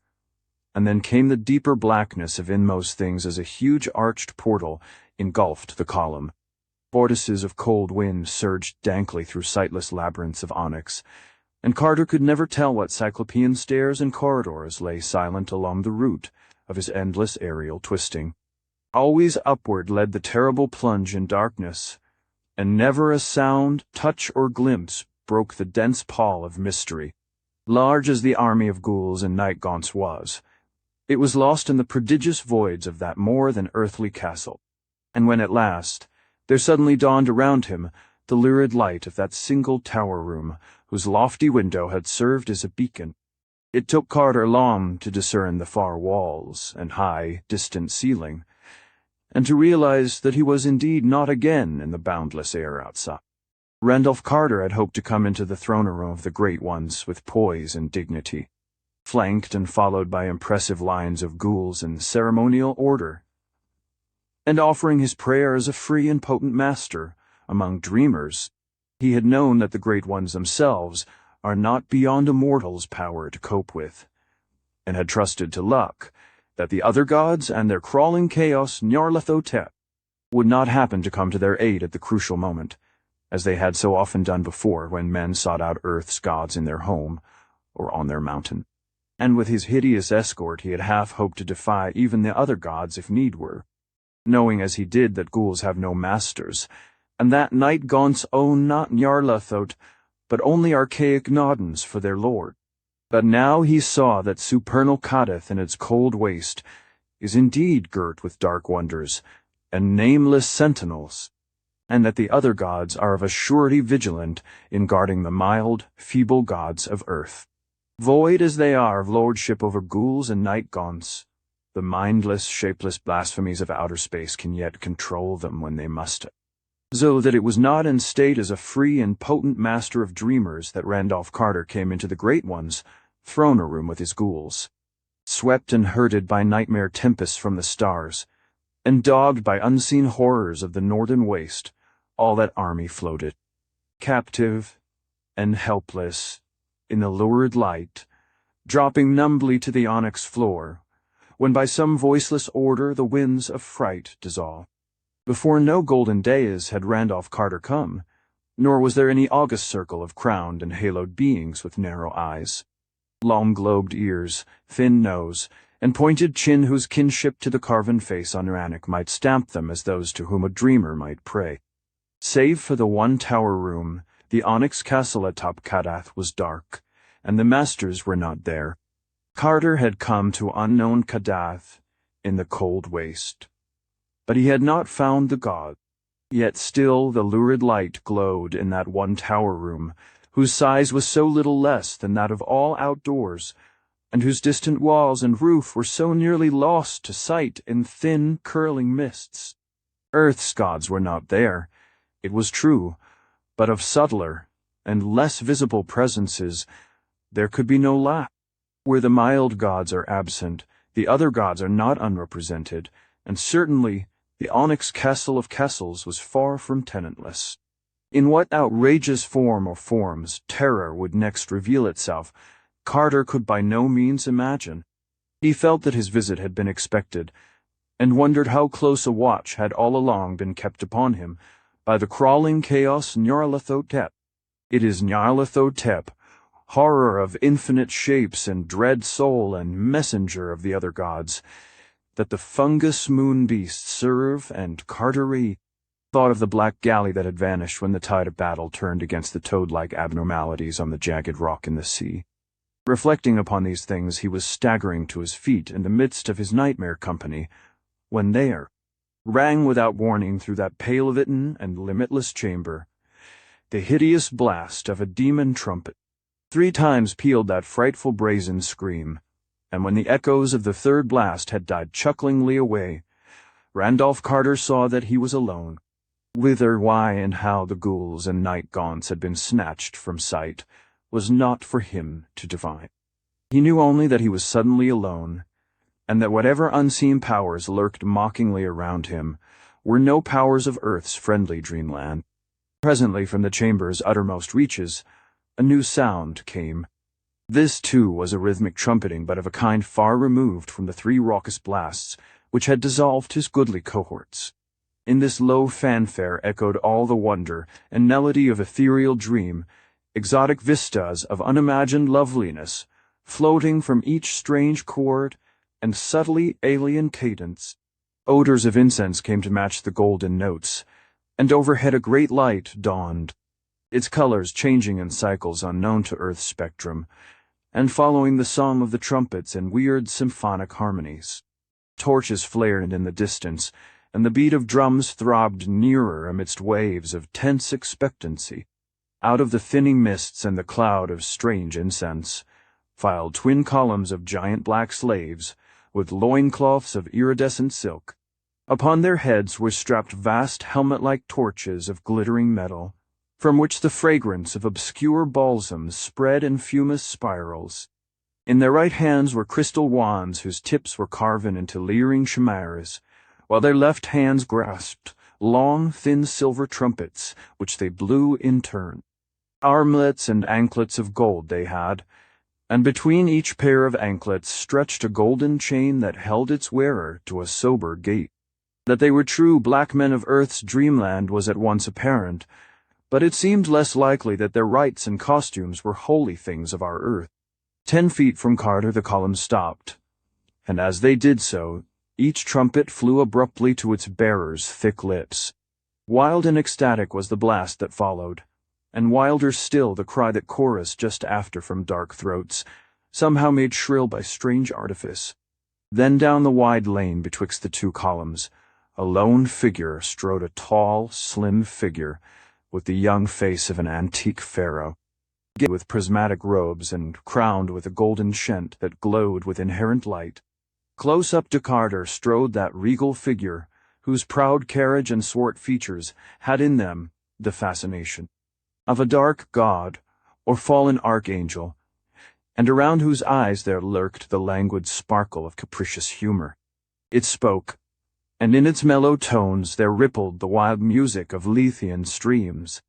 and then came the deeper blackness of inmost things as a huge arched portal engulfed the column. Vortices of cold wind surged dankly through sightless labyrinths of onyx, and Carter could never tell what cyclopean stairs and corridors lay silent along the route of his endless aerial twisting. Always upward led the terrible plunge in darkness, and never a sound, touch, or glimpse broke the dense pall of mystery. Large as the army of ghouls and night gaunts was, it was lost in the prodigious voids of that more than earthly castle. And when at last there suddenly dawned around him the lurid light of that single tower room whose lofty window had served as a beacon, it took Carter long to discern the far walls and high, distant ceiling, and to realize that he was indeed not again in the boundless air outside. Randolph Carter had hoped to come into the throne room of the Great Ones with poise and dignity, flanked and followed by impressive lines of ghouls in ceremonial order, and offering his prayer as a free and potent master among dreamers. He had known that the Great Ones themselves are not beyond a mortal's power to cope with, and had trusted to luck that the other gods and their crawling chaos Nyarlathotep would not happen to come to their aid at the crucial moment, as they had so often done before when men sought out Earth's gods in their home or on their mountain. And with his hideous escort he had half hoped to defy even the other gods if need were, knowing as he did that ghouls have no masters, and that night gaunts own not Nyarlathotep, but only archaic Noddens for their lord. But now he saw that supernal Kadath in its cold waste is indeed girt with dark wonders and nameless sentinels, and that the other gods are of a surety vigilant in guarding the mild, feeble gods of Earth. Void as they are of lordship over ghouls and night gaunts, The mindless, shapeless blasphemies of outer space can yet control them when they must. So that it was not in state as a free and potent master of dreamers that Randolph Carter came into the Great One's throne room with his ghouls. Swept and herded by nightmare tempests from the stars, and dogged by unseen horrors of the northern waste, all that army floated, captive and helpless, in the lurid light, dropping numbly to the onyx floor, when by some voiceless order the winds of fright dissolve. Before no golden days had Randolph Carter come, nor was there any august circle of crowned and haloed beings with narrow eyes, long-globed ears, thin nose, and pointed chin whose kinship to the carven face on Rannoch might stamp them as those to whom a dreamer might pray. Save for the one tower room, the onyx castle atop Kadath was dark, and the masters were not there. Carter had come to unknown Kadath in the cold waste. But he had not found the god. Yet still the lurid light glowed in that one tower room, whose size was so little less than that of all outdoors, and whose distant walls and roof were so nearly lost to sight in thin, curling mists. Earth's gods were not there, it was true, but of subtler and less visible presences there could be no lack. Where the mild gods are absent, the other gods are not unrepresented, and certainly the onyx castle of castles was far from tenantless. In what outrageous form or forms terror would next reveal itself, Carter could by no means imagine. He felt that his visit had been expected, and wondered how close a watch had all along been kept upon him by the crawling chaos Nyarlathotep. It is Nyarlathotep, horror of infinite shapes and dread soul and messenger of the other gods, that the fungus moon beasts serve, and Carteret thought of the black galley that had vanished when the tide of battle turned against the toad-like abnormalities on the jagged rock in the sea. Reflecting upon these things, he was staggering to his feet in the midst of his nightmare company, when there rang without warning through that pale-litten and limitless chamber the hideous blast of a demon trumpet. 3 times pealed that frightful brazen scream, and when the echoes of the third blast had died chucklingly away, Randolph Carter saw that he was alone. Whither, why, and how the ghouls and night gaunts had been snatched from sight was not for him to divine. He knew only that he was suddenly alone, and that whatever unseen powers lurked mockingly around him were no powers of Earth's friendly dreamland. Presently, from the chamber's uttermost reaches, a new sound came. This, too, was a rhythmic trumpeting, but of a kind far removed from the 3 raucous blasts which had dissolved his goodly cohorts. In this low fanfare echoed all the wonder and melody of ethereal dream, exotic vistas of unimagined loveliness, floating from each strange chord and subtly alien cadence. Odors of incense came to match the golden notes, and overhead a great light dawned, its colors changing in cycles unknown to Earth's spectrum, and following the song of the trumpets in weird symphonic harmonies. Torches flared in the distance, and the beat of drums throbbed nearer amidst waves of tense expectancy. Out of the thinning mists and the cloud of strange incense filed 2 columns of giant black slaves, with loincloths of iridescent silk. Upon their heads were strapped vast helmet-like torches of glittering metal, from which the fragrance of obscure balsams spread in fumous spirals. In their right hands were crystal wands whose tips were carven into leering chimeras, while their left hands grasped long, thin silver trumpets, which they blew in turn. Armlets and anklets of gold they had, and between each pair of anklets stretched a golden chain that held its wearer to a sober gait. That they were true black men of Earth's dreamland was at once apparent, but it seemed less likely that their rites and costumes were holy things of our Earth. 10 feet from Carter the column stopped, and as they did so, each trumpet flew abruptly to its bearer's thick lips. Wild and ecstatic was the blast that followed, and wilder still the cry that chorused just after from dark throats, somehow made shrill by strange artifice. Then down the wide lane betwixt the 2 columns, a lone figure strode, a tall, slim figure, with the young face of an antique pharaoh, with prismatic robes and crowned with a golden shent that glowed with inherent light. Close up to Carter strode that regal figure, whose proud carriage and swart features had in them the fascination of a dark god or fallen archangel, and around whose eyes there lurked the languid sparkle of capricious humor. It spoke, and in its mellow tones there rippled the wild music of Lethean streams.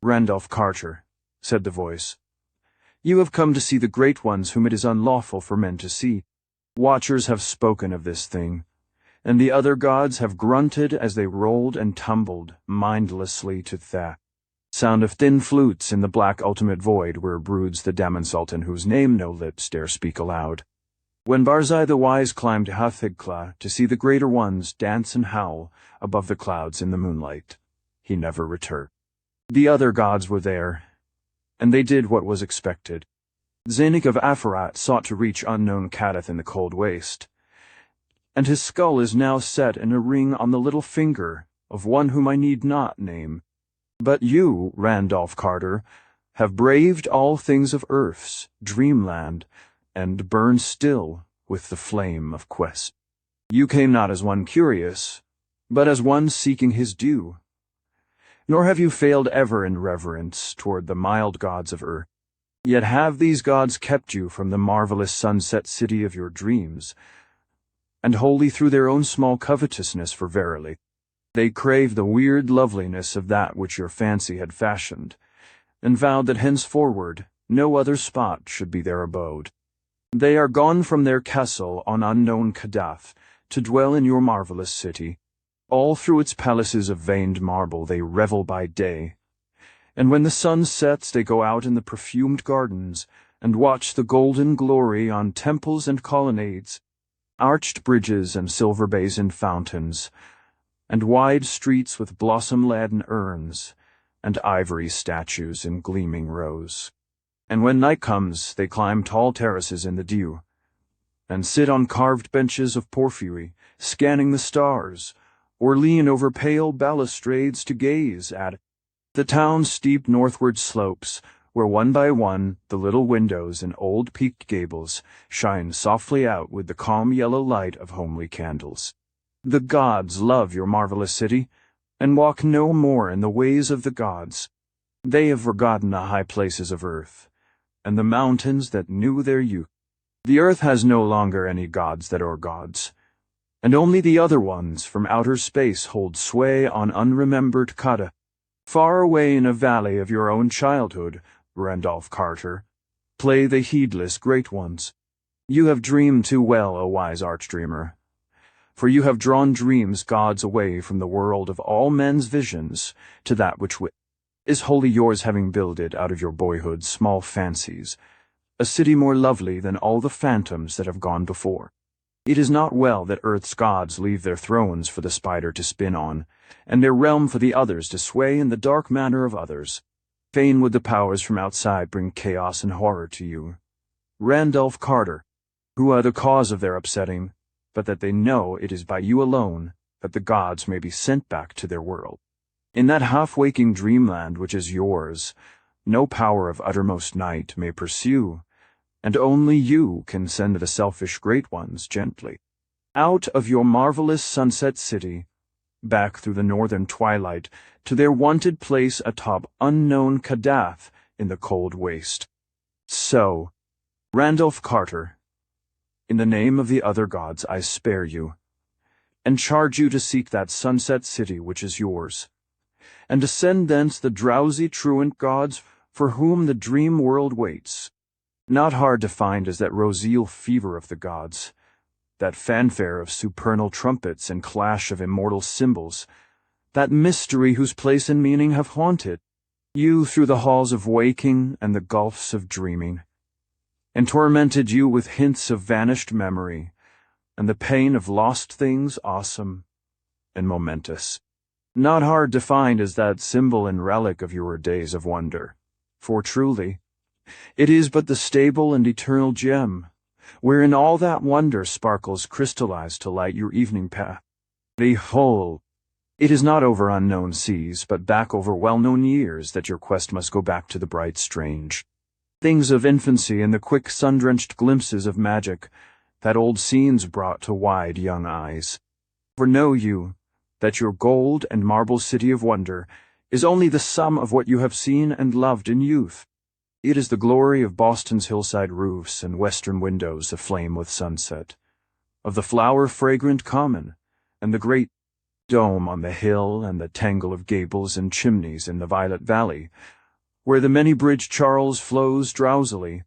"Randolph Carter," said the voice, "you have come to see the great ones whom it is unlawful for men to see. Watchers have spoken of this thing, and the other gods have grunted as they rolled and tumbled mindlessly to the sound of thin flutes in the black ultimate void where broods the Daemon Sultan whose name no lips dare speak aloud. When Barzai the Wise climbed Hathigkla to see the greater ones dance and howl above the clouds in the moonlight, he never returned. The other gods were there, and they did what was expected. Zanik of Afarat sought to reach unknown Kadath in the cold waste, and his skull is now set in a ring on the little finger of one whom I need not name. But you, Randolph Carter, have braved all things of Earth's dreamland, and burn still with the flame of quest. You came not as one curious, but as one seeking his due. Nor have you failed ever in reverence toward the mild gods of Earth. Yet have these gods kept you from the marvelous sunset city of your dreams, and wholly through their own small covetousness, for verily, they crave the weird loveliness of that which your fancy had fashioned, and vowed that henceforward no other spot should be their abode. They are gone from their castle on unknown Kadath to dwell in your marvelous city. All through its palaces of veined marble they revel by day, and when the sun sets they go out in the perfumed gardens and watch the golden glory on temples and colonnades, arched bridges and silver-basined fountains, and wide streets with blossom-laden urns, and ivory statues in gleaming rows. And when night comes, they climb tall terraces in the dew, and sit on carved benches of porphyry, scanning the stars, or lean over pale balustrades to gaze at the town's steep northward slopes, where one by one the little windows and old peaked gables shine softly out with the calm yellow light of homely candles. The gods love your marvelous city, and walk no more in the ways of the gods. They have forgotten the high places of earth, and the mountains that knew their youth. The earth has no longer any gods that are gods, and only the other ones from outer space hold sway on unremembered Kadath. Far away in a valley of your own childhood, Randolph Carter, play the heedless great ones. You have dreamed too well, O wise archdreamer, for you have drawn dreams gods away from the world of all men's visions to that which is wholly yours, having builded out of your boyhood's small fancies a city more lovely than all the phantoms that have gone before. It is not well that earth's gods leave their thrones for the spider to spin on, and their realm for the others to sway in the dark manner of others. Fain would the powers from outside bring chaos and horror to you, Randolph Carter, who are the cause of their upsetting, but that they know it is by you alone that the gods may be sent back to their world. In that half-waking dreamland which is yours, no power of uttermost night may pursue, and only you can send the selfish great ones gently out of your marvelous sunset city, back through the northern twilight to their wonted place atop unknown Kadath in the cold waste. So, Randolph Carter, in the name of the other gods I spare you, and charge you to seek that sunset city which is yours, and to send thence the drowsy truant gods for whom the dream world waits. Not hard to find is that roseal fever of the gods, that fanfare of supernal trumpets and clash of immortal cymbals, that mystery whose place and meaning have haunted you through the halls of waking and the gulfs of dreaming, and tormented you with hints of vanished memory, and the pain of lost things awesome and momentous. Not hard to find is that symbol and relic of your days of wonder, for truly, it is but the stable and eternal gem, wherein all that wonder sparkles crystallized to light your evening path. Behold, it is not over unknown seas, but back over well-known years that your quest must go back to the bright strange things of infancy and the quick sun-drenched glimpses of magic that old scenes brought to wide young eyes. For know you that your gold and marble city of wonder is only the sum of what you have seen and loved in youth. It is the glory of Boston's hillside roofs and western windows aflame with sunset, of the flower-fragrant common, and the great dome on the hill and the tangle of gables and chimneys in the Violet Valley, where the many-bridged Charles flows drowsily.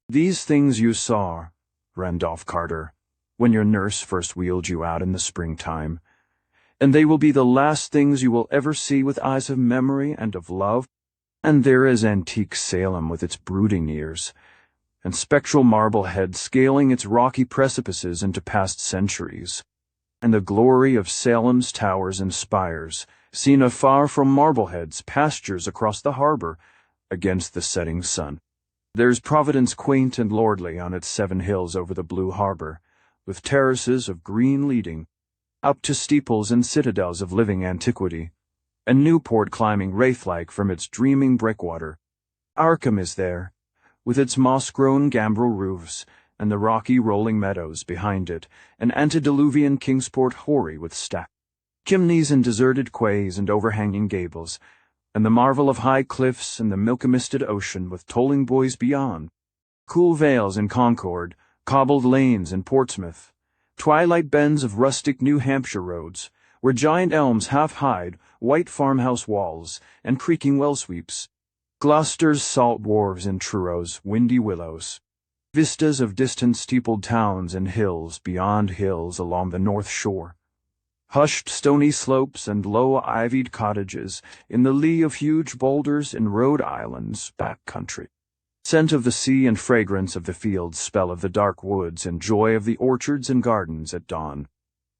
These things you saw, Randolph Carter, when your nurse first wheeled you out in the springtime, and they will be the last things you will ever see with eyes of memory and of love. And there is antique Salem with its brooding ears, and spectral Marblehead scaling its rocky precipices into past centuries, and the glory of Salem's towers and spires, seen afar from Marblehead's pastures across the harbor, against the setting sun. There's Providence quaint and lordly on its 7 hills over the blue harbor, with terraces of green leading up to steeples and citadels of living antiquity, and Newport climbing wraith-like from its dreaming breakwater. Arkham is there, with its moss-grown gambrel roofs, and the rocky rolling meadows behind it, and antediluvian Kingsport hoary with stacked chimneys and deserted quays and overhanging gables, and the marvel of high cliffs and the milk-misted ocean with tolling buoys beyond, cool vales in Concord, cobbled lanes in Portsmouth, twilight bends of rustic New Hampshire roads, where giant elms half hide white farmhouse walls and creaking well sweeps, Gloucester's salt wharves in Truro's windy willows, vistas of distant steepled towns and hills beyond hills along the north shore, hushed stony slopes and low ivied cottages in the lee of huge boulders in Rhode Island's back country. Scent of the sea and fragrance of the fields, spell of the dark woods, and joy of the orchards and gardens at dawn.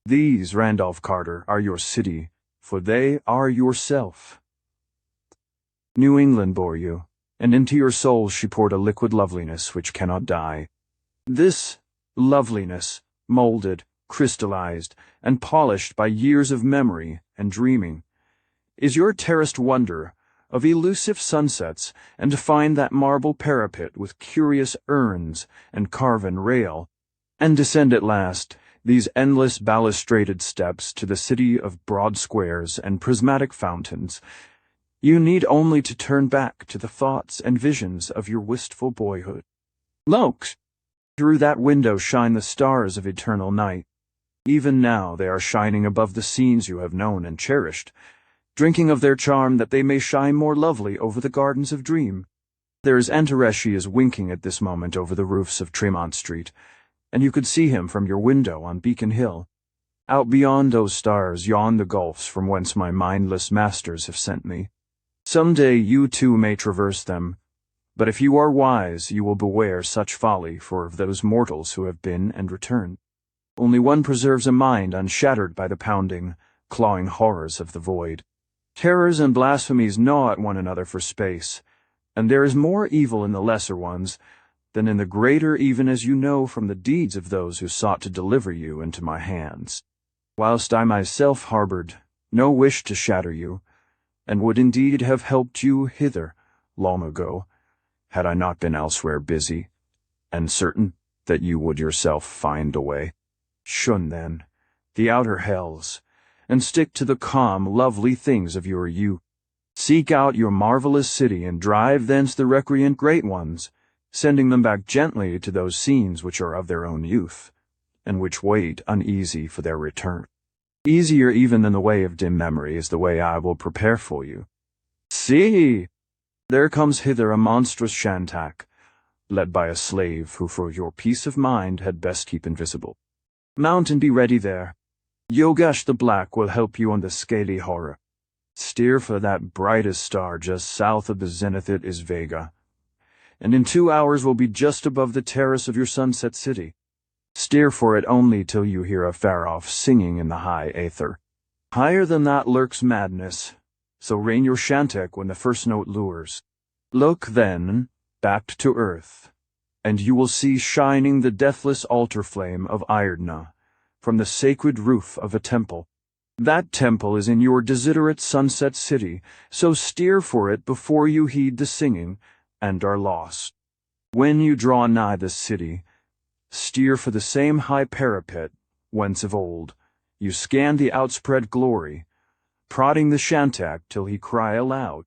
These, Randolph Carter, are your city, for they are yourself. New England bore you, and into your soul she poured a liquid loveliness which cannot die. This loveliness, molded, crystallized, and polished by years of memory and dreaming, is your terraced wonder of elusive sunsets, and to find that marble parapet with curious urns and carven rail, and descend at last these endless balustraded steps to the city of broad squares and prismatic fountains, you need only to turn back to the thoughts and visions of your wistful boyhood. Look! Through that window shine the stars of eternal night. Even now they are shining above the scenes you have known and cherished, drinking of their charm that they may shine more lovely over the gardens of dream. There's Antareschi is winking at this moment over the roofs of Tremont Street, and you could see him from your window on Beacon Hill. Out beyond those stars yawn the gulfs from whence my mindless masters have sent me. Some day you too may traverse them, but if you are wise you will beware such folly for of those mortals who have been and returned. Only one preserves a mind unshattered by the pounding, clawing horrors of the void. Terrors and blasphemies gnaw at one another for space, and there is more evil in the lesser ones than in the greater, even as you know from the deeds of those who sought to deliver you into my hands, whilst I myself harbored no wish to shatter you, and would indeed have helped you hither long ago, had I not been elsewhere busy, and certain that you would yourself find a way. Shun, then, the outer hells, and stick to the calm, lovely things of your youth. Seek out your marvelous city and drive thence the recreant great ones, sending them back gently to those scenes which are of their own youth, and which wait uneasy for their return. Easier even than the way of dim memory is the way I will prepare for you. See! There comes hither a monstrous shantak, led by a slave who for your peace of mind had best keep invisible. Mount and be ready there. Yogesh the Black will help you on the scaly horror. Steer for that brightest star just south of the zenith. It is Vega, and in 2 hours will be just above the terrace of your sunset city. Steer for it only till you hear a far-off singing in the high aether. Higher than that lurks madness, so rein your shantak when the first note lures. Look, then, back to earth, and you will see shining the deathless altar flame of Irdna from the sacred roof of a temple. That temple is in your desiderate sunset city, so steer for it before you heed the singing and are lost. When you draw nigh the city, steer for the same high parapet, whence of old you scan the outspread glory, prodding the shantak till he cry aloud.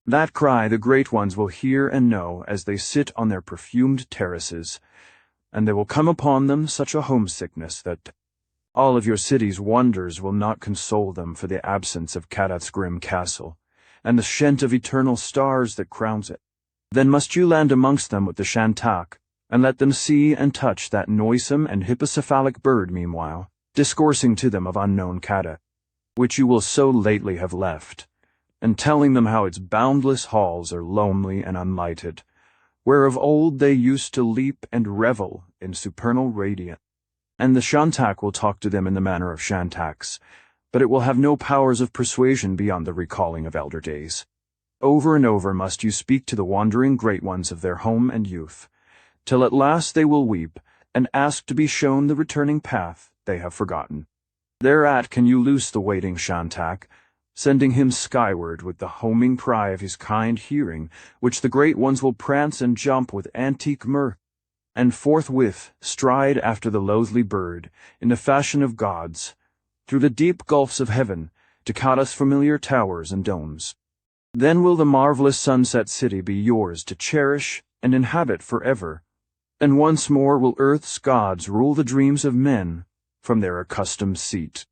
That cry the great ones will hear and know as they sit on their perfumed terraces, and there will come upon them such a homesickness that all of your city's wonders will not console them for the absence of Kadath's grim castle, and the shent of eternal stars that crowns it. Then must you land amongst them with the shantak, and let them see and touch that noisome and hippocephalic bird meanwhile, discoursing to them of unknown Kadath, which you will so lately have left, and telling them how its boundless halls are lonely and unlighted, where of old they used to leap and revel in supernal radiance. And the shantak will talk to them in the manner of shantaks, but it will have no powers of persuasion beyond the recalling of elder days. Over and over must you speak to the wandering great ones of their home and youth, till at last they will weep and ask to be shown the returning path they have forgotten. Thereat can you loose the waiting shantak, sending him skyward with the homing cry of his kind hearing, which the great ones will prance and jump with antique mirth, and forthwith stride after the loathly bird, in the fashion of gods, through the deep gulfs of heaven, to Kadath's familiar towers and domes. Then will the marvelous sunset city be yours to cherish and inhabit forever, and once more will earth's gods rule the dreams of men from their accustomed seat.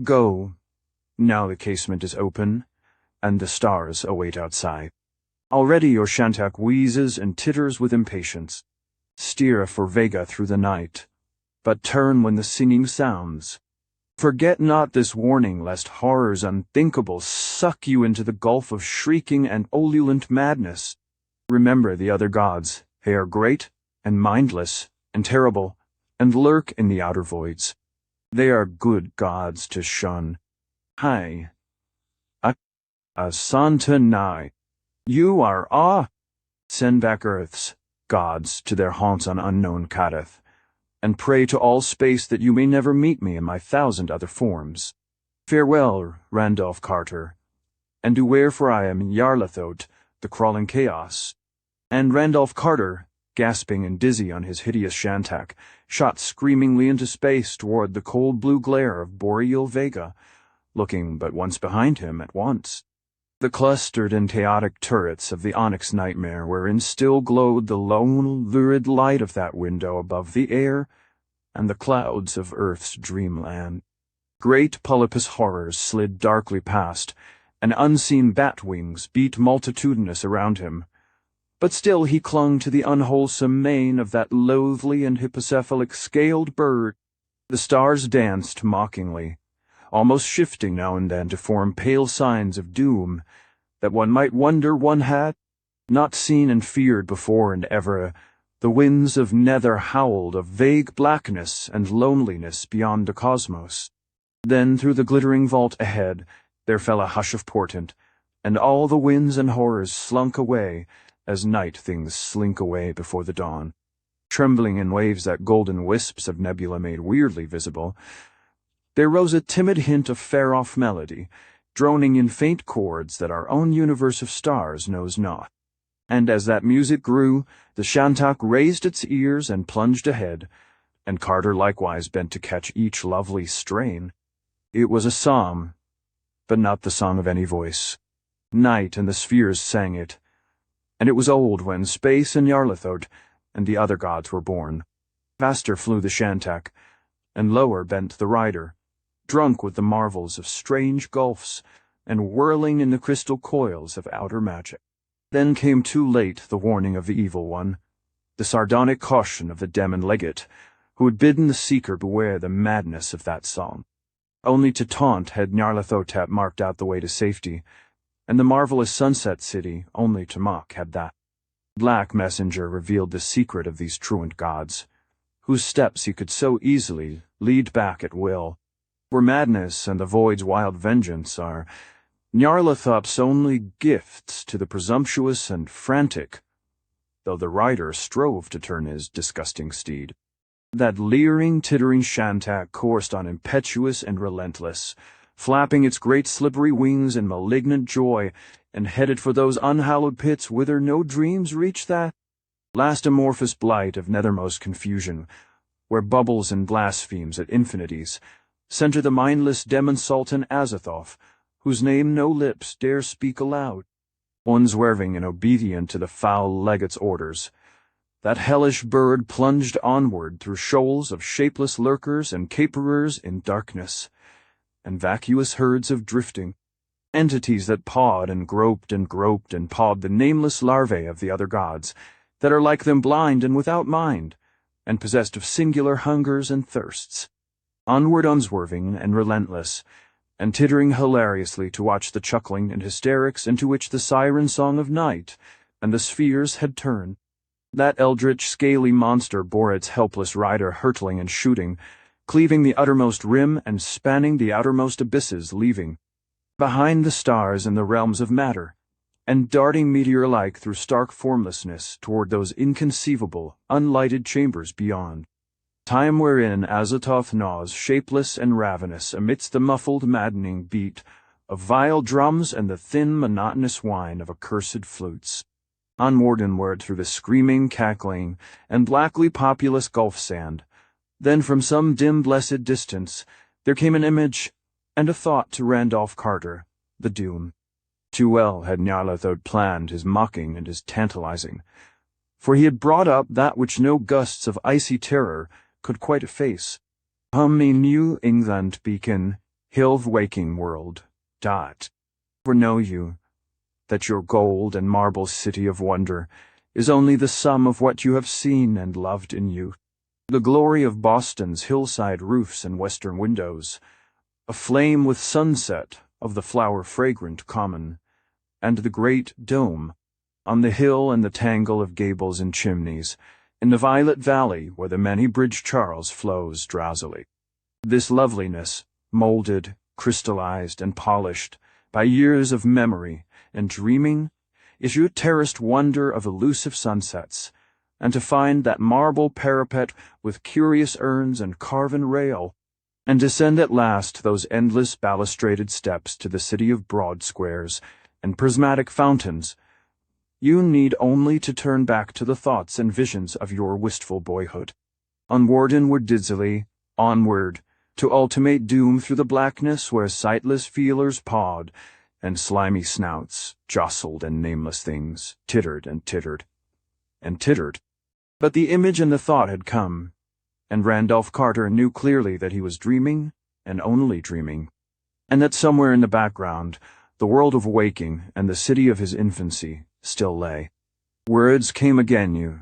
Go. Now the casement is open, and the stars await outside. Already your shantak wheezes and titters with impatience. Steer for Vega through the night, but turn when the singing sounds. Forget not this warning, lest horrors unthinkable suck you into the gulf of shrieking and ululent madness. Remember the other gods. They are great and mindless and terrible, and lurk in the outer voids. They are good gods to shun. Hi. Asanta Nai. You are Send back Earth's gods to their haunts on unknown Kadath, and pray to all space that you may never meet me in my 1,000 other forms. Farewell, Randolph Carter, and beware, for I am Yarlathot, the crawling chaos. And Randolph Carter, gasping and dizzy on his hideous shantak, shot screamingly into space toward the cold blue glare of boreal Vega, looking but once behind him at once. The clustered and chaotic turrets of the onyx nightmare wherein still glowed the lone, lurid light of that window above the air and the clouds of Earth's dreamland. Great polypus horrors slid darkly past, and unseen bat wings beat multitudinous around him. But still he clung to the unwholesome mane of that loathly and hippocephalic scaled bird. The stars danced mockingly, almost shifting now and then to form pale signs of doom, that one might wonder one had not seen and feared before and ever. The winds of nether howled of vague blackness and loneliness beyond the cosmos. Then through the glittering vault ahead there fell a hush of portent, and all the winds and horrors slunk away as night things slink away before the dawn. Trembling in waves that golden wisps of nebula made weirdly visible, there rose a timid hint of far-off melody, droning in faint chords that our own universe of stars knows not. And as that music grew, the shantak raised its ears and plunged ahead, and Carter likewise bent to catch each lovely strain. It was a psalm, but not the song of any voice. Night and the spheres sang it, and it was old when Space and Yarlathot and the other gods were born. Faster flew the shantak, and lower bent the rider, drunk with the marvels of strange gulfs and whirling in the crystal coils of outer magic. Then came too late the warning of the evil one, the sardonic caution of the demon legate, who had bidden the seeker beware the madness of that song. Only to taunt had Nyarlathotep marked out the way to safety, and the marvelous sunset city only to mock had that. Black Messenger revealed the secret of these truant gods, whose steps he could so easily lead back at will. Where madness and the void's wild vengeance are Nyarlathotep's only gifts to the presumptuous and frantic, though the rider strove to turn his disgusting steed. That leering, tittering shantak coursed on impetuous and relentless, flapping its great slippery wings in malignant joy, and headed for those unhallowed pits whither no dreams reach, that last amorphous blight of nethermost confusion, where bubbles and blasphemes at infinities center the mindless demon sultan Azathoth, whose name no lips dare speak aloud, unswerving and obedient to the foul legate's orders. That hellish bird plunged onward through shoals of shapeless lurkers and caperers in darkness, and vacuous herds of drifting entities that pawed and groped and pawed the nameless larvae of the other gods, that are like them blind and without mind, and possessed of singular hungers and thirsts. Onward unswerving and relentless, and tittering hilariously to watch the chuckling and hysterics into which the siren song of night and the spheres had turned. That eldritch, scaly monster bore its helpless rider hurtling and shooting, cleaving the uttermost rim and spanning the outermost abysses, leaving behind the stars and the realms of matter, and darting meteor-like through stark formlessness toward those inconceivable, unlighted chambers beyond. Time wherein Azathoth gnaws, shapeless and ravenous, amidst the muffled, maddening beat of vile drums and the thin, monotonous whine of accursed flutes. Onward through the screaming, cackling, and blackly populous gulf sand. Then from some dim, blessed distance, there came an image and a thought to Randolph Carter, the doom. Too well had Nyarlathotep planned his mocking and his tantalizing, for he had brought up that which no gusts of icy terror could quite efface. Me New England beacon, hill waking world. For know you that your gold and marble city of wonder is only the sum of what you have seen and loved in youth. The glory of Boston's hillside roofs and western windows, aflame with sunset of the flower-fragrant common, and the great dome on the hill and the tangle of gables and chimneys, in the violet valley where the many-bridged Charles flows drowsily. This loveliness, molded, crystallized, and polished by years of memory and dreaming, is your terraced wonder of elusive sunsets, and to find that marble parapet with curious urns and carven rail, and descend at last those endless balustraded steps to the city of broad squares and prismatic fountains, you need only to turn back to the thoughts and visions of your wistful boyhood. Onward dizzily, onward, to ultimate doom through the blackness where sightless feelers pawed, and slimy snouts jostled and nameless things tittered and tittered and tittered. But the image and the thought had come, and Randolph Carter knew clearly that he was dreaming, and only dreaming, and that somewhere in the background, the world of waking and the city of his infancy still lay. Words came again, you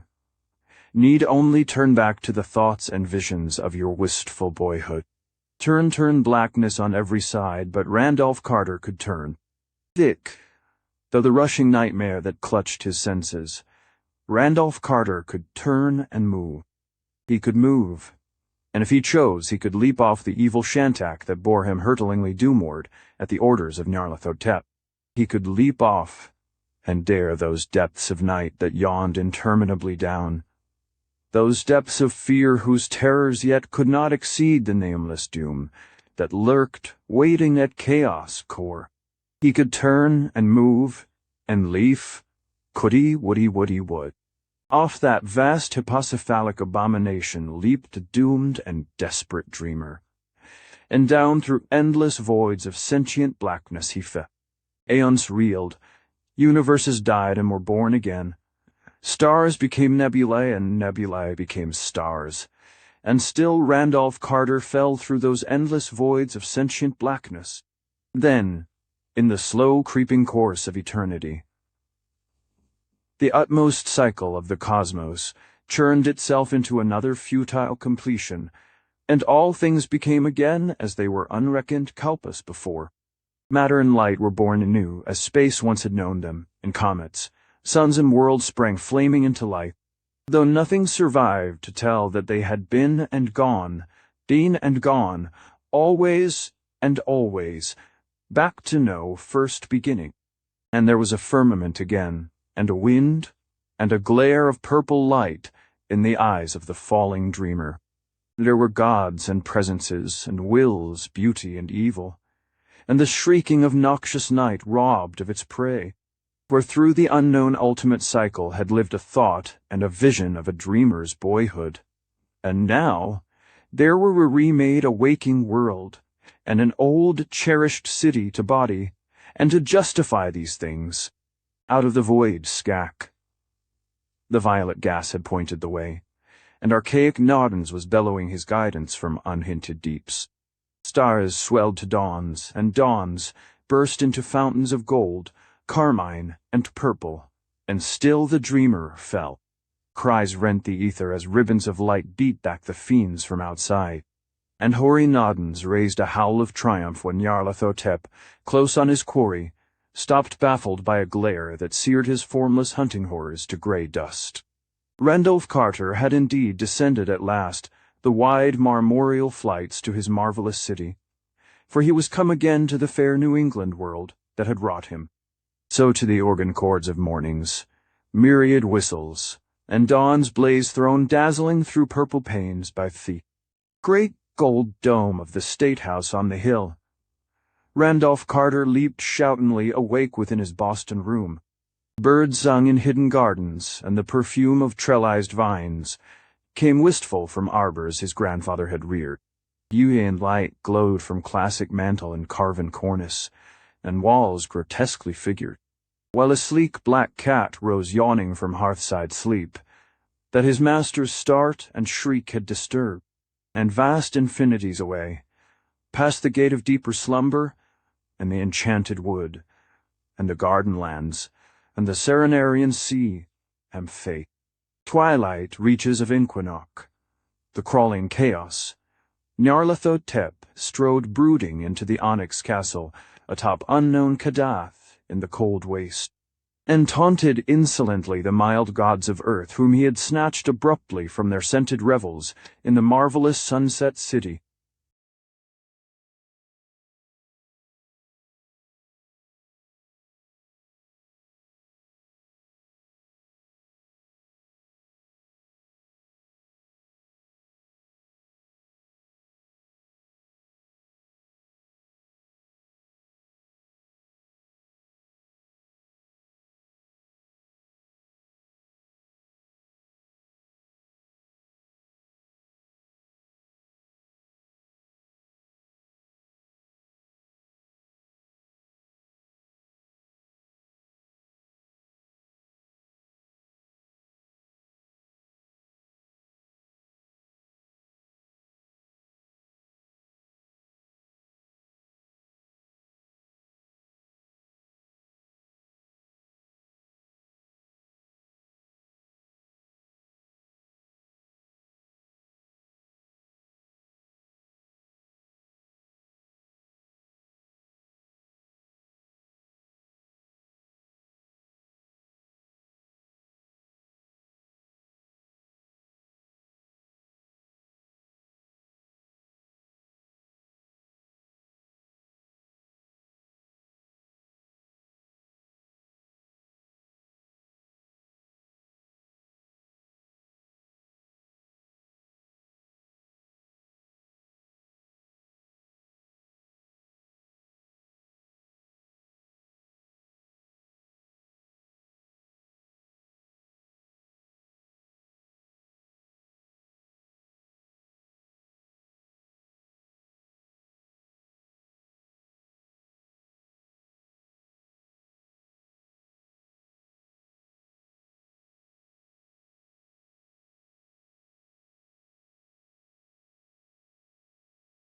need only turn back to the thoughts and visions of your wistful boyhood. Turn blackness on every side, but Randolph Carter could turn. Thick, though the rushing nightmare that clutched his senses, Randolph Carter could turn and move. He could move, and if he chose, he could leap off the evil shantak that bore him hurtlingly doomward at the orders of Nyarlathotep. He could leap off and dare those depths of night that yawned interminably down, those depths of fear whose terrors yet could not exceed the nameless doom that lurked, waiting at chaos core. He could turn and move and leaf, could-he, would. Off that vast hypocephalic abomination leaped a doomed and desperate dreamer, and down through endless voids of sentient blackness he fell. Aeons reeled, universes died and were born again. Stars became nebulae, and nebulae became stars. And still Randolph Carter fell through those endless voids of sentient blackness. Then, in the slow creeping course of eternity, the utmost cycle of the cosmos churned itself into another futile completion, and all things became again as they were unreckoned kalpas before. Matter and light were born anew, as space once had known them, in comets. Suns and worlds sprang flaming into life, though nothing survived to tell that they had been and gone, always and always, back to no first beginning. And there was a firmament again, and a wind, and a glare of purple light in the eyes of the falling dreamer. There were gods and presences, and wills, beauty and evil, and the shrieking of noxious night robbed of its prey. For through the unknown ultimate cycle had lived a thought and a vision of a dreamer's boyhood, And now, there were a remade a waking world, and an old, cherished city to body, and to justify these things. Out of the void, Skak. The violet gas had pointed the way, and archaic Noddens was bellowing his guidance from unhinted deeps. Stars swelled to dawns, and dawns burst into fountains of gold, carmine, and purple, and still the dreamer fell. Cries rent the ether as ribbons of light beat back the fiends from outside, and hoary Noddens raised a howl of triumph when Nyarlathotep, close on his quarry, stopped baffled by a glare that seared his formless hunting horrors to grey dust. Randolph Carter had indeed descended at last the wide marmoreal flights to his marvelous city, for he was come again to the fair New England world that had wrought him. So to the organ chords of mornings, myriad whistles, and dawn's blaze thrown dazzling through purple panes by the great gold dome of the State House on the hill. Randolph Carter leaped shoutingly awake within his Boston room. Birds sung in hidden gardens, and the perfume of trellised vines came wistful from arbors his grandfather had reared. Beauty and light glowed from classic mantel and carven cornice, and walls grotesquely figured, while a sleek black cat rose yawning from hearthside sleep that his master's start and shriek had disturbed, and vast infinities away, past the gate of deeper slumber, and the enchanted wood, and the garden lands, and the Serenarian sea, and fate. Twilight reaches of Inquinoc, the crawling chaos. Nyarlathotep strode brooding into the onyx castle atop unknown Kadath in the cold waste, and taunted insolently the mild gods of earth whom he had snatched abruptly from their scented revels in the marvelous sunset city